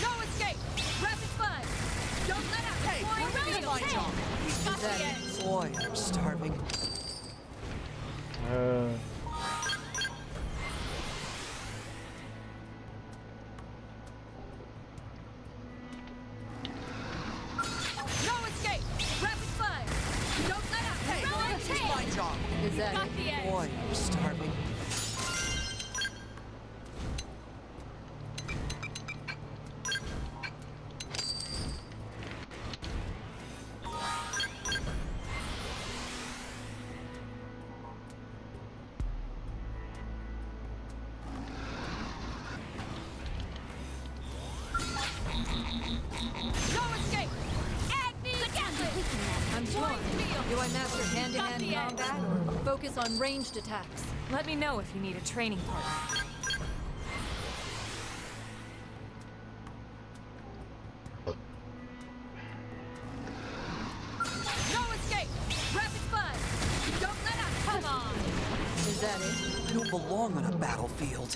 No escape. Rapid fire. Don't let up. Hey, we're in my job. We've got the edge. Boy, I'm starving. No escape. Rapid fire. Don't let up. Hey, this is my job. Is that got the edge. Boy, I'm starving. No escape. Agni Gatling. I'm torn. Do I master hand-to-hand combat or focus on ranged attacks? Let me know if you need a training partner. No escape. Rapid fire. Don't let up. Come on. Is that it? I don't belong on a battlefield.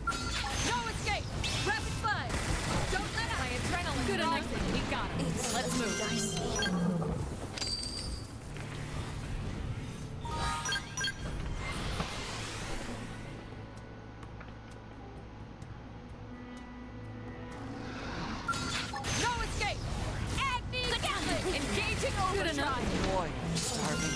No escape. Rapid fire. Don't let up. My adrenaline. Good enough. We got him. Let's move. No escape. Agni Gatling. Engaging overdrive. Boy, I'm starving.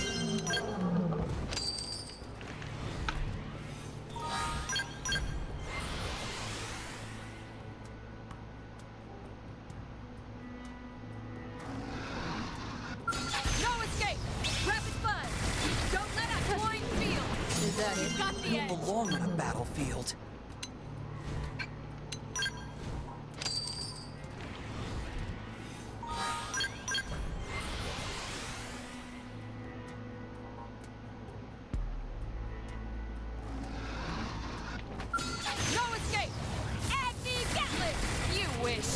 No escape. Rapid fire. Don't let up. Flying field. Is that it? Got I the don't edge. belong on a battlefield. No escape. Agni Gatling. You wish.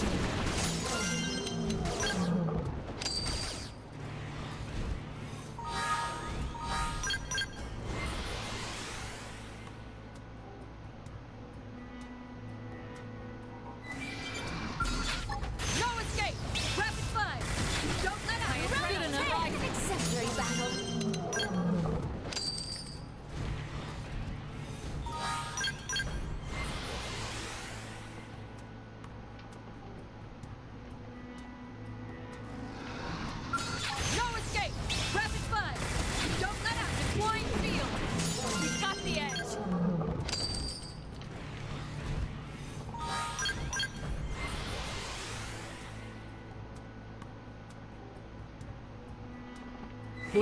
No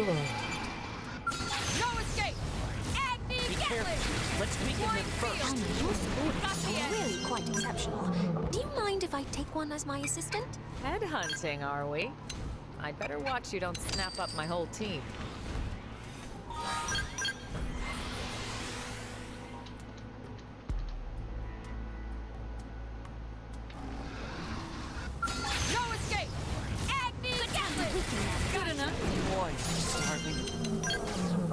escape! Agni Be Gatling! careful. Let's weaken them first. Your orders are really quite exceptional. Do you mind if I take one as my assistant? Headhunting, are we? I'd better watch you don't snap up my whole team. No escape! Agni Gatling! Good enough. Boy, starving.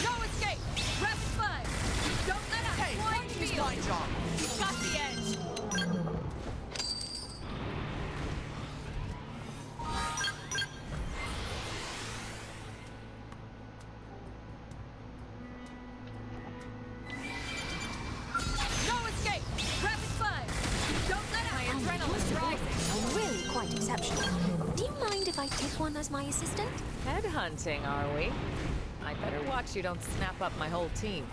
No escape! Rapid fire! Don't let up! Hey, Wide it's field! my job. You've got the edge! No escape! Rapid fire! Don't let up! My adrenaline's rising! Are really quite exceptional. Do you mind if I take one as my assistant? Headhunting, are we? I'd better watch you don't snap up my whole team.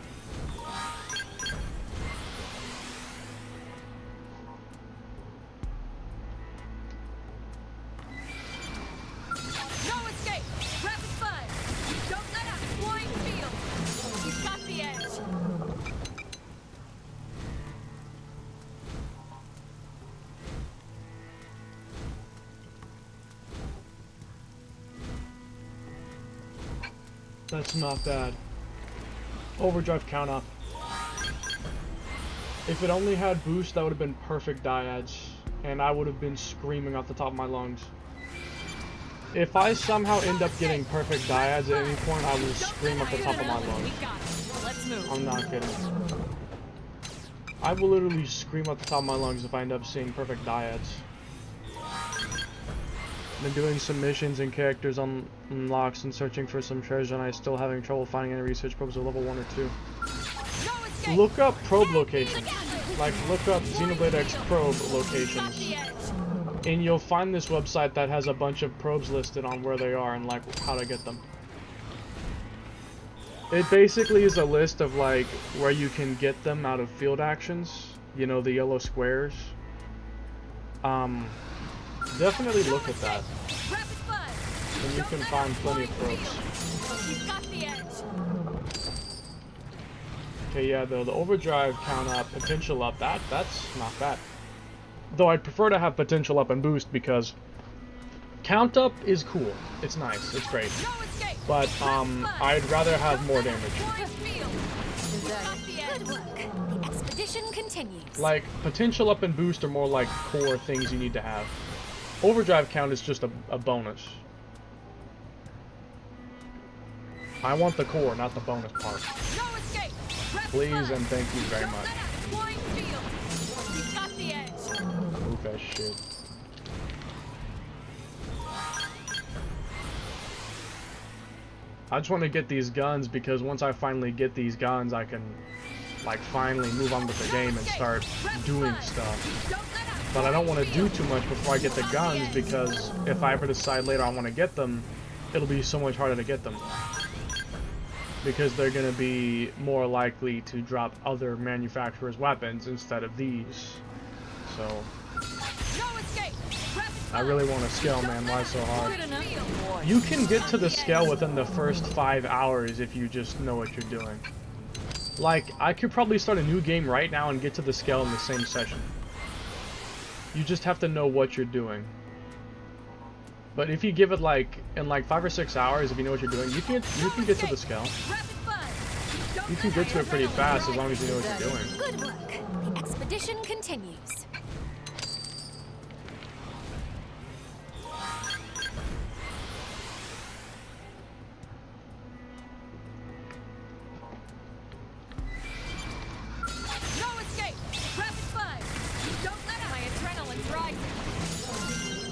No escape! Rapid fire! Don't let up! Wide field! You've got the edge! That's not bad. Overdrive count up. If it only had boost, that would have been perfect dyads, and I would have been screaming off the top of my lungs. If I somehow end up getting perfect dyads at any point, I will scream at the top of my lungs. We got it. Let's move. I'm not kidding. I will literally scream at the top of my lungs if I end up seeing perfect dyads. Been doing some missions and characters unlocks and searching for some treasure, and I'm still having trouble finding any research probes at level 1 or 2. No escape! Look up probe locations. Like, look up Xenoblade X probe Got locations. the edge! And you'll find this website that has a bunch of probes listed on where they are and, like, how to get them. It basically is a list of, like, where you can get them out of field actions. You know, the yellow squares. Definitely look at that. Rapid fire! And you Don't can let find up. plenty Wide of probes. field. You've got the edge! Okay, yeah, the overdrive count up, potential up, that's not bad. Though I'd prefer to have potential up and boost because count up is cool. It's nice, it's great. No escape! But I'd rather have more damage. Wide field. You've got the edge! Good work. The expedition continues. Like, potential up and boost are more like core things you need to have. Overdrive count is just a bonus. I want the core, not the bonus part. No escape! Rapid Please fire. and thank you very Don't much. let up. Wide field. You've got the edge! Move that shit. I just want to get these guns because once I finally get these guns, I can, like, finally move on with the game and start doing stuff. Don't let up. But I don't want to do too much before I get the guns because if I ever decide later I want to get them, it'll be so much harder to get them. Because they're going to be more likely to drop other manufacturers' weapons instead of these. So, No escape! Rapid I really want to scale, man. Why so hard? Good enough. You can get to the scale within the first 5 hours if you just know what you're doing. Like, I could probably start a new game right now and get to the scale in the same session. You just have to know what you're doing. But if you give it like in like 5 or 6 hours, if you know what you're doing, you can get to the scale. Rapid fire. Don't You can get to it pretty fast as long as you know what you're doing. Good work. The expedition continues. No escape! Rapid fire! Don't let up! My adrenaline's rising!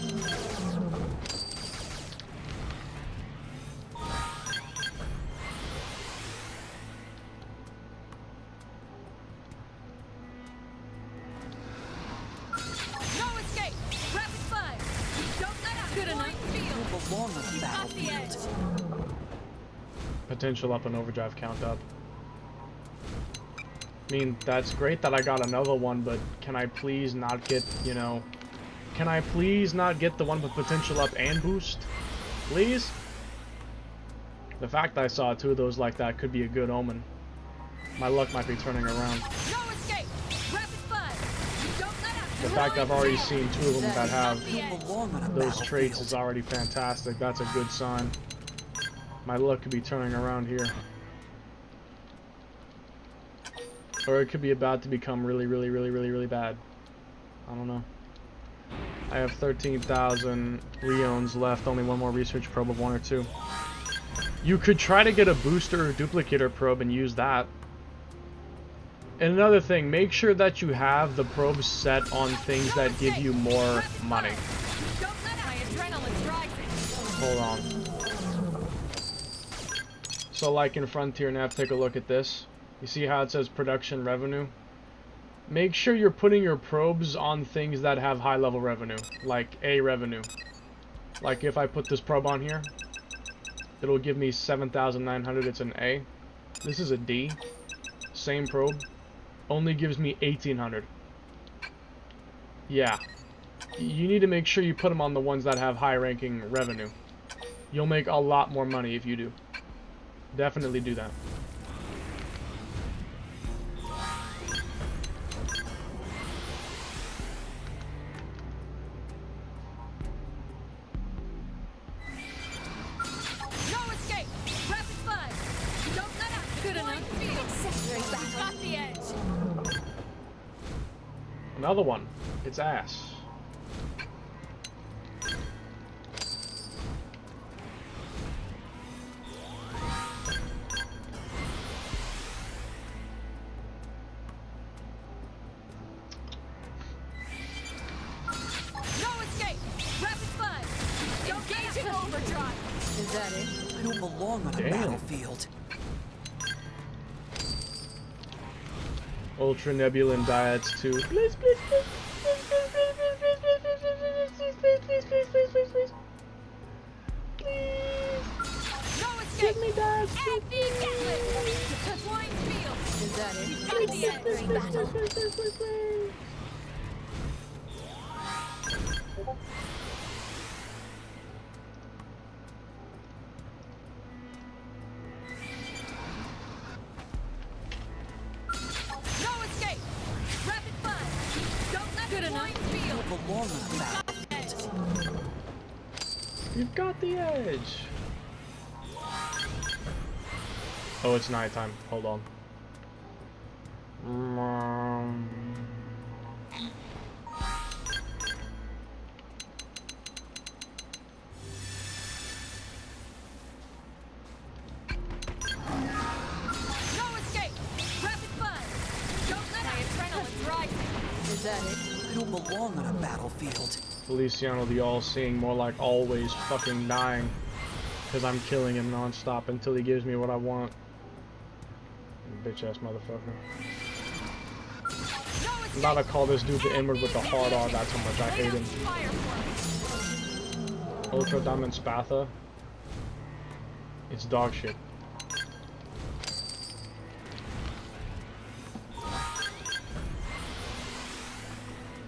No escape! Rapid fire! Don't let up! Good enough. Wide field. You belong on the You've got the battlefield. edge! Potential up and overdrive count up. I mean, that's great that I got another one, but can I please not get, you know... Can I please not get the one with potential up and boost? Please? The fact that I saw 2 of those like that could be a good omen. My luck might be turning around. No escape! Rapid fire! Don't let up! The fact I've already seen 2 of them that have Don't belong on a those traits battlefield. is already fantastic. That's a good sign. My luck could be turning around here. Or it could be about to become really bad. I don't know. I have 13,000 Leons left. Only one more research probe of 1 or 2. You could try to get a booster or duplicator probe and use that. And another thing, make sure that you have the probes set on things that give you more money. Don't let up! My adrenaline's rising! Hold on. So like in Frontier Nav, take a look at this. You see how it says production revenue? Make sure you're putting your probes on things that have high level revenue, like A revenue. Like if I put this probe on here, it'll give me 7,900, it's an A. This is a D, same probe, only gives me 1,800. Yeah, you need to make sure you put them on the ones that have high ranking revenue. You'll make a lot more money if you do. Definitely do that. No escape! Rapid fire! Don't let up! Good enough. Got the edge! Another one. It's ass. No escape! Rapid fire! Engaging overdrive! Is that it? I don't belong on a Damn. battlefield. Ultra Nebulan Diets 2. Please, please, please, please, please. No escape! Give me that! Deploying field! Is that it? Got the edge! Battle! No escape! Rapid fire! Don't let good enough field! Don't belong on a battlefield. You've got the edge. Oh, it's nighttime. Hold on. No escape! Rapid fire! Don't let my adrenaline's rising! Is that it? I don't belong on a battlefield. Feliciano the all-seeing, more like always fucking dying. Because I'm killing him non-stop until he gives me what I want. Bitch-ass motherfucker. I'm about to call this dude the N-word with the hard R, that's how much I hate him. Ultra Diamond Spatha. It's dog shit.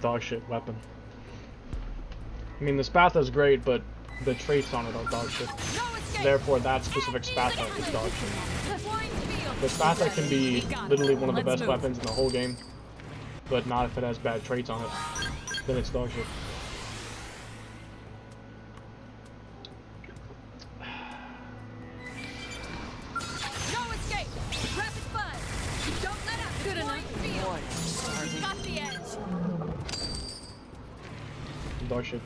Dog shit weapon. I mean, the Spatha's great, but the traits on it are dog shit. Therefore, that specific Spatha is dog shit. The Spatha can be literally one of the best weapons in the whole game, but not if it has bad traits on it. Then it's dog shit. No escape! Rapid fire! Don't let up! Good enough field! Boy, I'm starving. Got the edge! Dog shit.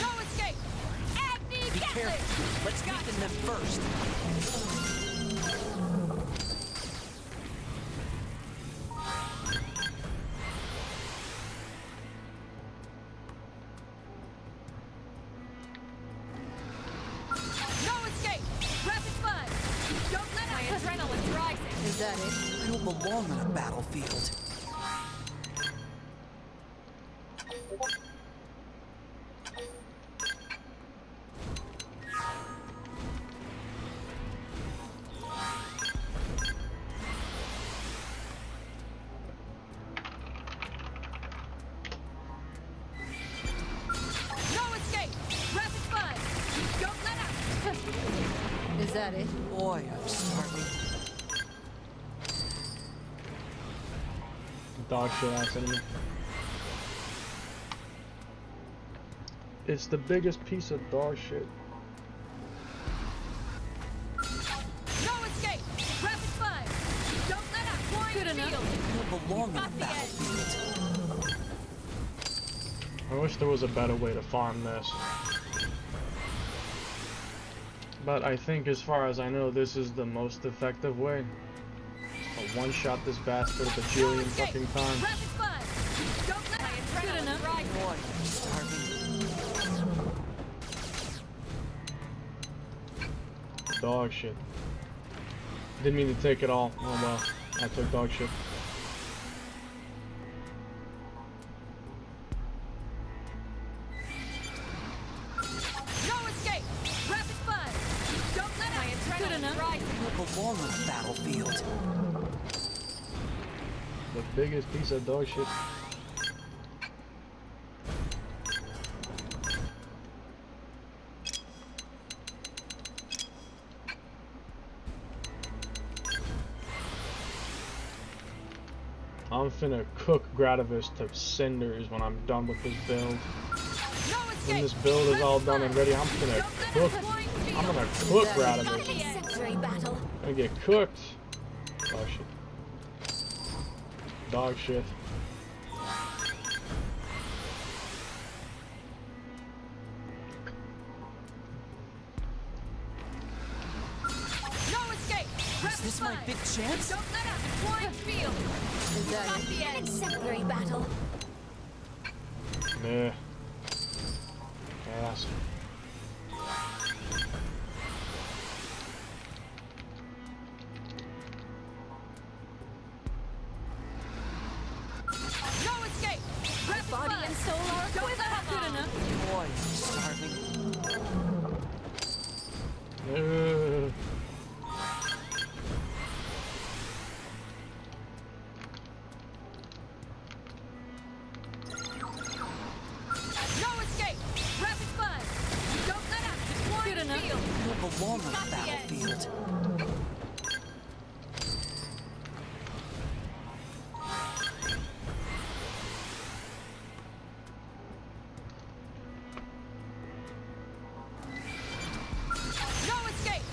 No escape! Be careful. Let's weaken them first. No escape! Rapid fire! Don't let my adrenaline's rising! Is that it? I don't belong on a battlefield. that it? Boy, I'm starving. Dog shit ass enemy. It's the biggest piece of dog shit. No escape! Rapid fire! Don't let up! Good enough. I belong on the battlefield. I wish there was a better way to farm this. But I think, as far as I know, this is the most effective way. I'll one-shot this bastard a bajillion fucking times. Rapid fire! Don't let up! Good enough. Boy, I'm starving. Dog shit. Didn't mean to take it all. Oh well, I took dog shit. No escape! Rapid fire! Don't let up! Good enough. I belong on the battlefield. The biggest piece of dog shit. I'm finna cook Gradavis to cinders when I'm done with this build. When this build is all done and ready, I'm gonna cook. I'm gonna cook Gradavis. Exemplary battle. I'm gonna get cooked. Dog shit. Dog shit. No escape! Is this my big chance? Don't let up! Flying field! Is that Got the an edge. exemplary battle? Meh. Ass. No escape! Rapid Body fire! and soul are Don't let up! Good enough. Boy, I'm starving. No escape! Rapid fire! Don't let up! Flying field! I belong on Got the the edge. battlefield. No escape!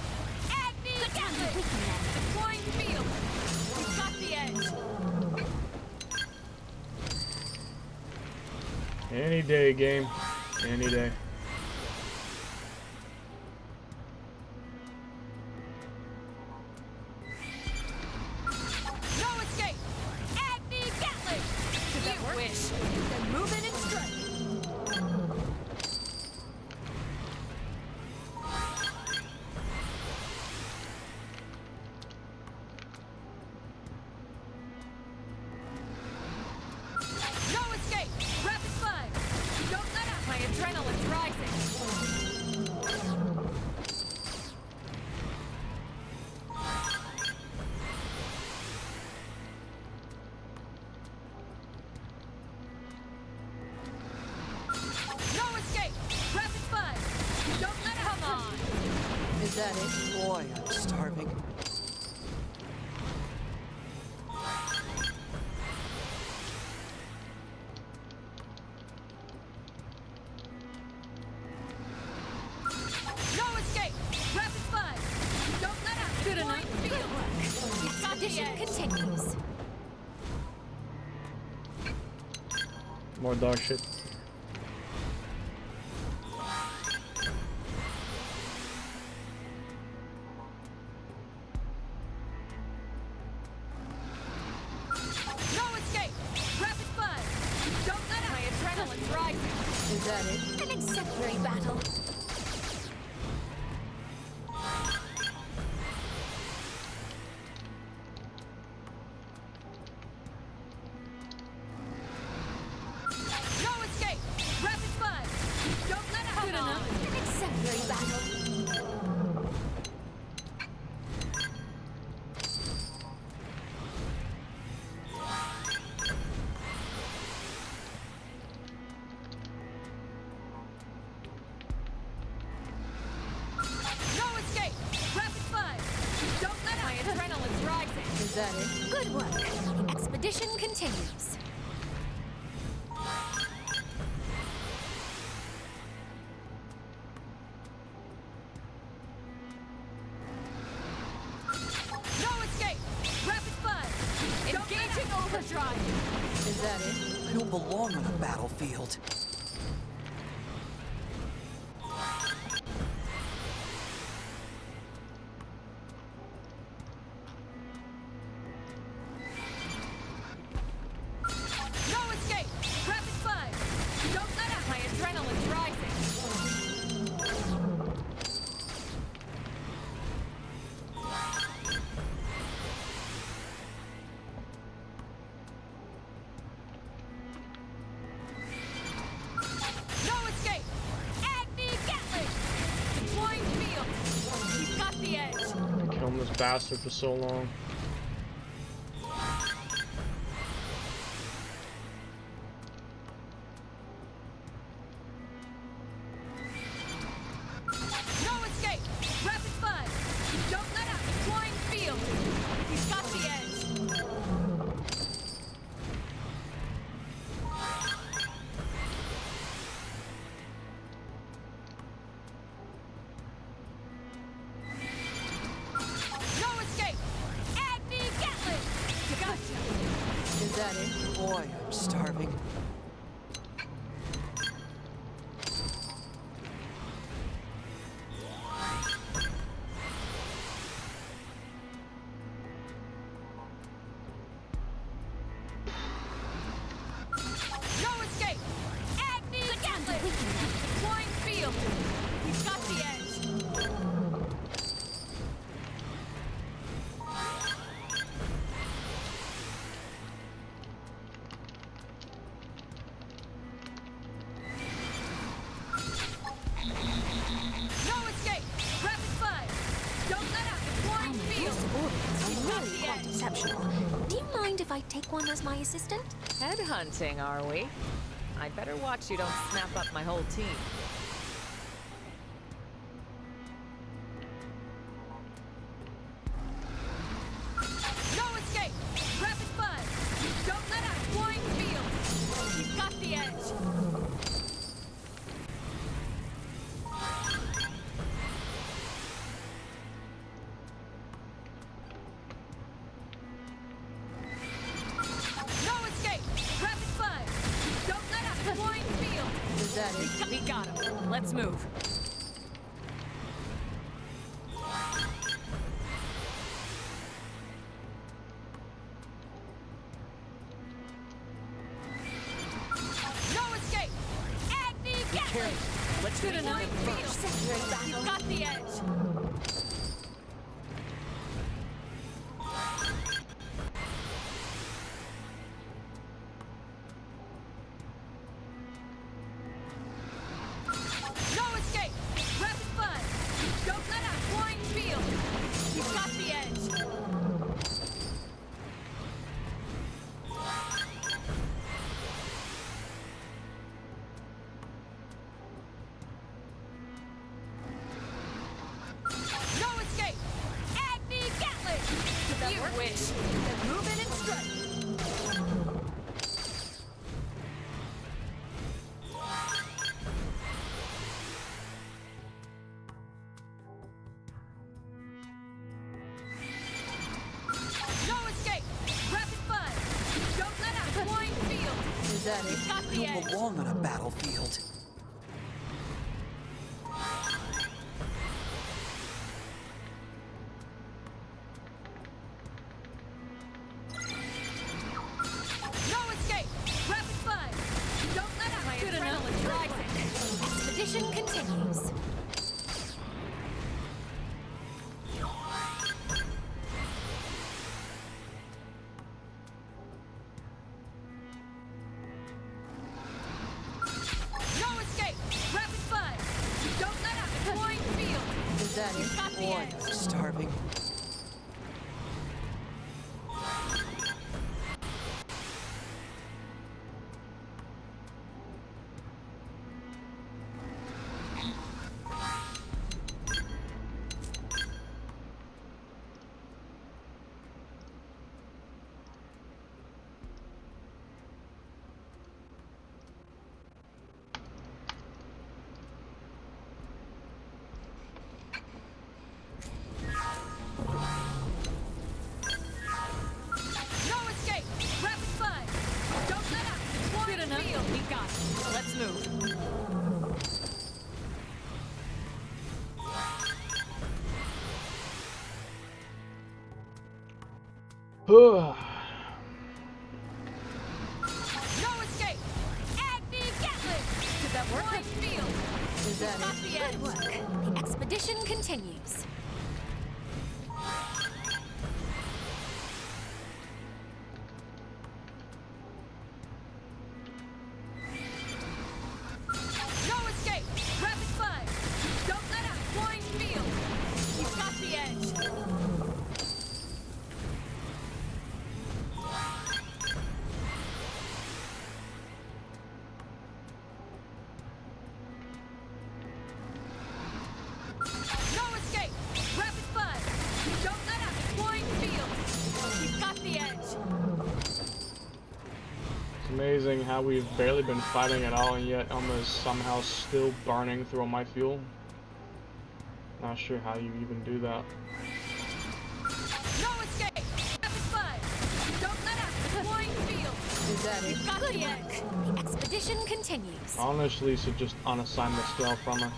Agni Gatling! Deploying field! We've got the edge! Any day, game. Any day. No escape! Agni Gatling! You wish! Then move in and strike! No escape! Rapid fire! Don't let up! My adrenaline's rising! No escape! Rapid fire! Don't let up! Come on! Is that it? Boy, I'm starving. No escape! Rapid fire! Don't let up! Good enough. Field. We've got the Mission edge. continues. More dog shit. No escape! Rapid fire! Don't let up! My adrenaline's rising! Is that it? An exemplary battle. No escape! Rapid fire! Don't let up! Good enough. An exemplary battle. Good work. The expedition continues. No escape! Rapid fire! Engaging overdrive! Is that it? I don't belong on a battlefield. No escape! Rapid fire! Don't let up! My adrenaline's rising! No escape! Agni Gatling! Deploying field! He's got the edge! Killing this bastard for so long. No escape! Rapid fire! Don't let up! Deploying field! He's got the edge! No escape! Agni Gatling! Gotcha! Is that it? Boy, I'm starving. No escape! Agni Gatling! Deploying field! He's got the edge! No escape! Rapid fire! Don't let up! Deploying field! It's He's got really the quite edge! exceptional. Do you mind if I take one as my assistant? Headhunting, are we? I'd better watch you don't snap up my whole team. No escape! Rapid fire! Don't let up! Deploying field! He's got the edge! No escape! Rapid fire! Don't let up! Deploying field! Is that it? We got him. Let's move. No escape! Agni Gatling! Let's Good get enough. another first. He's got the edge! No escape! Rapid fire! Don't let up! Deploying field! He's got the edge! No escape! Agni Gatling! You wish! Then move in and strike! No escape! Rapid fire! Don't let up! Deploying field! Is that He's got I the don't edge! belong on a battlefield. No escape! Rapid fire! Don't let up! My adrenaline's rising! Expedition continues. No escape! Rapid fire! Don't let up! Deploying field! Is that He's got the Boy, edge! I'm starving. enough. field. We got it. Let's move. Ugh. No escape! Agni Gatling! Did that work? Wide field. Is that Got it? the edge. Good work. The expedition continues. No escape! Rapid fire! Don't let out! Wide field! You've got the edge. No escape! Rapid fire! Don't let out! Wide field! You've got the edge. It's amazing how we've barely been fighting at all, and yet Elma is somehow still burning through all my fuel. Not sure how you even do that. No escape! Rapid fire! Don't let out! Wide field! Is that it? You've got Good the work. edge. The expedition continues. I honestly should just unassign the spell from her.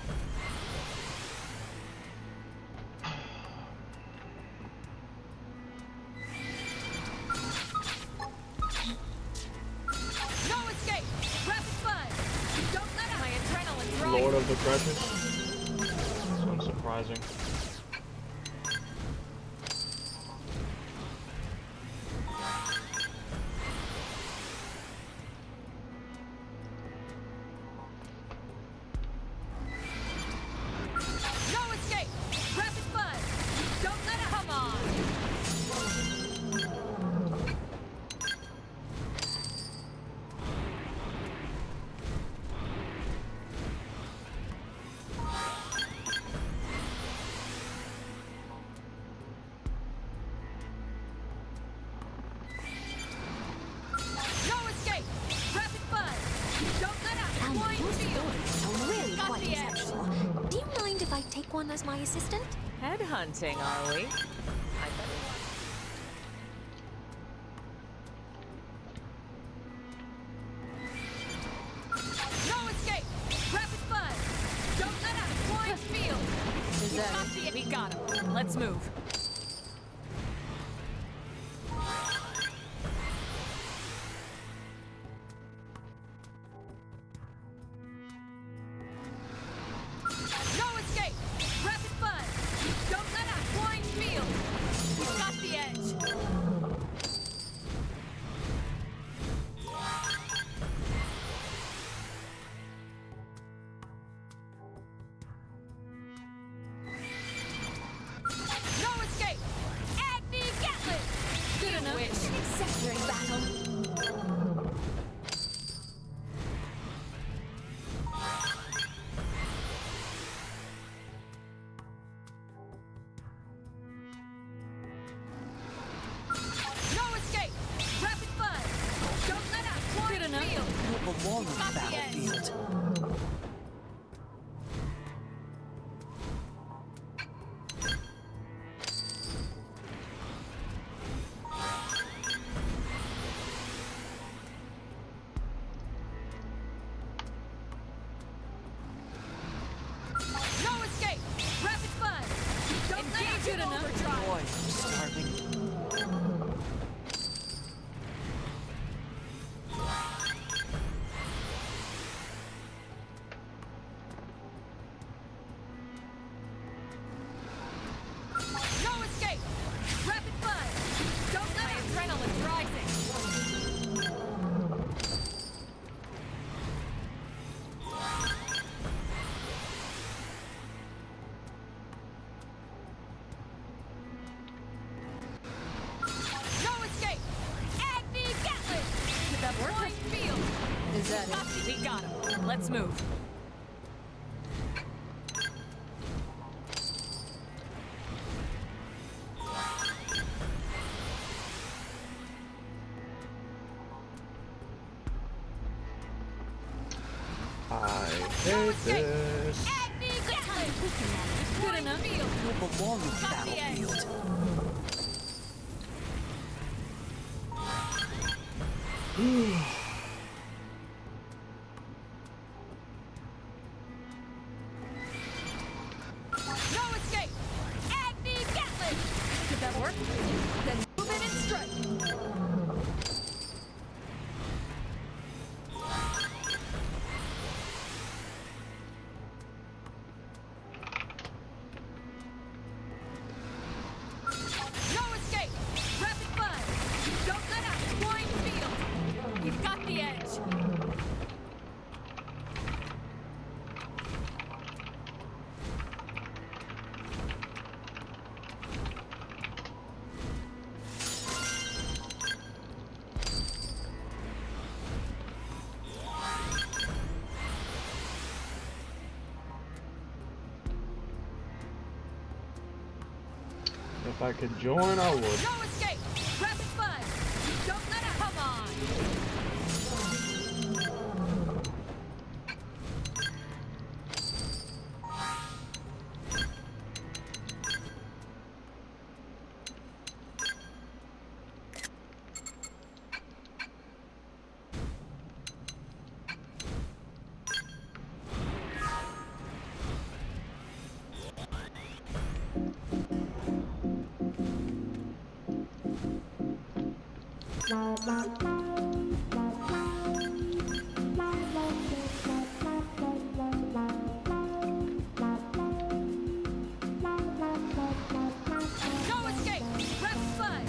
No escape! Rapid fire! Don't let out! My adrenaline's rising. Lord of the Precious? It's unsurprising. No escape! Rapid fire! Don't let out! Come on. No escape! Rapid fire! Don't let out! Elma, Wide your field! stories sound really Got quite the edge. exceptional. Do you mind if I take one as my assistant? Headhunting, are we? I better watch. No escape! Rapid fire! Don't let out! Wide field! Is that it? We got him. Let's move. No escape! Rapid fire! Don't let out! Wide field! You've got the edge. No escape! Agni Gatling! Good enough. Wish. Exemplary battle. No escape! Rapid fire! Don't let out! Wide Good enough. field! You belong on got the the edge. battlefield. No escape! Rapid fire! Don't let out! Engage it enough. Overdrive! Boy, I'm starving. No escape! Rapid fire! Don't let out! Adrenaline's rising. No escape! Agni Gatling! Did that work? Wide field! Is that it? We got him. Let's move. I hate this. Agni Gatling! Good enough. You belong on the Got the edge. battlefield. If I could join, I would. No escape! Press bud! Don't let it come on! No escape! Press bud!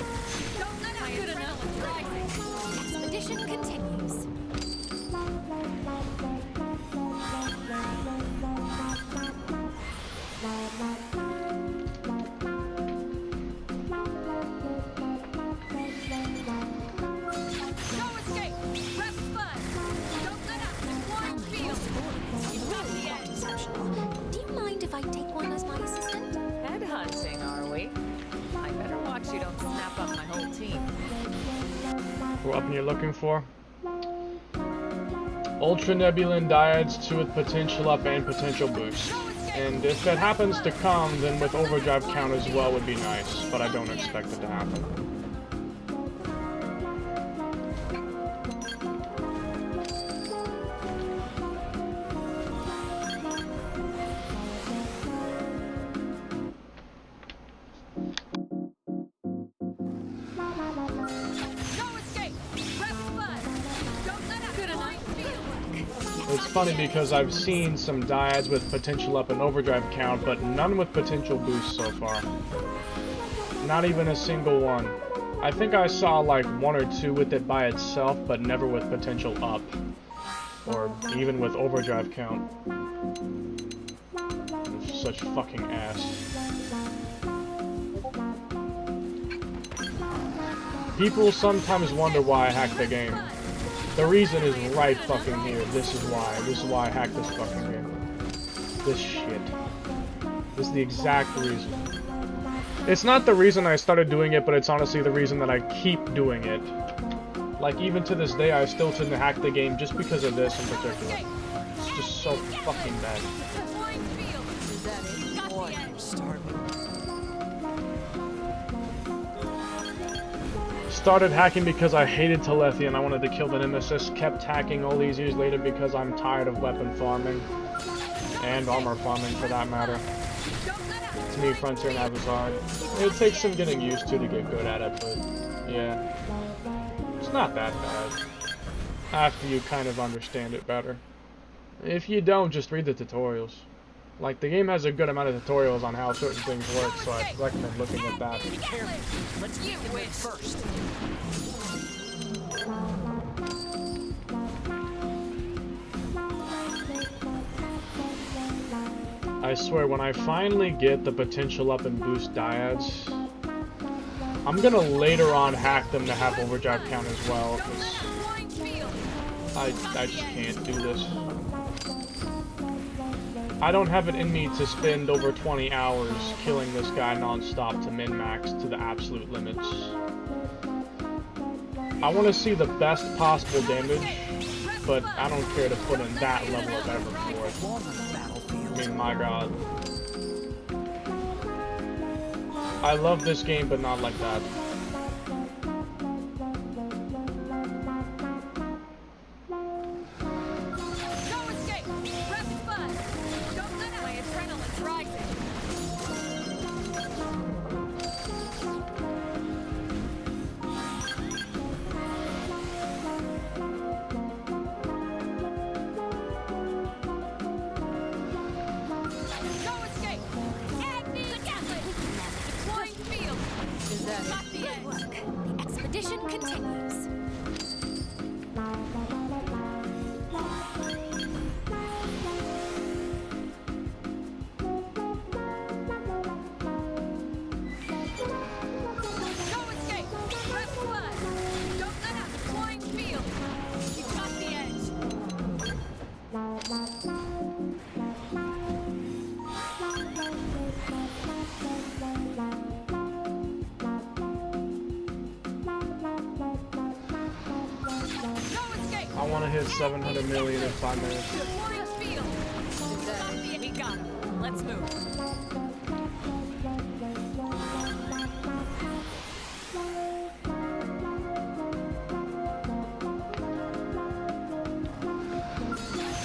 Don't let it good enough! Rising! Expedition continues. No escape! Press bud! Don't let up! One field! You've got the edge! Do you mind if I take one as my assistant? Headhunting, are we? I better watch you don't snap up my whole team. What weapon you're looking for? Ultra Nebulan Dyads, 2 with potential up and potential boost. And if that happens to come, then with overdrive count as well would be nice, but I don't expect it to happen. No escape! Press bud! Don't let up! Good enough! Field! It's funny because I've seen some dyads with potential up and overdrive count, but none with potential boost so far. Not even a single one. I think I saw like 1 or 2 with it by itself, but never with potential up. Or even with overdrive count. It's such fucking ass. People sometimes wonder why I hacked the game. The reason is right fucking here. This is why. This is why I hacked this fucking game. This shit. This is the exact reason. It's not the reason I started doing it, but it's honestly the reason that I keep doing it. Like, even to this day, I still tend to hack the game just because of this in particular. It's just so fucking bad. One field! Is that it? Got Boy, the I'm edge! starving. Started hacking because I hated Telethy and I wanted to kill the Nemesis. Kept hacking all these years later because I'm tired of weapon farming. And armor farming, for that matter. To me, Frontier Nav is hard. It takes some getting used to get good at it, but yeah. It's not that bad. After you kind of understand it better. If you don't, just read the tutorials. Like, the game has a good amount of tutorials on how certain things work, so I recommend looking at that. Let's get him in first. I swear, when I finally get the potential up and boost dyads, I'm gonna later on hack them to have overdrive count as well, because I just can't do this. I don't have it in me to spend over 20 hours killing this guy non-stop to min-max to the absolute limits. I want to see the best possible damage, but I don't care to put in that level of effort for it. I mean, my god. I love this game, but not like that. Is that it? want to hit 700 million in 5 minutes. Warriors field. We got him. Let's move.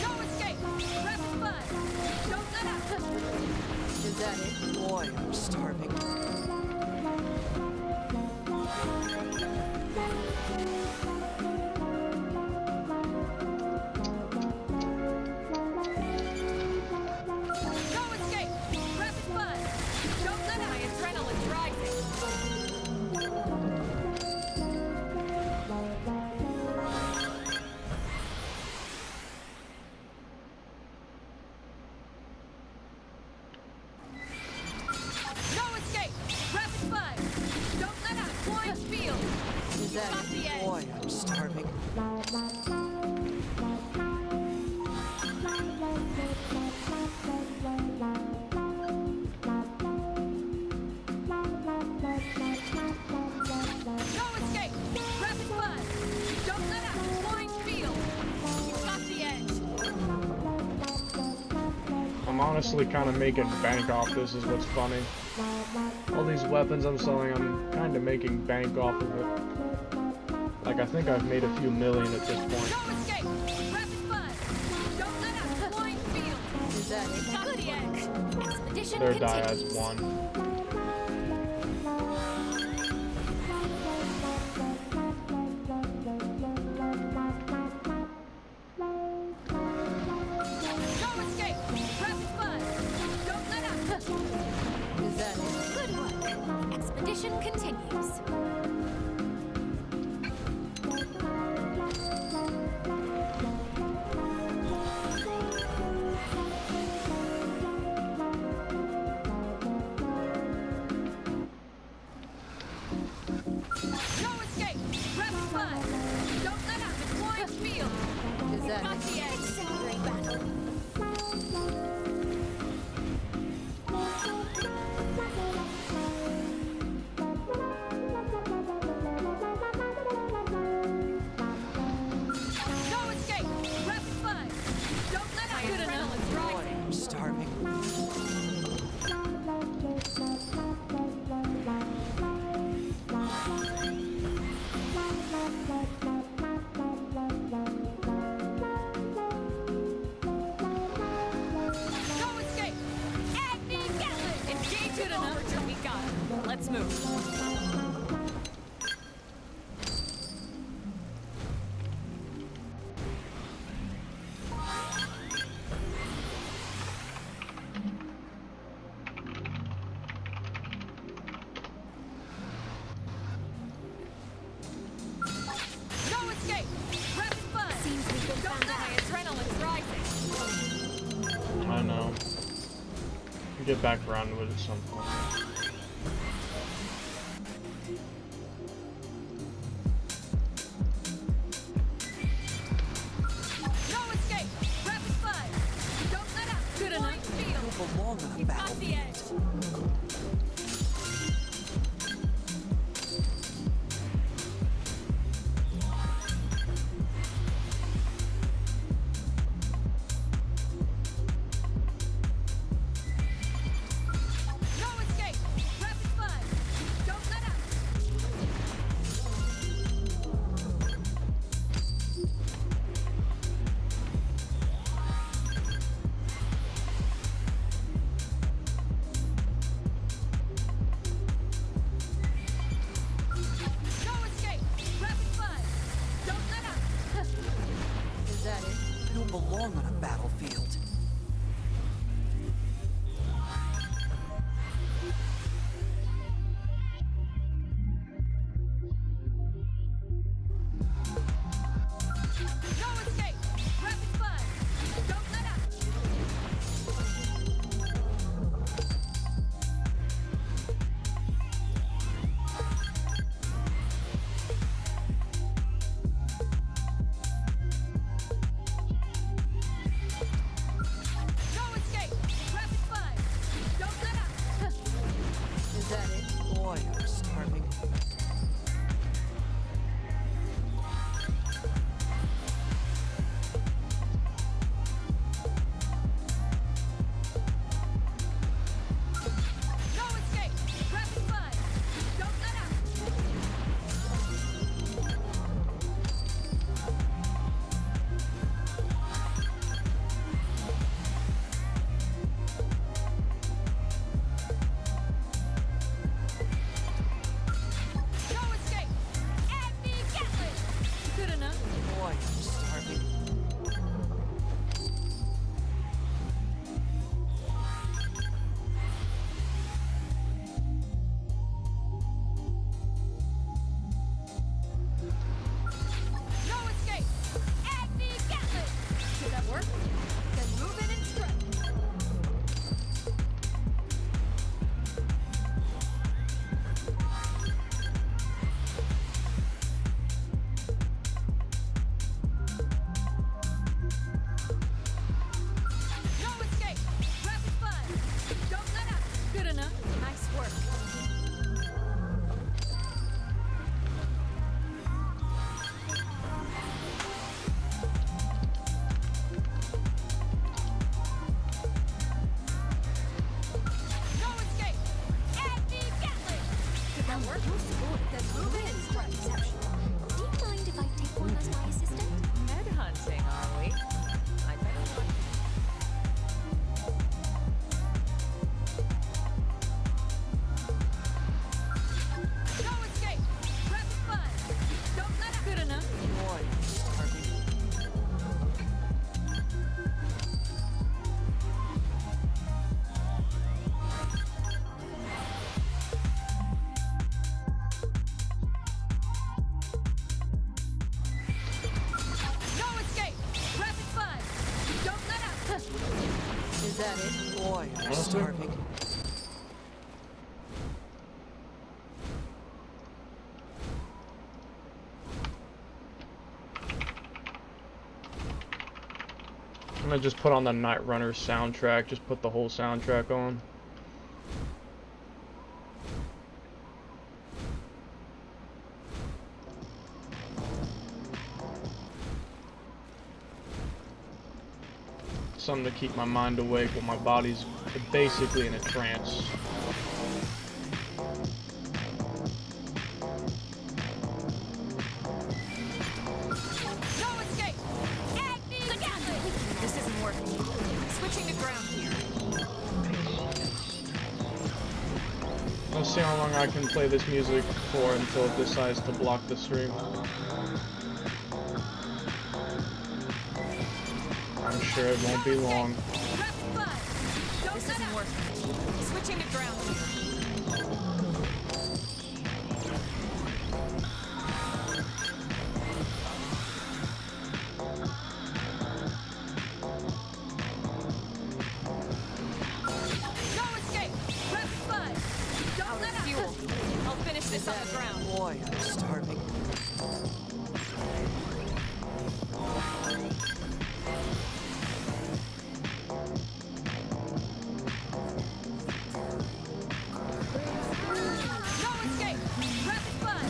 No escape. Rapid fire. Don't let out. Is that it? Boy, I'm starving. No escape. Rapid fire. Don't let out. My adrenaline's rising. No escape. Rapid fire. Don't let out. Flying field. Is that not the edge? Boy, I'm starving. No escape. Rapid fire. Don't let out. Flying field. You've got the edge. I'm honestly kind of making bank off this, is what's funny. All these weapons I'm selling, I'm kind of making bank off of it. Like, I think I've made a few million at this point. No escape. Rapid fire. Don't let out. Flying field. Is that it? Got the edge. Expedition Their die continues. has 1. No escape. Rapid fire. Don't let out. Is that it? Good work. Expedition continues. No escape. Rapid fire. Don't let out. Flying field. Is that got the edge? Great battle. No escape. Rapid fire. Don't let out. Good adrenaline's Boy, rising. I'm starving. No escape. Agni Gatling. Engage good enough till we got him. Let's move. No escape. Rapid fire. Seems we've been Don't found let out. my adrenaline's rising. I know. We'll get back around to it at some point. No escape. Rapid fire. Don't let out. Good enough. Field. Belong on a You've got the edge. No escape. Rapid fire. Don't let out. No escape. Rapid fire. Don't let out. Is that it? I don't belong on a battlefield. No escape. Rapid fire. Don't let out. Is that it? Boy, I'm Honestly? starving. I'm gonna just put on the Night Runner soundtrack, just put the whole soundtrack on. Something to keep my mind awake while my body's basically in a trance. No escape! This isn't working. Switching to ground here. Let's see how long I can play this music for until it decides to block the stream. I'm sure it won't be long. This isn't working. Switching to ground here. No escape! Rapid fire! Don't let fuel. I'll finish this on the ground. Boy, I'm starving. No escape! Rapid fire!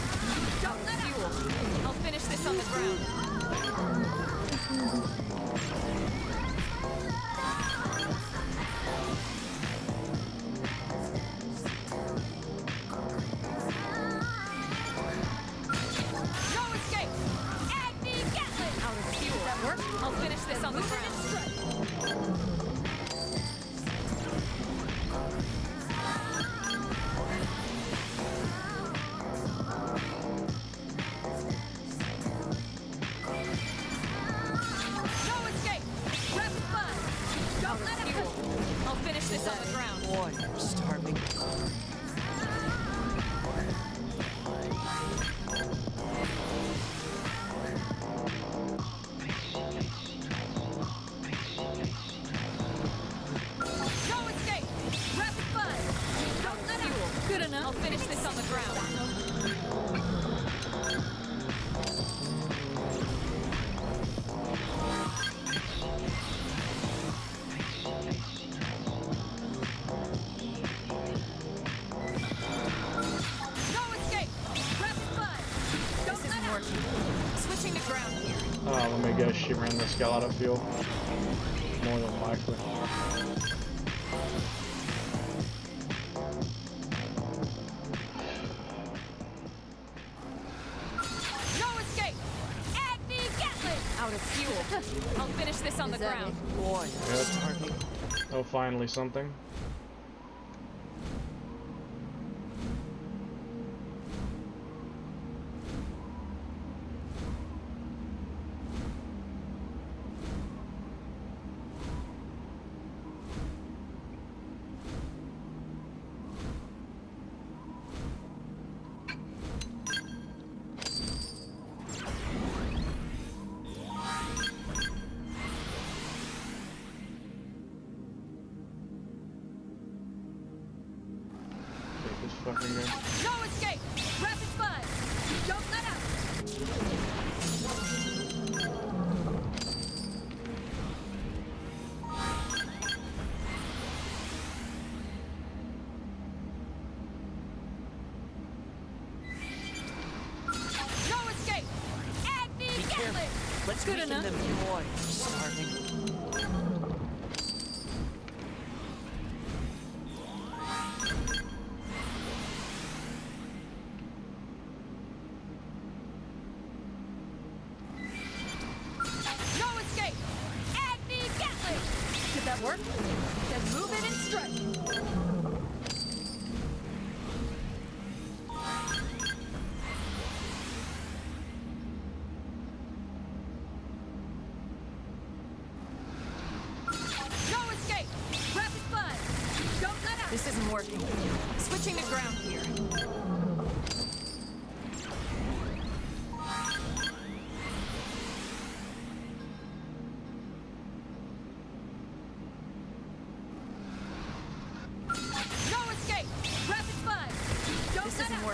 Don't let fuel. I'll finish this on the ground. No escape! Agni Gatling! Out of fuel. That work? I'll finish this on the ground. No escape! Rapid fire! Don't let fuel. I'll finish this on the ground. Boy, I'm starving. No escape! Rapid fire! Don't let fuel. Good enough. I'll finish this on the ground. No escape! Rapid fire! Don't this isn't working. Switching to ground here. Let me guess, she ran the skull out of fuel. More than likely. No escape! Agni Gatling! Out of fuel. I'll finish this on the ground. Boy, I'm Yep. starving. Oh, finally something. Take this fucking guy. No escape! Rapid fire! Don't let out! No escape! Agni Gatling! Let's Good weaken enough. them. Boy, I'm starving. No escape! Agni Gatling! Did that work? Then move in and strike! No escape! Rapid fire! Don't let out! This isn't working. Switching to ground here.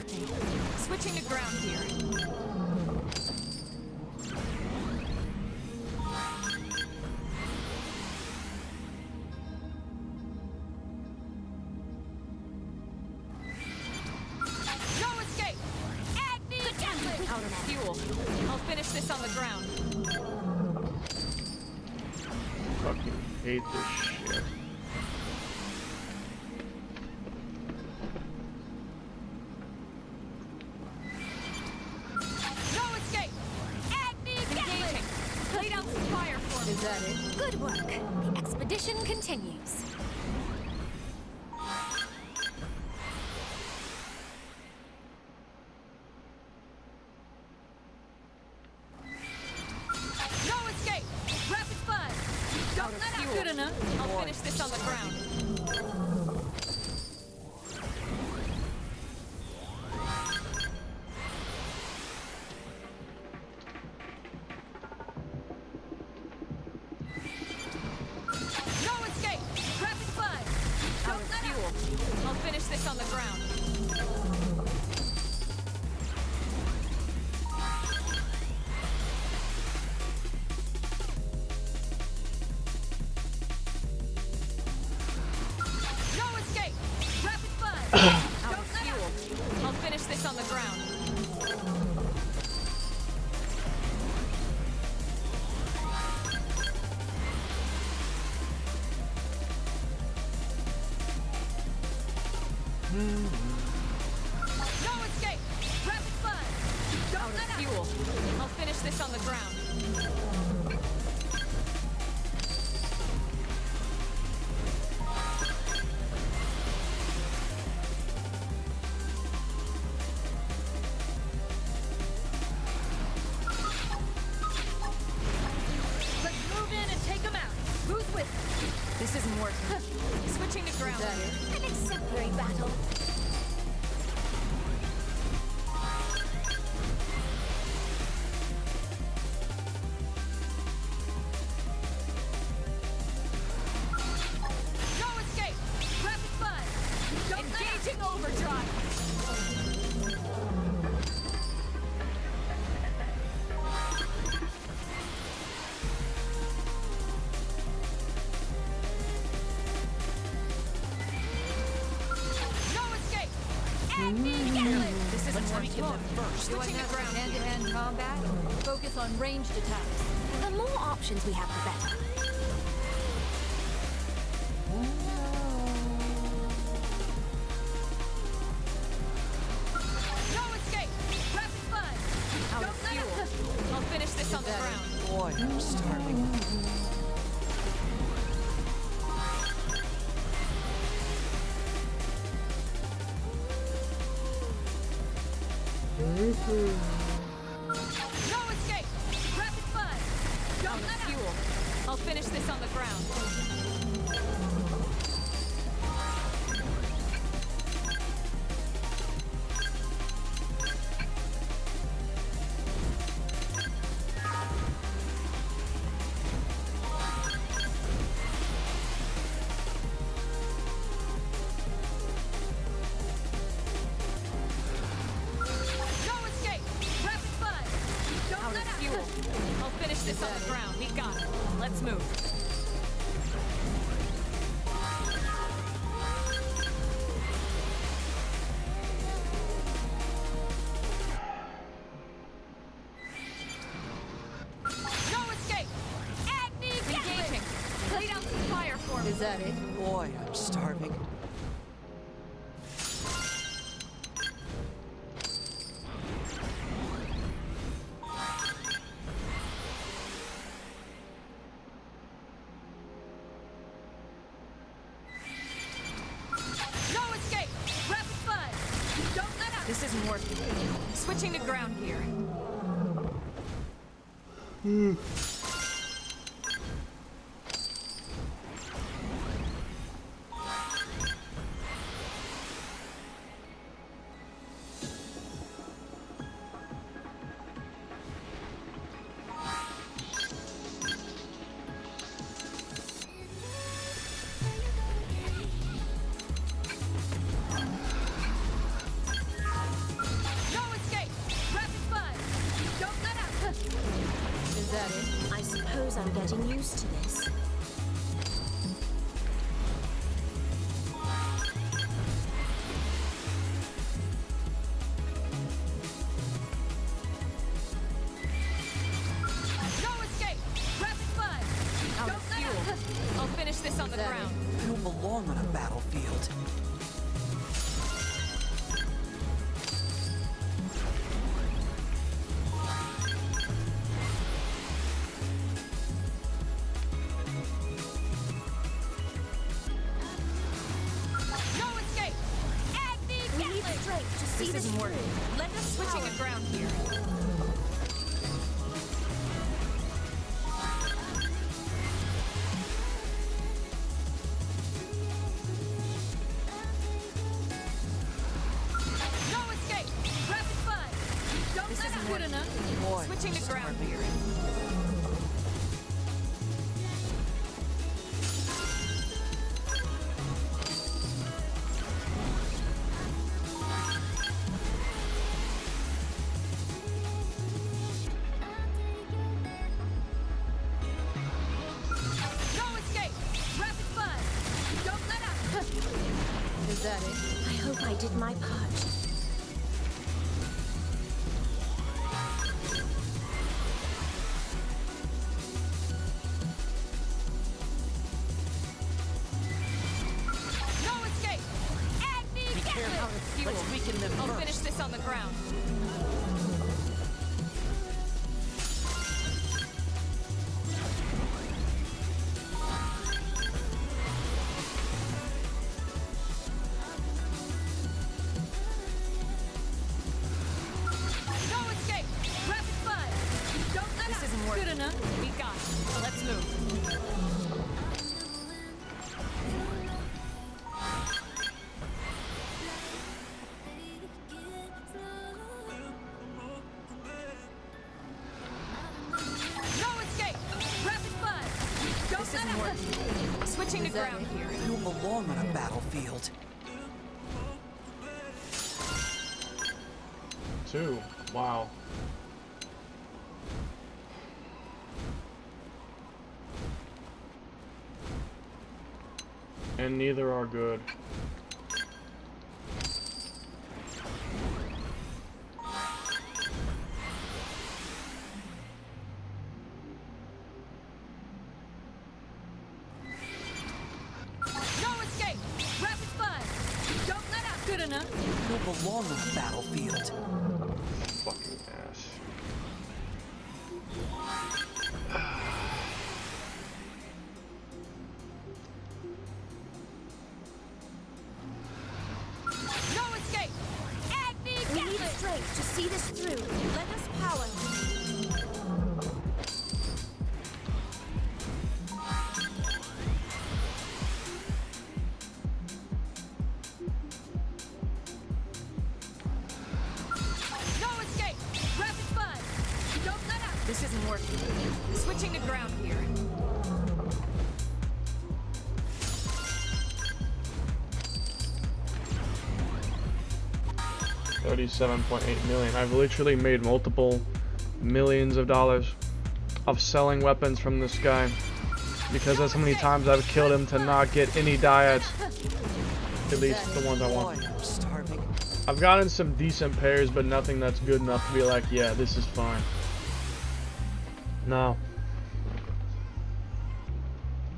working. Switching to ground here. No escape! Agni Gatling! Out of fuel. I'll finish this on the ground. Fucking hate this shit. No escape! Agni Gatling! Engaging. Lay down some fire for me. Is that it? Good work. The expedition continues. No escape! Rapid fire! Don't Out of let fuel. up! Good enough. I'll finish this on the ground. No escape! Rapid fire! Out Don't of let up! fuel. I'll finish this on the ground. No escape! Rapid fire! Out Don't of let up! fuel. I'll finish this on the ground. No escape! Rapid fire! Don't Out let of up! fuel. I'll finish this on the ground. Let's move in and take them out. Who's with me? This isn't working. Switching to ground here. An exemplary battle. No escape! Rapid fire! Don't let up! Engaging overdrive. No escape! Agni Gatling! This isn't working. Switching to ground here. Hand-to-hand combat. Focus on ranged attacks. The more options we have, the better. No escape! Rapid fire! Out Don't of let fuel. up! I'll finish this on the ground. Boy, I'm starving. No escape! Rapid fire! Out Don't of let up! fuel. I'll finish this on the ground. No escape! Rapid fire! Don't Out let of up! fuel. I'll finish this on the ground. We got it. Let's move. No escape! Agni Gatling! Engaging. Lay down some fire for me. Is that it? Boy, I'm starving. No escape! Rapid fire! Don't let up! This isn't working. Switching to ground here. getting used to this. No escape! Rapid fire! Out Don't of let fuel. up! I'll finish this on the ground. You don't belong on a battlefield. No escape! Add the We need gatling! strength to see This this isn't through. working. Lend us Switching power. to ground here. No escape! Rapid fire! Don't This let isn't up! good enough. Boy, Switching to ground here. No escape! Rapid fire! Don't let up! Is that it? I hope I did my part. No escape! Add the gatling! Out of fuel. Let's weaken them I'll first. finish this on the ground. No escape! Rapid fire! Don't let This up! isn't working. Good enough? We got it. Let's move. No escape! Rapid fire! Don't This let isn't up! working. Switching to ground here. You don't belong on a battlefield. 2. Wow. And neither are good. No escape! Rapid fire! Don't let up! Good enough. You don't belong on a battlefield. Fucking ass. No escape! Add the We need gatling! strength to see this through. Lend us power. No escape! Rapid fire! Don't let up! This isn't working. Switching to ground here. 37.8 million. I've literally made multiple millions of dollars of selling weapons from this guy because that's how many times I've killed him to not get any dyads. At least the ones I want. Boy, I'm starving. I've gotten some decent pairs, but nothing that's good enough to be like, yeah, this is fine. No.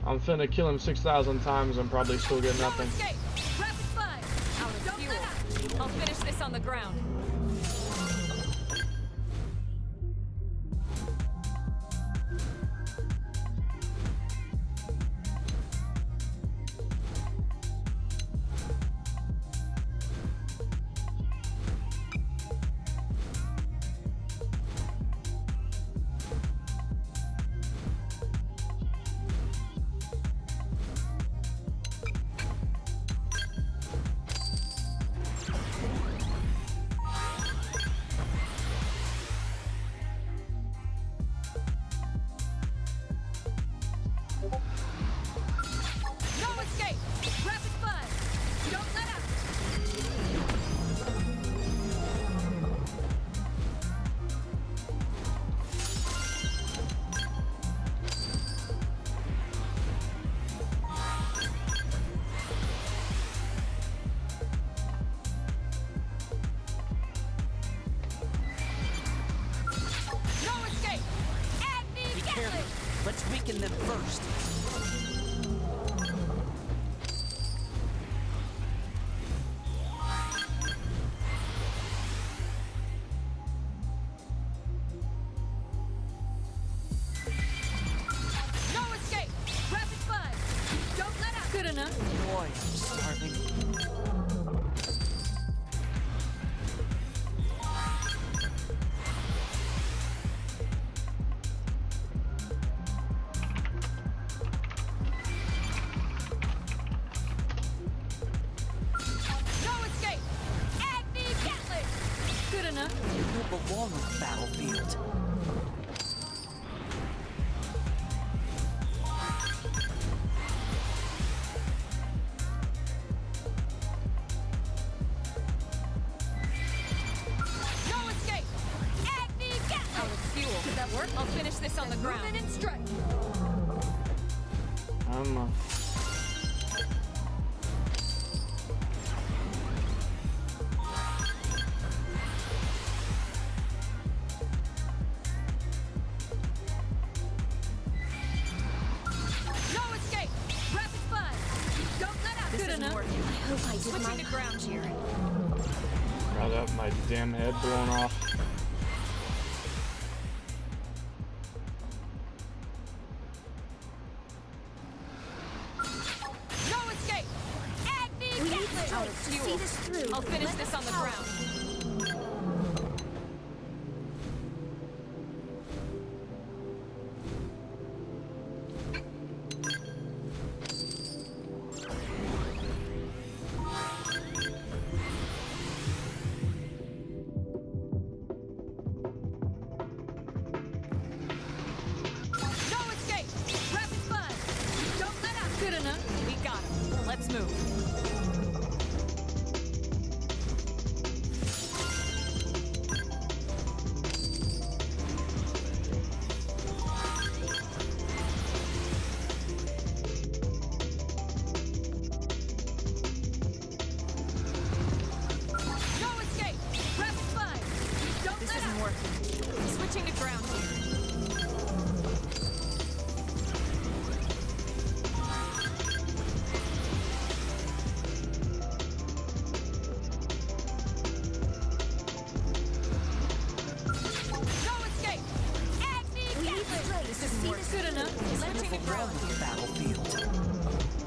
I'm finna kill him 6,000 times and probably still get No nothing. escape! Rapid fire! Out of Don't fuel. let up! I'll finish this on the ground. attacking them first. No escape! Rapid fire! Don't let up! Good enough. Boy, I'm starving. No escape! Agni Gatling! Good enough. You don't belong on the battlefield. No escape! Agni Gatling! Out of fuel. Did that work? I'll finish this on the ground. Move in and strike. I'm No escape! Rapid fire! Don't let up! Good enough. I hope I did Switching my to ground here. rather have my damn head blown off. No escape! Agni We need Gatling! strength to see fuel. this through. I'll finish Let this the on the power- ground. No escape! Rapid fire! Don't let up! Good enough. We got him. Let's move. No escape! Rapid fire! Don't This let isn't up! working. Switching to ground here. No escape! Agni We need Gatling! strength This to isn't see working. this Good enough. You Switching to don't belong ground on the here. battlefield.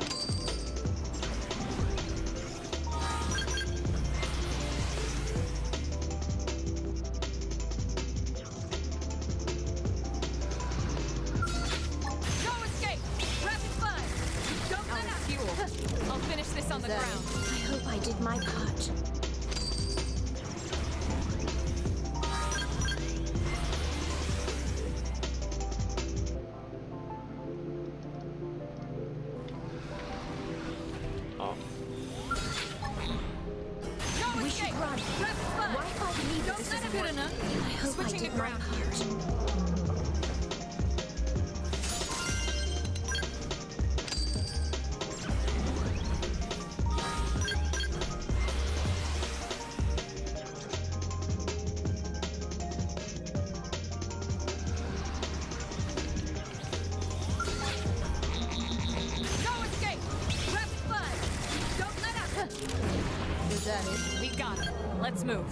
No escape! Rapid fire! Don't let up! Fuel. I'll finish this on the ground. I hope I did my part. Oh. No We escape! should run. Rapid fire! Why fight me? Don't This let isn't him good enough. I hope I Switching did to my ground part. here. No escape! Rapid fire! Don't let up! Is that it? We got him. Let's move.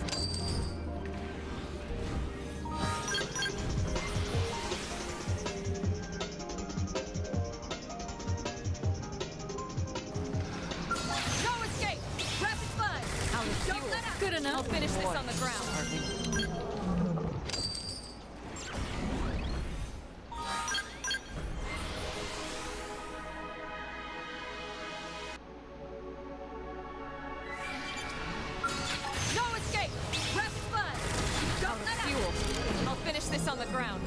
No escape! Rapid fire! Out of Don't let up! Good enough. I'll finish this on the ground. Starving. No escape! Rapid fire! Don't let up! Fuel. I'll finish this on the ground.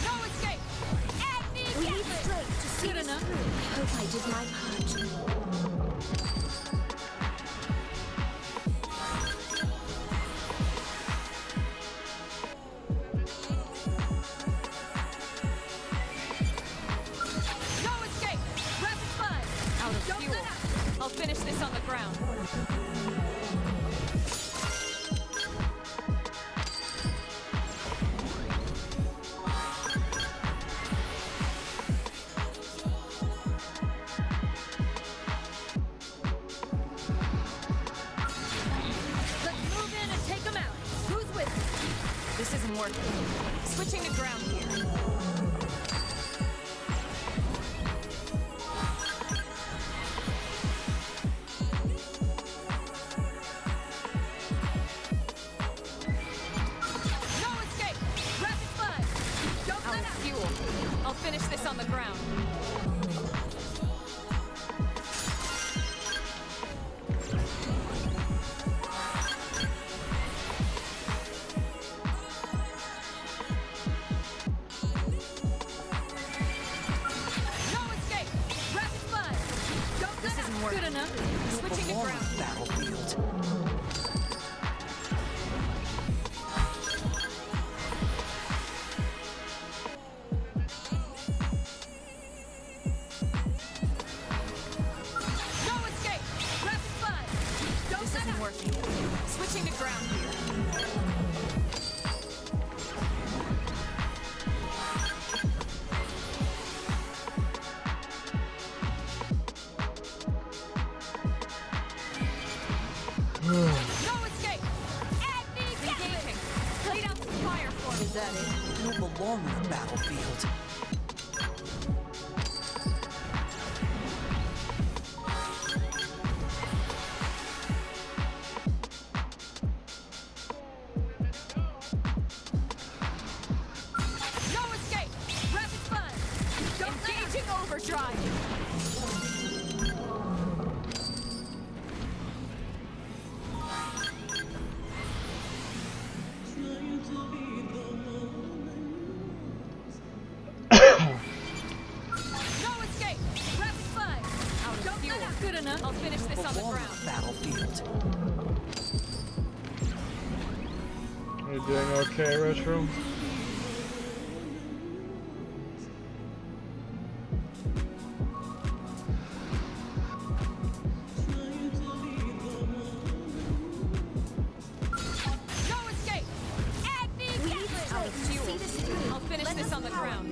No escape! Agni We need Gatling! strength to see Good this enough. through. I hope I did my part. this on the ground. Let's move in and take them out. Who's with me? This isn't working. Switching to ground here. Finish this on the ground. No escape! Rapid fire! Don't this isn't working. Good enough. Switching to ground. Battlefield. Switching to ground here. No escape! Engaging. Laid out some fire for me. Is that it? You don't belong on the battlefield. Overdrive. No escape. Rapid fire. Out of fuel. Good enough. I'll finish this on the ground. Battlefield. Are you doing okay, Retro? I'll finish this on the ground.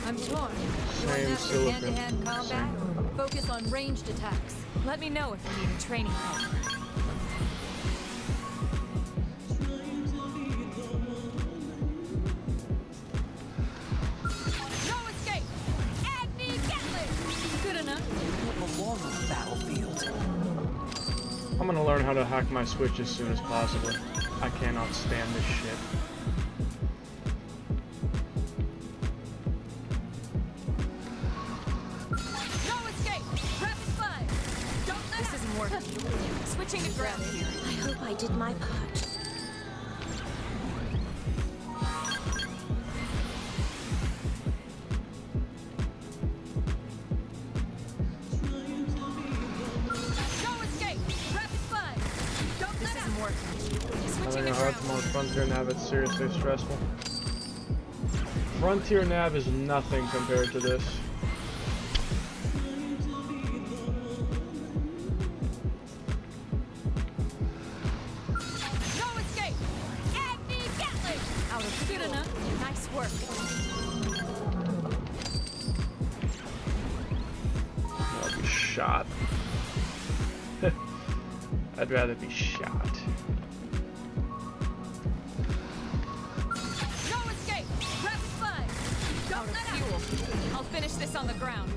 I'm torn. You want after hand-to-hand combat or focus on ranged attacks? Let me know if you need a training partner. No escape! Agni Gatling! Good enough. You don't belong on the battlefield. I'm gonna learn how to hack my Switch as soon as possible. I cannot stand this shit. Switching to ground here. I hope I did my part. No escape! Rapid fire! Don't this isn't working. Switching Having a hard time on Frontier Nav, it's seriously stressful. Frontier Nav is nothing compared to this. Good enough. Nice work. I'll be shot. I'd rather be shot. No escape! Rapid fire! Don't let fuel. I'll finish this on the ground.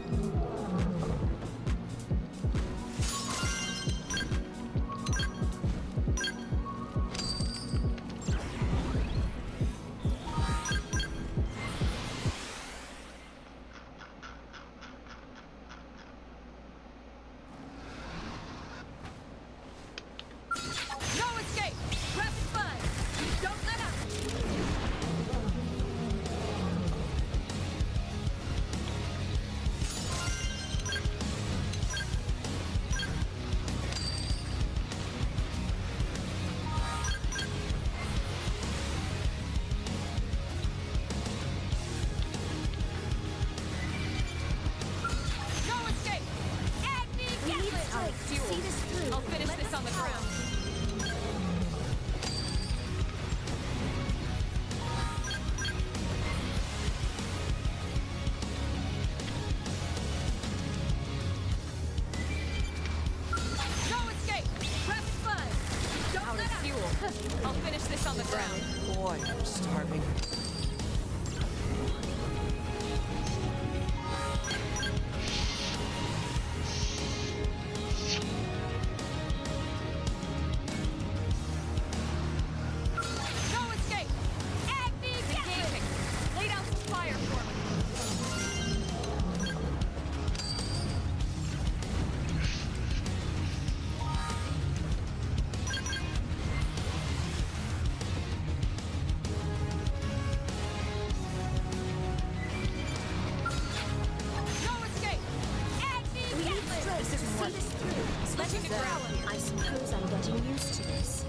This isn't working. Switching to ground here. I suppose I'm getting used to this.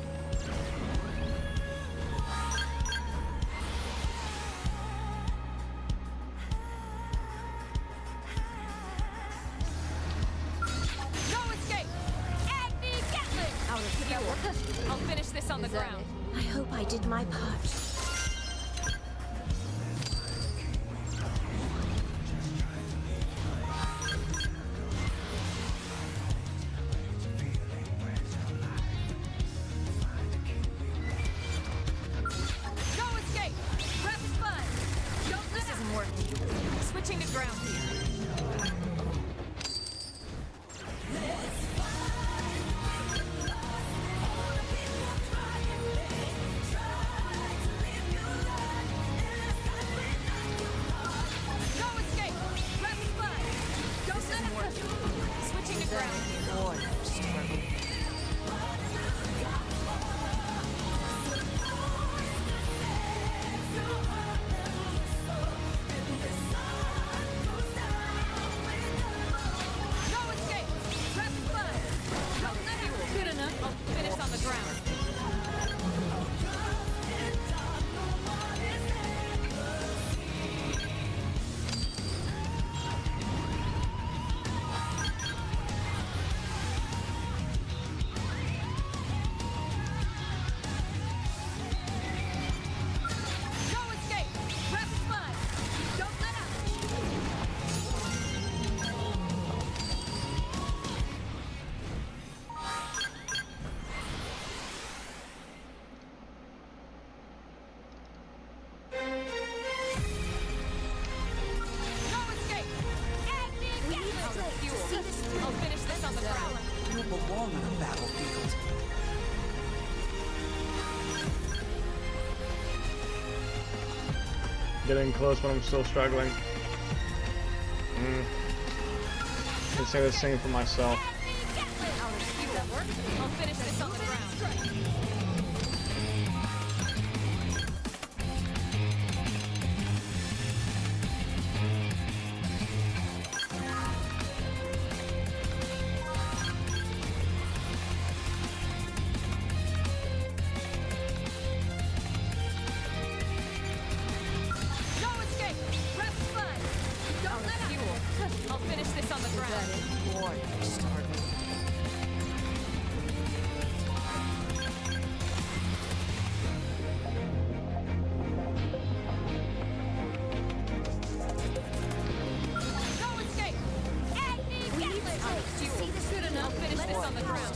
No escape! Agni Gatling! Out of fuel. I'll finish this on the Is that ground. I hope I did my part. No escape! Press fun! Don't let This up! isn't working. Switching to ground here. No escape! Press fun! Don't This let isn't up! working. Switching to ground here. Boy, I'm struggling. No escape! Press fun! Don't let up! Good enough. I'll finish on the ground. No escape! Press fun! Don't let up! No escape! Agni Gatling! Out of fuel. I'll finish this on the ground. You belong on a battlefield. Getting close, but I'm still struggling. Can say the same for myself. Agni Gatling! Out of fuel. I'll finish this on the ground. No escape! Press fun! Don't let up! Fuel. I'll finish this on the ground. Boy, I'm struggling. No escape! Agni Gatling! Out of fuel. Good enough. I'll finish this on the ground.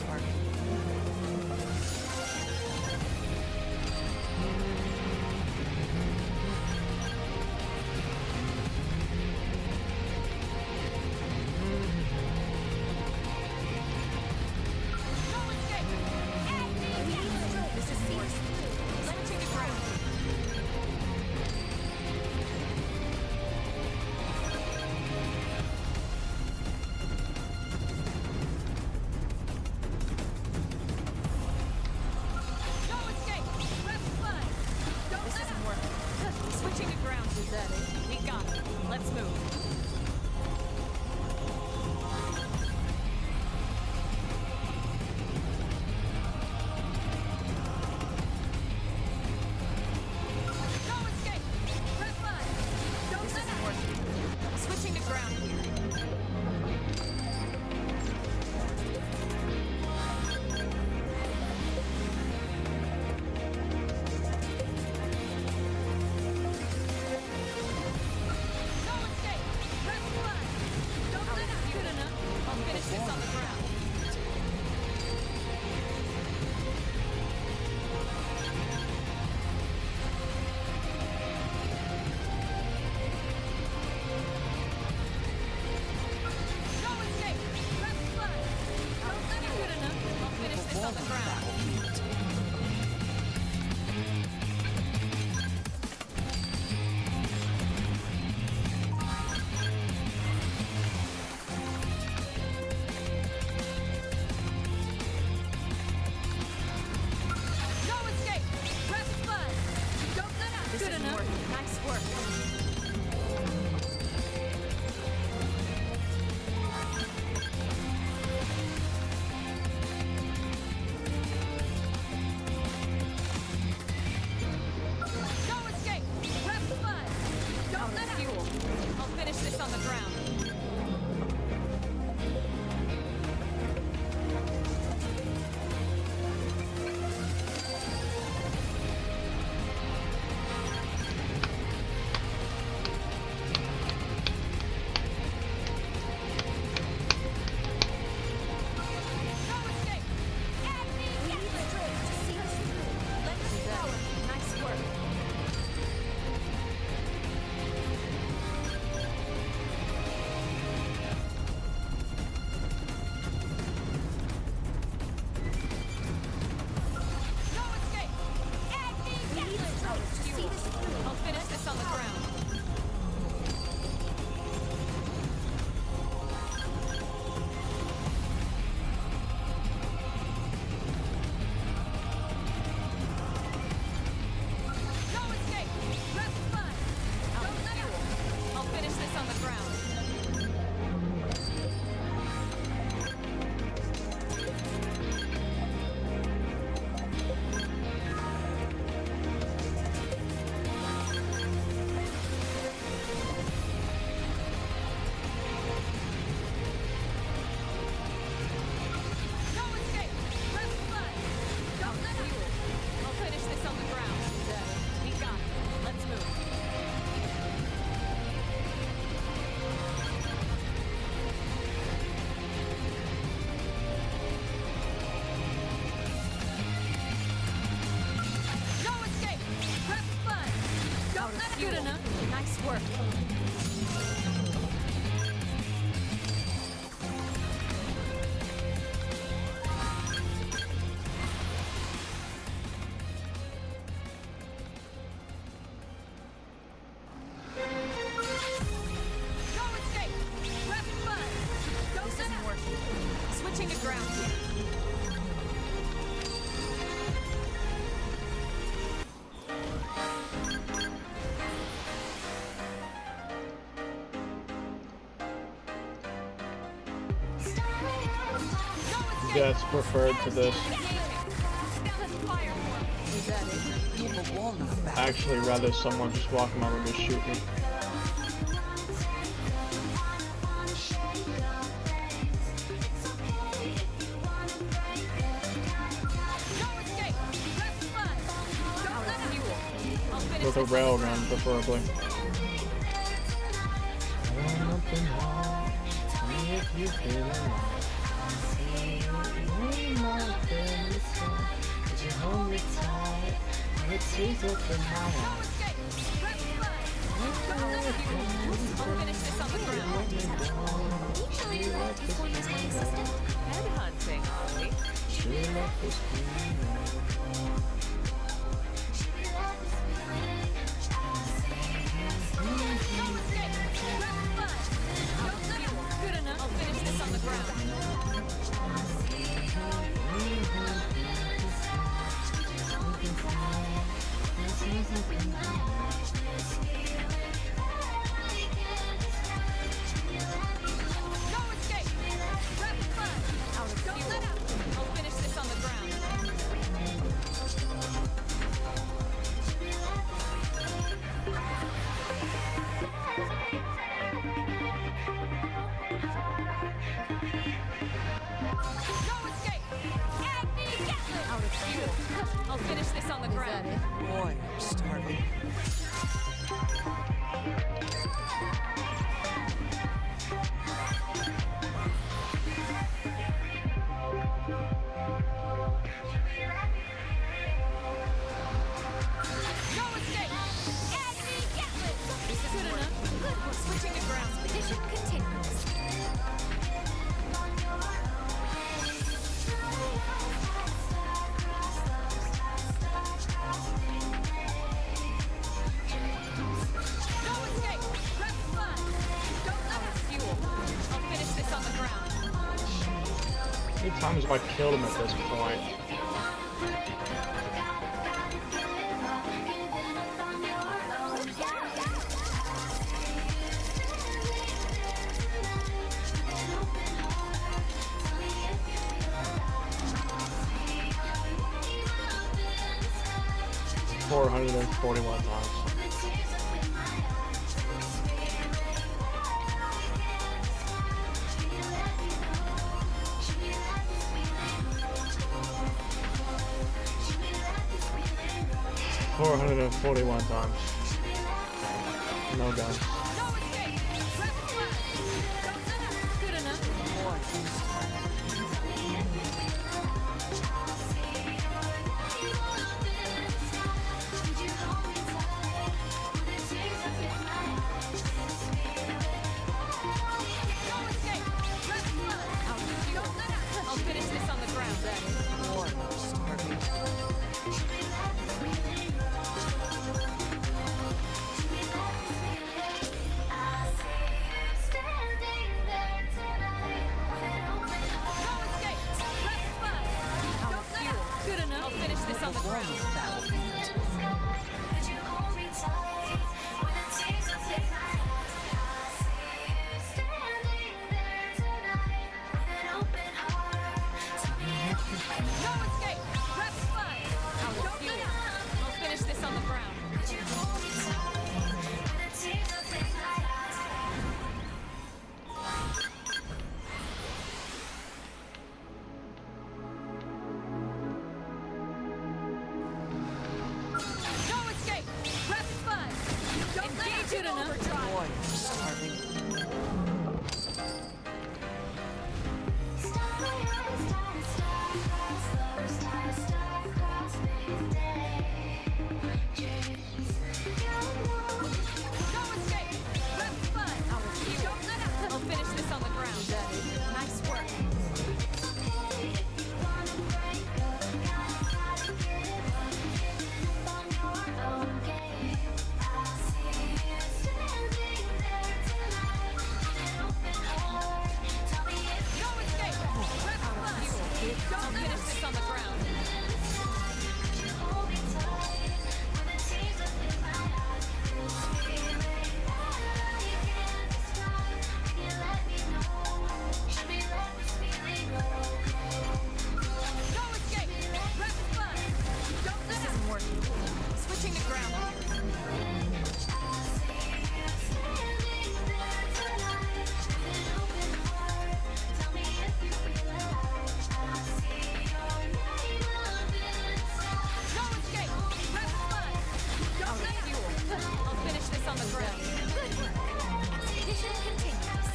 No escape! Agni Gatling! This isn't working. Switching to ground. No escape! Press fun! Don't This let isn't up! working. Switching to ground. Is that it? We got it. Let's move. No escape! Press fun! Don't This let isn't up! working. Switching to ground here. No escape! Press fun! Don't let up! Good enough. I'll finish this on the ground. No escape! Rapid fire! This isn't working. Switching to ground here. That's preferred to this. Is that it? You have a walnut back. Actually, rather someone just walking by and just shoot me. With a railgun, preferably. I'll finish this on the ground. Usually you like to before you stay assistant. Headhunting, are we? Good enough. I'll finish this on the ground. No escape! Rapid fire! Out of fuel. I'll finish this on the ground. No escape! Agni Gatling! Out of fuel. I'll finish this on the ground. Boy, I'm starving. No escape! Agni Gatling! This is good enough. Good. Switching to ground. Expedition continues. No escape! Rapid fire! Don't let us fuel. I'll finish this on the ground. How many times have I killed him at this point? 441 times. $441 times. No gun. No escape! Rapid fire! Don't let us. Good enough. Boy, I'm starving. No escape! Rapid fire! Out of fuel. Don't let us. I'll finish this on the ground. Boy, I'm starving. No escape! Rapid fire! Out of fuel. Good enough. I'll finish this on the ground. No escape! Rapid fire! Out of fuel. I'll finish this on the ground. finish this on the ground. No escape! Rapid fire! Don't let This up! isn't working. Switching to ground. No escape! Rapid fire! Don't Out let of up! fuel. I'll finish this on the ground. Good work. Expedition continues.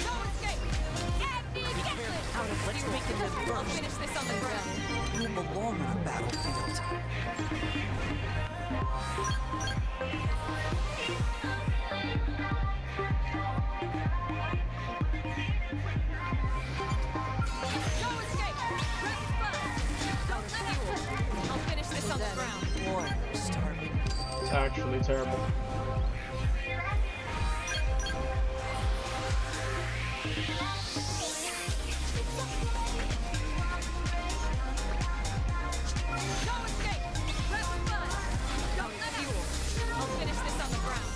No escape! Agni-Gatling! Out of fuel. I'll finish this on the ground. You belong on a battlefield. No escape! Rapid fire! Don't let up! I'll finish this on the ground. Warrior starving. It's actually terrible. No escape! Rapid fire! Don't let up! I'll finish this on the ground.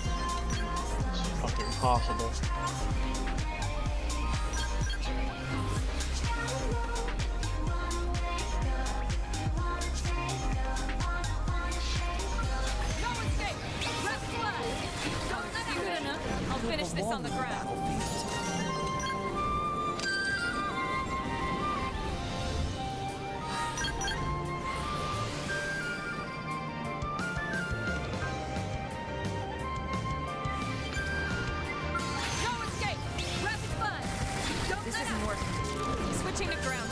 It's fucking possible. No escape! Rapid fire! Don't let up! Good enough. I'll finish this on the ground. Battlefield. No escape! Rapid fire! Don't This let isn't up! working. Switching to ground.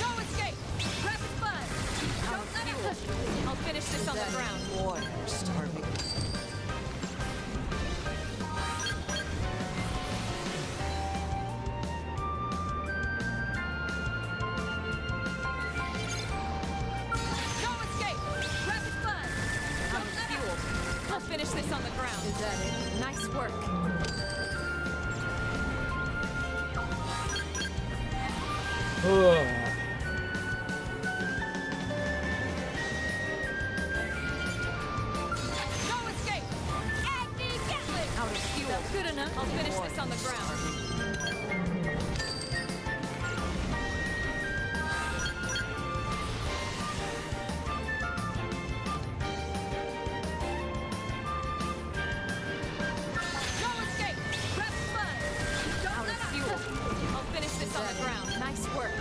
No escape! Rapid fire! Don't let up! I'll finish this on the ground. Warrior starving. No escape! Rapid fire! Don't let up! I'll finish this on the ground. Is that it? Nice work. Ugh. No escape! Agni-Gatling! Out of fuel. Good enough. I'll finish this on the ground. No escape! Rapid fire! Don't Out let of up! fuel. I'll finish this on the ground. Nice work.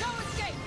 No escape!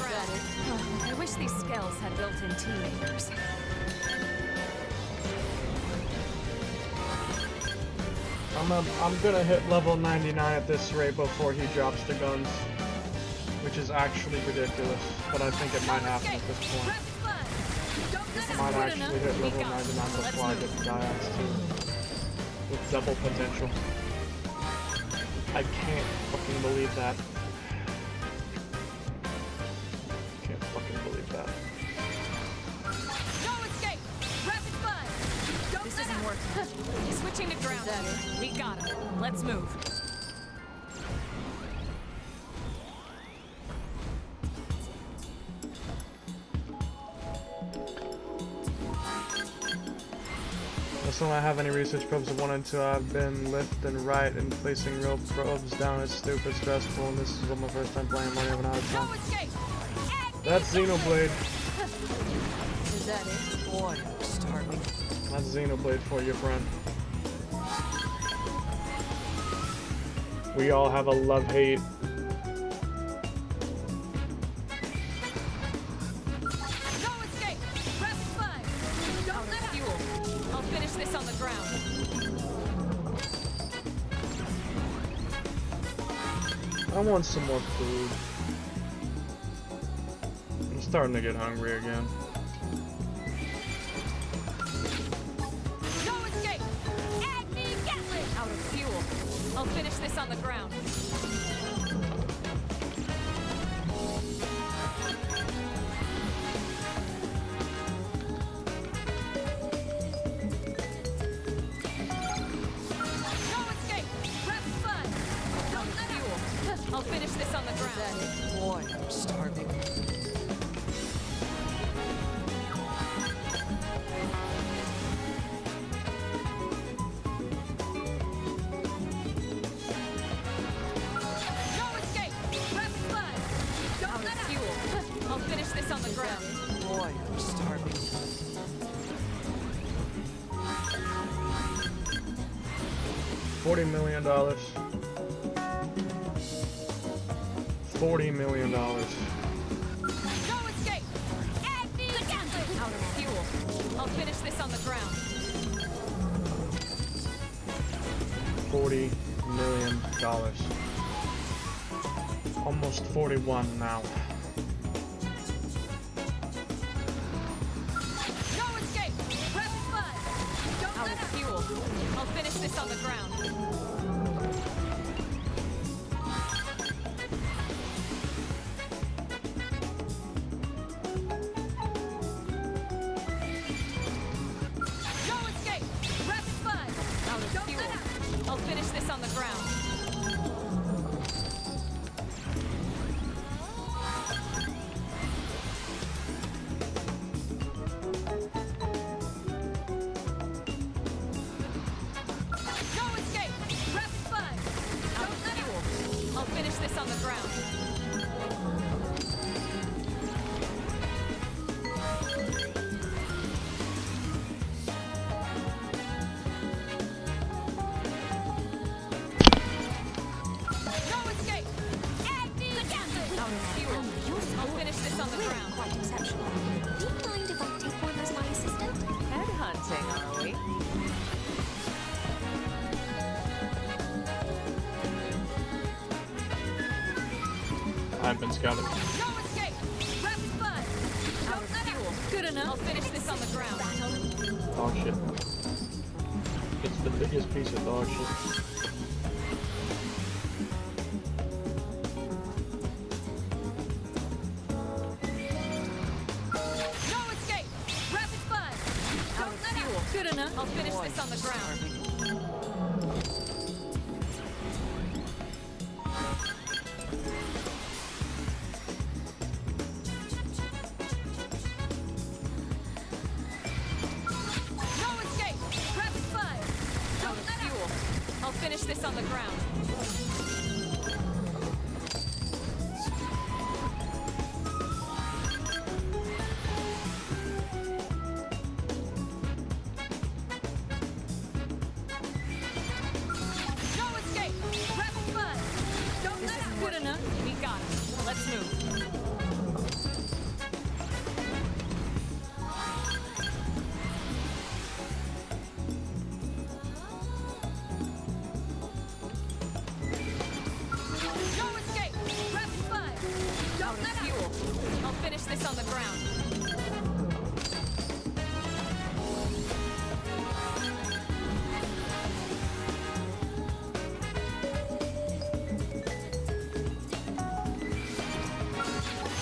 ground. I wish these skells had built-in teenagers. I'm gonna hit level 99 at this rate before he drops the guns, which is actually ridiculous, but I think it might happen at this point. I might actually hit level 99 before I get the Dyads too, with double potential. I can't fucking believe that. Can't fucking believe that. No escape! Rapid fire! This isn't working. Switching to ground. We got him. Let's move. Also, I don't have any research probes of 1 and 2. I've been left and right and placing real probes down. It's stupid stressful, and this is my first time playing money of an hour time. That's Xenoblade. Is that it? Boy, I'm starving. That's Xenoblade for you, friend. We all have a love-hate. No escape! Rapid fire! Don't let up! Fuel. I'll finish this on the ground. I want some more food. I'm starting to get hungry again. No escape! Agni Gatling! Out of fuel. I'll finish this on the ground. No escape! Rapid fire! Don't let fuel. I'll finish this on the ground. Boy, I'm starving. No escape! Rapid fire! Don't let fuel. I'll finish this on the ground. Boy, I'm starving. $40 million. $40 million. No escape! Agni Gatling! Out of fuel. I'll finish this on the ground. $40 million. Almost 41 now. No escape! Rapid fire! Don't let up fuel. I'll finish this on the ground. No escape! Rapid fire! Out of fuel. I'll finish this on the ground. No escape! Rapid fire! Out of fuel. I'll finish this on the ground. No escape! Agni Gatling! Out of fuel. I'll finish this on the ground. Quite exceptional. Do you mind if I take one as my assistant? Headhunting, are we? I've been scouted. No escape! Rapid fire! Out of fuel. Good enough. I'll finish this on the ground. Dog shit. It's the biggest piece of dog shit. No escape! Rapid fire! Out of fuel. Good enough. I'll finish this on the ground. No escape! Rapid fire! Out of fuel. I'll finish this on the ground. No escape! Rapid fire! Don't let up! Good enough. We got it. Let's move. this on the ground.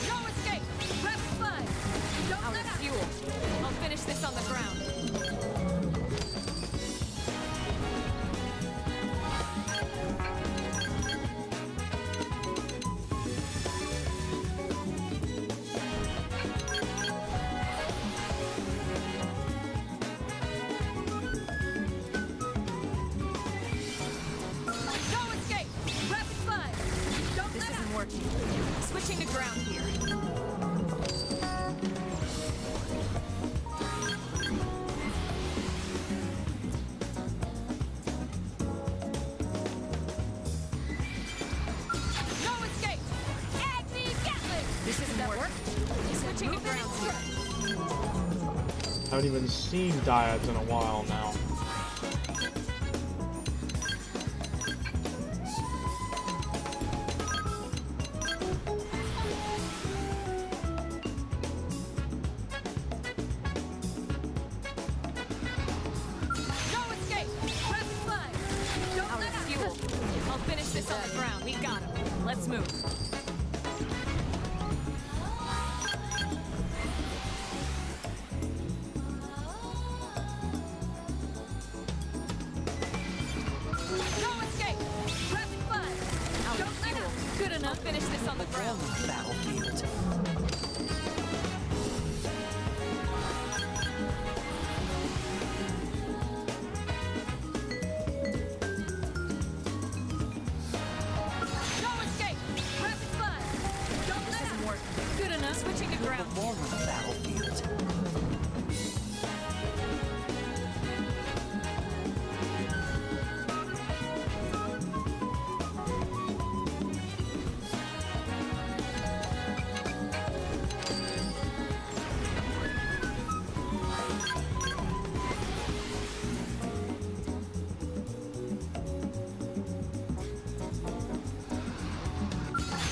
No escape! Rapid fire! Don't Out let of up! fuel. I'll finish this on the ground. No escape! Rapid fire! Don't This let isn't up! working. Switching to ground here. No escape! Agni Gatling! This isn't That working. work? Switching to ground here. I haven't even seen dyads in a while now. No escape! Rapid fire! Don't Out let of up! fuel. I'll finish this on the ground. We got him. Let's move. No escape! Rapid fire! Out Don't of let fuel. up! Good enough. Finish this on the ground. Battlefield. No escape! Rapid fire! Don't This let isn't up! working. Good enough. Switching to ground. More on the battlefield.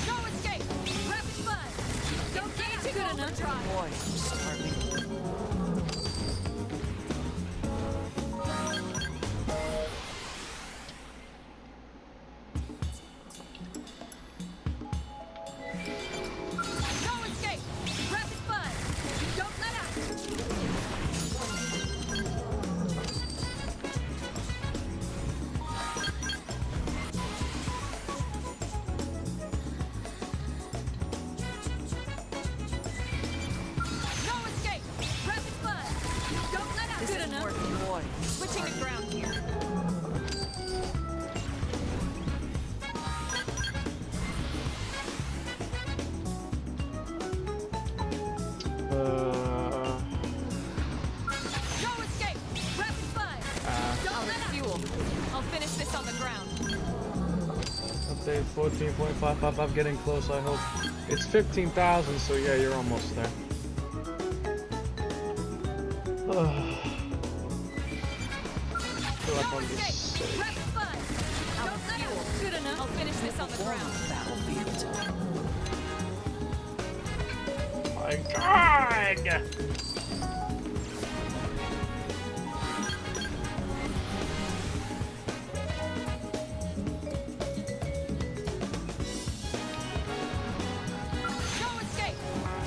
No escape! Rapid fire! Don't let up! Good enough. Try. Boy, I'm starving. No escape! Rapid fire! Don't let up! No escape! Rapid fire! Don't let up! This Good isn't enough. working. Boy, Switching to ground here. No escape! Rapid fire! Don't Out let of up! fuel. I'll finish this on the ground. Update 14.555, getting close, I hope. It's 15,000, so yeah, you're almost there. Feel like No I'm just escape! sick. Rapid fire! Out Don't of let fuel. up! Good enough. I'll finish this on the ground. battlefield. My God! No escape!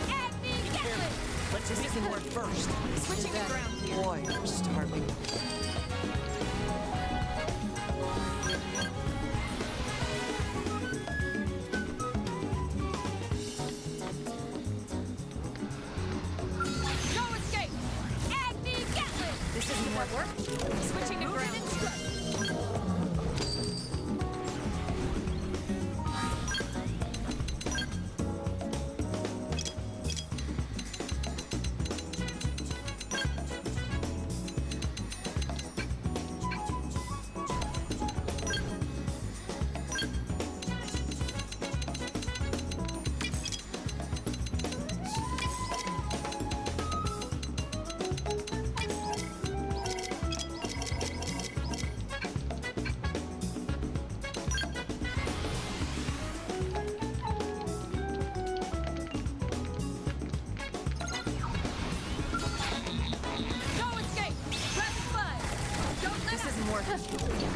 Agni Gatling! Let's just get work first. Switching to ground here. Boy, I'm starving. No escape! Agni Gatling! This isn't working. Switching to ground here.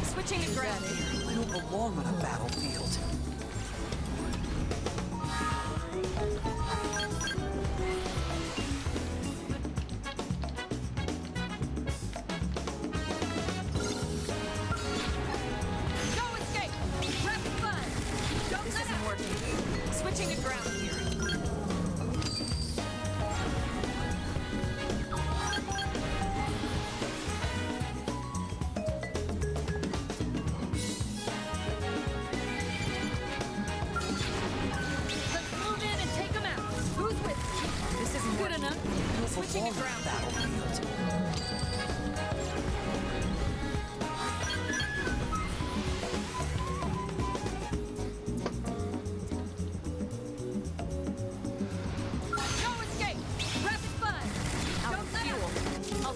Switching to ground. I don't belong on a battlefield. No escape! Rapid fire! Don't this isn't working. Switching to ground here. Let's move in and take them out. Who's with me? This isn't good enough. Switching to ground. Battlefield. No escape! Rapid fire! Don't let fuel.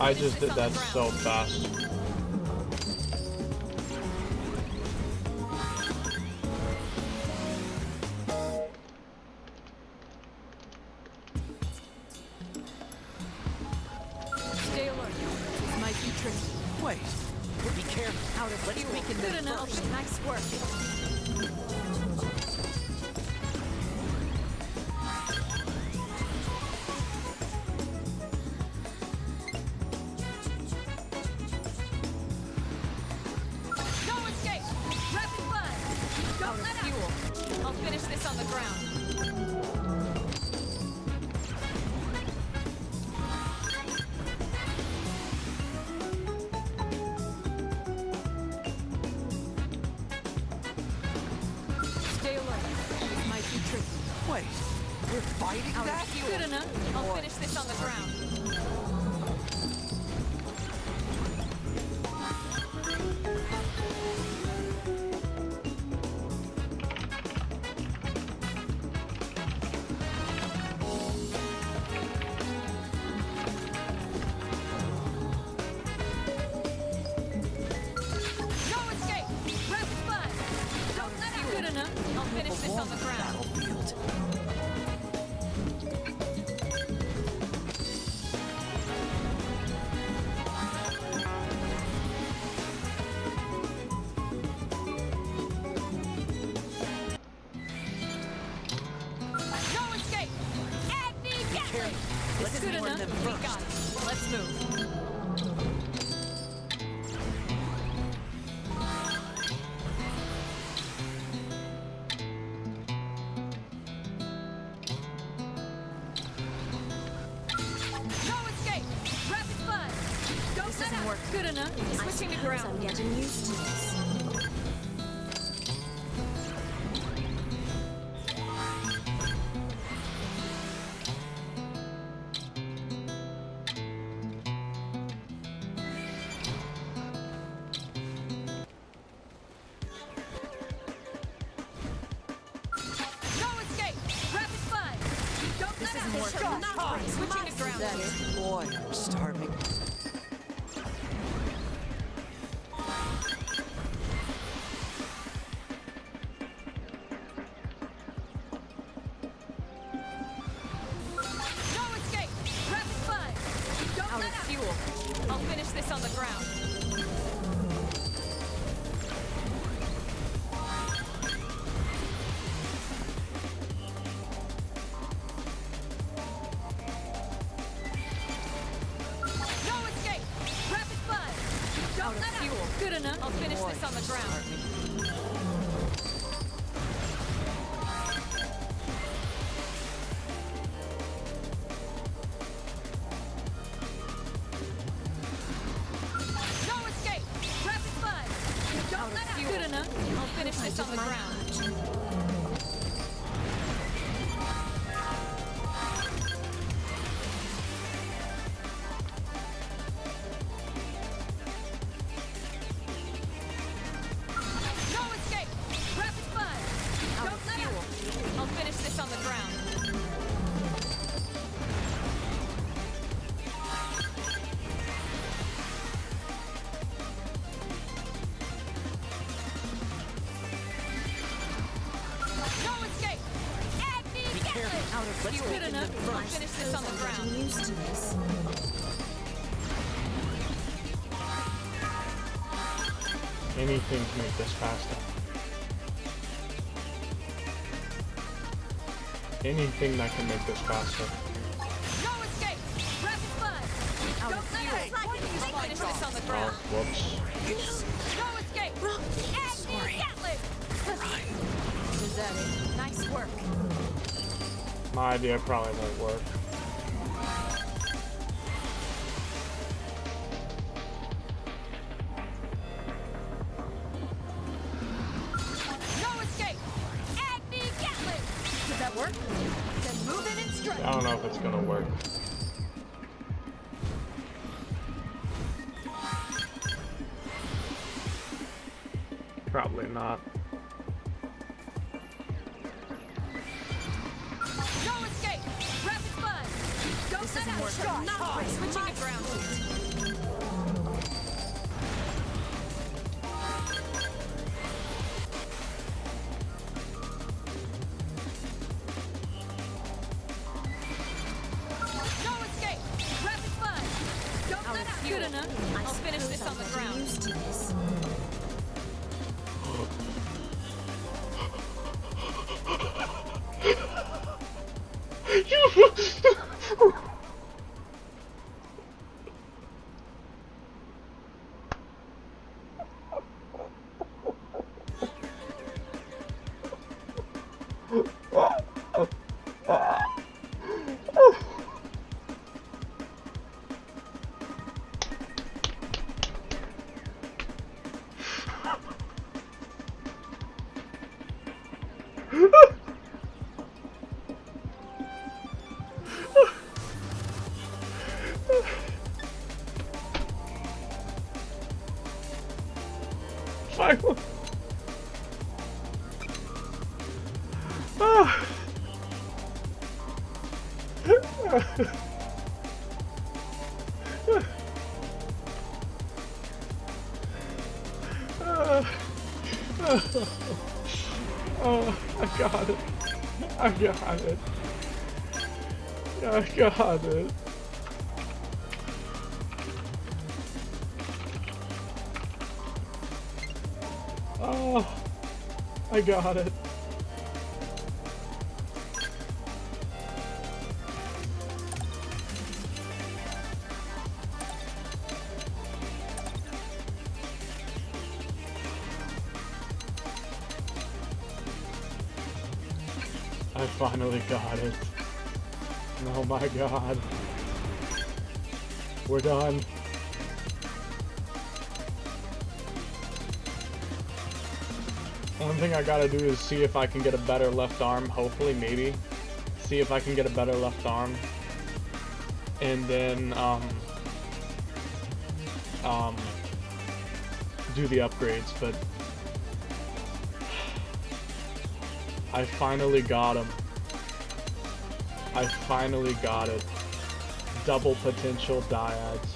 I just did that so fast. Stay alert. This might be tricky. Wait. Be careful. Out of fuel. Good enough. Nice work. No escape! Rapid fire! Don't let fuel. I'll finish this on the ground. Stay alert. This might be tricky. Wait. We're fighting Out that? of fuel. Good enough. I'll finish this on the ground. No escape! Rapid fire! Don't let out. Good enough. I'll finish this on the ground. Battlefield. No escape! Immediately! This Let's is good warn enough. them We first. got it. Let's move. No escape! Rapid fire! Don't this let out. Work. Good enough. Switching to ground. I'm getting used to this. No escape! Rapid fire! Don't This let isn't out. working. Switching to ground. Boy, I'm starving. No escape! Rapid fire! Don't out let out. Fuel. I'll finish this on the ground. No escape! Rapid fire! Don't let out. Fuel. Good enough. I'll finish this on the ground. No escape! Rapid fire! Don't let out. Good enough. I'll finish this on the ground. No escape! Rapid fire! Don't let out. I'll finish this on the ground. No escape! Immediately! Out of fuel. Good enough. I'll finish this on the ground. I'm used to this. Anything to make this faster. Anything that can make this faster. No escape! Rapid fire! Don't let us finish this on the Oh, ground. whoops. No escape! Sorry. Is that it? Nice work. My idea probably won't work. No escape! Agni Gatling! Did that work? Then move in and strike. I don't know if it's gonna work. Probably not. No escape! Rapid fire! Don't let out shot! Not switching to ground heat. No escape! Rapid fire! Don't let out. Good enough. I'll finish this on the ground. Used to this. Finally. Ah. Oh, I got it. I got it. I got it. Oh, I got it. I finally got it. Oh my god. We're done. One thing I gotta do is see if I can get a better left arm, hopefully, maybe. See if I can get a better left arm. And then, do the upgrades, but I finally got him. I finally got it. Double potential dyads.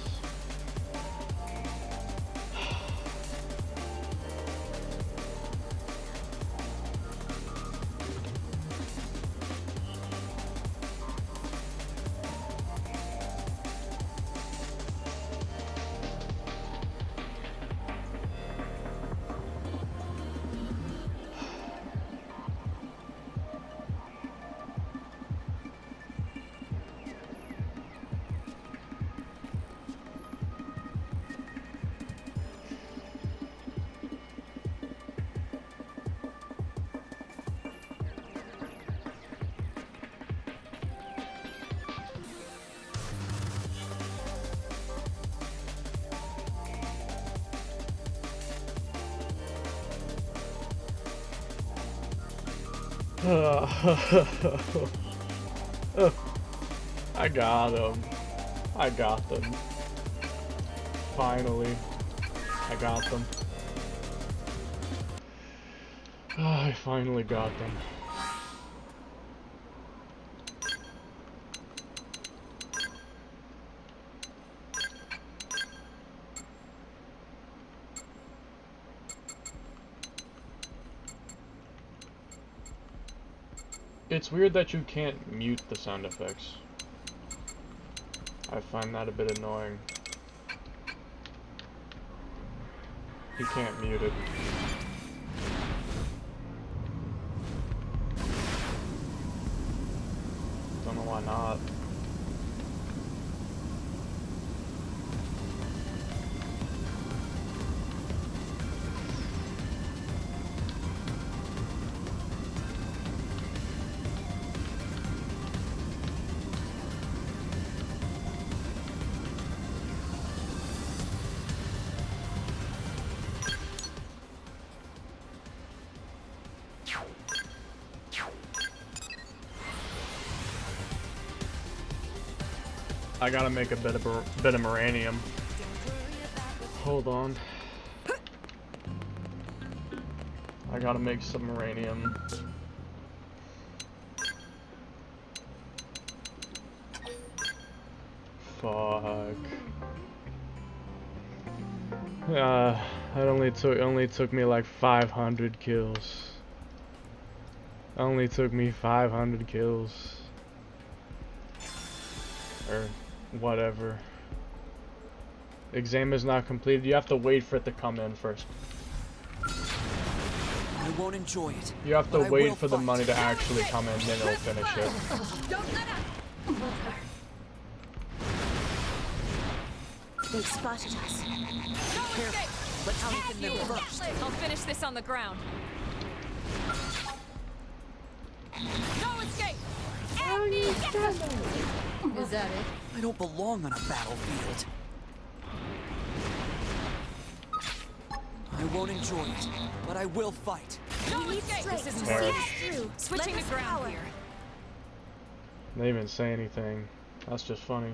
I got him. I got them. Finally. I got them. I finally got them. It's weird that you can't mute the sound effects. I find that a bit annoying. You can't mute it. Don't know why not. I gotta make a bit of uranium. Hold on. I gotta make some uranium. Fuck. It only took me like 500 kills. Only took me 500 kills. Or whatever. Exam is not completed. You have to wait for it to come in first. I won't enjoy it. You have to wait for the money to actually come in, then it'll finish it. Don't let up! They spotted us. Careful. Let's weaken them first. I'll finish this on the ground. No escape! Is that it? I don't belong on a battlefield. I won't enjoy it, but I will fight. No escape! This isn't Alright. working. Switching to ground here. They didn't even say anything. That's just funny.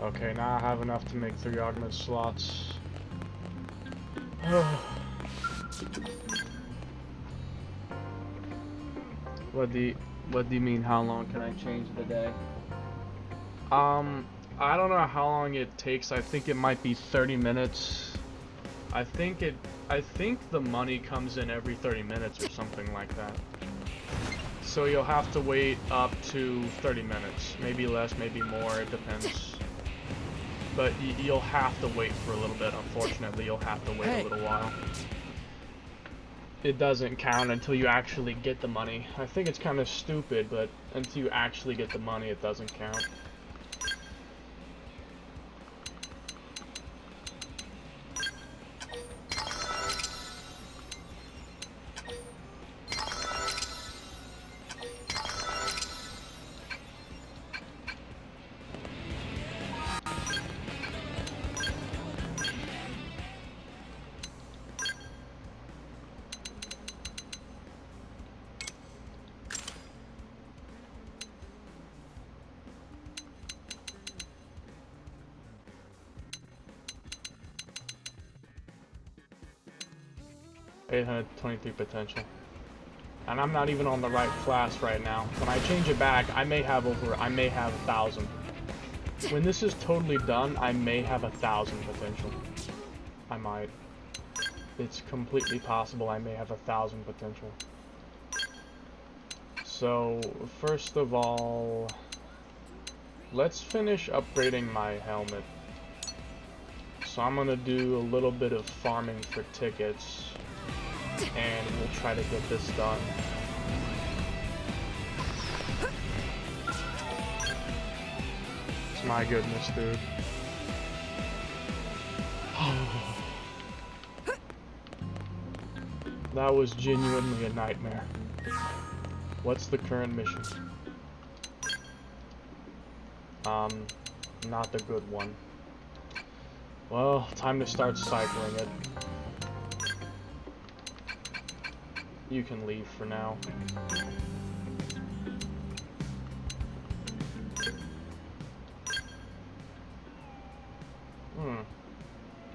Okay, now I have enough to make 3 augment slots. What do you mean, how long can I change the day? I don't know how long it takes. I think it might be 30 minutes. I think the money comes in every 30 minutes or something like that. So you'll have to wait up to 30 minutes. Maybe less, maybe more, it depends. But you'll have to wait for a little bit, unfortunately. You'll have to wait a little while. It doesn't count until you actually get the money. I think it's kind of stupid, but until you actually get the money, it doesn't count. $823 potential. And I'm not even on the right class right now. When I change it back, I may have 1,000. When this is totally done, I may have 1,000 potential. I might. It's completely possible I may have 1,000 potential. So, first of all, let's finish upgrading my helmet. So I'm gonna do a little bit of farming for tickets. And we'll try to get this done. My goodness, dude. That was genuinely a nightmare. What's the current mission? Not the good one. Well, time to start cycling it. You can leave for now.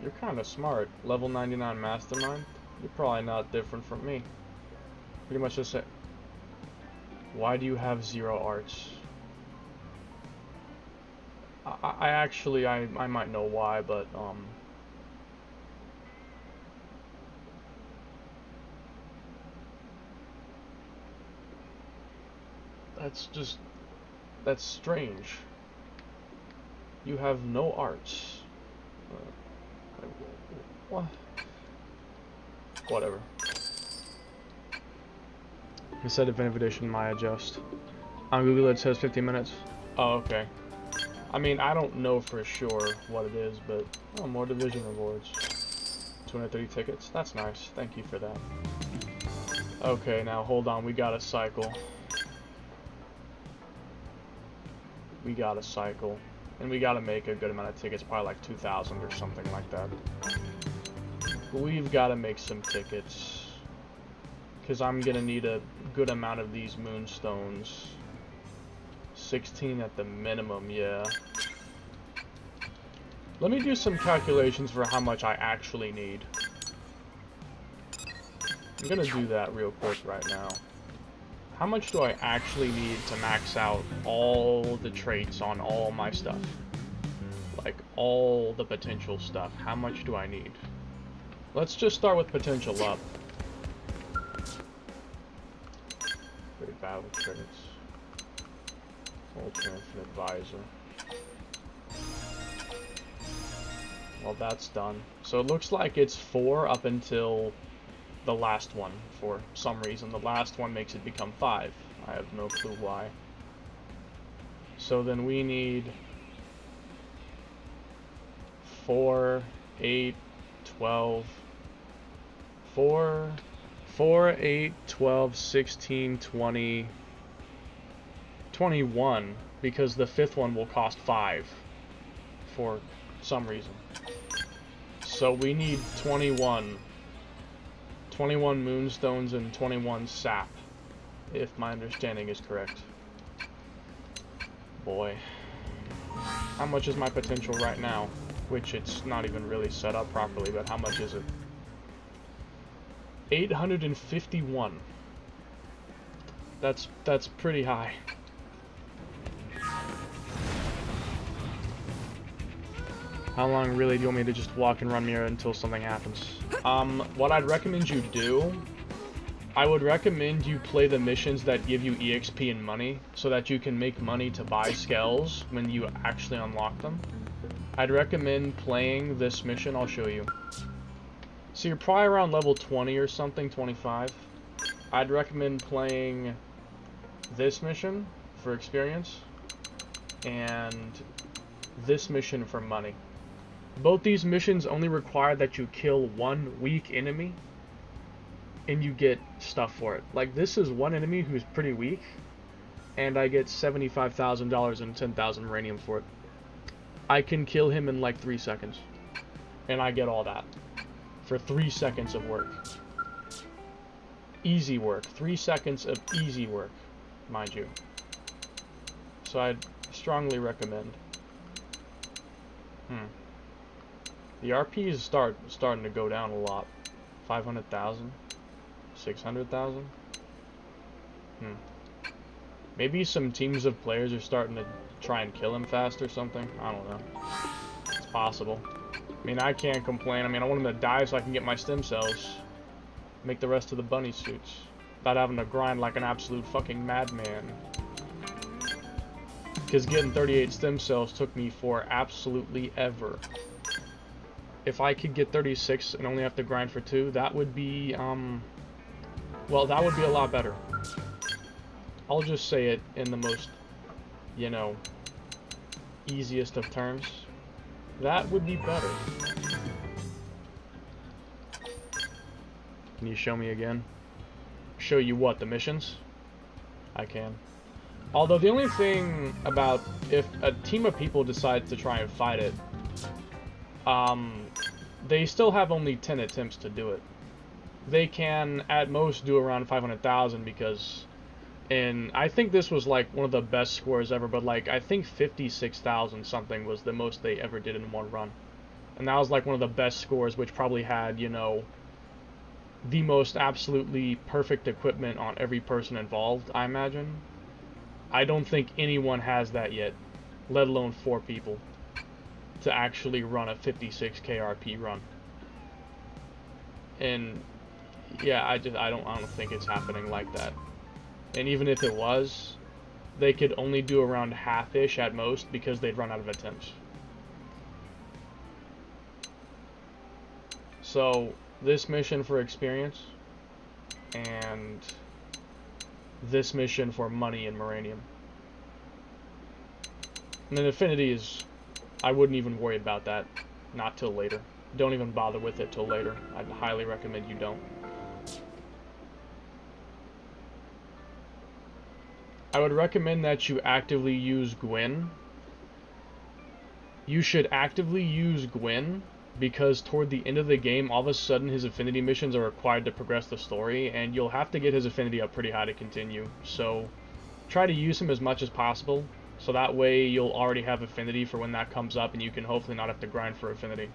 You're kind of smart. Level 99 mastermind? You're probably not different from me. Pretty much just say, why do you have 0 arts? I actually, I might know why, but, that's strange. You have no arts. What? Whatever. Instead of invitation, my adjust. On Google it says 15 minutes. Oh, okay. I mean, I don't know for sure what it is, but oh, more division rewards. 230 tickets. That's nice. Thank you for that. Okay, now hold on. We got a cycle. We got a cycle. And we gotta make a good amount of tickets, probably like 2,000 or something like that. But we've gotta make some tickets. Because I'm gonna need a good amount of these moonstones. 16 at the minimum, yeah. Let me do some calculations for how much I actually need. I'm gonna do that real quick right now. How much do I actually need to max out all the traits on all my stuff? Like, all the potential stuff. How much do I need? Let's just start with potential up. Great battle credits. Ultra Infinite Visor. Well, that's done. So it looks like it's 4 up until the last one, for some reason. The last one makes it become 5. I have no clue why. So then we need 4, 8, 12, 4, 8, 12, 16, 20, 21, because the 5th one will cost 5 for some reason. So we need 21 moonstones and 21 sap, if my understanding is correct. Boy. How much is my potential right now? Which it's not even really set up properly, but how much is it? 851. That's pretty high. How long really do you want me to just walk and run mirror until something happens? What I'd recommend you do, I would recommend you play the missions that give you EXP and money, so that you can make money to buy scales when you actually unlock them. I'd recommend playing this mission. I'll show you. So you're probably around level 20 or something, 25. I'd recommend playing this mission for experience, and this mission for money. Both these missions only require that you kill one weak enemy, and you get stuff for it. Like, this is one enemy who's pretty weak, and I get $75,000 and 10,000 uranium for it. I can kill him in like 3 seconds, and I get all that for 3 seconds of work. Easy work. 3 seconds of easy work, mind you. So I'd strongly recommend. The RP is starting to go down a lot. 500,000, 600,000. Maybe some teams of players are starting to try and kill him fast or something. I don't know. It's possible. I mean, I can't complain. I mean, I want him to die so I can get my stem cells. Make the rest of the bunny suits. Without having to grind like an absolute fucking madman. Because getting 38 stem cells took me for absolutely ever. If I could get 36 and only have to grind for 2, that would be, well, that would be a lot better. I'll just say it in the most, you know, easiest of terms. That would be better. Can you show me again? Show you what, the missions? I can. Although the only thing about if a team of people decides to try and fight it, they still have only 10 attempts to do it. They can at most do around 500,000 because, and I think this was like one of the best scores ever, but like I think 56,000 something was the most they ever did in one run. And that was like one of the best scores, which probably had, you know, the most absolutely perfect equipment on every person involved, I imagine. I don't think anyone has that yet. let alone 4 people, to actually run a 56 KRP run. And yeah, I don't think it's happening like that. And even if it was, they could only do around half-ish at most because they'd run out of attempts. So this mission for experience and this mission for money and Moranium. And then Affinity is, I wouldn't even worry about that, not till later. Don't even bother with it till later. I'd highly recommend you don't. I would recommend that you actively use Gwyn. You should actively use Gwyn because toward the end of the game, all of a sudden his affinity missions are required to progress the story, and you'll have to get his affinity up pretty high to continue. So try to use him as much as possible, so that way you'll already have affinity for when that comes up, and you can hopefully not have to grind for affinity.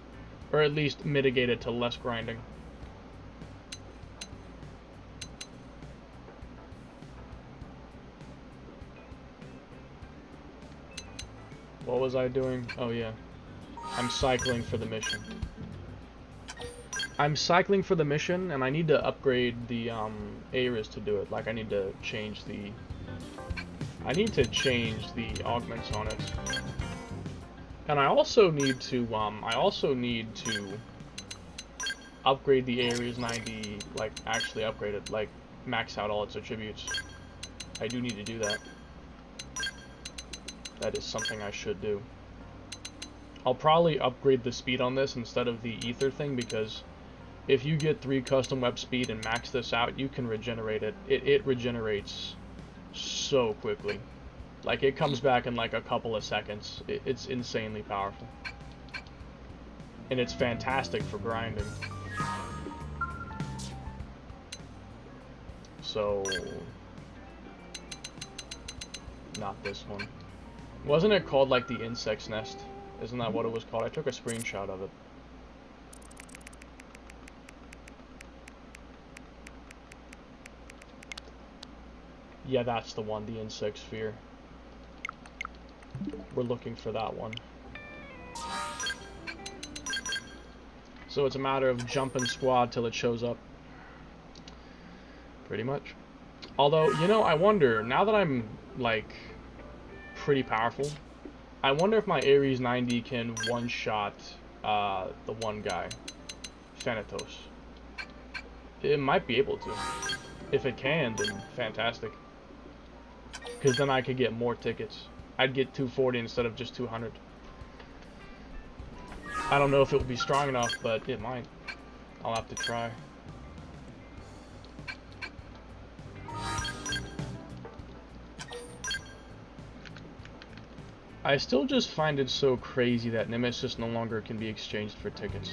Or at least mitigate it to less grinding. What was I doing? Oh yeah. I'm cycling for the mission. I'm cycling for the mission, and I need to upgrade the Ares to do it. Like, I need to change the augments on it. And I also need to upgrade the Ares 90, like, actually upgrade it, like, max out all its attributes. I do need to do that. That is something I should do. I'll probably upgrade the speed on this instead of the ether thing, because if you get 3 custom web speed and max this out, you can regenerate it. It regenerates so quickly. Like, it comes back in like a couple of seconds. It's insanely powerful. And it's fantastic for grinding. So, not this one. Wasn't it called like the insect's nest? Isn't that what it was called? I took a screenshot of it. Yeah, that's the one, the insect sphere. We're looking for that one. So it's a matter of jumping squad till it shows up. Pretty much. Although, you know, I wonder, now that I'm, like, pretty powerful, I wonder if my Ares 90 can one-shot the one guy, Thanatos. It might be able to. If it can, then fantastic. Because then I could get more tickets. I'd get 240 instead of just 200. I don't know if it will be strong enough, but it might. I'll have to try. I still just find it so crazy that Nemesis no longer can be exchanged for tickets.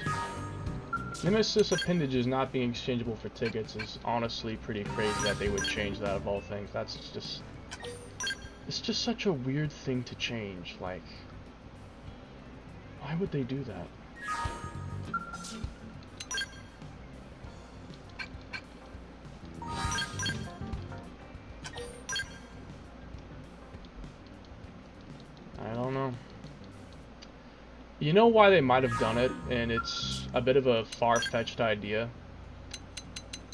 Nemesis appendages not being exchangeable for tickets is honestly pretty crazy that they would change that of all things. That's just... It's just such a weird thing to change, like... Why would they do that? I don't know. You know why they might have done it, and it's a bit of a far-fetched idea?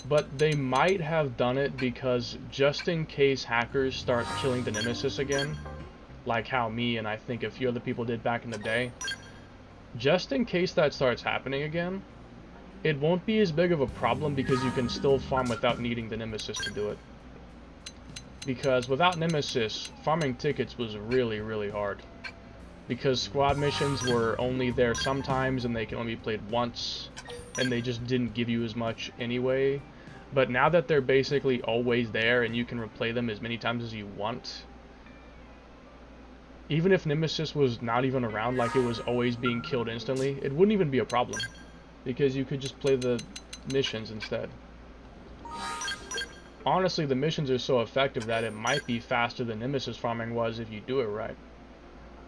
But they might have done it because just in case hackers start killing the Nemesis again, like how me and I think a few other people did back in the day, just in case that starts happening again, it won't be as big of a problem because you can still farm without needing the Nemesis to do it. Because without Nemesis, farming tickets was really, really hard. Because squad missions were only there sometimes and they can only be played once, and they just didn't give you as much anyway. But now that they're basically always there and you can replay them as many times as you want, even if Nemesis was not even around, like it was always being killed instantly, it wouldn't even be a problem. Because you could just play the missions instead. Honestly, the missions are so effective that it might be faster than Nemesis farming was if you do it right.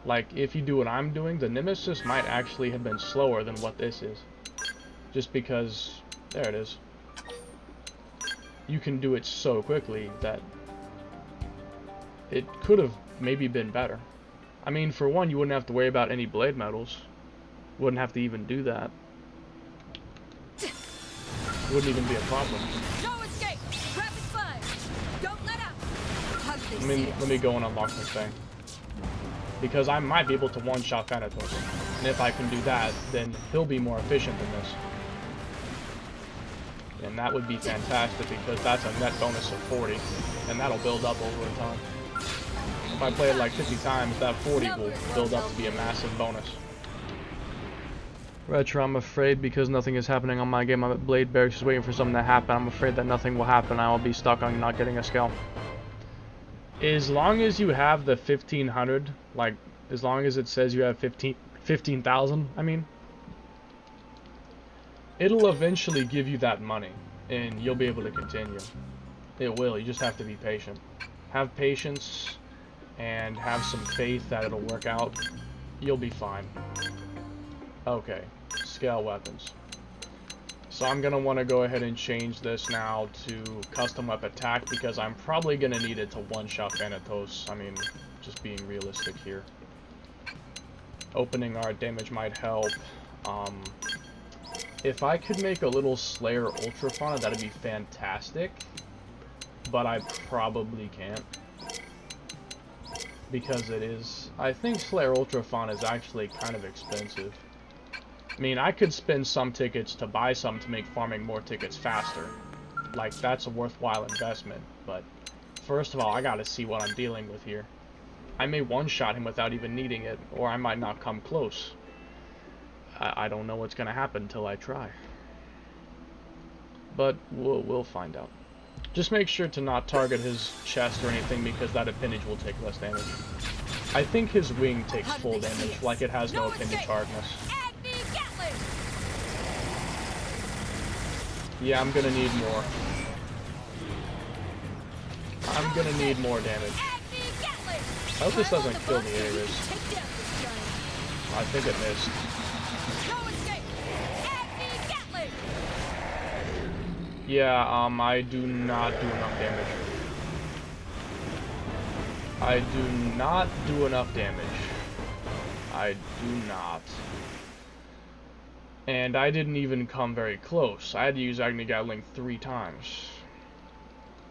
Like, if you do what I'm doing, the Nemesis might actually have been slower than what this is. Just because, there it is. You can do it so quickly that it could have maybe been better. I mean, for one, you wouldn't have to worry about any blade metals. Wouldn't have to even do that. Wouldn't even be a problem. No escape! Rapid fire! Don't let up! Hug this Let me go and unlock this thing. Because I might be able to one-shot Thanatos. And if I can do that, then he'll be more efficient than this. And that would be fantastic because that's a net bonus of 40. And that'll build up over time. If I play it like 50 times, that 40 will build up to be a massive bonus. Retro, I'm afraid because nothing is happening on my game. I'm at Blade Barracks just waiting for something to happen. I'm afraid that nothing will happen. I will be stuck on not getting a skill. As long as you have the 1500, like, as long as it says you have 15,000, I mean, it'll eventually give you that money, and you'll be able to continue. It will, you just have to be patient. Have patience, and have some faith that it'll work out. You'll be fine. Okay, scale weapons. So I'm going to want to go ahead and change this now to custom weapon attack because I'm probably going to need it to one-shot Thanatos. I mean, just being realistic here. Opening art damage might help. If I could make a little Slayer Ultra Fauna, that'd be fantastic. But I probably can't. Because it is... I think Slayer Ultra Fauna is actually kind of expensive. I mean, I could spend some tickets to buy some to make farming more tickets faster. Like, that's a worthwhile investment. But, first of all, I gotta see what I'm dealing with here. I may one-shot him without even needing it, or I might not come close. I don't know what's gonna happen until I try. But, we'll find out. Just make sure to not target his chest or anything, because that appendage will take less damage. I think his wing takes full damage, like it has no appendage hardness. Yeah, I'm gonna need more. I'm gonna need more damage. I hope this doesn't kill the Ares. I think it missed. Yeah, I do not do enough damage. I do not do enough damage. I do not. And I didn't even come very close. I had to use Agni Gatling 3 times.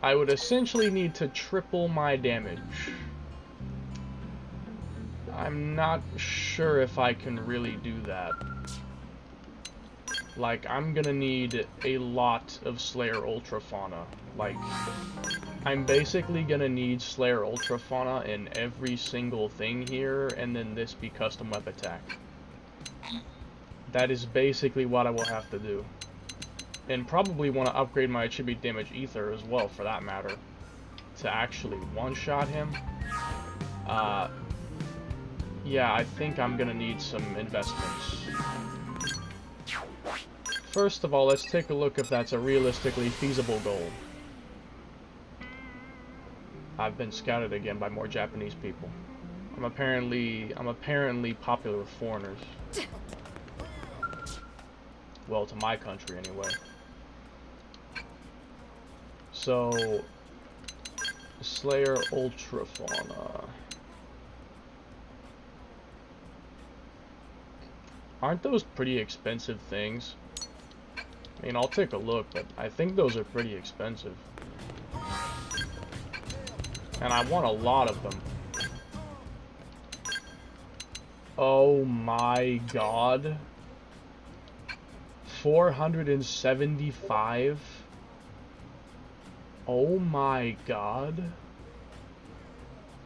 I would essentially need to triple my damage. I'm not sure if I can really do that. Like, I'm gonna need a lot of Slayer Ultra Fauna. Like, I'm basically gonna need Slayer Ultra Fauna in every single thing here, and then this be custom weapon attack. That is basically what I will have to do. And probably want to upgrade my attribute damage ether as well, for that matter. To actually one-shot him. Yeah, I think I'm gonna need some investments. First of all, let's take a look if that's a realistically feasible goal. I've been scouted again by more Japanese people. I'm apparently popular with foreigners. Well, to my country anyway. So, Slayer Ultra Fauna. Aren't those pretty expensive things? I mean, I'll take a look, but I think those are pretty expensive. And I want a lot of them. Oh my god. 475? Oh my god.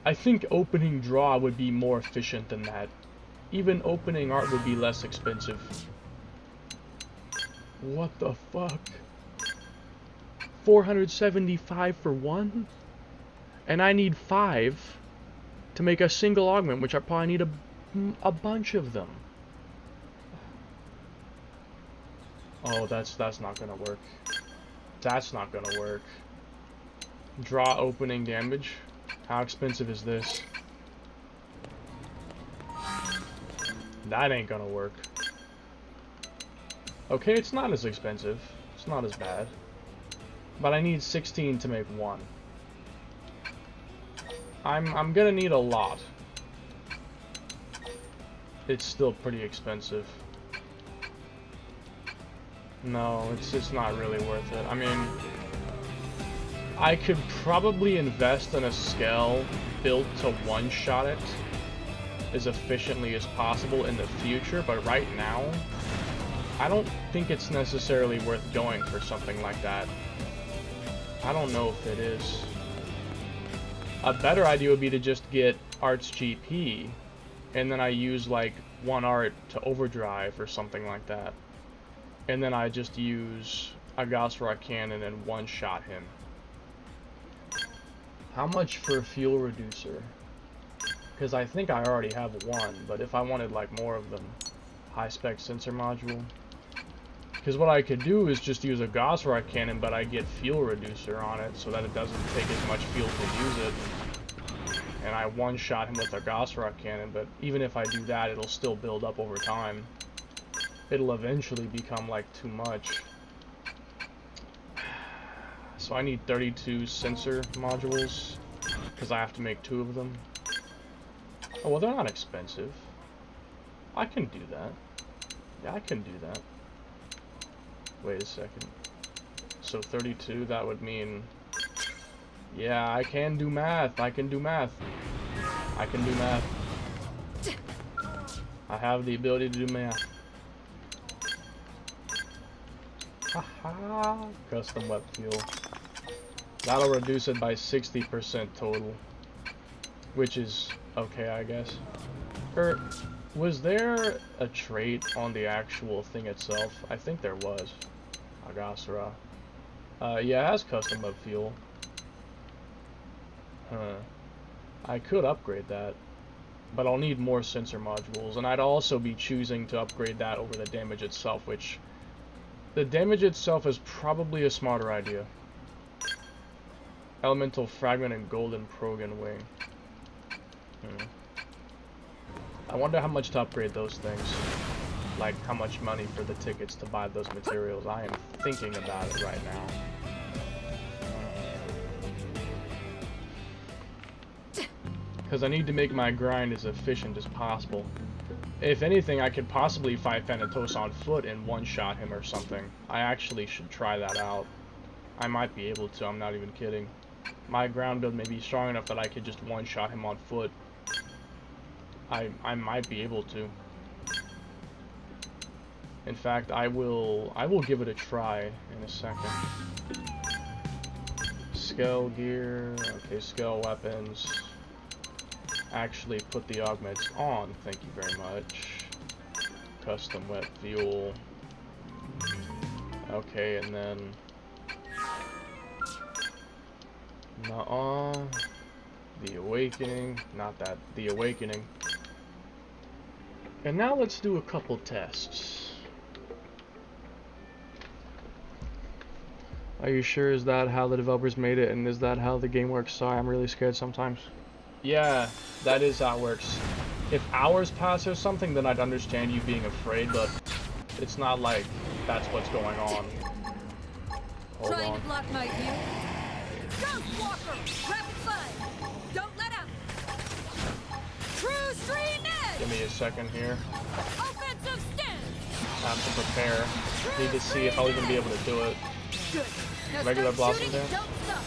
I think opening draw would be more efficient than that. Even opening art would be less expensive. What the fuck? 475 for one? And I need 5 to make a single augment, which I probably need a bunch of them. Oh, that's not gonna work. That's not gonna work. Draw opening damage. How expensive is this? That ain't gonna work. Okay, it's not as expensive. It's not as bad. But I need 16 to make 1. I'm gonna need a lot. it's still pretty expensive. No, it's not really worth it. I mean, I could probably invest in a Skell built to one-shot it as efficiently as possible in the future, but right now, I don't think it's necessarily worth going for something like that. I don't know if it is. A better idea would be to just get Art's GP, and then I use like one Art to overdrive or something like that. And then I just use a Gosrock Cannon and one-shot him. How much for a fuel reducer? Because I think I already have one, but if I wanted like more of them, high-spec sensor module. Because what I could do is just use a Gosrock Cannon, but I get fuel reducer on it so that it doesn't take as much fuel to use it. And I one-shot him with a Gosrock Cannon, but even if I do that, it'll still build up over time. It'll eventually become like too much. So I need 32 sensor modules, because I have to make 2 of them. Oh, well, they're not expensive. I can do that. Yeah, I can do that. Wait a second. So 32, that would mean... Yeah, I can do math. I can do math. I can do math. I have the ability to do math. Haha. Custom web fuel. That'll reduce it by 60% total. Which is okay, I guess. Was there a trait on the actual thing itself? I think there was. Agasra. Yeah, it has custom web fuel. Huh. I could upgrade that. But I'll need more sensor modules. And I'd also be choosing to upgrade that over the damage itself, which... The damage itself is probably a smarter idea. Elemental Fragment and Golden Progan Wing. I wonder how much to upgrade those things. Like, how much money for the tickets to buy those materials. I am thinking about it right now. Because I need to make my grind as efficient as possible. If anything, I could possibly fight Thanatos on foot and one-shot him or something. I actually should try that out. I might be able to, I'm not even kidding. My ground build may be strong enough that I could just one-shot him on foot. I might be able to. In fact, I will give it a try in a second. Skell gear, okay, Skell weapons. Actually put the augments on, thank you very much. Custom wet fuel. Okay, and then... Nuh-uh. The Awakening, not that, the Awakening. And now let's do a couple tests. Are you sure? Is that how the developers made it, and is that how the game works? Sorry, I'm really scared sometimes. Yeah, that is how it works. If hours pass or something, then I'd understand you being afraid, but it's not like that's what's going on. Hold Trying on. to block my view. Ghost Walker! Rapid fire! Don't let up! True Stream Edge! Give me a second here. Offensive stance! I have to prepare. Need to see if I'll even be able to do it. Good. Now Regular start blossom shooting, dance? don't stop.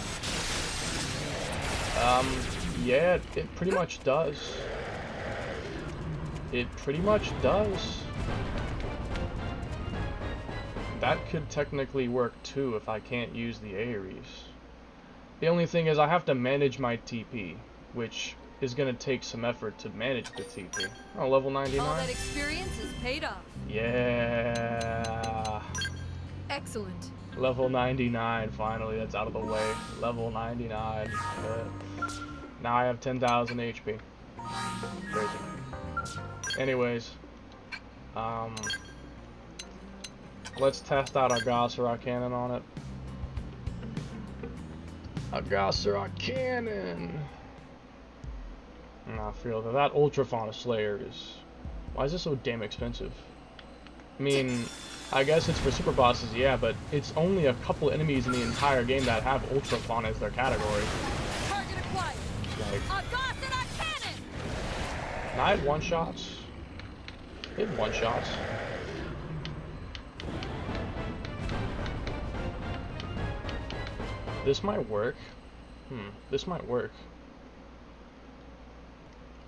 Yeah, it pretty much does. It pretty much does. That could technically work too if I can't use the Ares. The only thing is I have to manage my TP, which is going to take some effort to manage the TP. Oh, level 99? All that experience is paid off. Yeah. Excellent. Level 99, finally, that's out of the way. Level 99. Now I have 10,000 HP. Crazy. Anyways, let's test out our Gosrock Cannon on it. A Gosrock Cannon! I feel that Ultrafauna Slayer is... Why is this so damn expensive? I mean, I guess it's for super bosses, yeah, but it's only a couple enemies in the entire game that have Ultrafauna as their category. Target acquired. Like, A Gosrock Cannon! and I had one-shots. Hit one shots. This might work. This might work.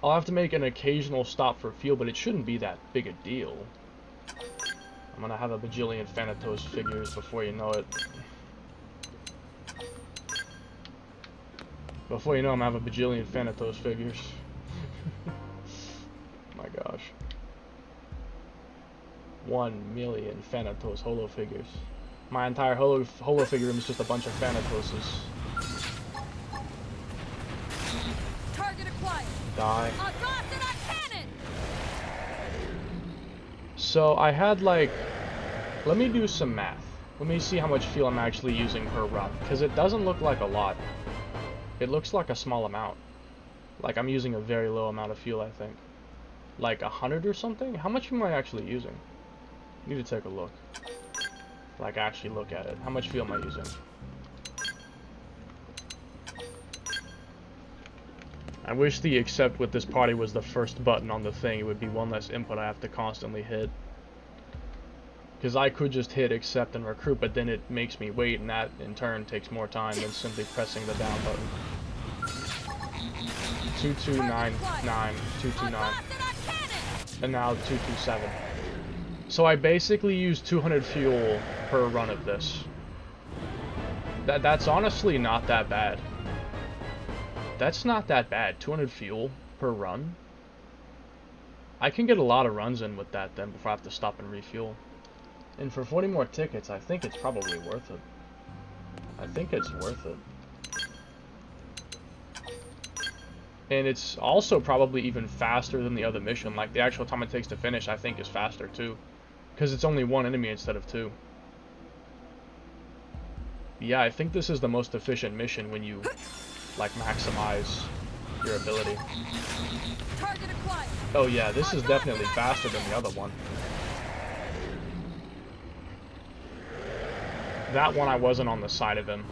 I'll have to make an occasional stop for fuel, but it shouldn't be that big a deal. I'm gonna have a bajillion Thanatos figures before you know it. Before you know, I'm gonna have a bajillion Thanatos figures. My gosh. 1 million Thanatos holo figures. My entire holo figure room is just a bunch of Thanatoses. Target acquired. Die. Cannon. So I had like, let me do some math. Let me see how much fuel I'm actually using per run, because it doesn't look like a lot. It looks like a small amount. Like I'm using a very low amount of fuel, I think. Like 100 or something? How much am I actually using? I need to take a look. Like actually look at it. How much fuel am I using? I wish the accept with this party was the first button on the thing. It would be one less input I have to constantly hit. Because I could just hit accept and recruit, but then it makes me wait, and that in turn takes more time than simply pressing the down button. 2299, 229, and now 227. So I basically use 200 fuel per run of this. That's honestly not that bad. That's not that bad. 200 fuel per run. I can get a lot of runs in with that then before I have to stop and refuel. And for 40 more tickets, I think it's probably worth it. I think it's worth it. And it's also probably even faster than the other mission. Like, the actual time it takes to finish, I think, is faster, too. Because it's only one enemy instead of two. Yeah, I think this is the most efficient mission when you, like, maximize your ability. Oh yeah, this is definitely faster than the other one. That one I wasn't on the side of him,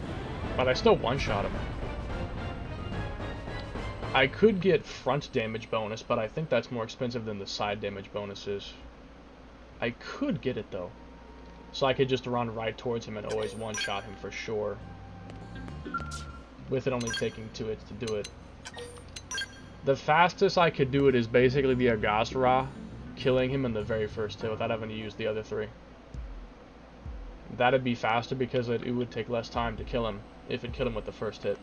but I still one-shot him. I could get front damage bonus, but I think that's more expensive than the side damage bonus is. I could get it though. So I could just run right towards him and always one-shot him for sure. With it only taking 2 hits to do it. The fastest I could do it is basically the Agasra, killing him in the very first hit without having to use the other 3. That'd be faster because it would take less time to kill him if it killed him with the first hit.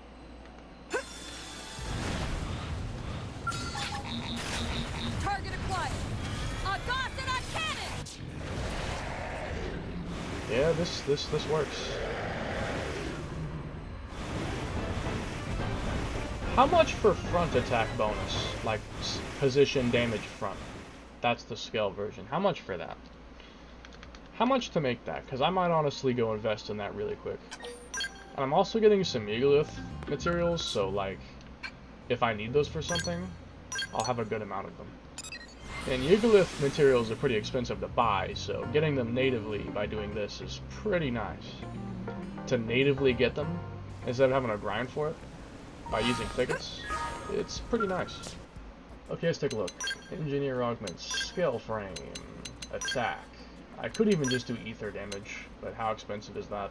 Target acquired. Cannon. Yeah, this works. How much for front attack bonus? Like position damage front. That's the scale version. How much for that? How much to make that? Because I might honestly go invest in that really quick. And I'm also getting some Megalith materials, so like, if I need those for something, I'll have a good amount of them. And Megalith materials are pretty expensive to buy, so getting them natively by doing this is pretty nice. To natively get them, instead of having to grind for it, by using tickets, it's pretty nice. Okay, let's take a look. Engineer augments, skill frame, attack. I could even just do ether damage, but how expensive is that?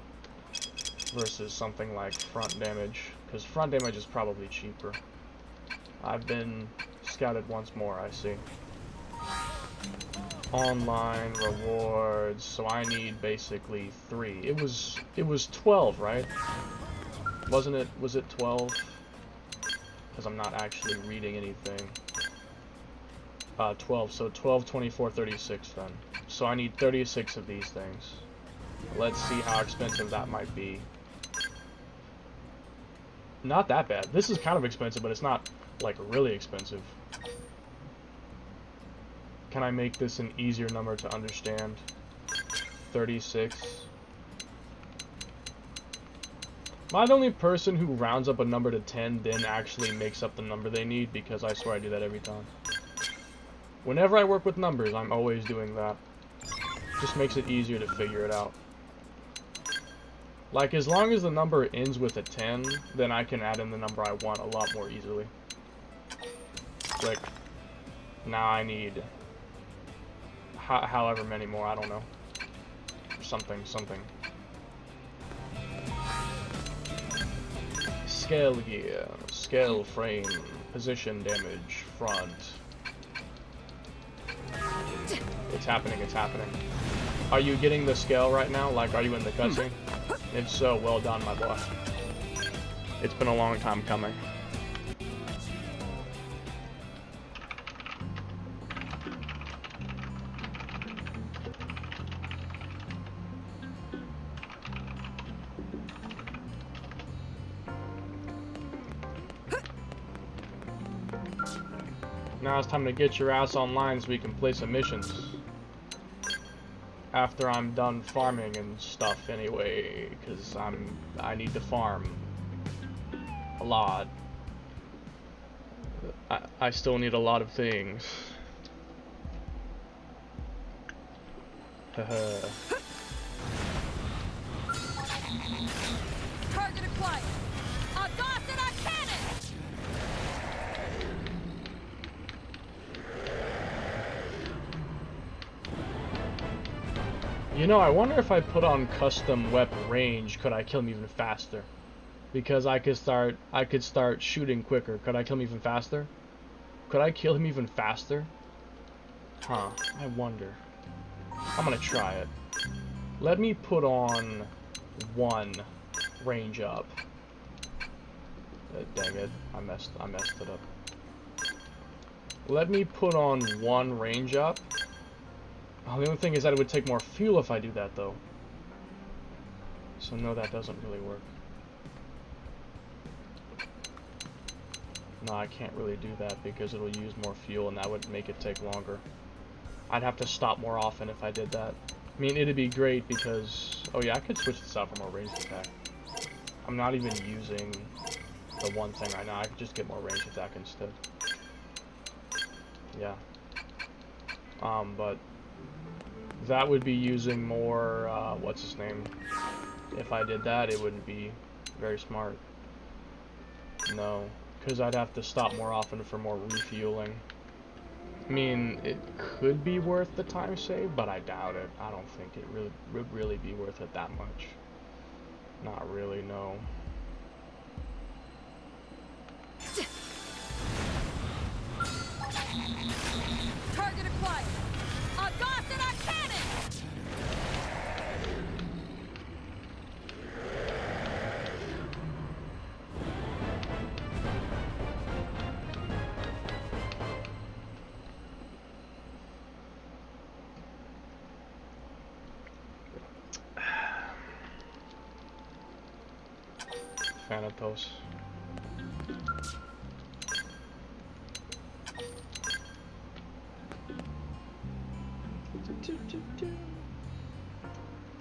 Versus something like front damage, because front damage is probably cheaper. I've been scouted once more, I see. Online rewards, so I need basically 3. It was 12, right? Wasn't it? Was it 12? Because I'm not actually reading anything. 12, so 12, 24, 36 then. So I need 36 of these things. Let's see how expensive that might be. Not that bad. This is kind of expensive, but it's not, like, really expensive. Can I make this an easier number to understand? 36. Am I the only person who rounds up a number to 10, then actually makes up the number they need? Because I swear I do that every time. Whenever I work with numbers, I'm always doing that. Just makes it easier to figure it out. Like, as long as the number ends with a 10, then I can add in the number I want a lot more easily. Click. Now I need however many more, I don't know. Something. Scale gear, scale frame, position damage, front. It's happening. Are you getting the scale right now? Like, are you in the cutscene? If so, well done, my boy. It's been a long time coming. Now it's time to get your ass online so we can play some missions. After I'm done farming and stuff anyway, because I need to farm a lot. I still need a lot of things. Target acquired. A Gossett cannon. You know, I wonder if I put on custom weapon range, could I kill him even faster? Because I could start shooting quicker. Could I kill him even faster? Could I kill him even faster? Huh, I wonder. I'm gonna try it. Let me put on 1 range up. Dang it, I messed it up. Let me put on 1 range up. Oh, the only thing is that it would take more fuel if I do that, though. So no, that doesn't really work. No, I can't really do that because it'll use more fuel and that would make it take longer. I'd have to stop more often if I did that. I mean, it'd be great because... Oh yeah, I could switch this out for more ranged attack. I'm not even using the one thing right now. I could just get more ranged attack instead. Yeah. But... that would be using more, what's his name? If I did that, it wouldn't be very smart. No, because I'd have to stop more often for more refueling. I mean, it could be worth the time save, but I doubt it. I don't think it would really be worth it that much. Not really, no. Target acquired. A Gossett cannon. Thanatos.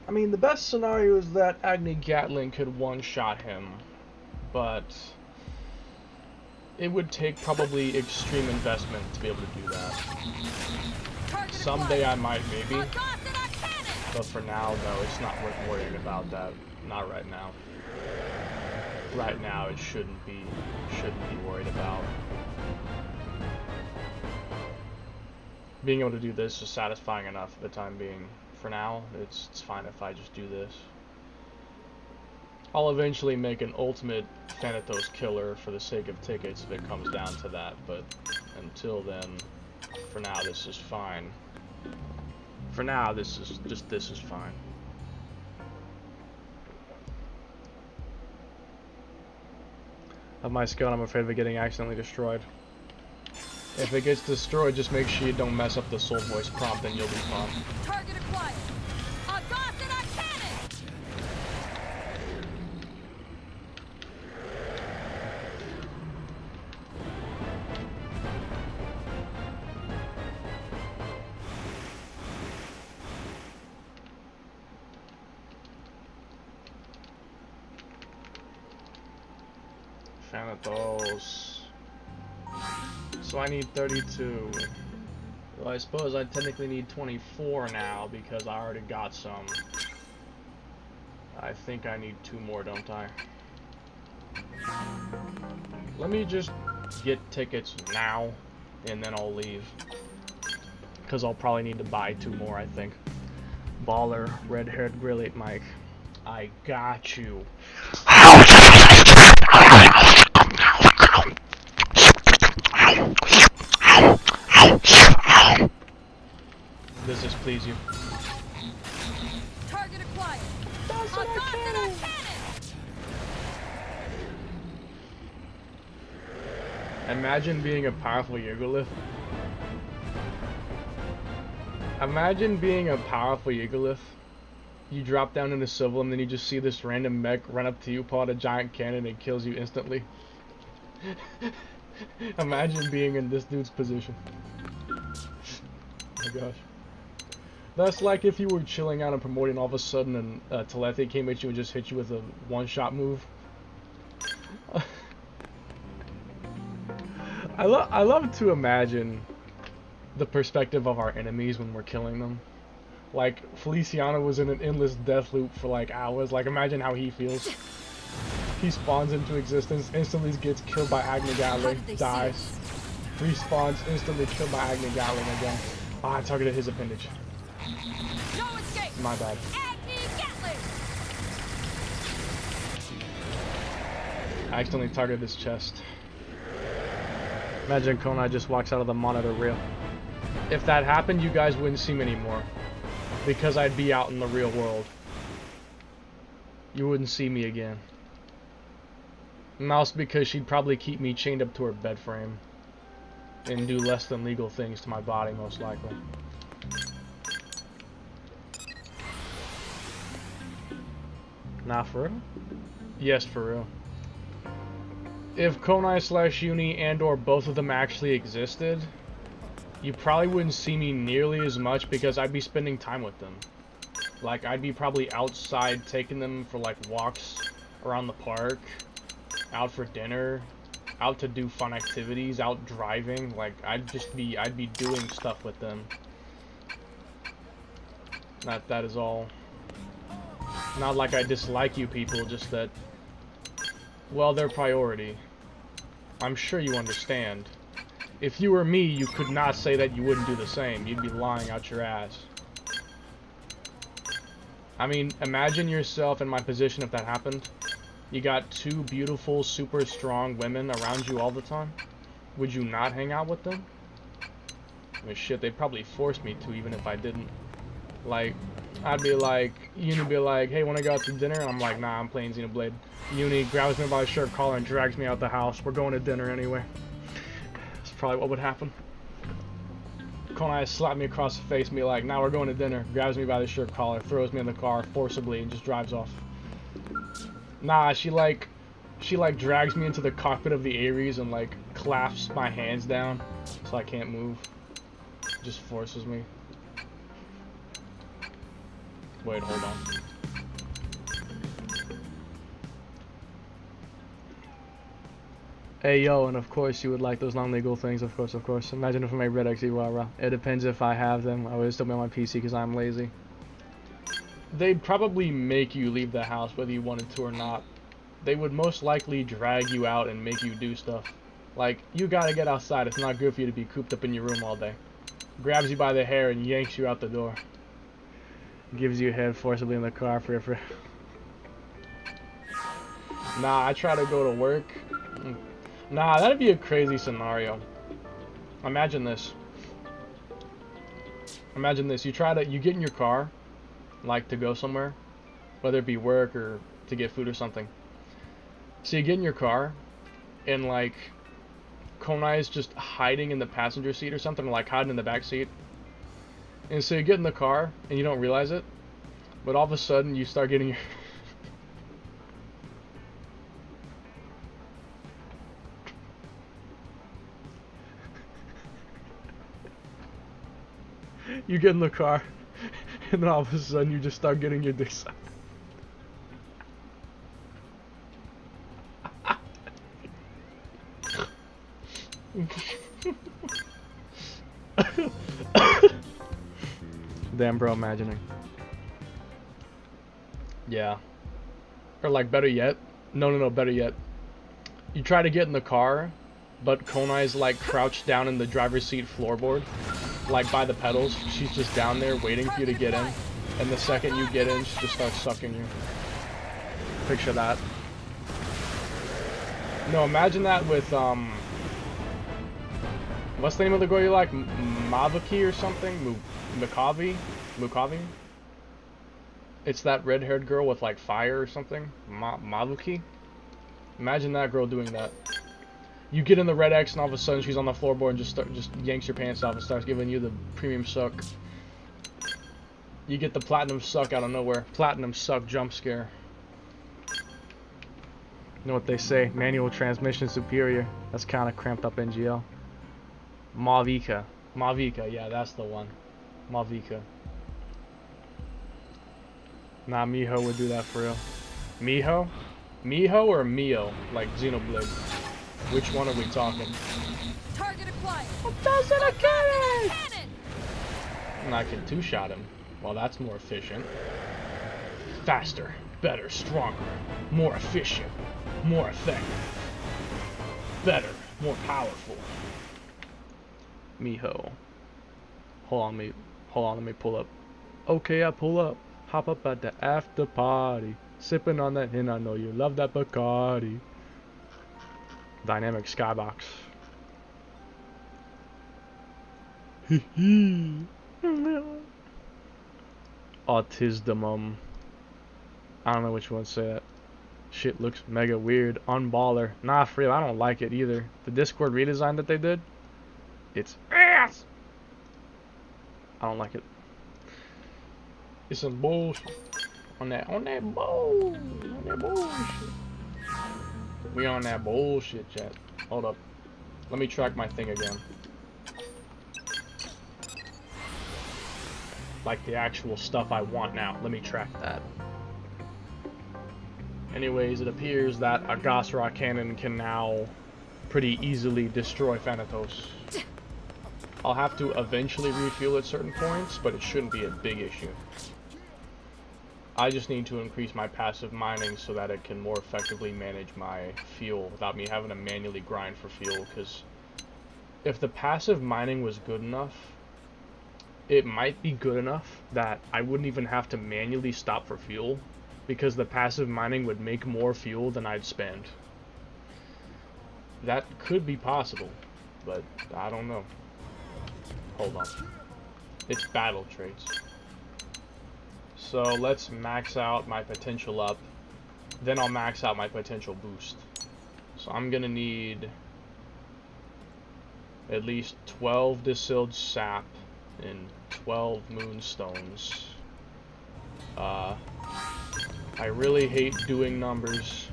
I mean, the best scenario is that Agni Gatling could one-shot him, but it would take probably extreme investment to be able to do that. Someday I might, maybe, but for now, no, it's not worth worrying about that. Not right now. Right now, it shouldn't be worried about. Being able to do this is satisfying enough for the time being. For now, it's fine if I just do this. I'll eventually make an ultimate Thanatos killer for the sake of tickets if it comes down to that, but until then, for now this is fine. For now, this is fine. Of my skill, I'm afraid of it getting accidentally destroyed. If it gets destroyed, just make sure you don't mess up the soul voice prompt, and you'll be fine. Target acquired. A Gossett cannon. Thanatos. So I need 32. Well, I suppose I technically need 24 now because I already got some. I think I need 2 more, don't I? Let me just get tickets now, and then I'll leave. because I'll probably need to buy 2 more, I think. Baller, red-haired grill ate Mike. I got you. Does this please you? Target acquired. A cannon! Imagine being a powerful Yigolith. Imagine being a powerful Yigolith. You drop down into civil and then you just see this random mech run up to you, pull out a giant cannon, and kills you instantly. Imagine being in this dude's position. Oh my gosh. That's like if you were chilling out and promoting, all of a sudden and Telethy came at you and just hit you with a one-shot move. I love to imagine the perspective of our enemies when we're killing them. Like, Feliciano was in an endless death loop for like hours. Like, imagine how he feels. He spawns into existence, instantly gets killed by Agni Gatling, dies. Respawns, instantly killed by Agni Gatling again. Ah, I targeted his appendage. No escape. My bad. I accidentally targeted his chest. Imagine Konai just walks out of the monitor reel. If that happened, you guys wouldn't see me anymore. Because I'd be out in the real world. You wouldn't see me again. And also because she'd probably keep me chained up to her bed frame. And do less than legal things to my body, most likely. Nah, for real? Yes, for real. If Konai / Uni and or both of them actually existed, you probably wouldn't see me nearly as much because I'd be spending time with them. Like, I'd be probably outside taking them for like walks around the park, out for dinner, out to do fun activities, out driving. Like, I'd be doing stuff with them. That is all. Not like I dislike you people, just that, well, they're priority. I'm sure you understand. If you were me, you could not say that you wouldn't do the same. You'd be lying out your ass. I mean, imagine yourself in my position if that happened. You got 2 beautiful, super strong women around you all the time. Would you not hang out with them? I mean, shit, they'd probably force me to, even if I didn't. Like, I'd be like, Uni be like, hey, wanna go out to dinner? And I'm like, nah, I'm playing Xenoblade. Uni grabs me by the shirt collar and drags me out the house. We're going to dinner anyway. That's probably what would happen. Konai slapped me across the face and be like, now we're going to dinner. Grabs me by the shirt collar, throws me in the car forcibly, and just drives off. Nah, she drags me into the cockpit of the Ares and like clasps my hands down so I can't move. Just forces me. Wait, hold on. Hey yo, and of course you would like those non-legal things, of course. Imagine if I made Red XE rah. It depends if I have them. I would still be on my PC because I'm lazy. They'd probably make you leave the house whether you wanted to or not. They would most likely drag you out and make you do stuff. Like, you gotta get outside, it's not good for you to be cooped up in your room all day. Grabs you by the hair and yanks you out the door. Gives you a head forcibly in the car for Nah, I try to go to work. Nah, that'd be a crazy scenario. Imagine this. Imagine this. You get in your car, like to go somewhere, whether it be work or to get food or something. So you get in your car, and like, Konai is just hiding in the passenger seat or something, or like hiding in the back seat. And so you get in the car, and you don't realize it, but all of a sudden you start getting your... You get in the car, and then all of a sudden you just start getting your dick sucked. Damn, bro, imagining. Yeah. Or like, better yet. No, better yet. You try to get in the car, but Konai's like crouched down in the driver's seat floorboard. like by the pedals. She's just down there waiting for you to get in. And the second you get in, she just starts sucking you. Picture that. No, imagine that with, what's the name of the girl you like? Mavuki or something? Mukavi? It's that red-haired girl with, like, fire or something? Mavuki? Imagine that girl doing that. You get in the red X and all of a sudden she's on the floorboard and just yanks your pants off and starts giving you the premium suck. You get the platinum suck out of nowhere. Platinum suck jump scare. You know what they say? Manual transmission superior. That's kind of cramped up NGL. Mavica. Mavica, yeah, that's the one. Mavica. Nah, Miho would do that for real. Miho? Miho or Mio? Like Xenoblade. Which one are we talking? Target acquired. A cannon! And I can two-shot him. Well, that's more efficient. Faster, better, stronger, more efficient, more effective, better, more powerful. Miho. Hold on, let me pull up. Okay, I pull up. Hop up at the after party. Sipping on that hen, I know you love that Bacardi. Dynamic skybox. Autism. I don't know which one to say that. Shit looks mega weird. Unballer. Nah, for real, I don't like it either. The Discord redesign that they did, it's ass. I don't like it. It's some bullshit. On that bullshit. We on that bullshit, chat. Hold up. Let me track my thing again. Like the actual stuff I want now. Let me track that. Anyways, it appears that a Gosrock cannon can now pretty easily destroy Thanatos. I'll have to eventually refuel at certain points, but it shouldn't be a big issue. I just need to increase my passive mining so that it can more effectively manage my fuel without me having to manually grind for fuel, because if the passive mining was good enough, it might be good enough that I wouldn't even have to manually stop for fuel, because the passive mining would make more fuel than I'd spend. That could be possible, but I don't know. Hold on. It's battle traits. So let's max out my potential up. Then I'll max out my potential boost. So I'm gonna need at least 12 distilled sap and 12 moonstones. I really hate doing numbers.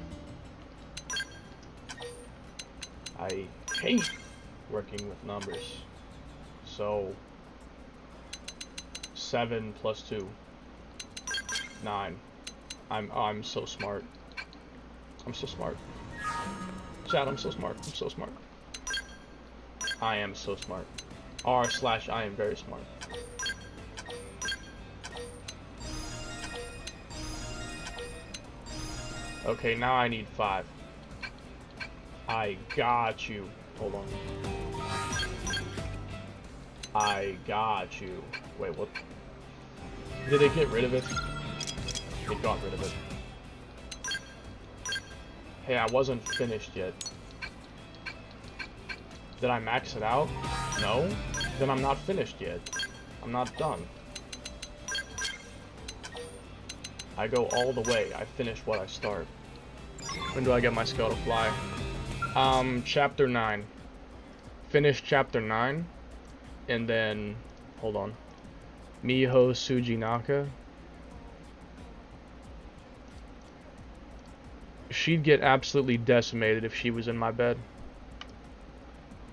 I hate working with numbers. So 7 plus 2. 9. I'm so smart. I'm so smart. Chat, I'm so smart. I'm so smart. I am so smart. R/I am very smart. Okay, now I need 5. I got you. Hold on. I got you. Wait, what? Did it get rid of it? It got rid of it. Hey, I wasn't finished yet. Did I max it out? No? Then I'm not finished yet. I'm not done. I go all the way. I finish what I start. When do I get my skill to fly? Chapter 9. Finish chapter 9. And then, hold on. Miho Sujinaka. She'd get absolutely decimated if she was in my bed.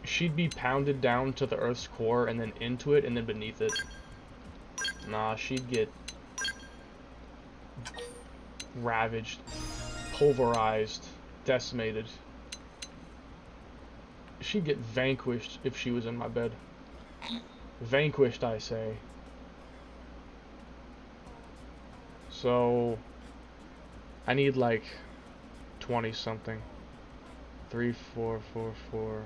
She'd be pounded down to the Earth's core and then into it and then beneath it. Nah, she'd get ravaged, pulverized, decimated. She'd get vanquished if she was in my bed. Vanquished, I say. So I need like 20 something. 3, 4, 4, 4.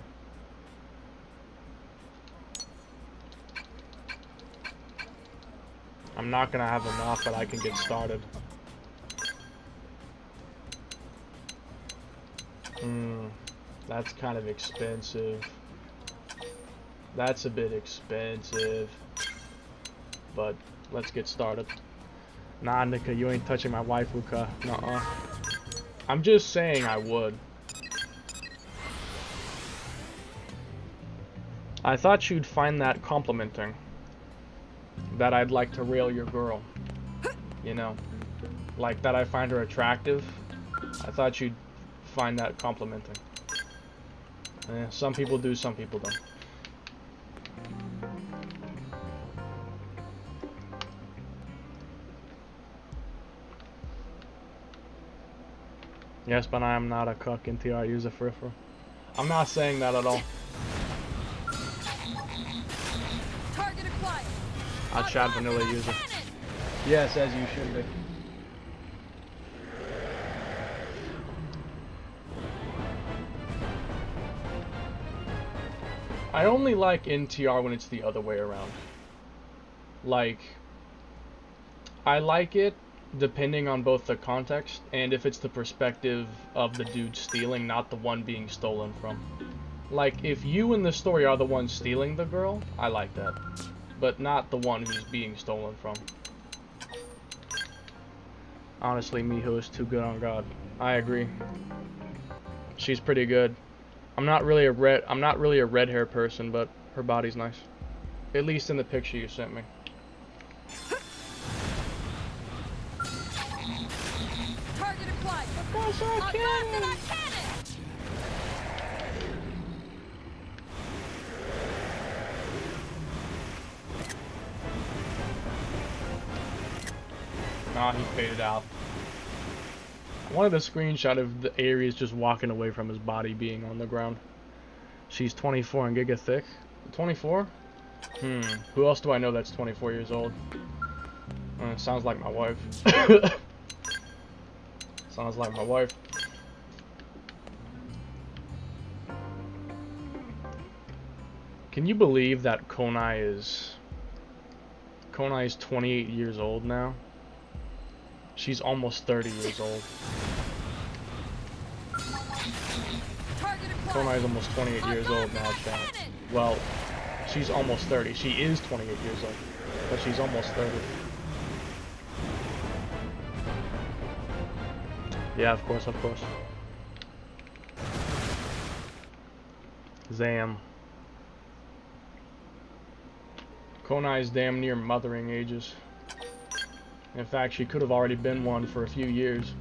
I'm not gonna have enough, but I can get started. That's kind of expensive. That's a bit expensive. But let's get started. Nah, Nika, you ain't touching my waifu, ka. Nuh-uh. I'm just saying I would. I thought you'd find that complimenting. That I'd like to rail your girl. You know. Like that I find her attractive. I thought you'd find that complimenting. Some people do, some people don't. Yes, but I am not a cuck NTR user for. I'm not saying that at all. Target acquired. A chat vanilla user. Yes, as you should be. I only like NTR when it's the other way around. Like, I like it depending on both the context and if it's the perspective of the dude stealing, not the one being stolen from. Like, if you in the story are the one stealing the girl, I like that. But not the one who's being stolen from. Honestly, Miho is too good on God. I agree. She's pretty good. I'm not really a red hair person, but her body's nice. At least in the picture you sent me. Target acquired. Nah, he faded out. I wanted a screenshot of the Ares just walking away from his body being on the ground. She's 24 and giga thick. 24? Who else do I know that's 24 years old? Sounds like my wife. Sounds like my wife. Can you believe that Konai is 28 years old now? She's almost 30 years old. Konai is almost 28 years old now, chat. Well, she's almost 30. She is 28 years old, but she's almost 30. Yeah, of course, of course. Zam. Konai is damn near mothering ages. In fact, she could have already been one for a few years.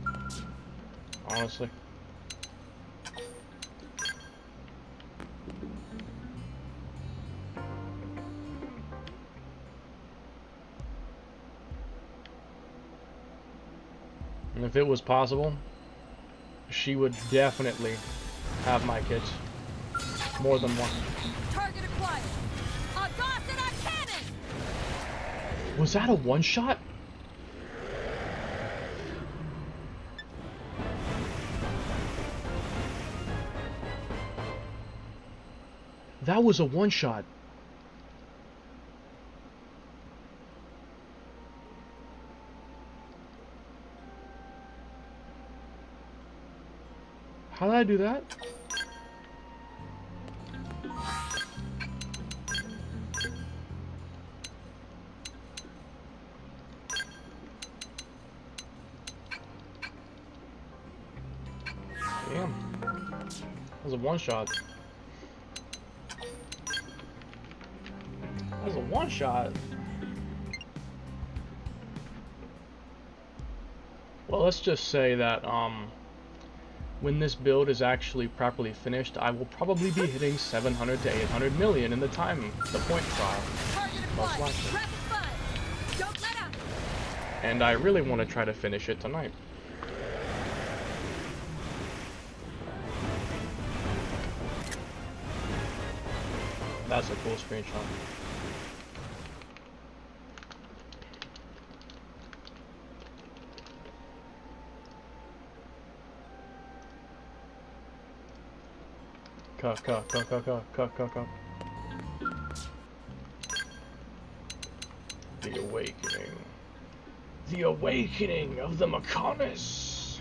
Honestly. And if it was possible, she would definitely have my kids. More than one. Target acquired. Cannon. Was that a one-shot? That was a one-shot. How did I do that? Damn. That was a one-shot. That was a one-shot. Well, let's just say that, when this build is actually properly finished, I will probably be hitting 700 to 800 million in the point trial. Most likely. And I really want to try to finish it tonight. That's a cool screenshot. Cut. The awakening. The awakening of the Mechonis.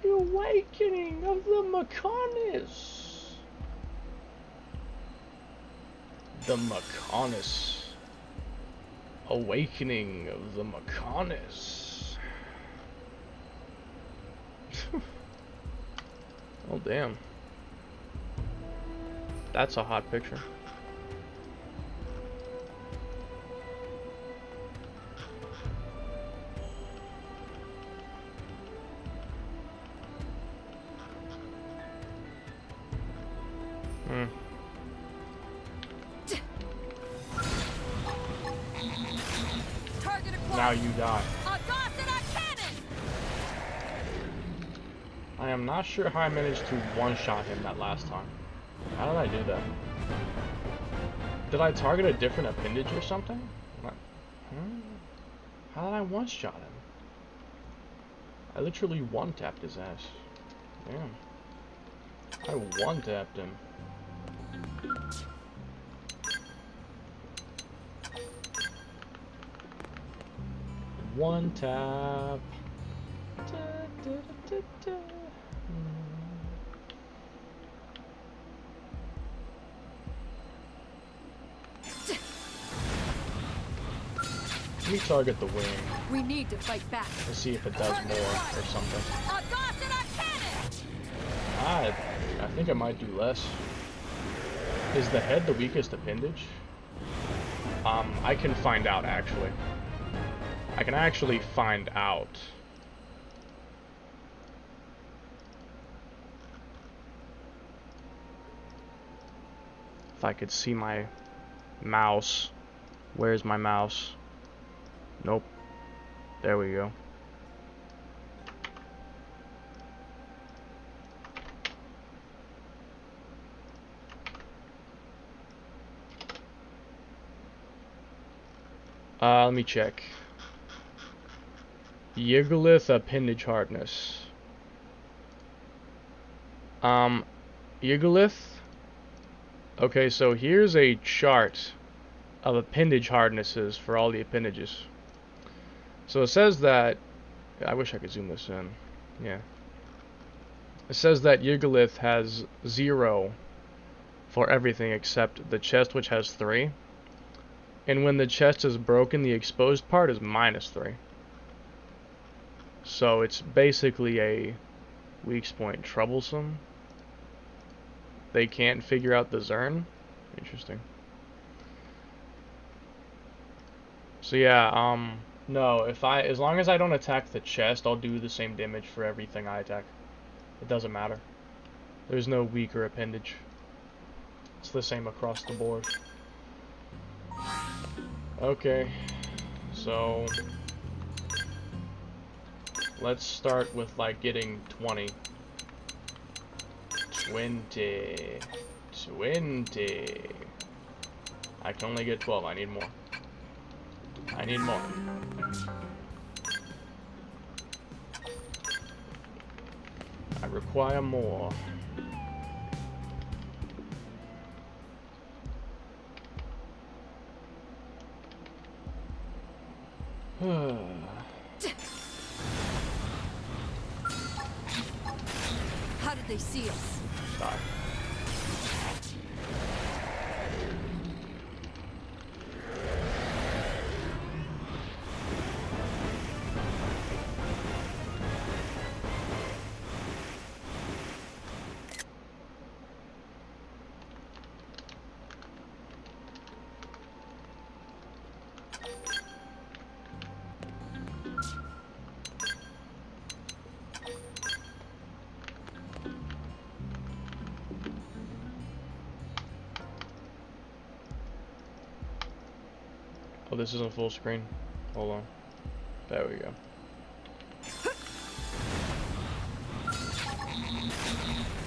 The awakening of the Mechonis. The Mechonis. Awakening of the Mechonis. Oh damn. That's a hot picture. Now you die. I am not sure how I managed to one-shot him that last time. How did I do that? Did I target a different appendage or something? How did I one-shot him? I literally one-tapped his ass. Damn. I one-tapped him. One tap. Let me target the wing. We need to fight back. Let's see if it does more or something. I think it might do less. Is the head the weakest appendage? I can find out actually. I can actually find out. If I could see my mouse. Where's my mouse? Nope. There we go. Let me check. Yigglith appendage hardness. Yigglith. Okay, so here's a chart of appendage hardnesses for all the appendages. So it says that, I wish I could zoom this in. Yeah. It says that Yigglith has 0 for everything except the chest, which has 3. And when the chest is broken, the exposed part is -3. So it's basically a weak point troublesome. They can't figure out the Zern. Interesting. So yeah, no, as long as I don't attack the chest, I'll do the same damage for everything I attack. It doesn't matter. There's no weaker appendage. It's the same across the board. Okay, so let's start with like getting 20. 20. I can only get 12. I need more. I need more. I require more. How did they see us? Die. Oh, this isn't full screen. Hold on. There we go.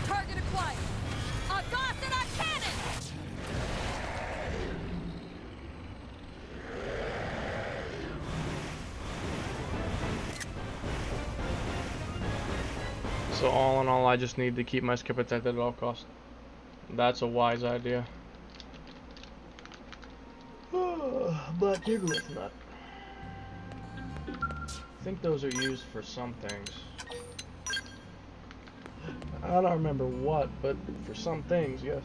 Target acquired. A Gotham cannon. So all in all, I just need to keep my skip protected at all costs. That's a wise idea. Black Gigalith nut. I think those are used for some things. I don't remember what, but for some things, yes.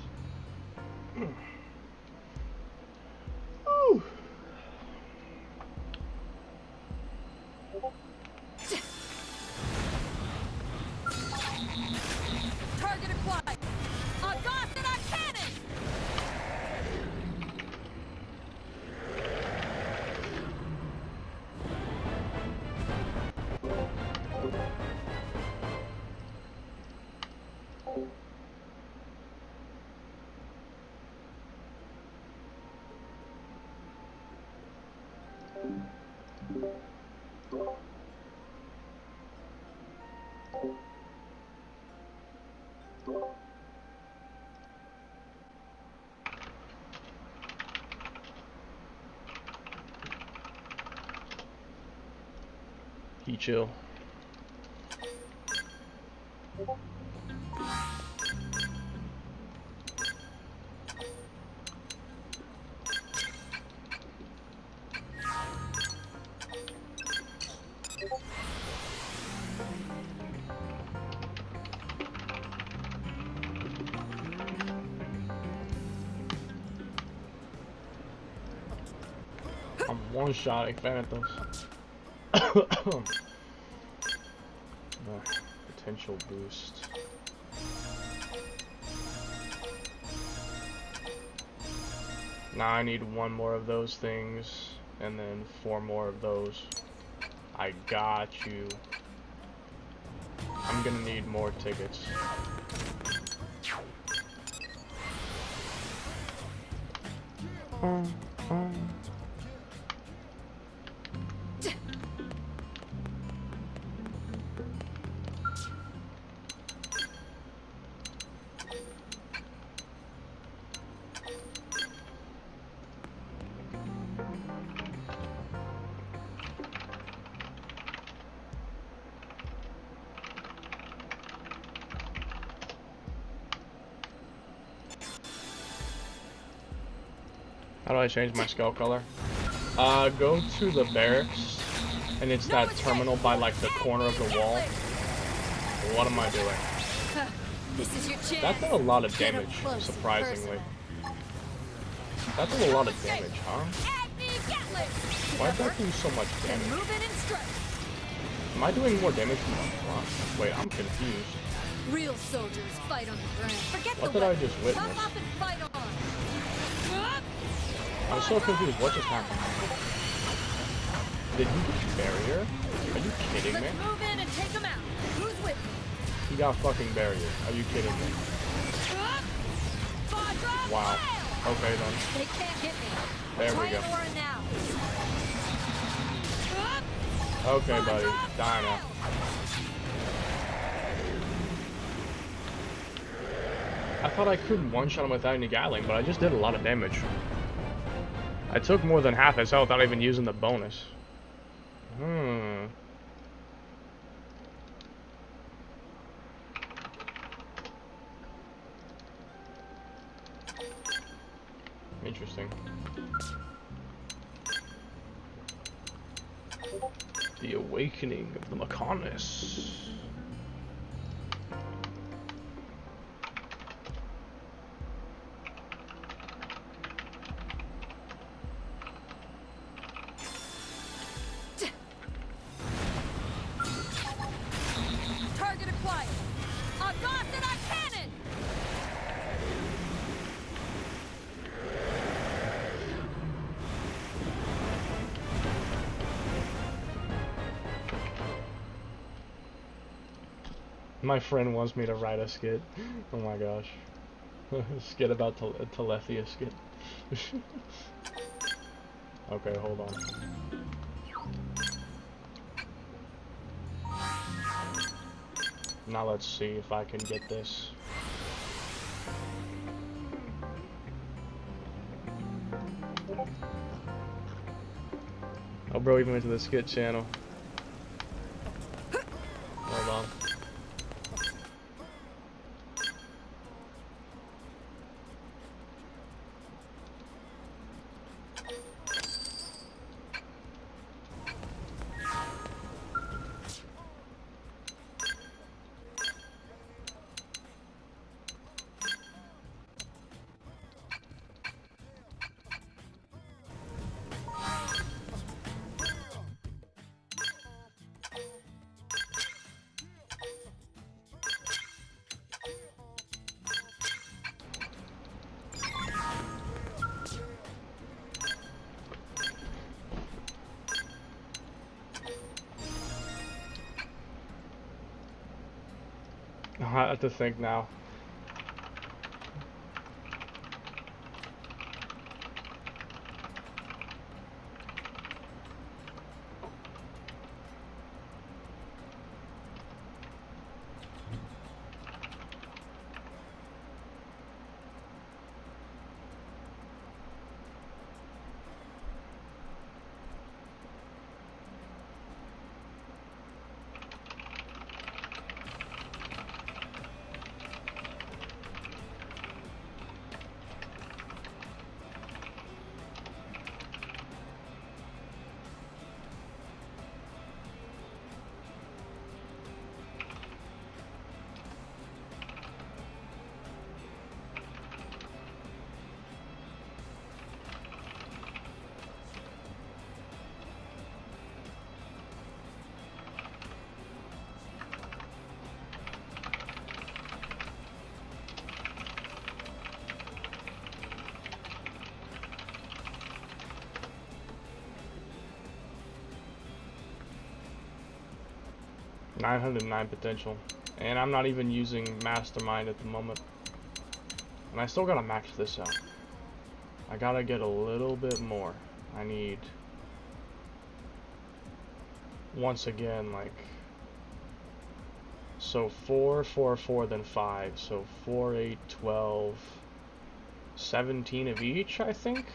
Whew. Target acquired. A Goth and a cannon! He chill. I'm one-shotting Phantoms. Potential boost. Now I need one more of those things, and then 4 more of those. I got you. I'm gonna need more tickets. How do I change my skull color? Go to the barracks, and it's that terminal by like the corner of the wall. What am I doing? This is your chance. That did a lot of damage, surprisingly. That did a lot of damage, huh? Why'd that do so much damage? Am I doing more damage from the front? Wait, I'm confused. Real soldiers fight on the ground. Forget What the did I weapon. just witness? Come up and fight on. I'm so confused. What just happened? Did he get barrier? Are you kidding me? Let's move in and take him out. Who's with me? He got fucking barrier. Are you kidding me? Wow. Okay then. They can't hit me. There we go. Okay, buddy. Die now. I thought I could one-shot him without any Gatling, but I just did a lot of damage. I took more than half his health without even using the bonus. Interesting. The Awakening of the Mechonis. Target acquired. A Goth and a cannon. My friend wants me to write a skit. Oh my gosh. Skit about Telethia skit. Okay, hold on. Now let's see if I can get this. Oh bro, even went to the skit channel. Hold on. I have to think now. $909 potential, and I'm not even using Mastermind at the moment, and I still gotta max this out. I gotta get a little bit more. I need, once again, like, so 4, 4, 4, then 5, so 4, 8, 12, 17 of each, I think.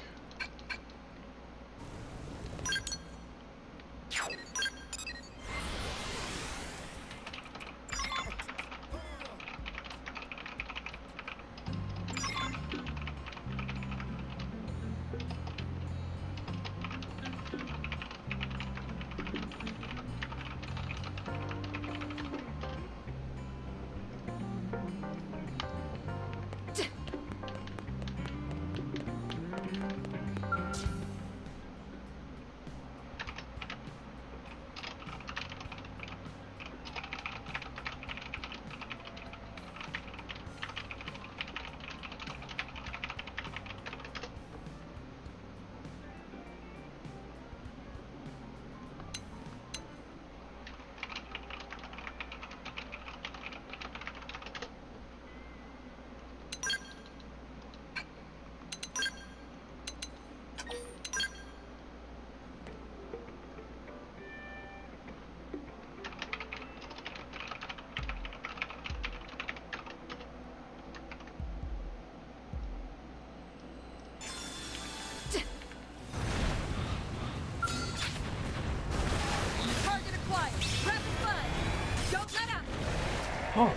Oh,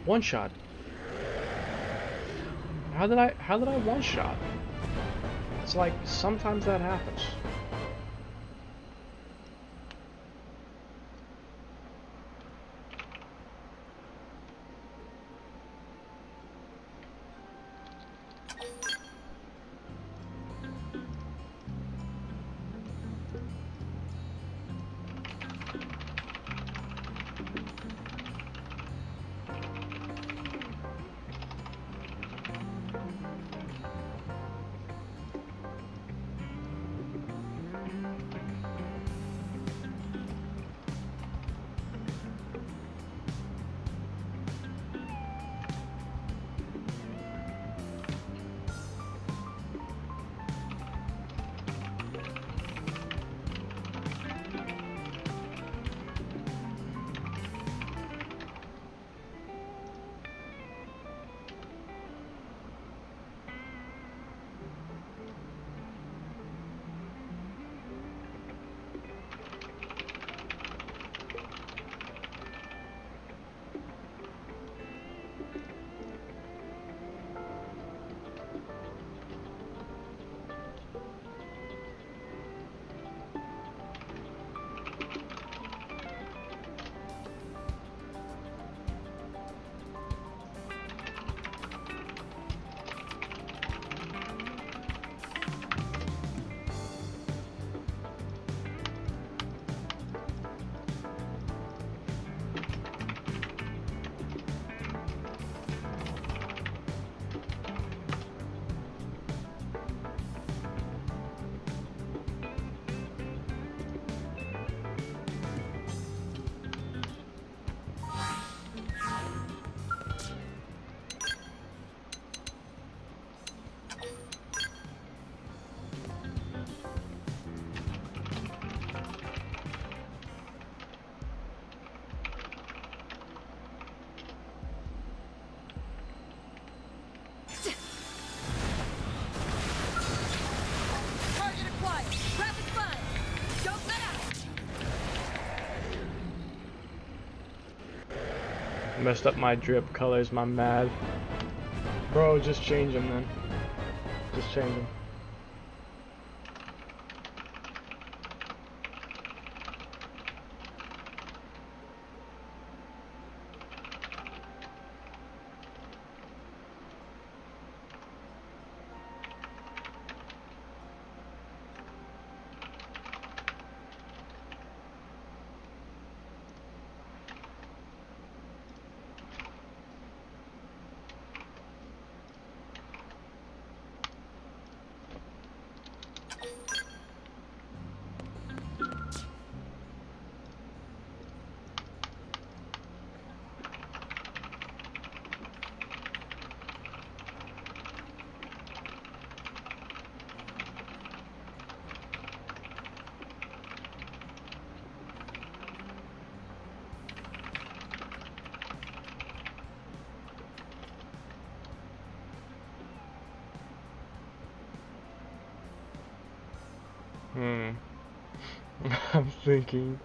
one shot. How did I one shot? It's like sometimes that happens. Messed up my drip colors, my mad. Bro, just change them then. Just change them. I'm thinking.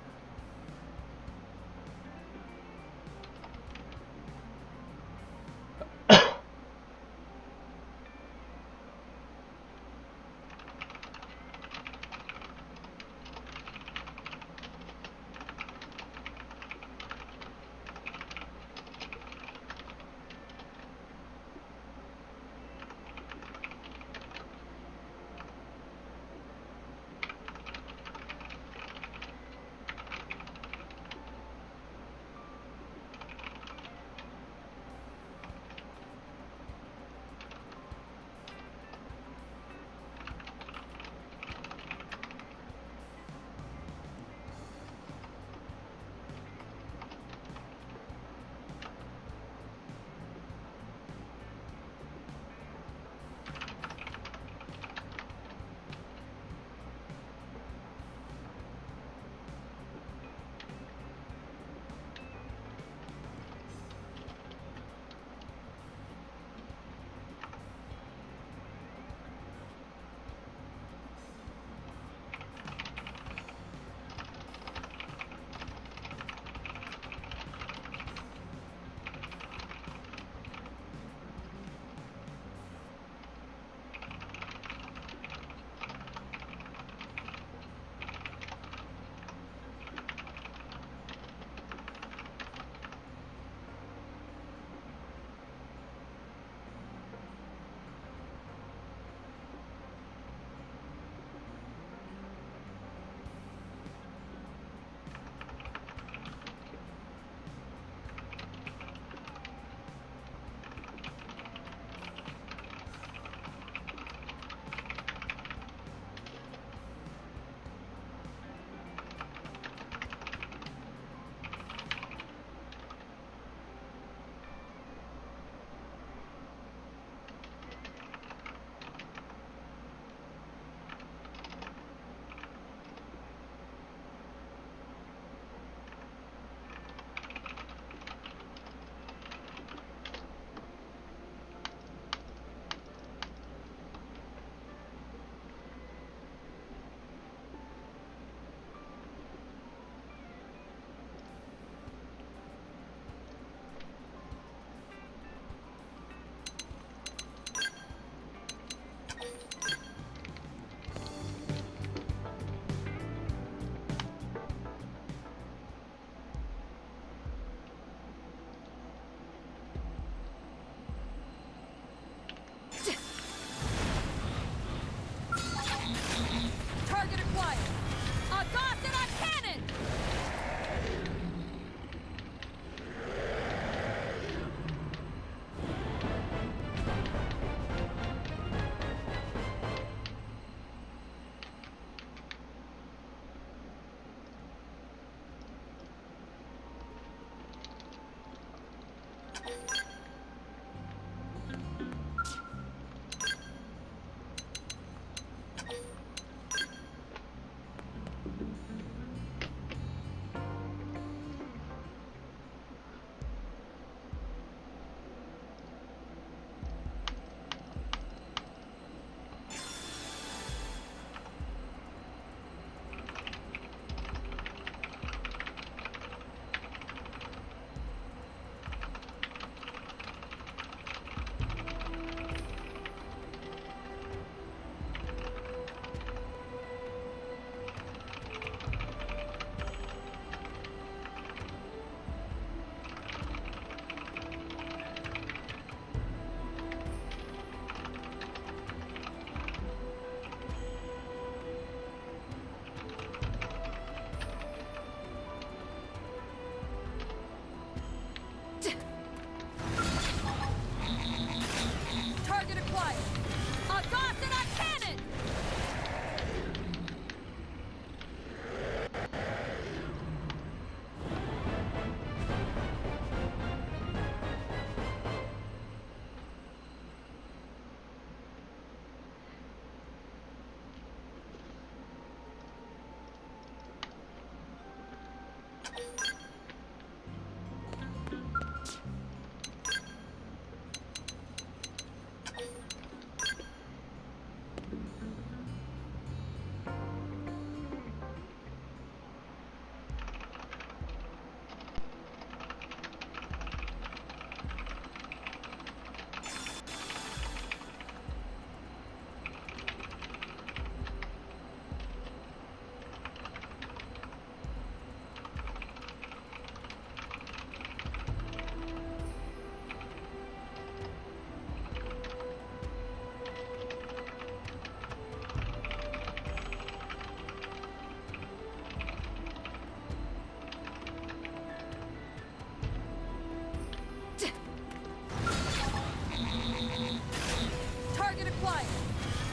Target acquired.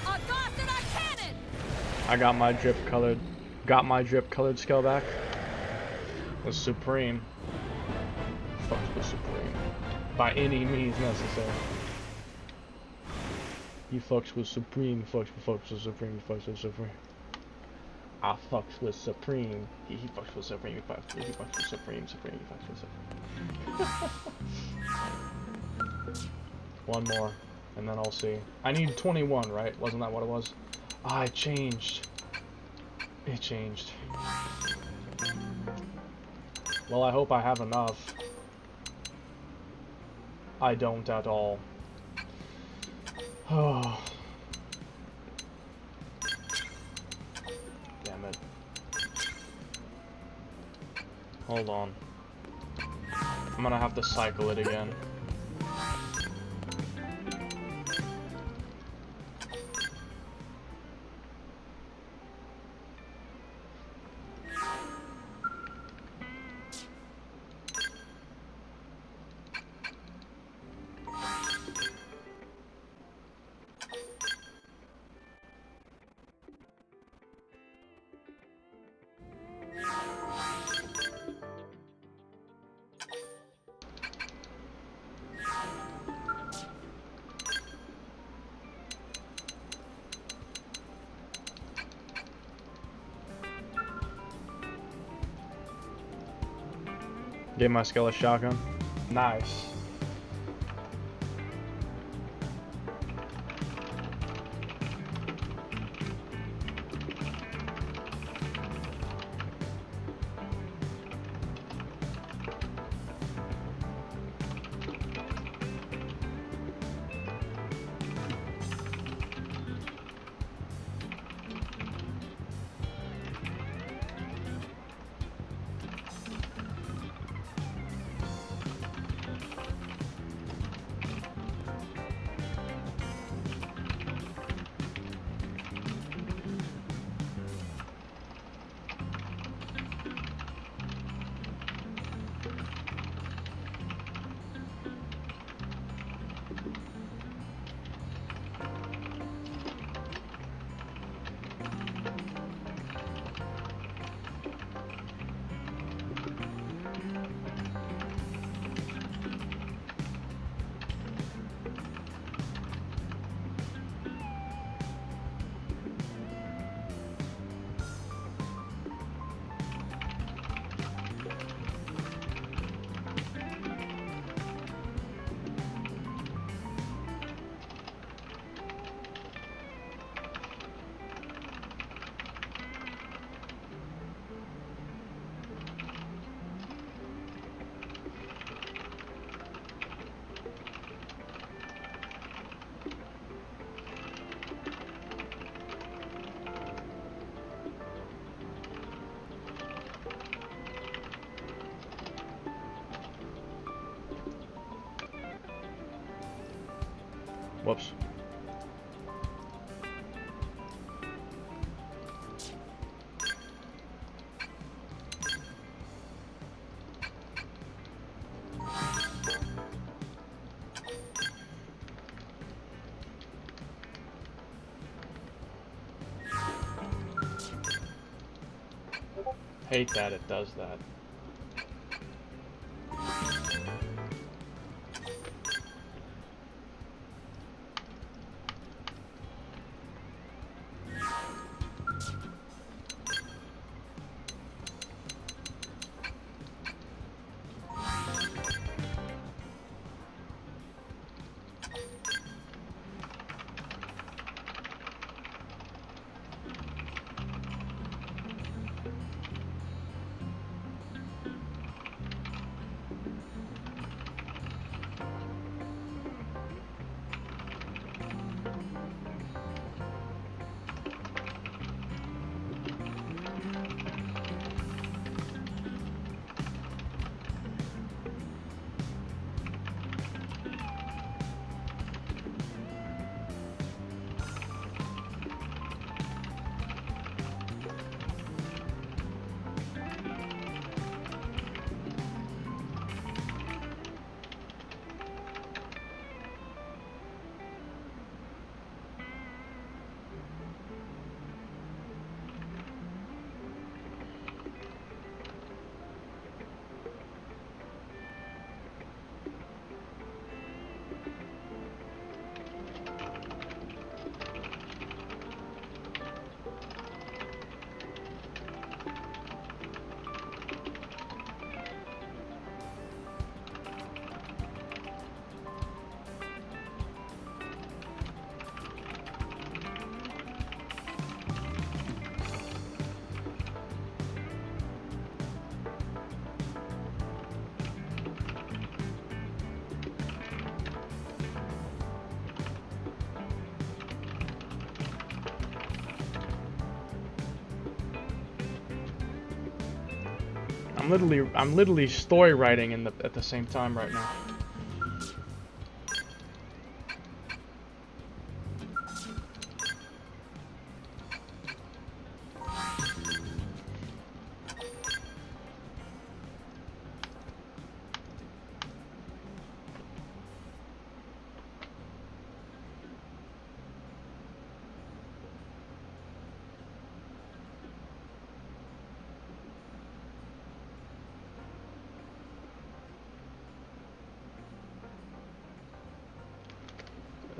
A Gossamer cannon. I got my drip colored skill back. Was supreme. Fucks with supreme. By any means necessary. He fucks with supreme, fucks with supreme, fucks with supreme. I fucks with supreme. He fucks with supreme, he fucks with supreme, he fucks with supreme. One more, and then I'll see. I need 21, right? Wasn't that what it was? Ah, it changed. It changed. Well, I hope I have enough. I don't at all. Oh. Damn it. Hold on. I'm gonna have to cycle it again. Gave my skill a shotgun. Nice. Whoops. Hate that it does that. I'm literally story writing at the same time right now.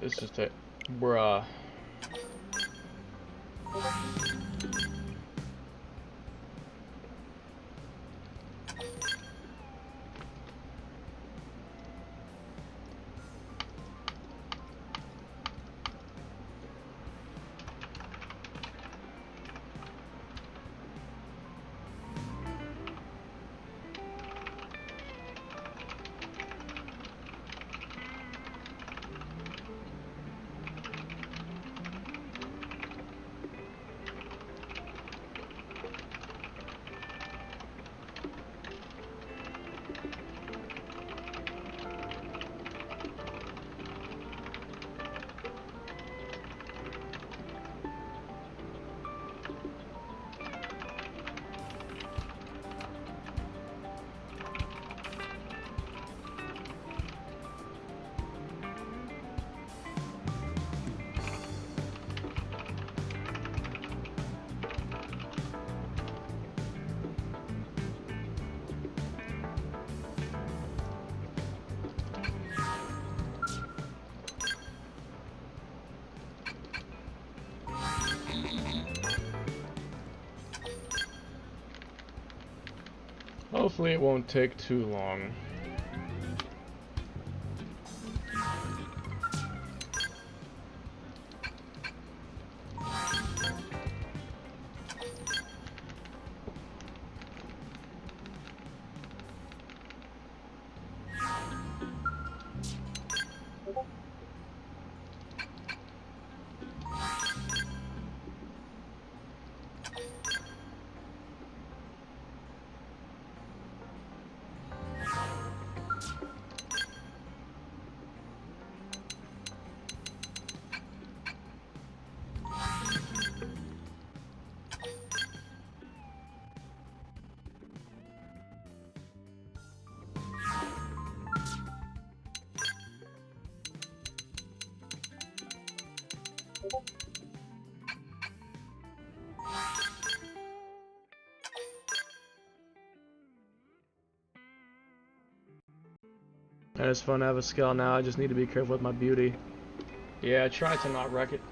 It's just a bruh. Hopefully it won't take too long. And it's fun to have a skill now, I just need to be careful with my beauty. Yeah, try to not wreck it.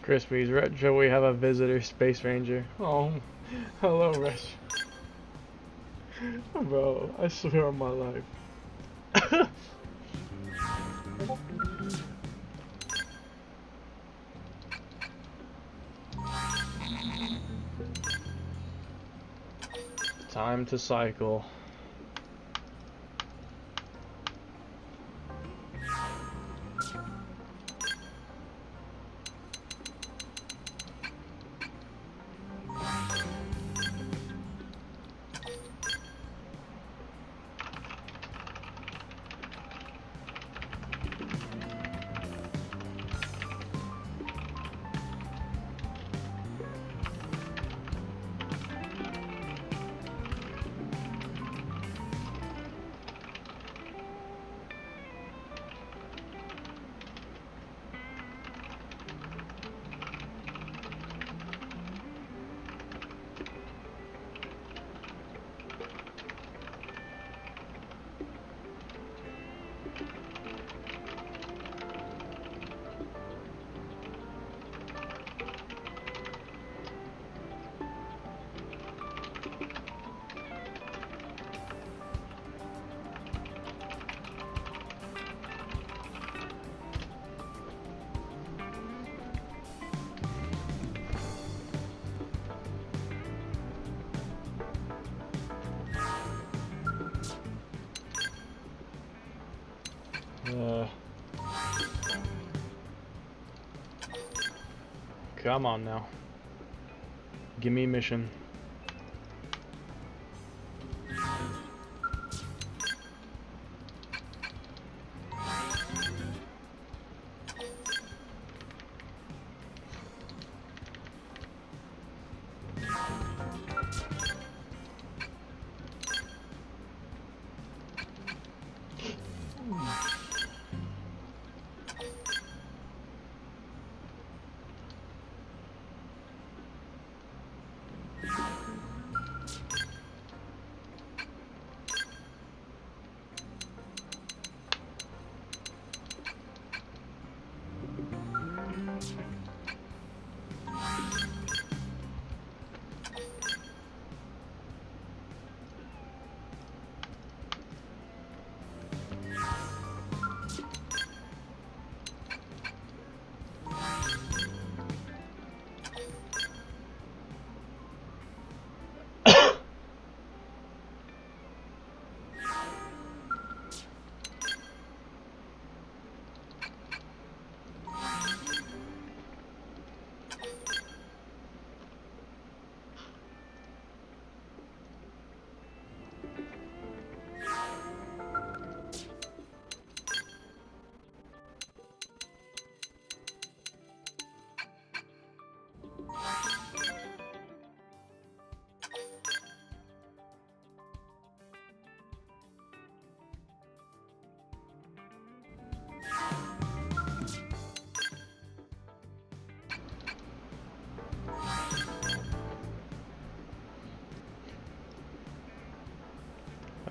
Crispy's Retro, we have a visitor, Space Ranger. Oh, hello, Retro. Bro, I swear on my life. Time to cycle. Come on now. Give me a mission.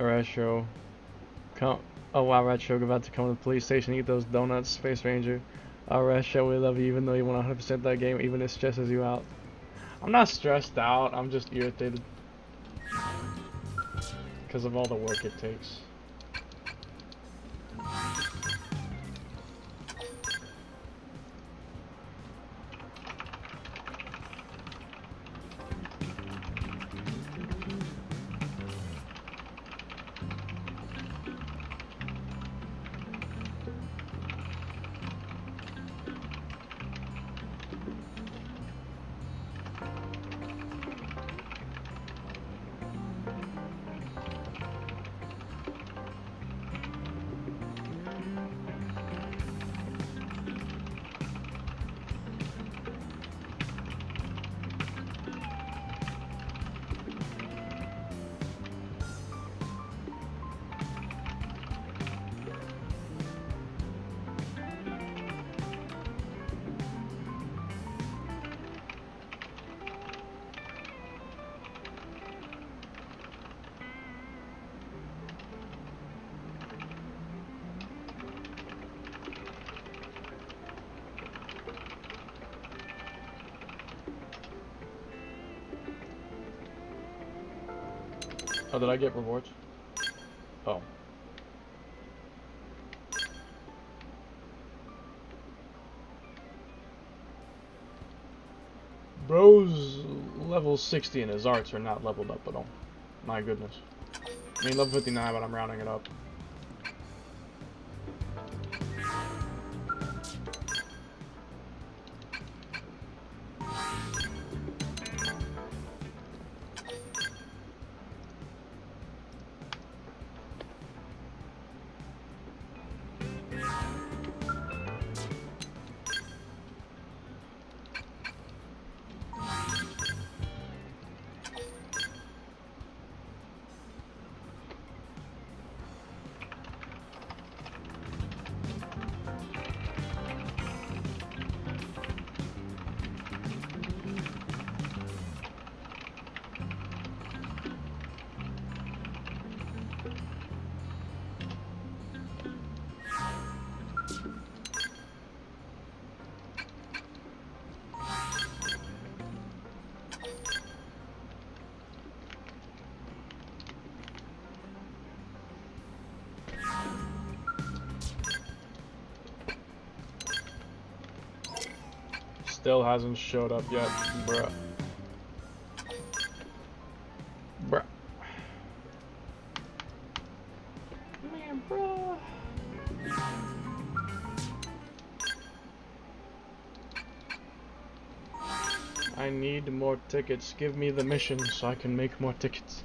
Retro. Come. Oh wow, Retro, about to come to the police station, eat those donuts, Space Ranger. Retro, we love you even though you want 100% that game, even if it stresses you out. I'm not stressed out, I'm just irritated. Because of all the work it takes. Oh, did I get rewards? Oh. Bro's level 60 and his arts are not leveled up at all. My goodness. I mean, level 59, but I'm rounding it up. Still hasn't showed up yet, bruh. Bruh. Man, bruh. I need more tickets. Give me the mission so I can make more tickets.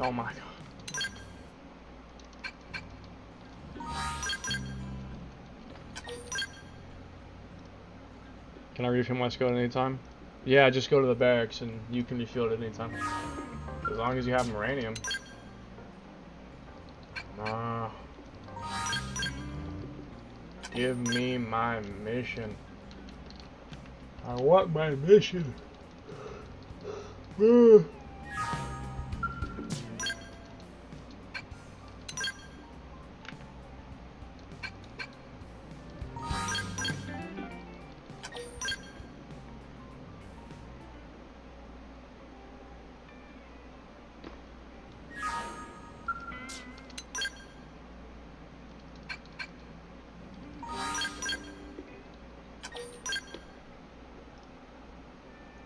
Oh my god. Can I refill my skill at any time? Yeah, just go to the barracks and you can refuel it anytime. As long as you have uranium. Nah. Give me my mission. I want my mission.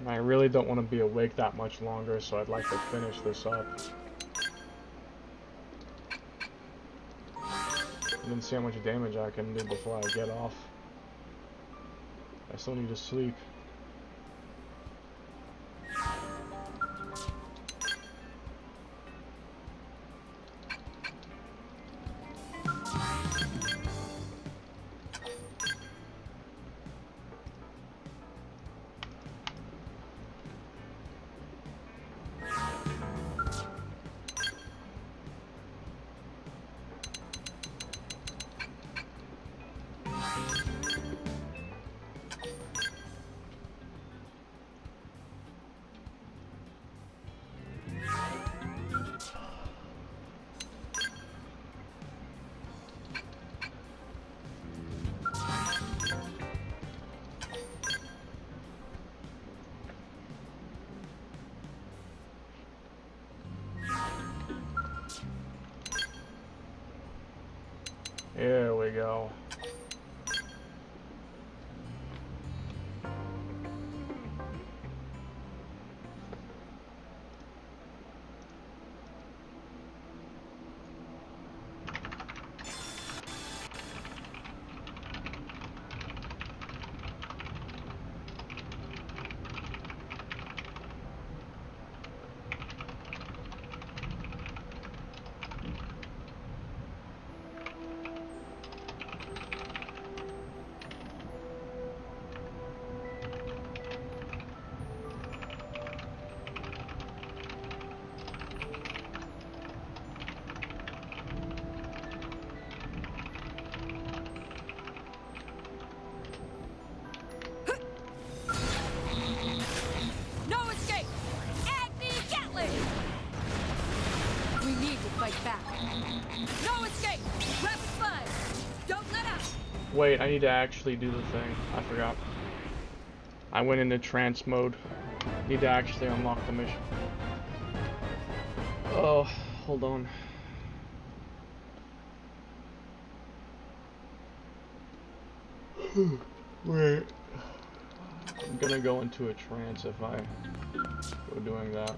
I really don't want to be awake that much longer, so I'd like to finish this up. And then see how much damage I can do before I get off. I still need to sleep. Here we go. No escape! Agni Gatling! We need to fight back. No escape! Rapid fire! Don't let up! Wait, I need to actually do the thing. I forgot. I went into trance mode. Need to actually unlock the mission. Oh, hold on. Wait. I'm gonna go into a trance if I go doing that.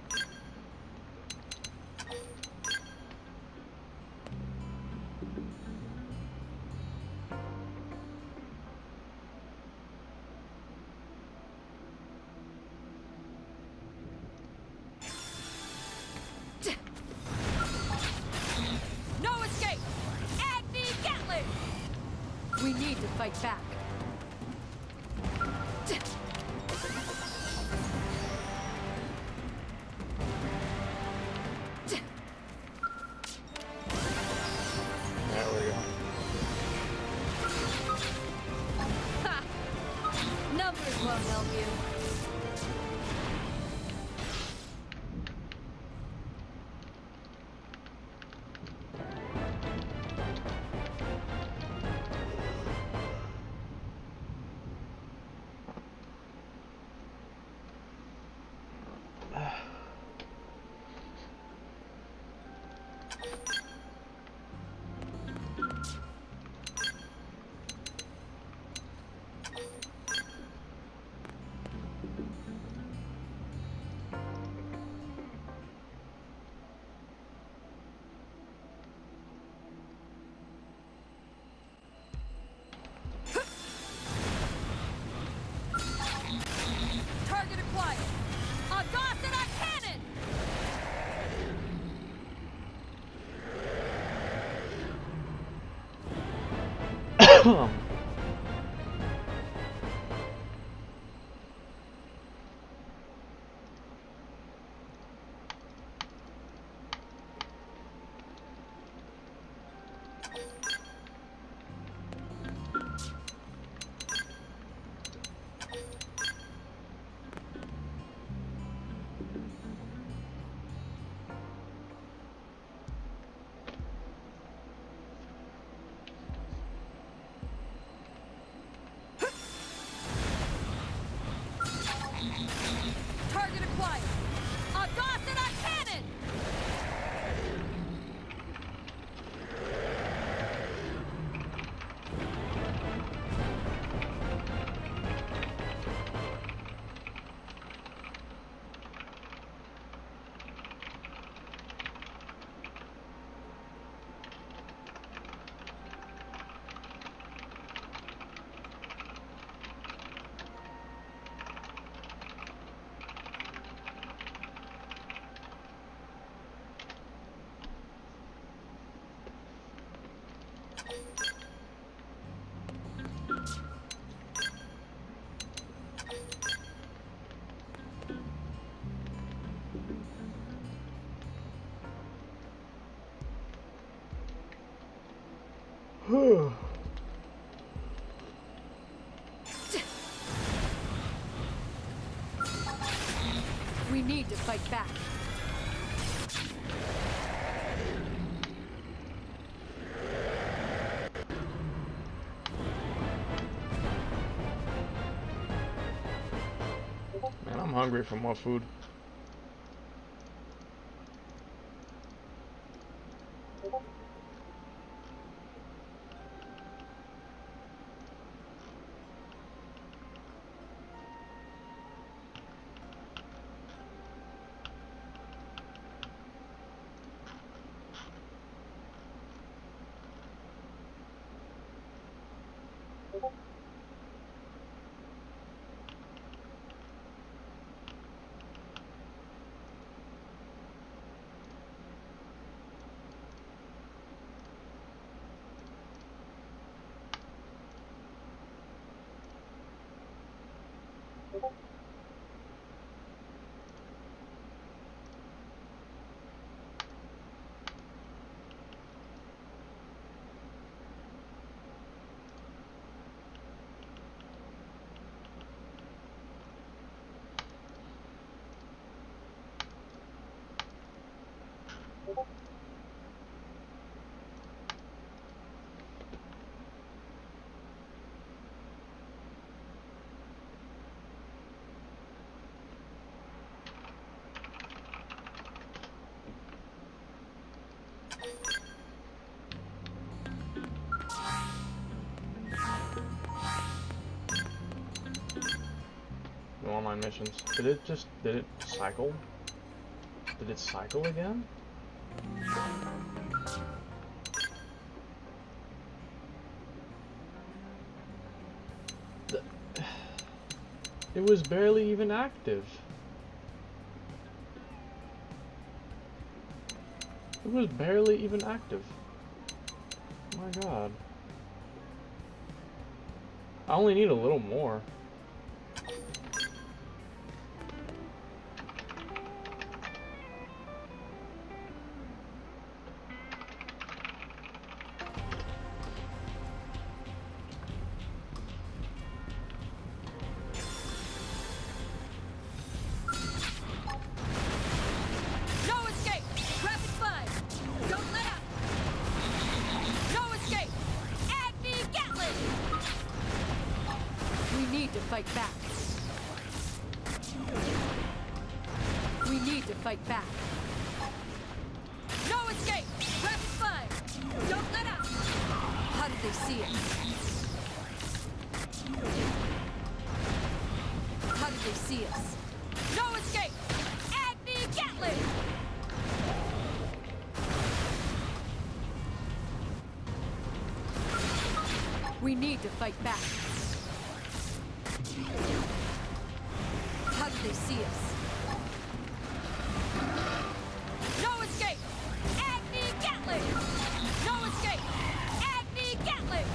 No escape! Agni Gatling! We need to fight back. There we go. Ha! Numbers won't help you. need to fight back. Man, I'm hungry for more food. Online missions. Did it cycle? Did it cycle again? It was barely even active. It was barely even active. Oh my god. I only need a little more. Fight back. We need to fight back. No escape! Rapid fire! Don't let up! How did they see us? How did they see us? No escape! Agni Gatling! We need to fight back. How did they see us? No escape! Agni Gatling! No escape! Agni Gatling!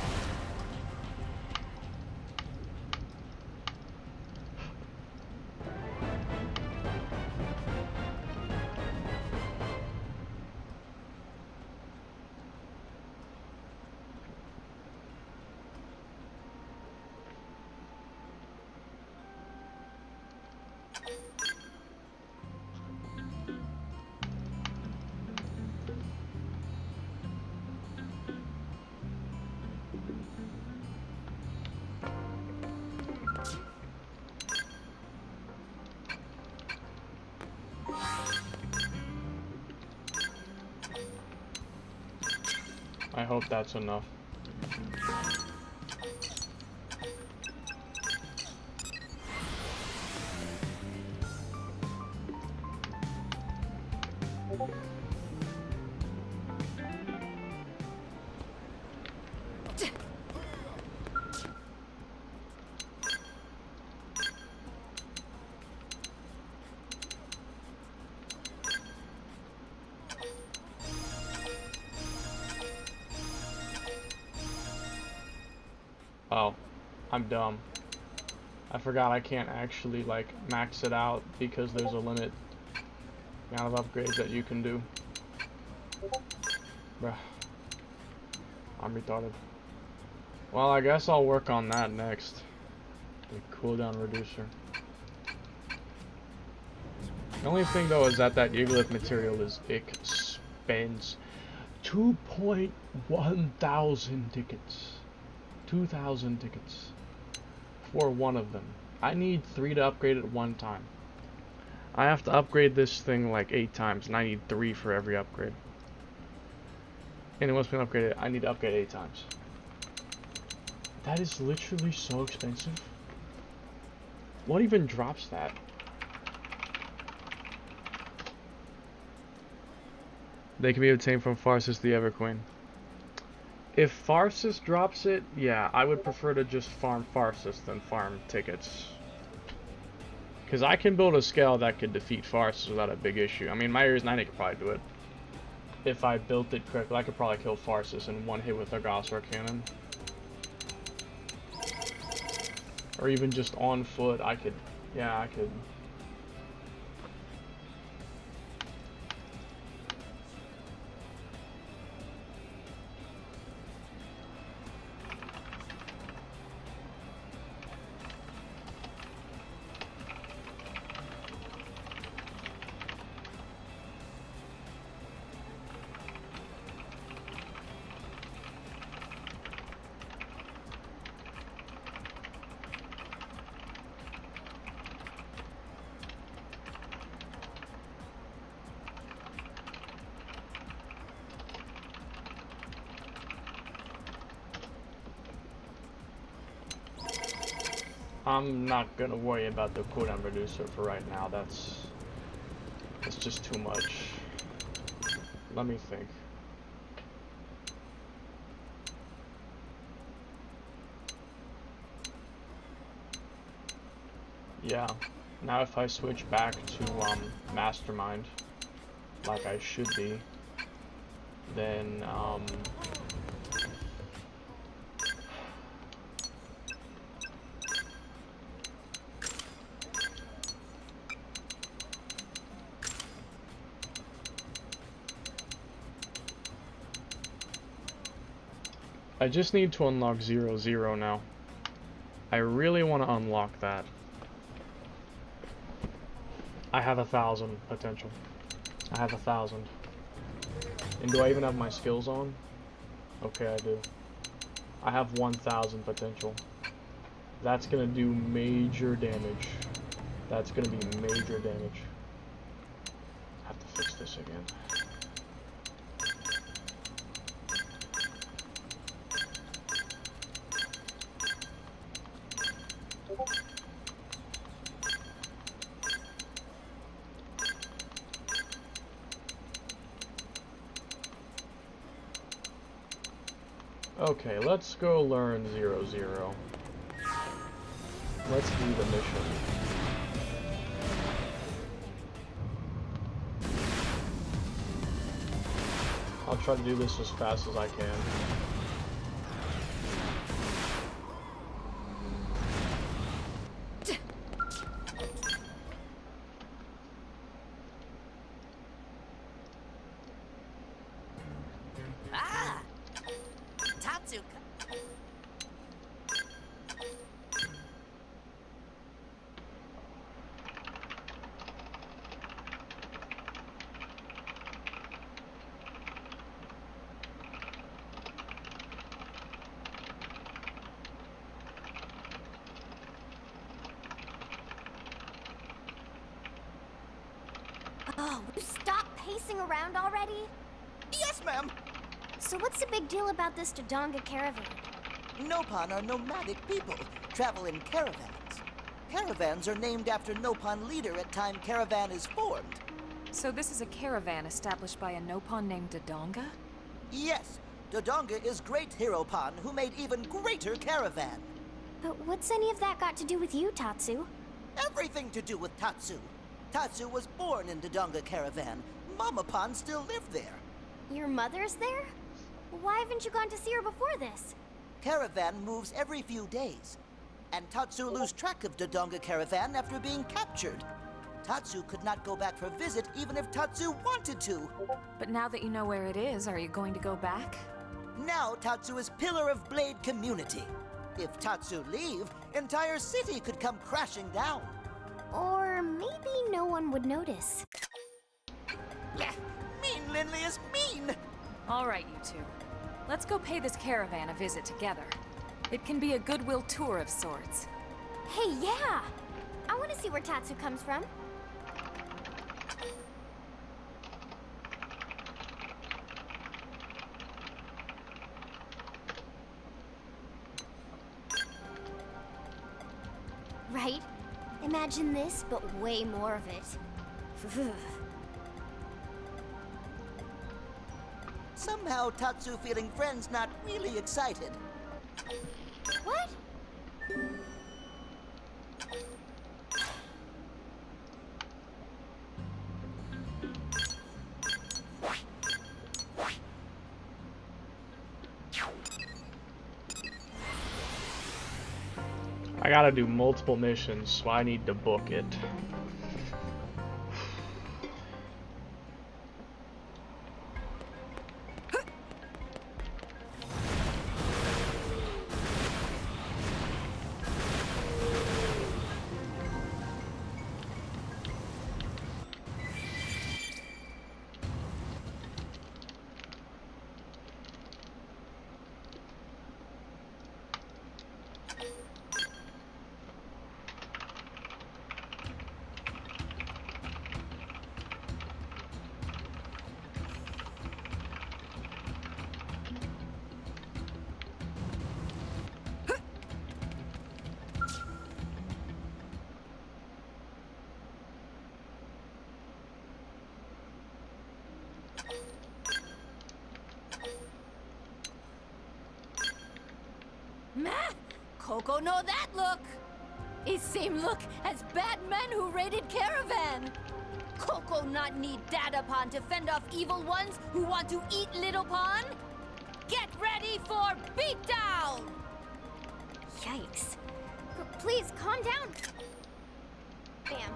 I hope that's enough. Oh, I'm dumb. I forgot I can't actually, like, max it out because there's a limit amount of upgrades that you can do. Bruh. I'm retarded. Well, I guess I'll work on that next. The cooldown reducer. The only thing though is that Yiggleth material is expensive. 2,100 tickets. 2,000 tickets for one of them. I need 3 to upgrade it one time. I have to upgrade this thing like 8 times, and I need 3 for every upgrade. And once we upgrade it, I need to upgrade 8 times. That is literally so expensive. What even drops that? They can be obtained from Farsis the Everqueen. If Farsis drops it, yeah, I would prefer to just farm Farsis than farm tickets. Because I can build a scale that could defeat Farsis without a big issue. I mean, my Ares 90 could probably do it. If I built it correctly, I could probably kill Farsis in one hit with a Gossamer Cannon. Or even just on foot, I could, yeah, I could. I'm not gonna worry about the cooldown reducer for right now. That's just too much. Let me think. Yeah. Now if I switch back to Mastermind, like I should be, then I just need to unlock 0-0 now. I really want to unlock that. I have 1,000 potential. I have 1,000. And do I even have my skills on? Okay, I do. I have 1,000 potential. That's gonna do major damage. That's gonna be major damage. I have to fix this again. Okay, let's go learn 0-0. Let's do the mission. I'll try to do this as fast as I can. Oh, will you stop pacing around already? Yes, ma'am. So what's the big deal about this Dodonga caravan? Nopan are nomadic people, travel in caravans. Caravans are named after Nopan leader at time caravan is formed. So this is a caravan established by a Nopon named Dodonga? Yes, Dodonga is great hero Pan who made even greater caravan. But what's any of that got to do with you, Tatsu? Everything to do with Tatsu. Tatsu was born in Dodonga caravan. Mama Pan still lived there. Your mother's there? Why haven't you gone to see her before this? Caravan moves every few days. And Tatsu lose track of Dodonga caravan after being captured. Tatsu could not go back for a visit even if Tatsu wanted to. But now that you know where it is, are you going to go back? Now Tatsu is pillar of Blade community. If Tatsu leave, entire city could come crashing down. Or maybe no one would notice. Blech, mean Lindley is mean! All right, you two. Let's go pay this caravan a visit together. It can be a goodwill tour of sorts. Hey, yeah! I want to see where Tatsu comes from. Right? Imagine this, but way more of it. Somehow Tatsu feeling friends not really excited. What? I gotta do multiple missions, so I need to book it. Meh! Coco know that look! It same look as bad men who raided caravan! Coco not need Dada Pon to fend off evil ones who want to eat Little Pon? Get ready for beatdown! Yikes. Please, calm down. Bam.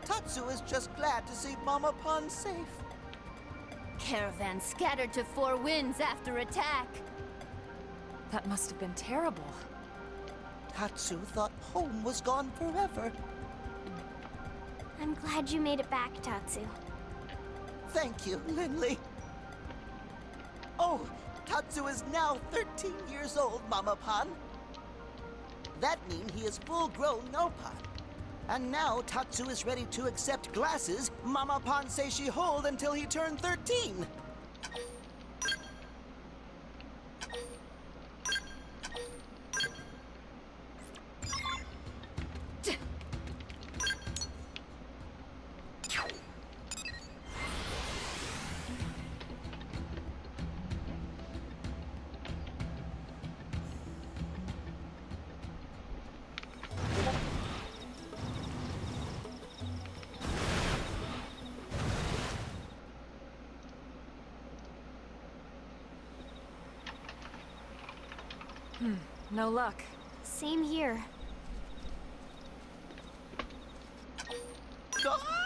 Tatsu is just glad to see Mama Pon safe. Caravan scattered to four winds after attack. That must have been terrible. Tatsu thought home was gone forever. I'm glad you made it back, Tatsu. Thank you, Lindley. Oh, Tatsu is now 13 years old, Mama Pon. That means he is full-grown no-Pon. And now Tatsu is ready to accept glasses Mama Pon say she hold until he turned 13. No luck. Same here. Ah!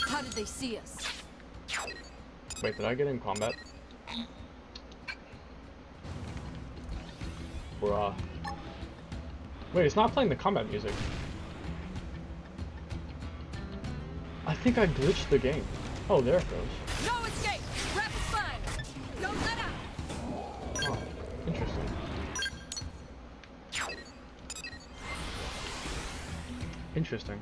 How did they see us? Wait, did I get in combat? Bruh. Wait, it's not playing the combat music. I think I glitched the game. Oh, there it goes. No escape! Rapid fire! Don't let out! Oh, interesting. Interesting.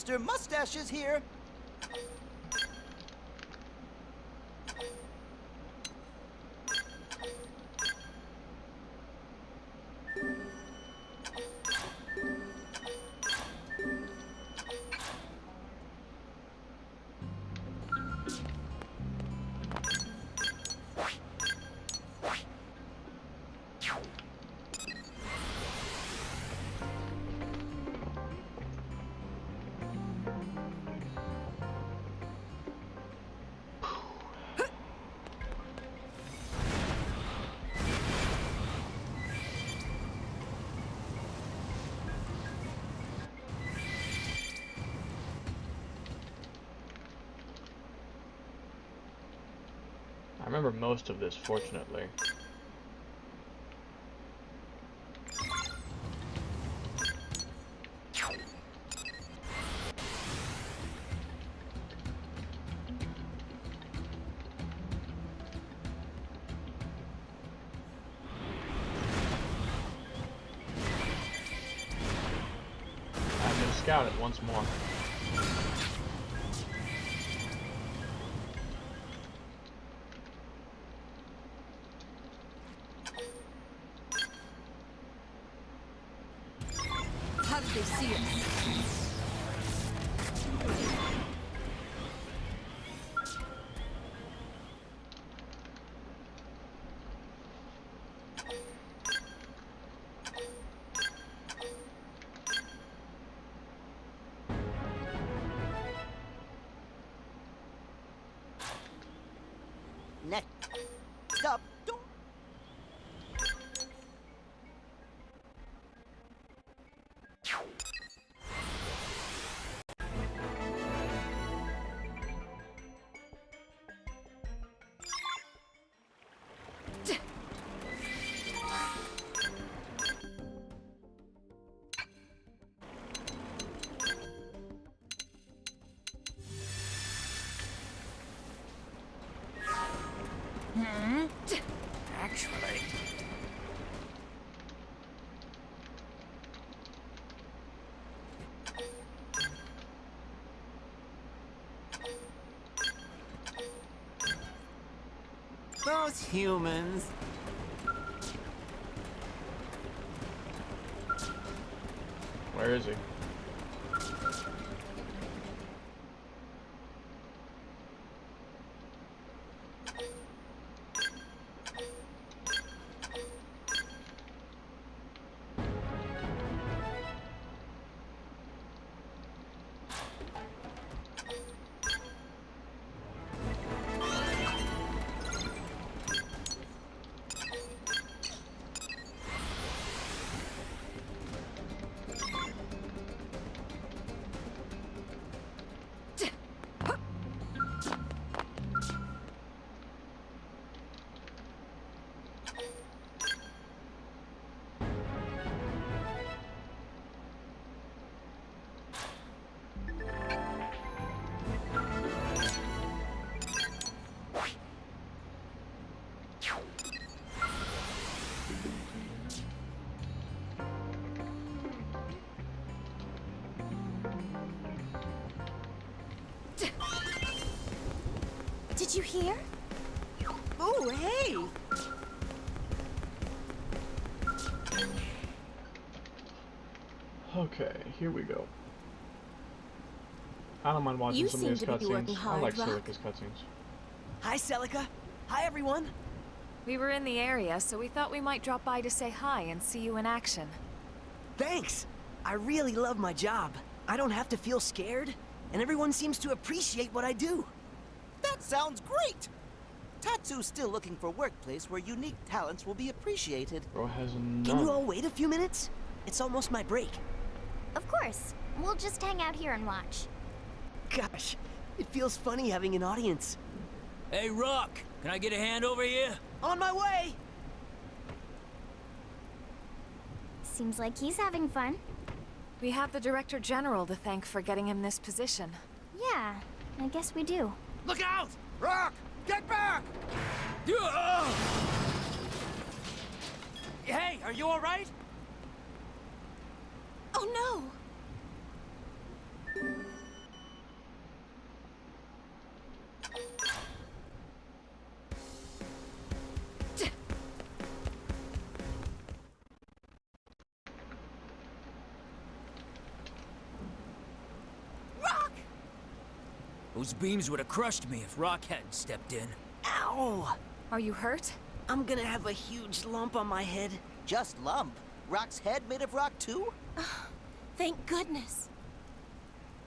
Mr. Mustache is here. I remember most of this, fortunately. I'm gonna scout it once more. How did they see us? Next. Stop. Don't. Actually, those humans. Where is he? Did you hear? Oh, hey! Okay, here we go. I don't mind watching You some of seem these to be working cutscenes. I hard, like Rock. Celica's cutscenes. Hi, Celica. Hi, everyone. We were in the area, so we thought we might drop by to say hi and see you in action. Thanks. I really love my job. I don't have to feel scared, and everyone seems to appreciate what I do. That sounds great! Tatsu's still looking for a workplace where unique talents will be appreciated. Bro has Can none. you all wait a few minutes? It's almost my break. Of course. We'll just hang out here and watch. Gosh, it feels funny having an audience. Hey, Rock, can I get a hand over here? On my way! Seems like he's having fun. We have the Director General to thank for getting him this position. Yeah, I guess we do. Look out! Rock! Get back! Hey, are you all right? Oh no! Those beams would have crushed me if Rock hadn't stepped in. Ow! Are you hurt? I'm gonna have a huge lump on my head. Just lump. Rock's head made of rock too? Thank goodness.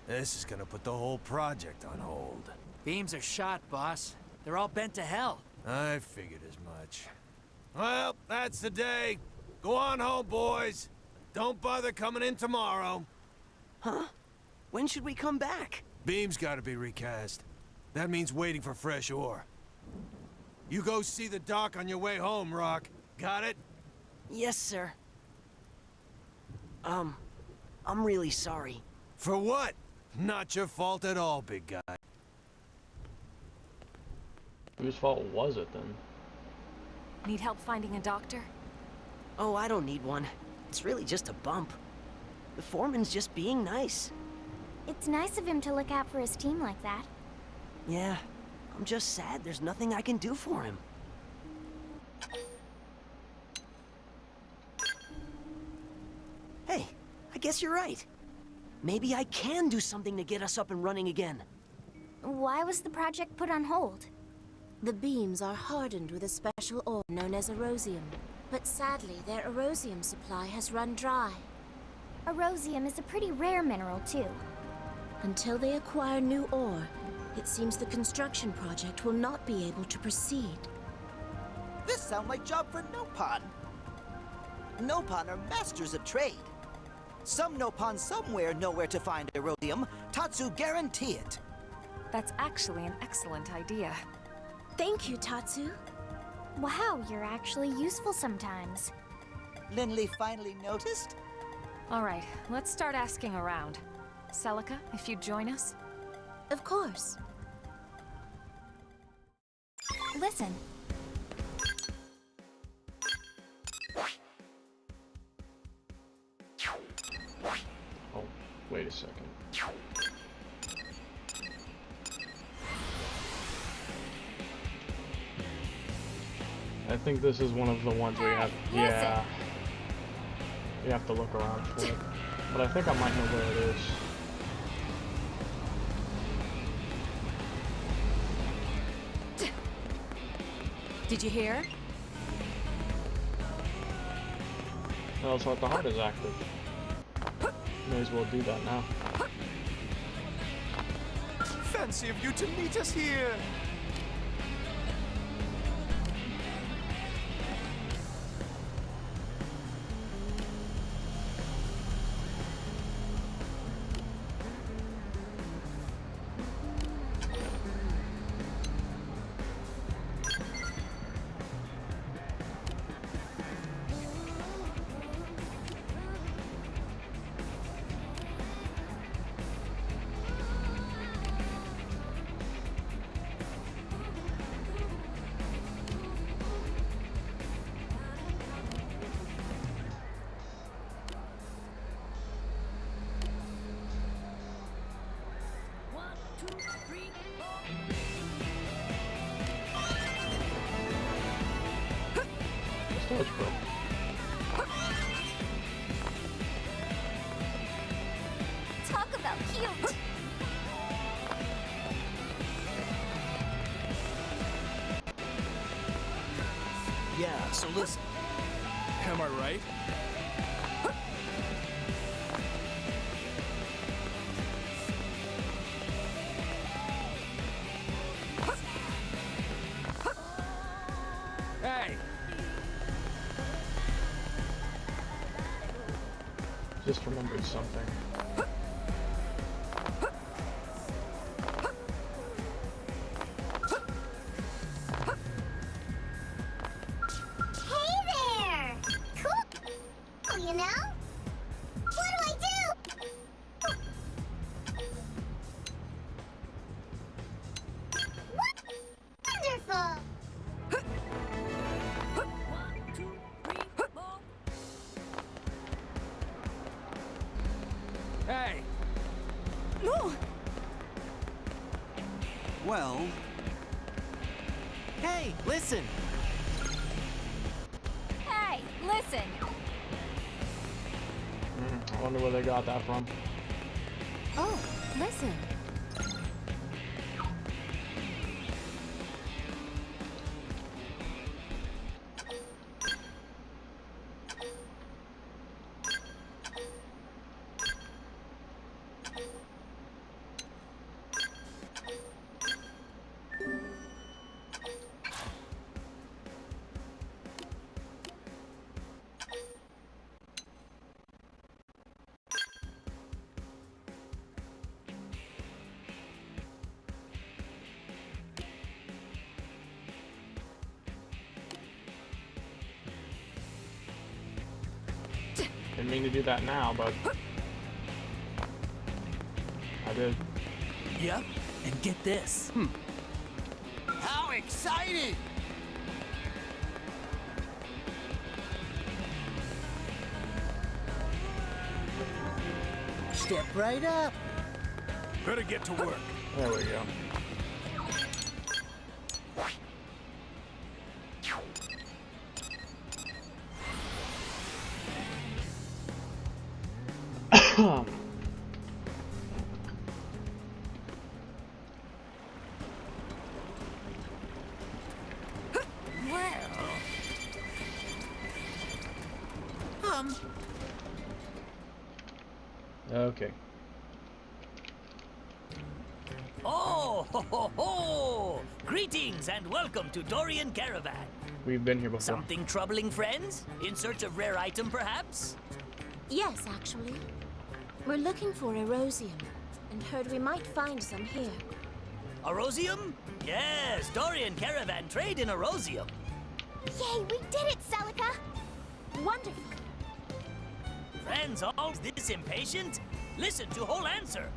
This is gonna put the whole project on hold. Beams are shot, boss. They're all bent to hell. I figured as much. Well, that's the day. Go on home, boys. Don't bother coming in tomorrow. Huh? When should we come back? Beam's gotta be recast. That means waiting for fresh ore. You go see the dock on your way home, Rock. Got it? Yes, sir. I'm really sorry. For what? Not your fault at all, big guy. Whose fault was it then? Need help finding a doctor? Oh, I don't need one. It's really just a bump. The foreman's just being nice. It's nice of him to look out for his team like that. Yeah, I'm just sad there's nothing I can do for him. Hey, I guess you're right. Maybe I can do something to get us up and running again. Why was the project put on hold? The beams are hardened with a special ore known as erosium. But sadly, their erosium supply has run dry. Erosium is a pretty rare mineral, too. Until they acquire new ore, it seems the construction project will not be able to proceed. This sounds like job for Nopon. Nopon are masters of trade. Some Nopon somewhere know where to find erodium. Tatsu guarantee it. That's actually an excellent idea. Thank you, Tatsu. Wow, you're actually useful sometimes. Lindley finally noticed? All right, let's start asking around. Celica, if you'd join us? Of course. Listen. Oh, wait a second. I think this is one of the ones where you have, yeah, you have to look around for it. But I think I might know where it is. Did you hear? Well, so the heart is active. May as well do that now. Fancy of you to meet us here. Storage probe. Talk about cute. Yeah, so listen. Am I right? Hey! Just remembered something. Hey there! Cool, you know? What do I do? Wonderful! Hey! No! Well, Hey, listen! Hey, listen! I wonder where they got that from. Oh, listen. Didn't mean to do that now, but I did. Yep, and get this. How exciting! Step right up. Better get to work. There we go. Okay. Oh, ho, ho, ho! Greetings and welcome to Dorian Caravan. We've been here before. Something troubling, friends? In search of rare item, perhaps? Yes, actually. We're looking for erosium, and heard we might find some here. Erosium? Yes, Dorian Caravan trade in erosium. Yay, we did it, Celica! Wonderful. Friends, all this impatient? Listen to whole answer.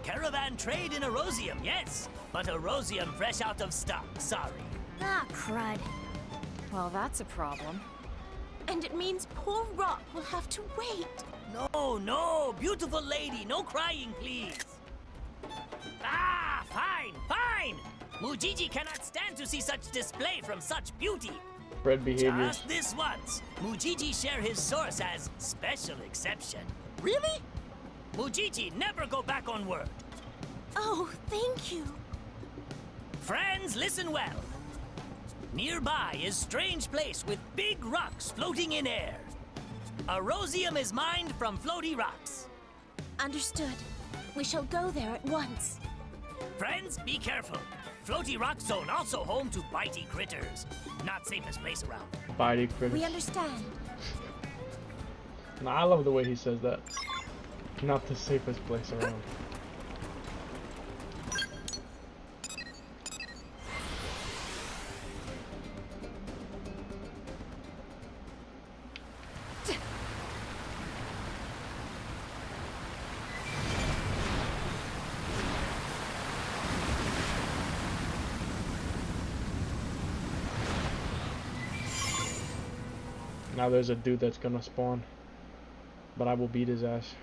Caravan trade in erosium, yes, but erosium fresh out of stock, sorry. Ah, crud. Well, that's a problem. And it means poor Rock will have to wait. No, no, beautiful lady, no crying, please. Ah, fine, fine. Mujiji cannot stand to see such display from such beauty. Fred behavior. Just this once, Mujiji share his source as special exception. Really? Mujiji never go back on word. Oh, thank you. Friends, listen well. Nearby is strange place with big rocks floating in air. Erosium is mined from floaty rocks. Understood. We shall go there at once. Friends, be careful. Floaty rock zone also home to bitey critters. Not safest place around. Bitey critters. We understand. Nah, I love the way he says that. Not the safest place around. Now there's a dude that's gonna spawn, but I will beat his ass.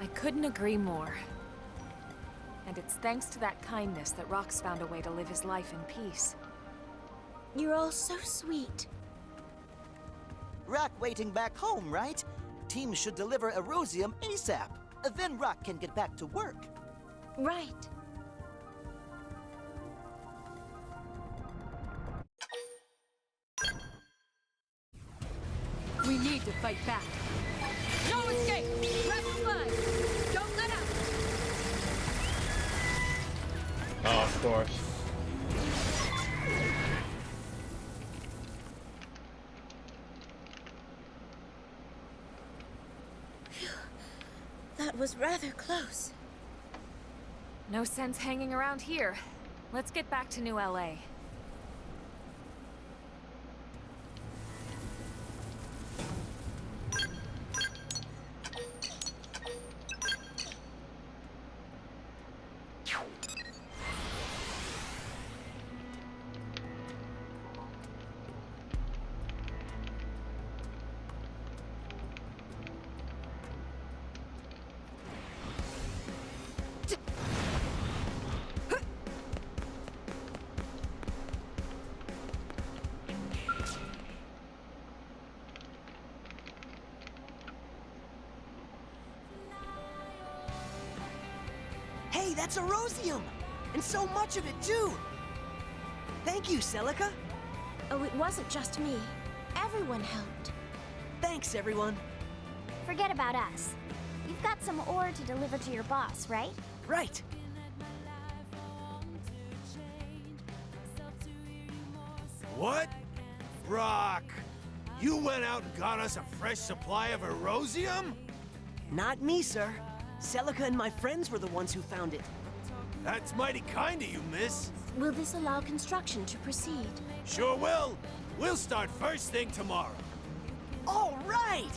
I couldn't agree more. And it's thanks to that kindness that Rock's found a way to live his life in peace. You're all so sweet. Rock waiting back home, right? Team should deliver erosium ASAP. Then Rock can get back to work. Right. We need to fight back. No escape! Press flag! Don't let up! Oh, of course. That was rather close. No sense hanging around here. Let's get back to New LA. Hey, that's erosium! And so much of it, too! Thank you, Celica. Oh, it wasn't just me. Everyone helped. Thanks, everyone. Forget about us. You've got some ore to deliver to your boss, right? Right. What? Rock! You went out and got us a fresh supply of erosium? Not me, sir. Celica and my friends were the ones who found it. That's mighty kind of you, miss. Will this allow construction to proceed? Sure will. We'll start first thing tomorrow. All right!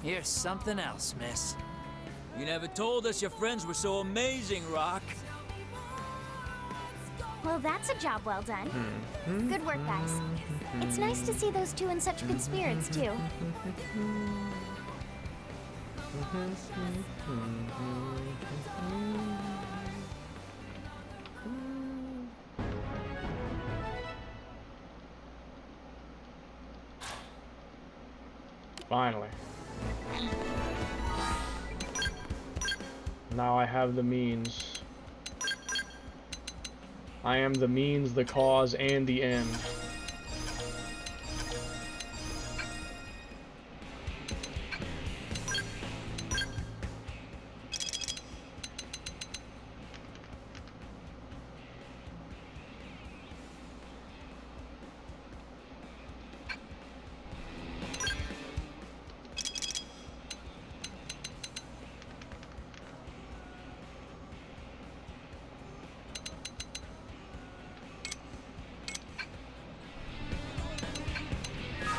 Here's something else, miss. You never told us your friends were so amazing, Rock. Well, that's a job well done. Good work, guys. It's nice to see those two in such good spirits, too. Finally. Now I have the means. I am the means, the cause, and the end.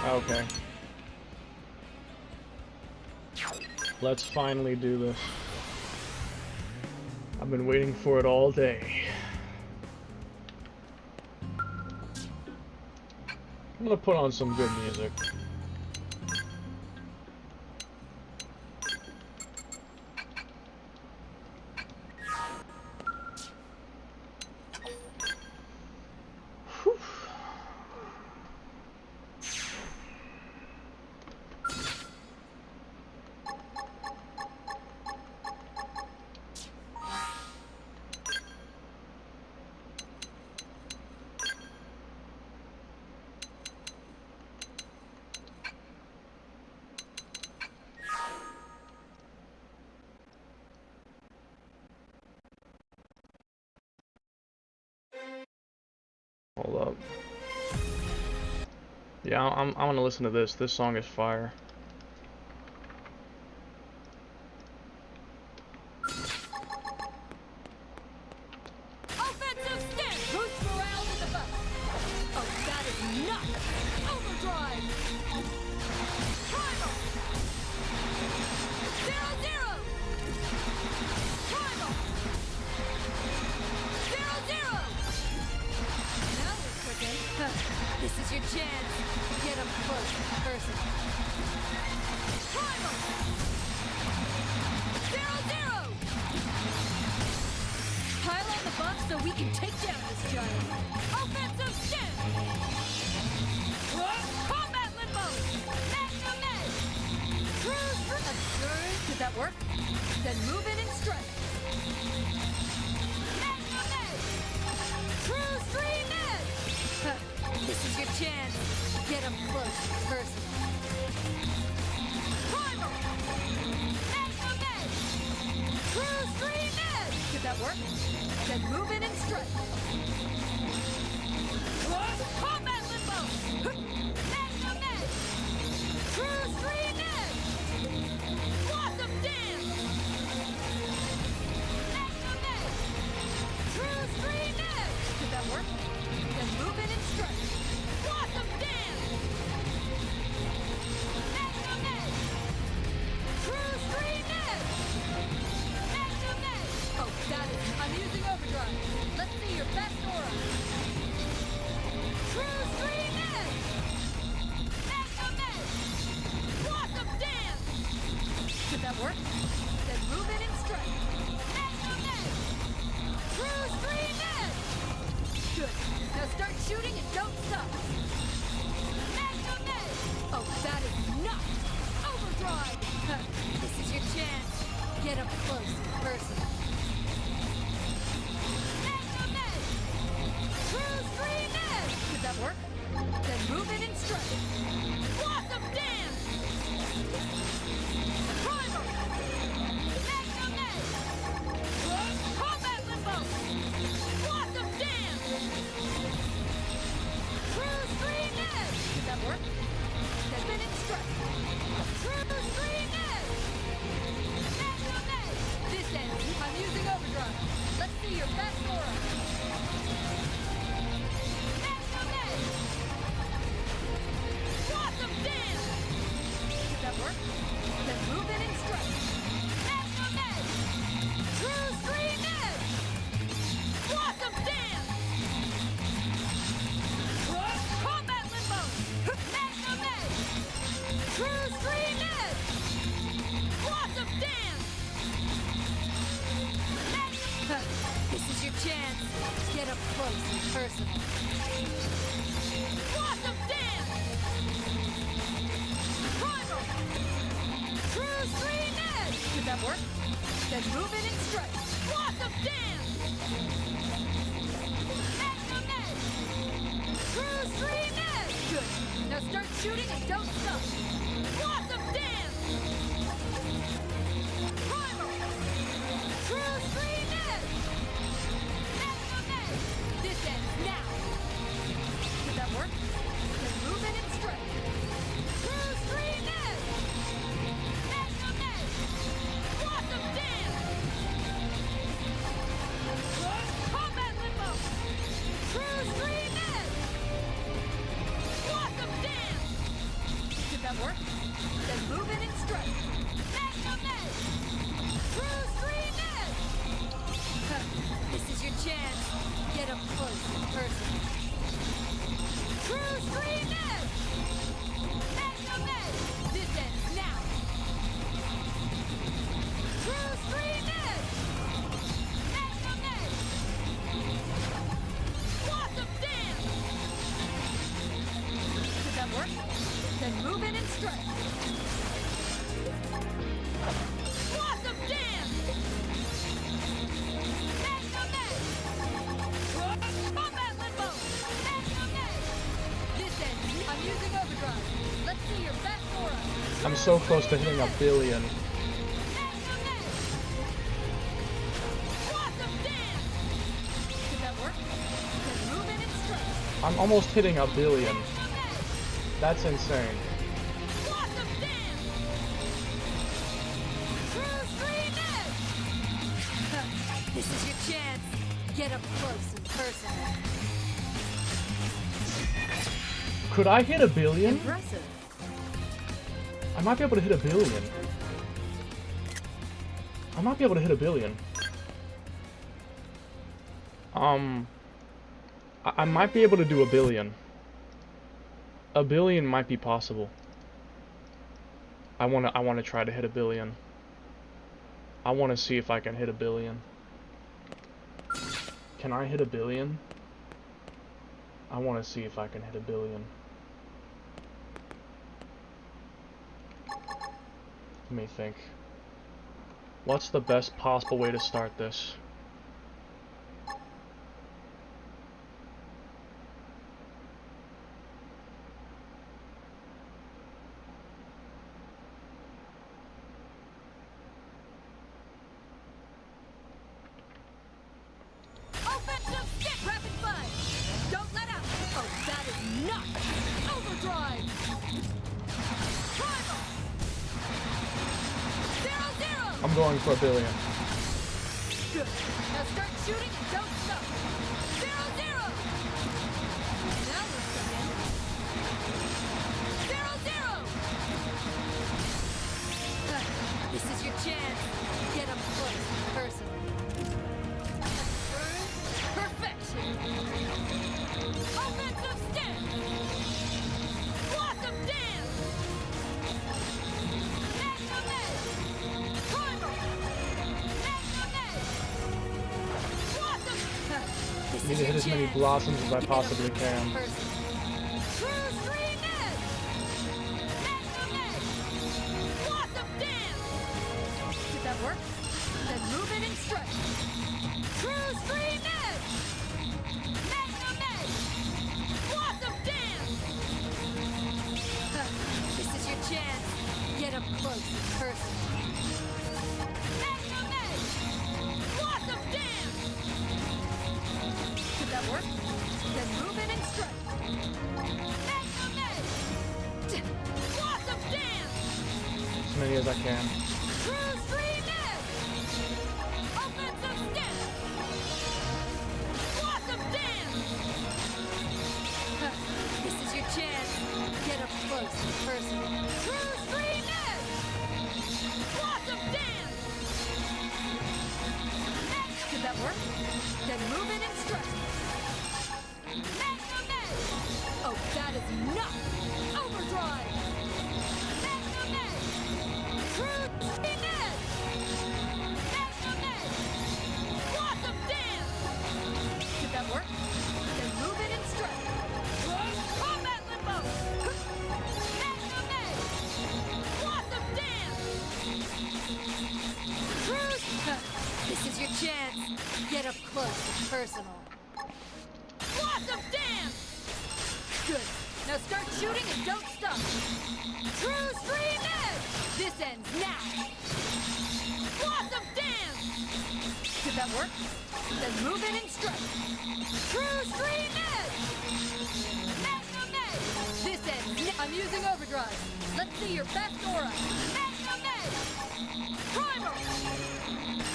Okay. Let's finally do this. I've been waiting for it all day. I'm gonna put on some good music. Hold up. Yeah, I'm gonna listen to this. This song is fire. Offensive stance! Boost morale to the bus! Oh, that is nuts! Overdrive! Primal! 0-0! Primal! 0-0! Now we're cooking. This is your chance. Get up close and personal. Primal! 0-0! Pile on the buff so we can take down this giant. Offensive stance! Combat limbo! Magnum edge! Cruise for absurd. Did that work? Then move in and strike. Magnum edge! True stream edge! This is your chance. Get him close, personal. Primal! Magnum edge! True stream edge! Did that work? Then move in and strike. Combat limbo! Magnum edge! True stream edge! Blossom dance! work? Then move it and strike. Blossom dance! Magnum True stream edge! Good. Now start shooting and don't stop. Blossom dance! Primal! True stream edge! Magnum edge! This ends now! Did that work? Then move it and strike. True stream edge! Magnum edge! Blossom dance! Combat limbo! True stream edge! Blossom dance! Did that work? Then move it and strike. Magnum edge! True stream edge! This is your chance. Get up close and personal. True stream edge! Magnum edge! This ends now! True stream edge! Magnum edge! Blossom dance! Did that work? Then move it and strike. Blossom dance! Magnum edge! Combat limbo! Magnum edge! This ends. I'm using overdrive. Let's see your best aura. I'm so close to hitting 1 billion. Magnum edge! Blossom dance! Did that work? Then move it and strike. I'm almost hitting 1 billion. That's insane. Blossom dance! True stream edge! This is your chance. Get up close and personal. Could I hit 1 billion? Impressive. I might be able to hit 1 billion. I might be able to hit 1 billion. I might be able to do 1 billion. 1 billion might be possible. I wanna try to hit 1 billion. I wanna see if I can hit 1 billion. Can I hit 1 billion? I wanna see if I can hit 1 billion. Let me think. What's the best possible way to start this? Offensive stick! Rapid fire! Don't let up! Oh, that is not! Overdrive! Primal! 0-0! I'm going for 1 billion. Good. Now start shooting and don't stop. 0-0! Now we're stuck in. 0-0! This is your chance. Get up close and personal. Perfection! Offensive stance! Blossom dance! Magnum edge! Primal! Magnum edge! Blossom! This I need is to your hit as many chance. blossoms as I Get up possibly close can. and personal. True stream edge! Magnum edge! Blossom dance! Did that work? Then move it and strike. True stream edge! Magnum edge! Blossom dance! This is your chance. Get up close and personal. Magnum edge! Blossom dance! Did that work? Then move it and strike. Magnum edge! Blossom dance! As many as I can. True stream edge! Offensive stance! Blossom dance! This is your chance. Get up close and personal. True stream edge! Blossom dance! Did that work? Then move it and strike. Magnum edge! Oh, that is not! Overdrive! Magnum edge! True stream edge! Magnum edge! Blossom dance! Did that work? Then move it and strike. Combat limbo! Magnum edge! Blossom dance! personal. Blossom dance! Good. Now start shooting and don't stop. True stream edge! This ends now. Blossom dance! Did that work? Then move in and strike. True stream edge! Magnum edge! This ends now. I'm using overdrive. Let's see your best aura. Magnum edge! Primal!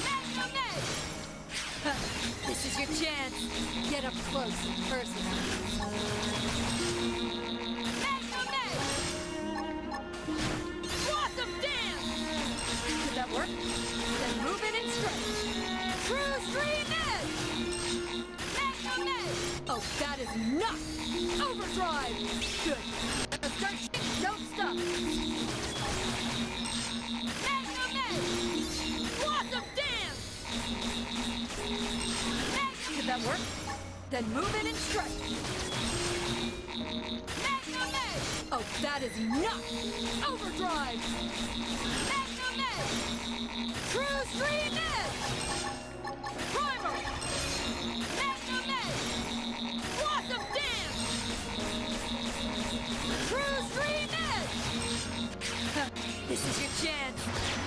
Magnum edge! This is your chance. Get up close and personal. Magnum edge! Blossom dance! Did that work? Then move in and strike. True stream edge! Magnum edge! Oh, that is enough! Overdrive! Good. Now start shooting. Don't stop. Magnum edge! Blossom dance! Did that work? Then move in and strike. Magnum edge! Oh, that is enough! Overdrive! Magnum edge! True stream edge! Primal! Magnum edge! Blossom dance! True stream edge! This is your chance.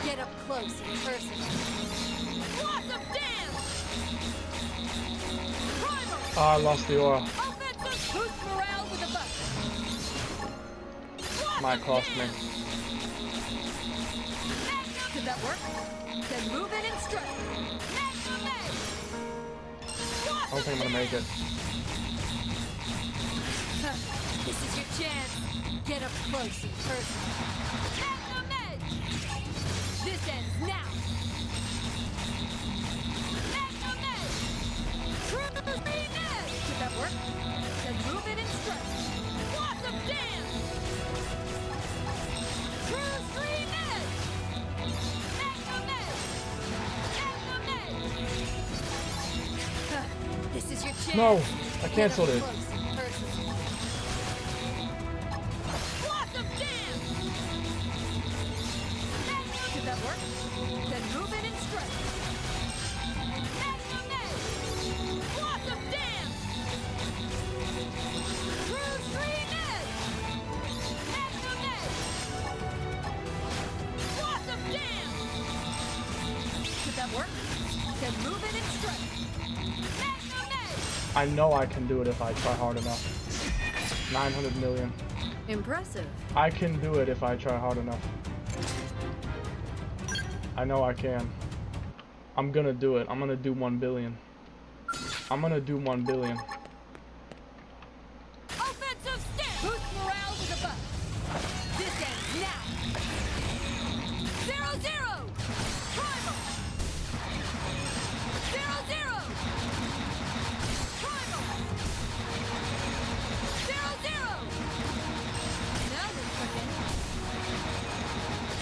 Get up close and personal. Blossom dance! Primal! Oh, I lost the aura. Offensive boost morale with a buck. Might cost me. Did that work? Then move in and strike. Magnum edge! I don't think I'm gonna make it. This is your chance. Get up close and personal. Magnum edge! This ends now. Magnum edge! True green edge! Did that work? Then move in and strike. Blossom dance! True green edge! Magnum edge! Magnum edge! This is your chance. No, I canceled Get it. up close and personal. Blossom dance! Did that work? Then move in and strike. Magnum edge! Blossom dance! True stream edge! Magnum edge! Blossom dance! Did that work? Then move in and strike. Magnum edge! I know I can do it if I try hard enough. 900 million. Impressive. I can do it if I try hard enough. I know I can. I'm gonna do it. I'm gonna do 1 billion. I'm gonna do 1 billion. Offensive stance! Boost morale with a buck. This ends now. 0-0! Primal! 0-0! Primal! 0-0! Now we're cooking.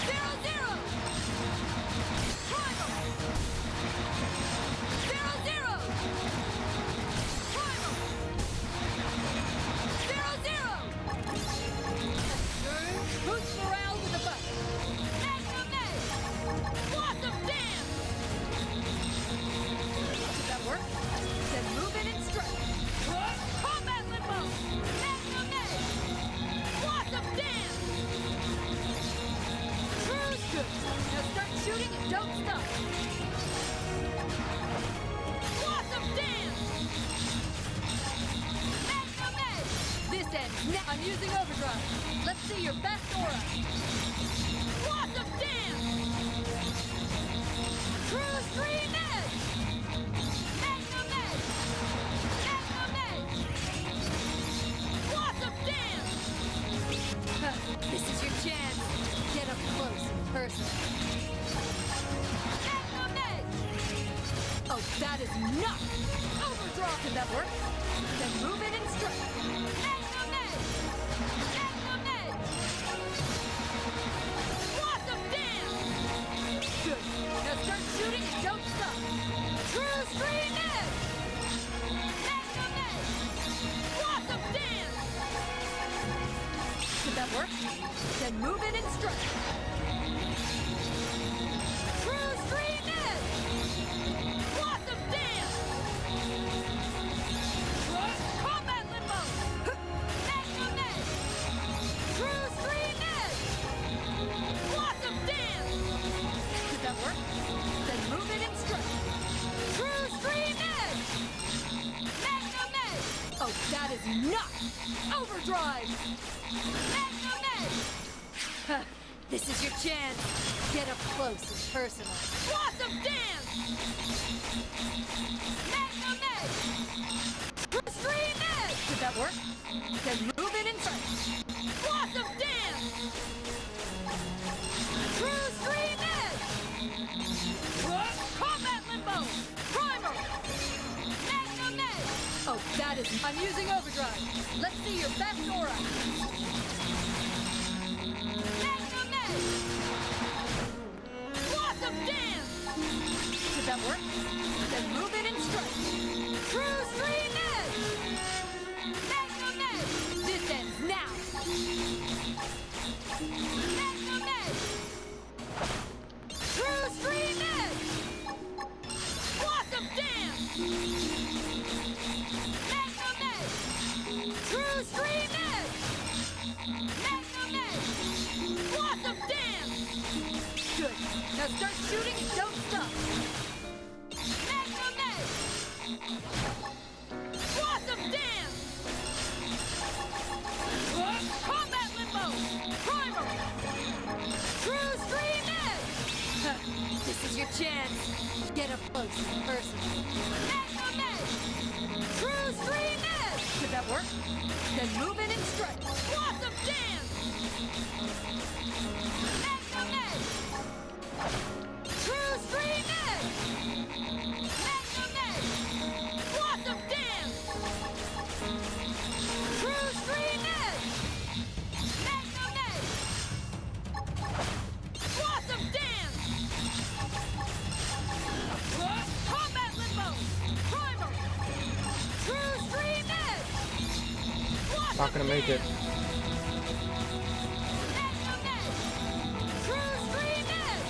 0-0! Primal! 0-0! Primal! 0-0! Boost morale with a buck. Magnum edge! Blossom dance! Did that work? Then move in and strike. Combat limbo! Magnum edge! Blossom dance! Cruise good! Now start shooting and don't stop. Blossom dance! Magnum edge! This ends now. I'm using overdrive. Let's see your best aura. Blossom dance! True stream edge! Magnum edge! Magnum edge! Blossom dance! This is your chance. Get up close and personal. Magnum edge! Oh, that is enough! Overdrive! Did that work? Then move in and strike. Magnum edge! Magnum edge! Blossom dance! Good. Now start shooting and don't stop. True stream edge! Magnum edge! Blossom dance! Did that work? Then move in and strike. True stream edge! Blossom dance! drive. Huh, this is your chance. Get up close and personal. Blossom dance! Extreme edge! Did that work? Then move it inside. Blossom dance! True stream edge! Combat limbo! Primal! Oh, that is... I'm using overdrive. Let's see your best aura. Blossom dance! Did that work? Then move it and strike. True stream edge! This ends now! True stream edge! Blossom dance! True stream edge! Blossom dance! Good. Now start shooting and don't stop. Blossom dance! Combat limbo! Primal! True stream edge! This is your chance. Get up close and personal. True stream edge! Did that work? Then move in and strike. Blossom dance! True stream edge! Blossom dance! True stream edge! Blossom dance! Combat limbo! Primal! True stream edge! Blossom Not gonna make it. True stream edge!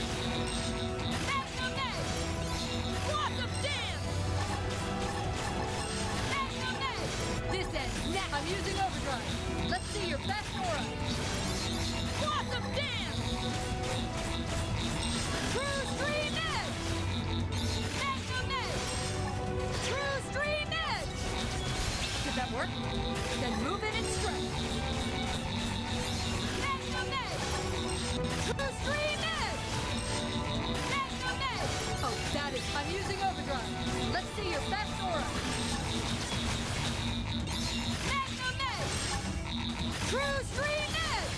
Blossom dance! This ends now! I'm using overdrive. Let's see your best aura. Blossom dance! True stream edge! True stream edge! Did that work? Then move it and strike. True stream edge! Oh, that is... I'm using overdrive. Let's see your best aura. True stream edge!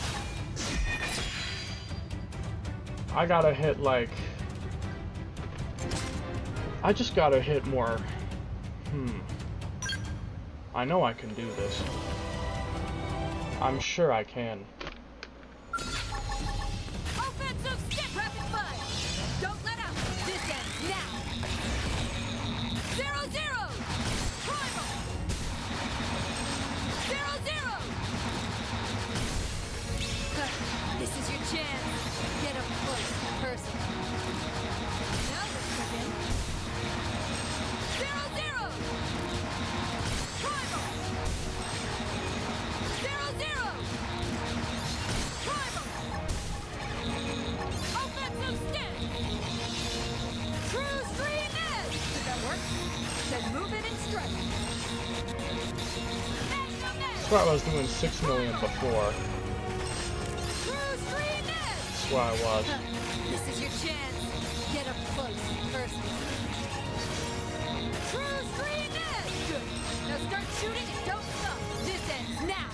I gotta hit like... I just gotta hit more. I know I can do this. I'm sure I can. Offensive stick! Rapid fire! Don't let up! This ends now! 0-0! Primal! 0-0! This is your chance. Get up close and personal. Now let's begin. 0-0! Primal! 0-0! Primal! Offensive stick! True stream edge! Did that work? Then move it and strike. That's why I was doing 6 million before. True stream edge! That's why I was. This is your chance. Get up close and personal. True stream edge! Good. Now start shooting and don't stop. This ends now.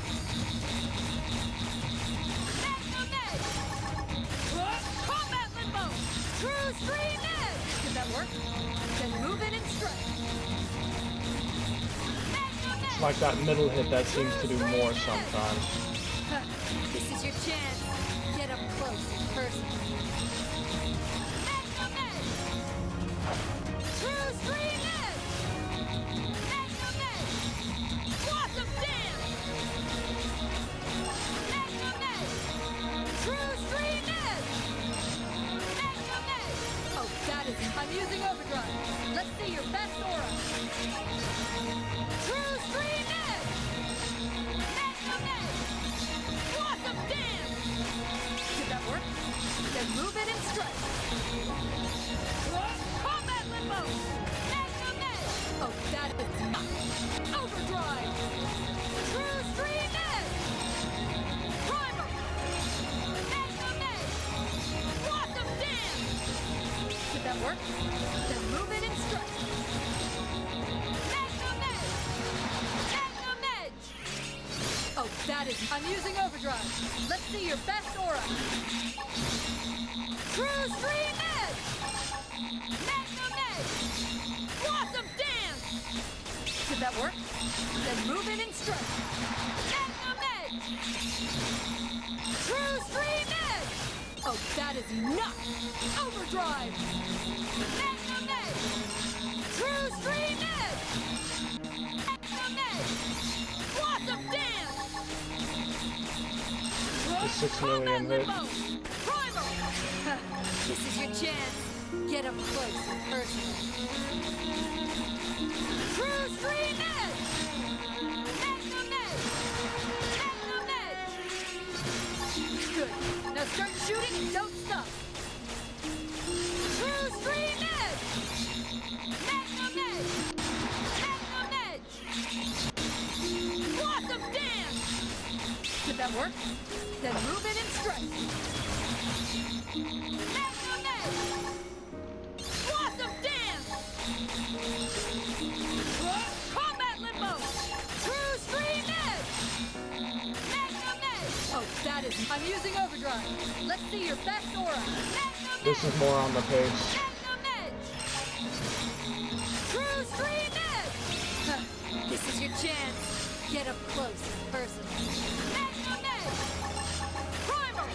Combat limbo! True stream edge! Did that work? Then move it and strike. It's like that middle hit that seems to do more sometimes. This is your chance. Get up close and personal. True stream edge! Blossom dance! True stream edge! Oh, that is... I'm using overdrive. Let's see your best aura. True stream edge! Blossom dance! Did that work? Then move it and strike. Combat limbo! that work? Then move it and strike. Magnum Edge! Magnum Edge! Oh, that is... I'm using overdrive. Let's see your best aura. True Stream Edge! Magnum Edge! Blossom Dance! Did that work? Then move it and strike. Magnum Edge! True Stream Edge! Oh, that is enough! Overdrive! Magnum Edge! True Stream Edge! Magnum Edge! Blossom Dance! The 6 million hit. Primal! This is your chance. Get up close and personal. True Stream Edge! Magnum Edge! Magnum Edge! Good. Now start shooting and don't stop. True Stream Edge! Magnum Edge! Magnum Edge! Blossom Dance! Did that work? Then move it and strike. Magnum Edge! Blossom Dance! Combat Limbo! True Stream Edge! Magnum Edge! Oh, that is... I'm using overdrive. Let's see your best aura. Magnum This is more on the pace. Magnum Edge! True Stream Edge! This is your chance. Get up close and personal. Magnum Edge! Primal!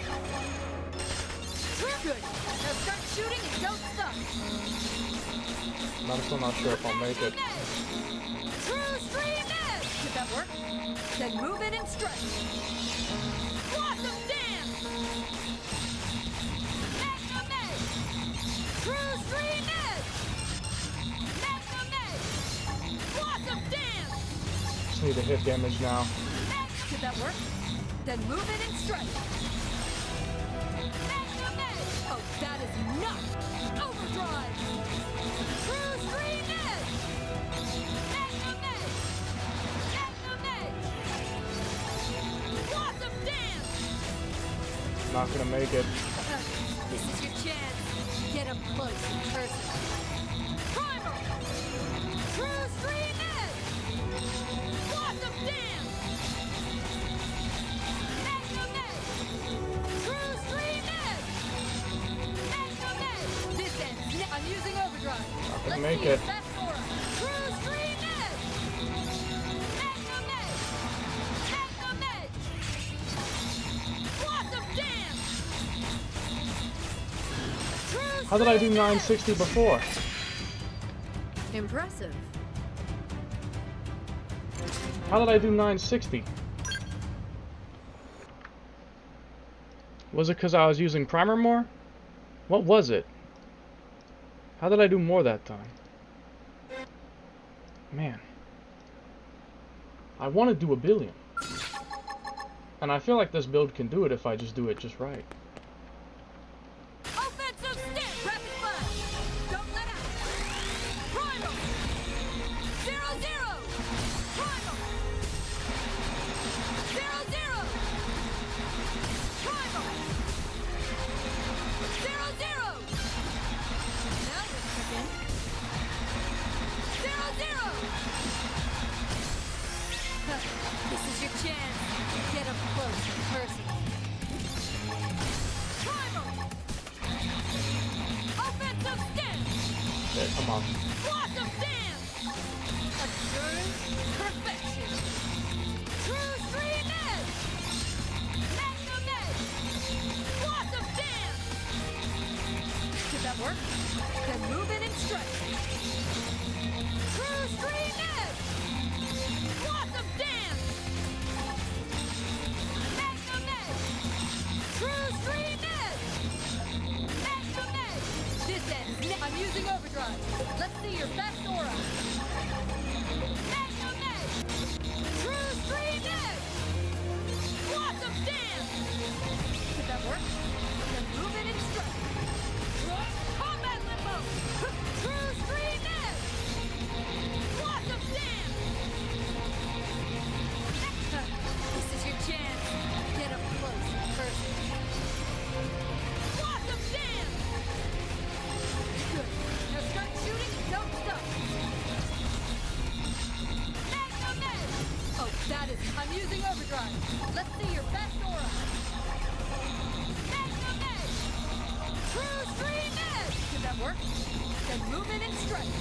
Good. Now start shooting and don't stop. I'm still not sure if I'll make it. True Stream Edge! Did that work? Then move it and strike. Blossom Dance! Magnum Edge! True Stream Edge! Magnum Edge! Blossom Dance! Just need to hit damage now. Did that work? Then move it and strike. Magnum Edge! Oh, that is enough! Overdrive! True Stream Edge! Magnum Edge! Magnum Edge! Blossom Dance! Not gonna make it. This is your chance. Get up close and personal. Primal! True Stream Edge! Blossom Dance! Magnum Edge! True Stream Edge! Magnum Edge! This ends. I'm using overdrive. Let's make see it. your best aura. True Stream Edge! Magnum Edge! Magnum Edge! Blossom Dance! True How did I do 960 before? Impressive. How did I do 960? Was it because I was using primer more? What was it? How did I do more that time? Man. I want to do 1 billion. And I feel like this build can do it if I just do it just right. Offensive stance! Rapid fire! Don't let out! Primal! 0-0! Primal! 0-0! Primal! 0-0! Now you're cooking. 0-0! This is your chance. Get up close and personal. Primal! Offensive stance! Yeah, come on. Blossom Dance! Observe perfection! True Stream Edge! Magnum Edge! Blossom Dance! Did that work? Then move it and strike. True Stream Edge! Blossom Dance! Magnum Edge! True Stream Edge! Magnum Edge! This ends. I'm using overdrive. Let's see your best aura. Magnum Edge! True Stream Edge! Blossom Dance! Did that work? Then move it and strike. Combat Limbo! True work? Then move in and strike.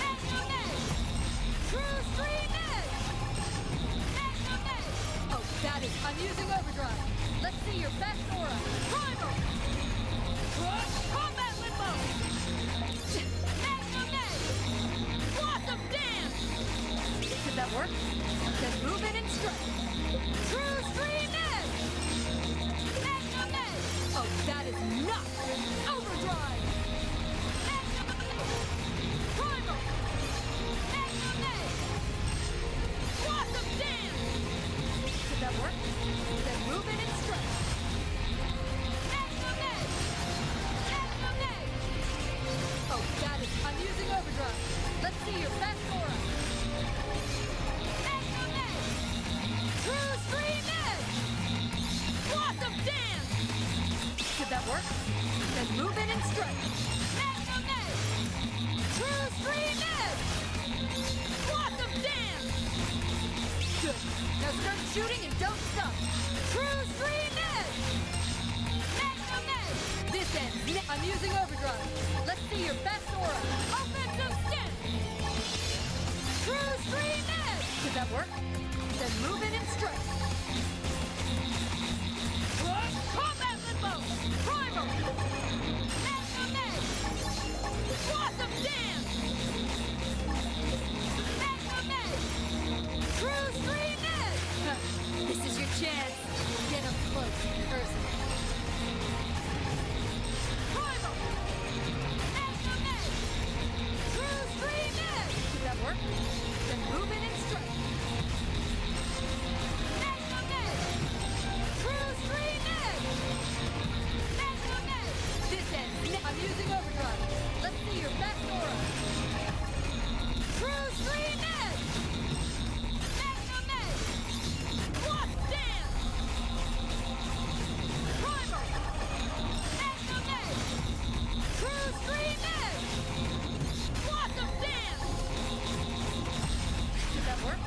Magnum Edge! True Stream Edge! Magnum Edge! Oh, that is... I'm using overdrive. Let's see your best aura. Primal! Combat Limbo! Magnum Edge! Blossom Dance! Did that work? Then move in and strike. True Stream Edge! Magnum Edge! Oh, that is not overdrive! Magnum Edge! Primal! Magnum Edge! Blossom Dance! Did that work? Then move in and strike. Magnum Edge! Magnum Edge! Oh, that is... I'm using overdrive. Let's see your best aura. Magnum Edge! True Stream Edge! Blossom Dance! Did that work? Then move in and strike. Magnum Edge! True Stream Edge! Blossom Dance! Good. Now start shooting and don't stop. True Stream Edge! Magnum Edge! This ends. I'm using overdrive. Let's see your best aura. Offensive stance! True Stream Edge! Did that work? Then move in and strike. Combat Limbo! Primal! Magnum Edge! Blossom Dance! Magnum Edge! True Stream Edge! This is your chance. Get up close and personal. Primal! Magnum Edge! True Stream Edge! Did that work? Then move in and strike. Magnum Edge! True Stream Edge! Magnum Edge! This ends. I'm using overdrive. Let's see your best aura. True Stream Edge! Magnum Edge! Block Dance! Primal! Magnum Edge! True Stream Edge! Blossom Dance! Did that work?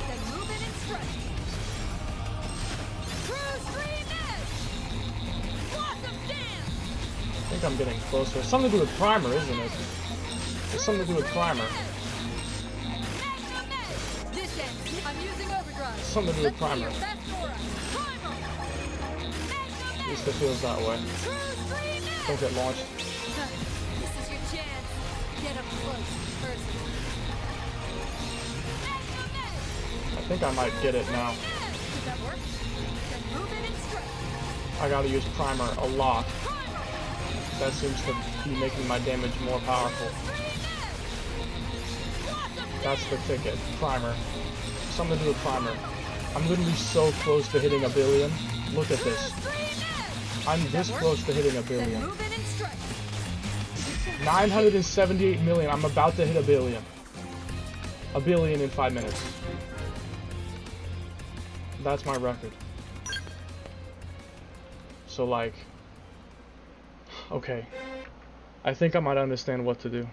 Then move in and strike. True Stream Edge! Blossom Dance! I think I'm getting closer. It's something to do with primer, isn't it? It's something to do with primer. Magnum Edge! This ends. I'm using overdrive. Something to do with Let's see primer. your best aura. Primal! Magnum At least Edge! it feels that way. True Stream Edge! Don't get launched. This is your chance. Get up close and personal. Magnum Edge! I think I might get it now. Did that work? Then move in and strike. I gotta use primer a lot. Primal! That seems to be making my damage more powerful. That's the ticket. Primer. Something to do with primer. I'm literally so close to hitting 1 billion. Look at this. I'm this close to hitting 1 Then billion. move in and strike. 978 million. I'm about to hit 1 billion. 1 billion in 5 minutes. That's my record. So like, okay, I think I might understand what to do,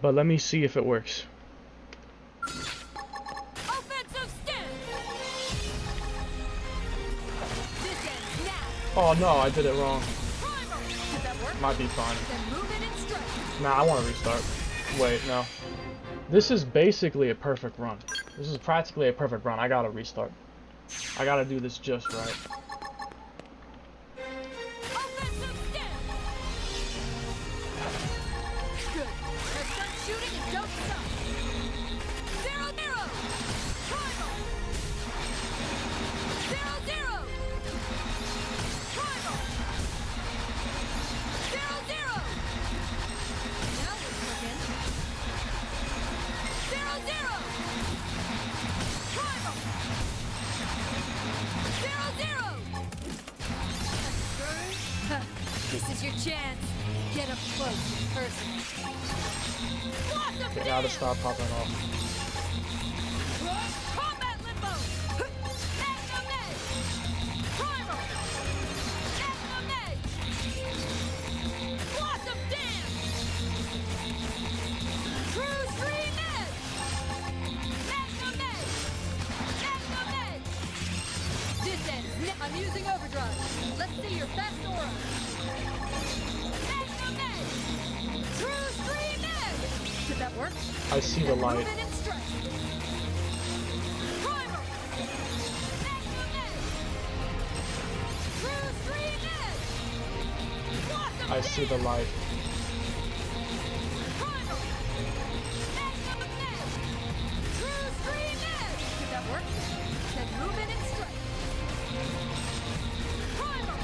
but let me see if it works. Offensive stance! This ends now. Oh no, I did it wrong. Primal! Did that work? Might be fine. Then move in and strike. Nah, I want to restart. Wait, no. This is basically a perfect run. This is practically a perfect run. I gotta restart. I gotta do this just right. Offensive stance! Good. Now start shooting and don't stop. 0-0! Primal! 0-0! Primal! 0-0! Now we're cooking. 0-0! Primal! 0-0! This is your chance. Get up close and personal. Okay, now to stop popping off. Combat Limbo! Magnum Edge! Primal! Magnum Edge! Blossom Dance! True Stream Edge! Magnum Edge! Magnum Edge! This ends. I'm using overdrive. Let's Let's see your best aura. True Stream Edge! Did that work? I see the light. Movement and strike. Primal! True Stream Edge! Blossom I see the light. Primal! True Stream Edge! Did that work? Then movement and strike. Primal!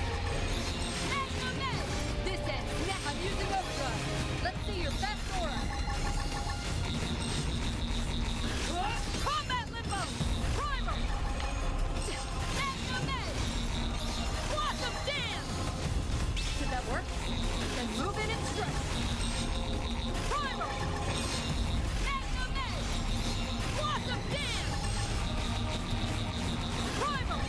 This ends now. I'm using overdrive. Let's see your best aura. Combat limbo! Primal! Blossom dance! Did that work? Then move in and strike. Primal! Blossom dance! Primal!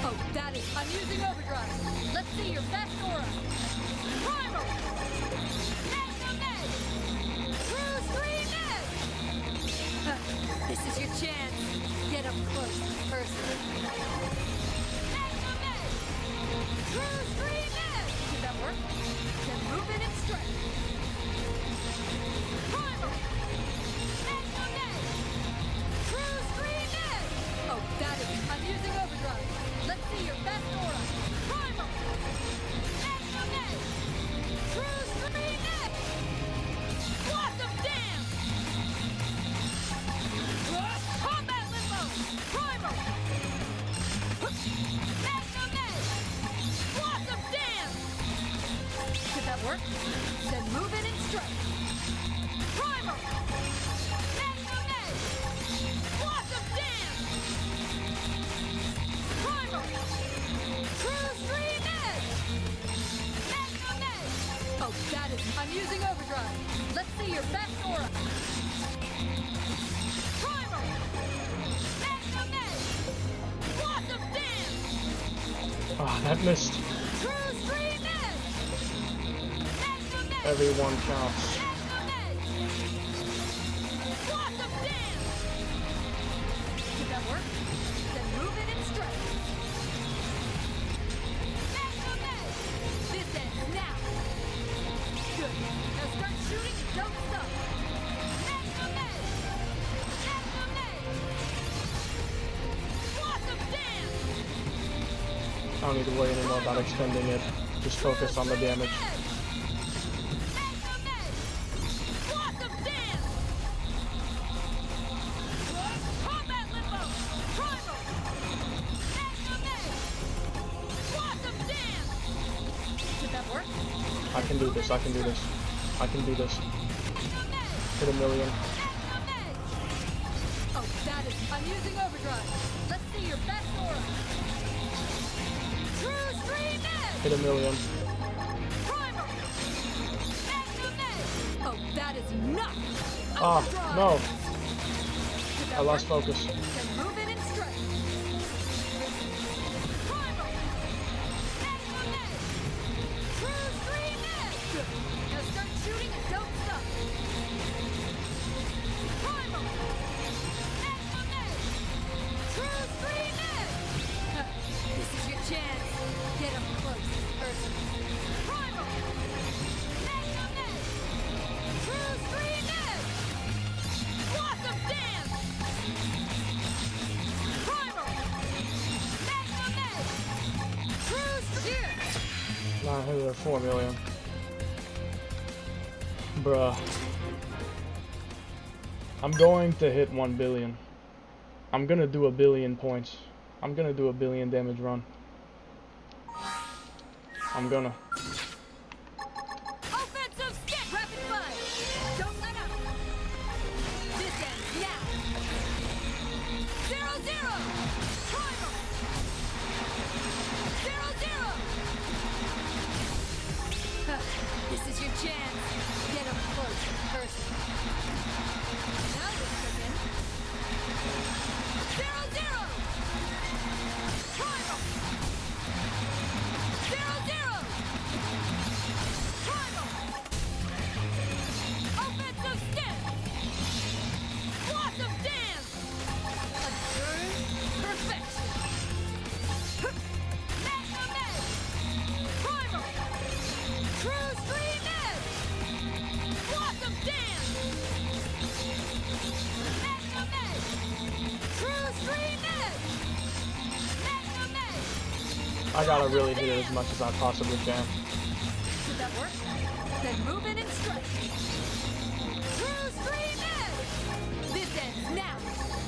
Oh, that is. I'm using overdrive. Let's see your best aura. Primal! True Stream Edge! This is your chance. Get up close, personally. True Stream Edge! Did that work? Then move in and strike. Primal! True Stream Edge! Oh, that is. I'm using overdrive. Let's see your best aura. Primal! True Stream Edge! Blossom dance! Combat limbo! Primal! Blossom dance! Did that work? Then move in and strike. Primal! Blossom dance! Primal! True Stream Edge! Oh, that is. I'm using overdrive. Let's see your best aura. Primal! Blossom dance! Ah, that missed. True Stream Edge! Everyone counts. Blossom dance! Did that work? Then move in and strike. This ends now. Good. Now start shooting and don't stop. Blossom dance! I don't need to worry anymore about extending it. Just focus on the damage. Blossom dance! Combat limbo! Primal! Blossom dance! Did that work? I can do this. I can do this. I can do this. Hit a million. Oh, that is. I'm using overdrive. Let's see your best aura. True Stream Edge! Hit a million. Primal! Oh, that is not. Ah, Overdrive! no. Did that I lost work? focus. Then move in and strike. Primal! True Stream Edge! Good. Now start shooting and don't stop. Primal! True Stream Edge! This is your chance. Get up close, person. Primal! True Stream Edge! Blossom dance! Primal! True Stream! 904 million. Bruh. I'm going to hit 1 billion. I'm gonna do 1 billion points. I'm gonna do 1 billion damage run. I'm gonna. Offensive stick! Rapid fire! Don't let up! This ends now! 0-0! Primal! 0-0! This is your chance. Get up close in person. Now you're cooking. 0-0! Primal! 0-0! I gotta really hit it as much as I possibly can. Did that work? Then move in and strike. True stream edge! This ends now!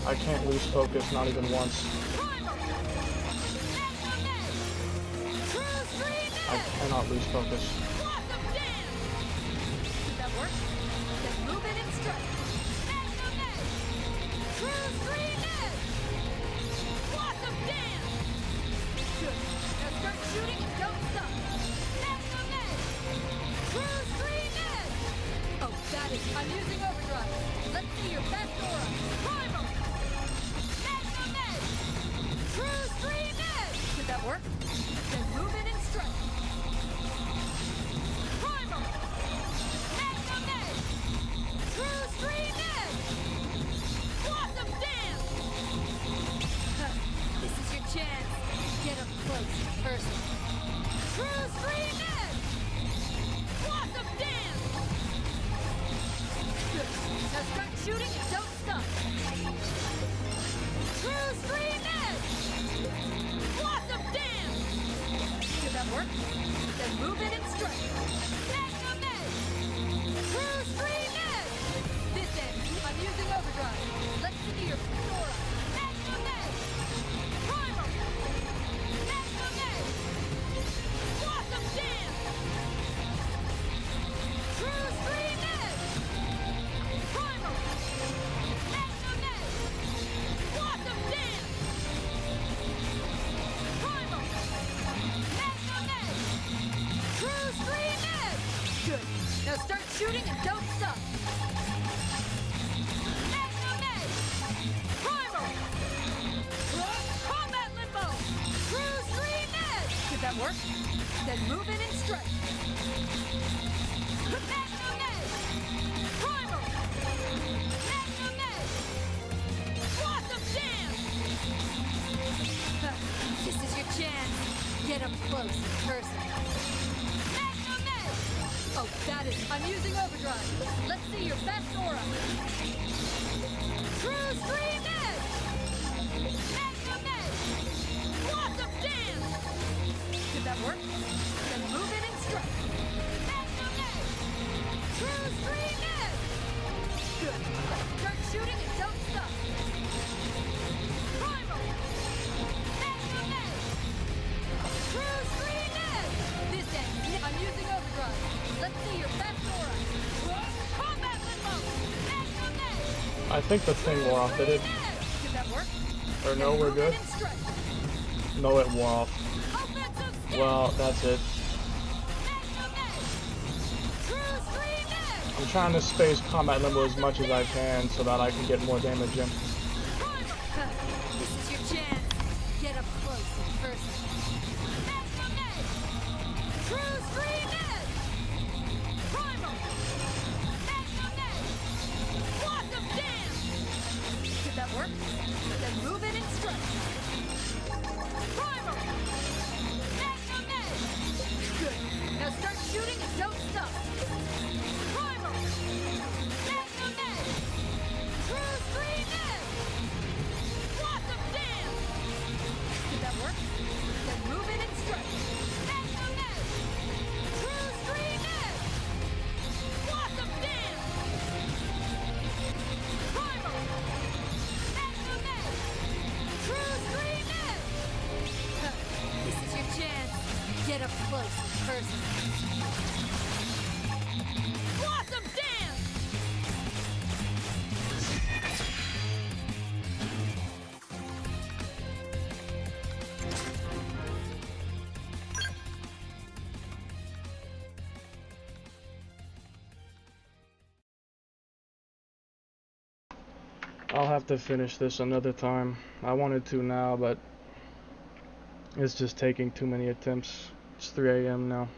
I can't lose focus, not even once. Primal! Magnum edge! True stream I edge! cannot lose focus. Quantum dance! Did that work? Then move in and strike. Magnum edge! True stream edge! Quantum dance! Good. Now start shooting and don't stop. Magnum edge! True stream edge! Oh, that is. I'm using overdrive. Let's see your best aura. Primal! Magnum edge! True stream edge! Did that work? Then move in and strike. Primal! Magnum edge! True stream edge! Quantum dance! This is your chance. Get up close and personal. True stream edge! Quantum dance! Good. Now start shooting and don't stop. True stream edge! Quantum dance! Did that work? Then move in and strike. Magnum edge! True stream edge! This ends. I'm using overdrive. Let's see your aura. Magnum edge! Primal! Magnum edge! Quantum dance! True stream edge! Primal! Magnum edge! Quantum dance! Primal! Magnum edge! True stream edge! Good. Now start shooting and don't stop. Magnum edge! Primal! Combat limbo! True stream edge! Did that work? Then move in and strike. Magnum edge! Primal! Magnum edge! Quantum dance! This is your chance. Get up close and personal. Magnum edge! Oh, that is. I'm using overdrive. Let's see your best aura. True stream edge! Magnum edge! Quantum dance! Did that work? Then move in and strike. Magnum edge! True stream edge! Good. Start shooting and don't stop. Primal! Magnum edge! True stream edge! This ends. I'm using overdrive. Let's see your best aura. Combat limbo! Magnum edge! I think the thing wore off, did it? Did that work? Or no, we're good? No, it wore off. Well, that's it. I'm trying to space combat limbo as much as I can so that I can get more damage in. This is your chance. Get up close and personal. Magnum edge! True stream edge! Primal! Magnum edge! Quantum dance! Did that work? Then move in and strike. Primal! Magnum edge! Good. Now start shooting and don't stop. Primal! Magnum edge! True stream edge! Quantum dance! Did that work? Then move in and strike. Magnum edge! True stream edge! Quantum dance! Primal! Magnum edge! True stream edge! This is your chance. Get up close and personal. Quantum dance! I'll have to finish this another time. I wanted to now, but it's just taking too many attempts. It's 3 a.m. now.